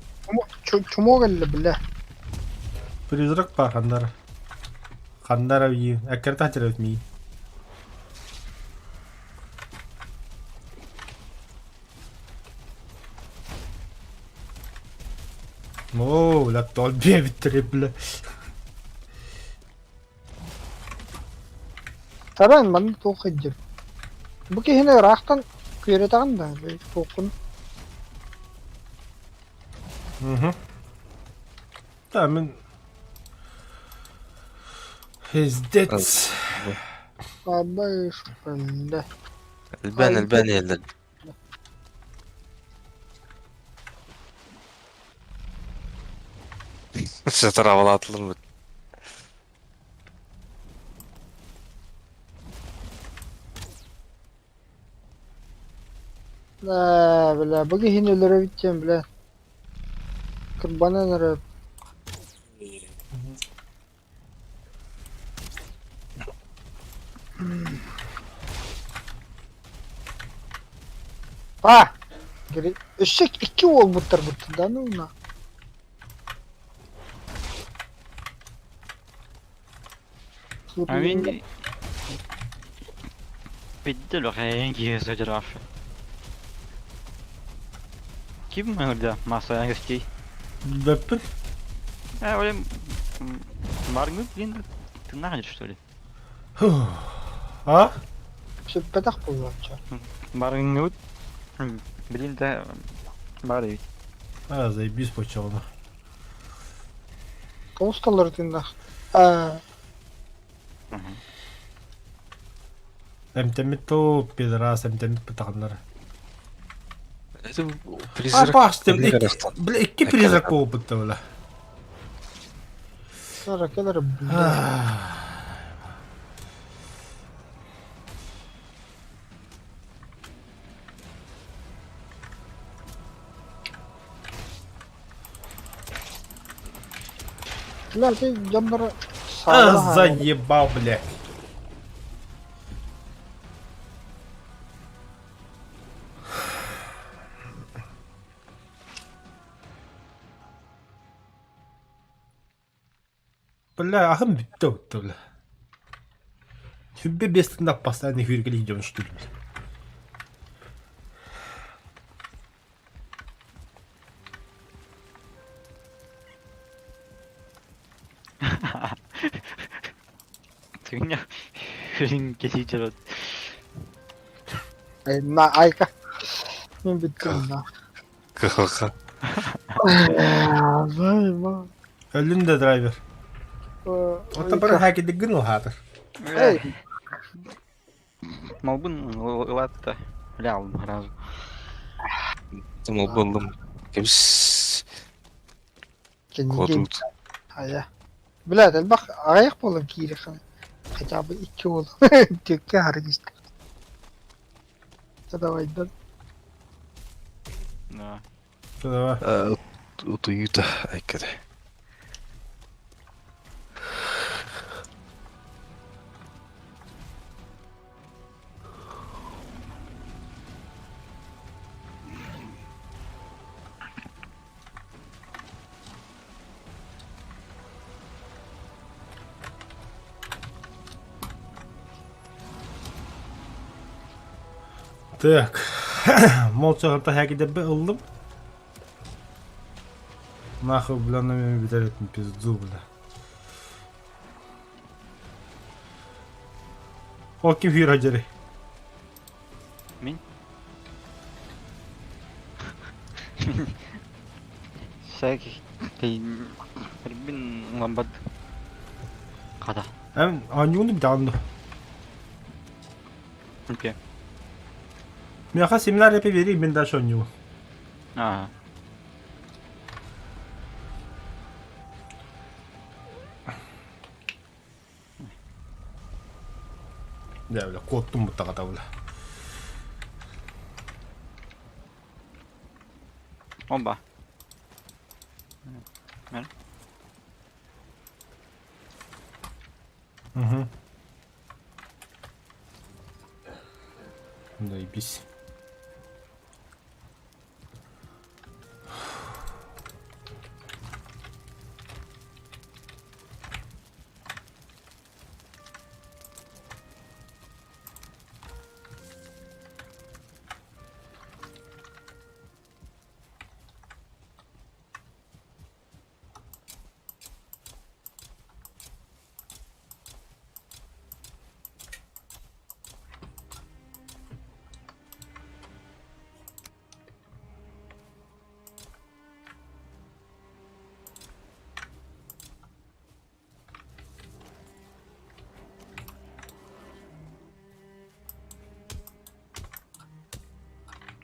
чумо geldi bile. Призрак бар хандар. Хандар ави, әккәр тахтер өтмей. О, ла тол бе битре, бля. Taran bana toq edip. Bu ki yine raqtan kuyere tağın da toqun. Та мен Хиздец. Abi şüpheli. البان يلد. Şatır havalı atılır mı? La bile bu ki yine lere biteceğim bile. Kırbana lere. Ha! Geri eşek iki ol bıttır da ne ona? Amin. Bitti lo hangi sıcak. Kim orada masaya geçti? Билбәппин. Öyle Margı блин, ты нахрен что ли? А? Şüphedak bulacak. Margı блин да бары. А, заебись почему. Tostalar tında. Эмтемит то пидорас, эмтемит патахандар. Это А призрак. баш те, Эле карастан. бля, икки призрак болуп бутты, бля. Sonra gelir bile. Bilal ki canları sağlığa А, заебал, бля. Бля, ахым битті өтті, бля. Хүббе бестігін постоянно хүйргелі идем, что ли. Ты меня хрен кисичерот. Айка. Мен биттім да. КХХ. Займа. Ölünde driver. Otta bara häkidegin o hatır. Эй, Малбын латта. Лял сразу. Думал, болдым. Кемс. кенеген. Кодут. Ая. Блядь, әлбақ аяқ болын кейді қаны. Хотя бы 2 бол. Текке харгист. Давай. Да. Şurada var. Утуюта. Айкаде. Так. Молча häkide bir ıldım. Нахуй, бля, на меня битарит пизду, бля. О, kim hür haceri. Мен? Шайки. Рибин ламбад. Қада. Hem anyunu bir tane. Окей. Мяха семинар yapı vereyim ben daha şu anyunu. Ага. Ya bля, korktum bu takata bля. Оба. Угу. Заебись.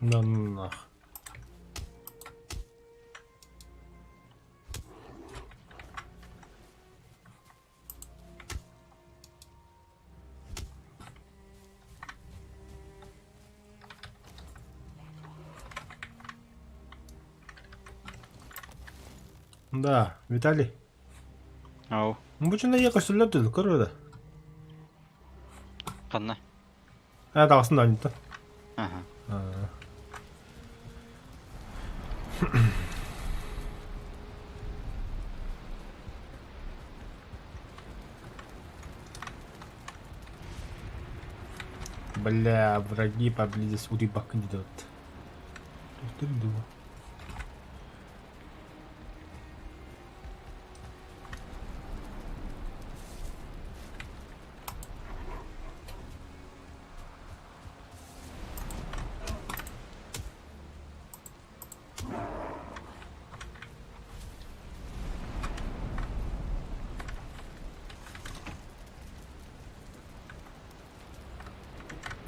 Нах. Да, Виталий. Ау. Ну почему наехал сюда ты, корода? Қанна. А, да, aslında aynı da. Ага. Бля, враги поблизости у рыбак идет. Что ты думал?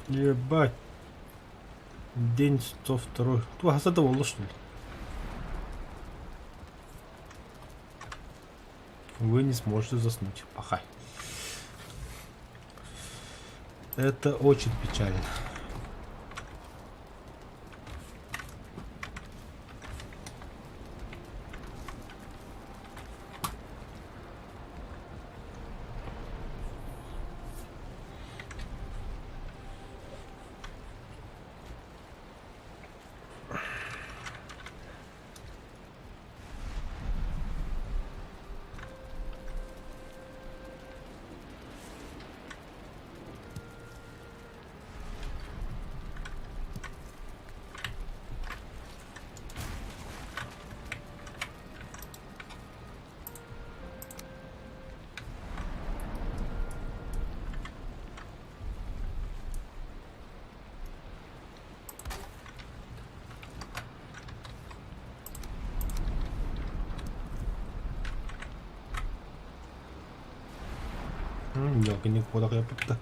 Ебать. День 102. Ты Хасада волос, что ли? Вы не сможете заснуть. Пахай. Это очень печально. 여기 니 보다가 예쁘다.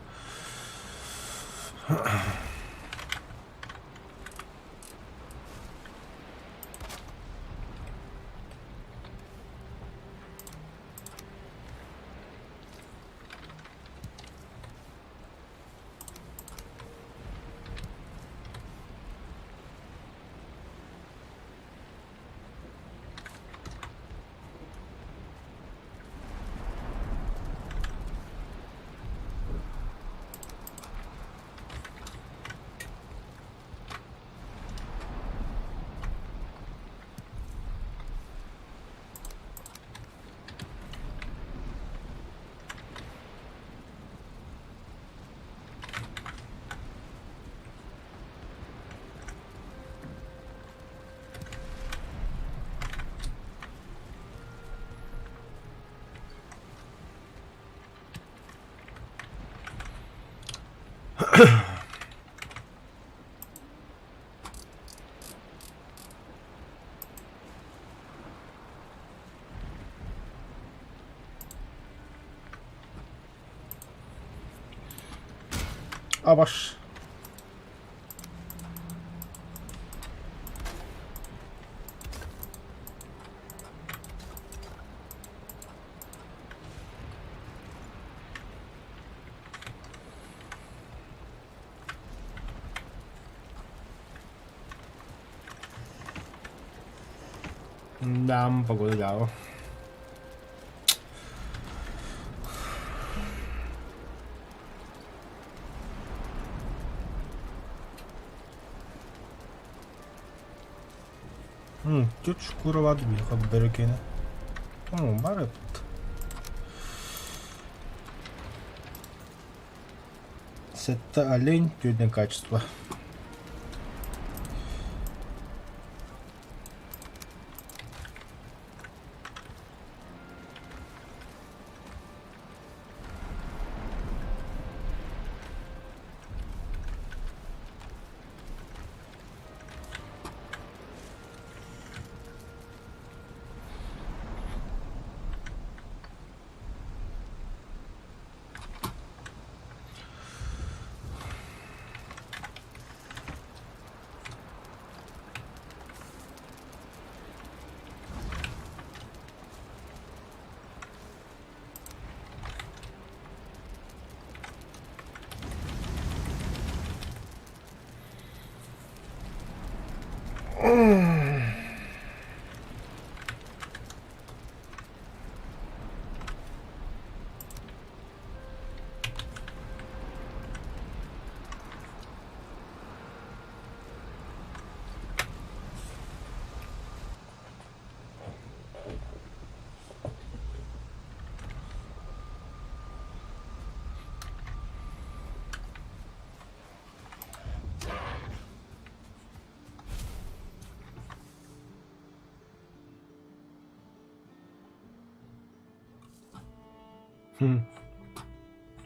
아, 마씨. Nam và gối gạo. Тут шкура воды, как берекина. Барет. Это олень, чудное качество.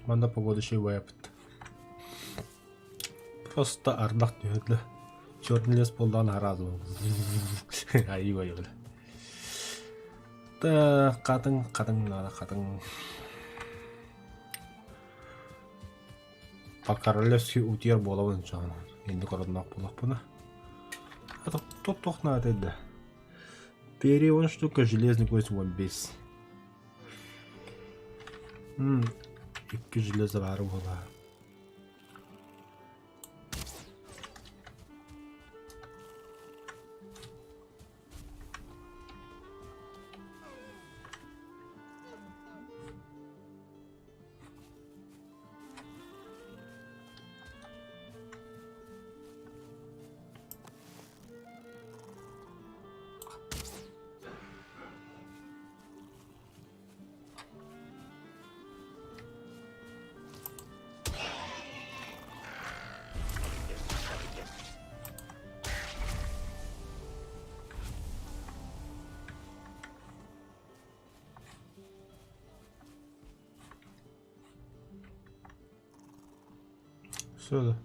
Манда погода шивает. Просто ардах дүйөдлө. Чёрный лес болдан аразы. Айы. Та катың. Покоролевский утер болабын чагын. Энди короднак болак буна. Тох надо да. Перевон штука железный кость вон без. İki железо var bola. Solo.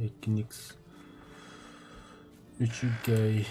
Ekinix. 3 gay.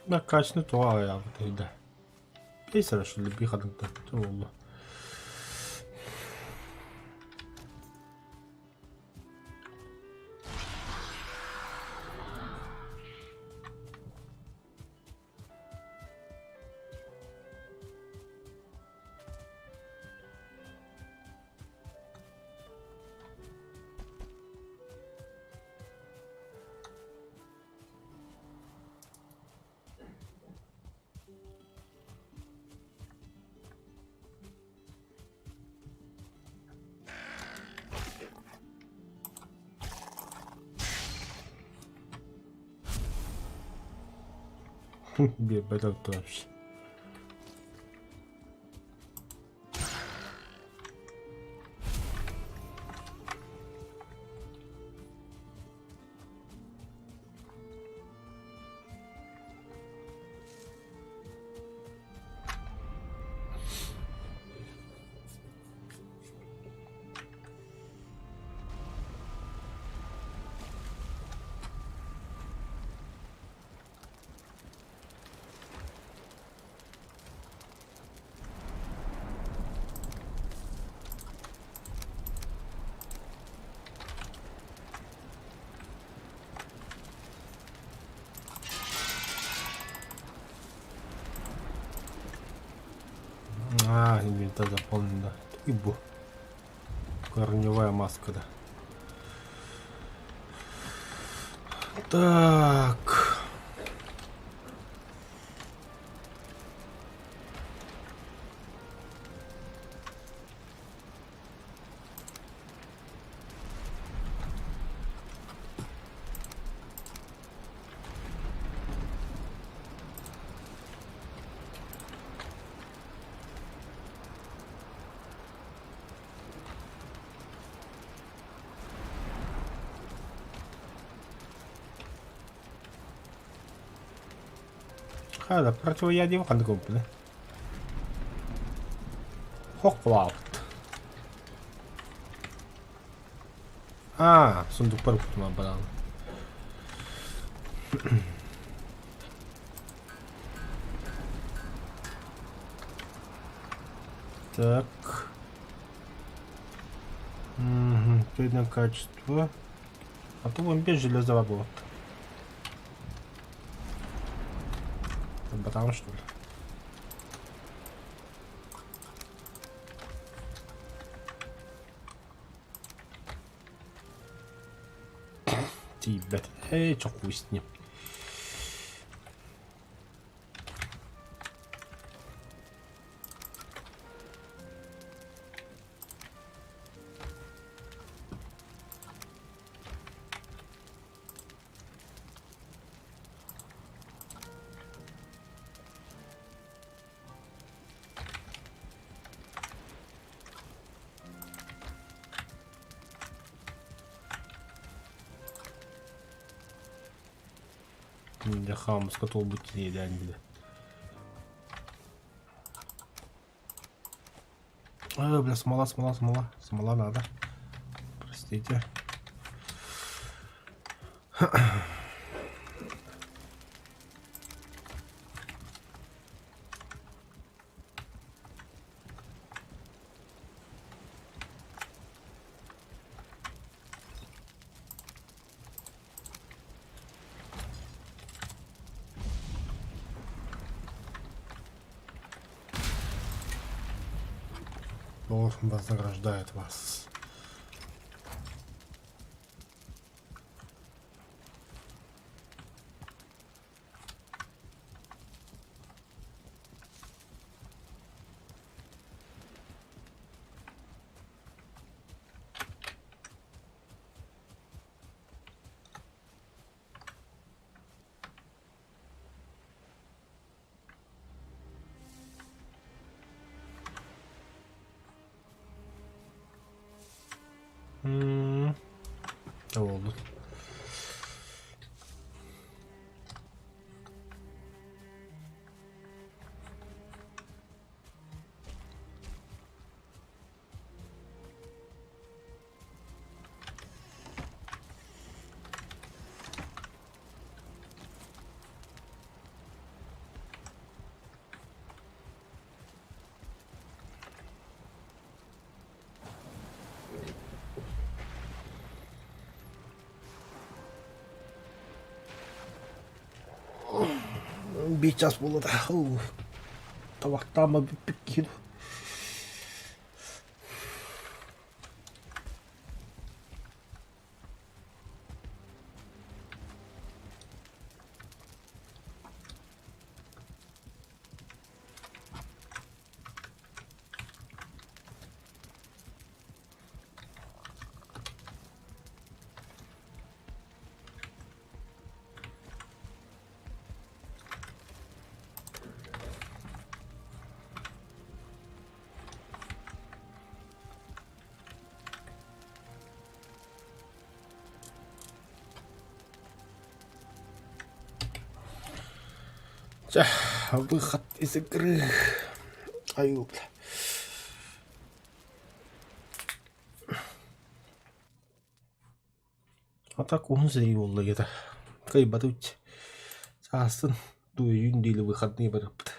나 kaçını tuğa ya bu değil. Neyse şöyle bir kadın da oldu. Bir bedel tutmuş. А, инвентарь заполнен, да. И бу. Корневая маска, да. Так. Да, противоядие в хандгобле. Хохлаут. А, сундук паркутма банан. Так. Видно качество. А то вон без железного было. Потому что ли? Ребят, чё хуй с ним. Для хамус, котел быть не идеально. Бля, смола. Смола надо. Простите. Бог вознаграждает вас. Oldu. Бичас болады. Табақтама бітпек кеді. 자, выход из игры. Аю, бля. А так он зря болды еді. Кайбатуть. Сасын. Дуй юндейлі выходные барыпты.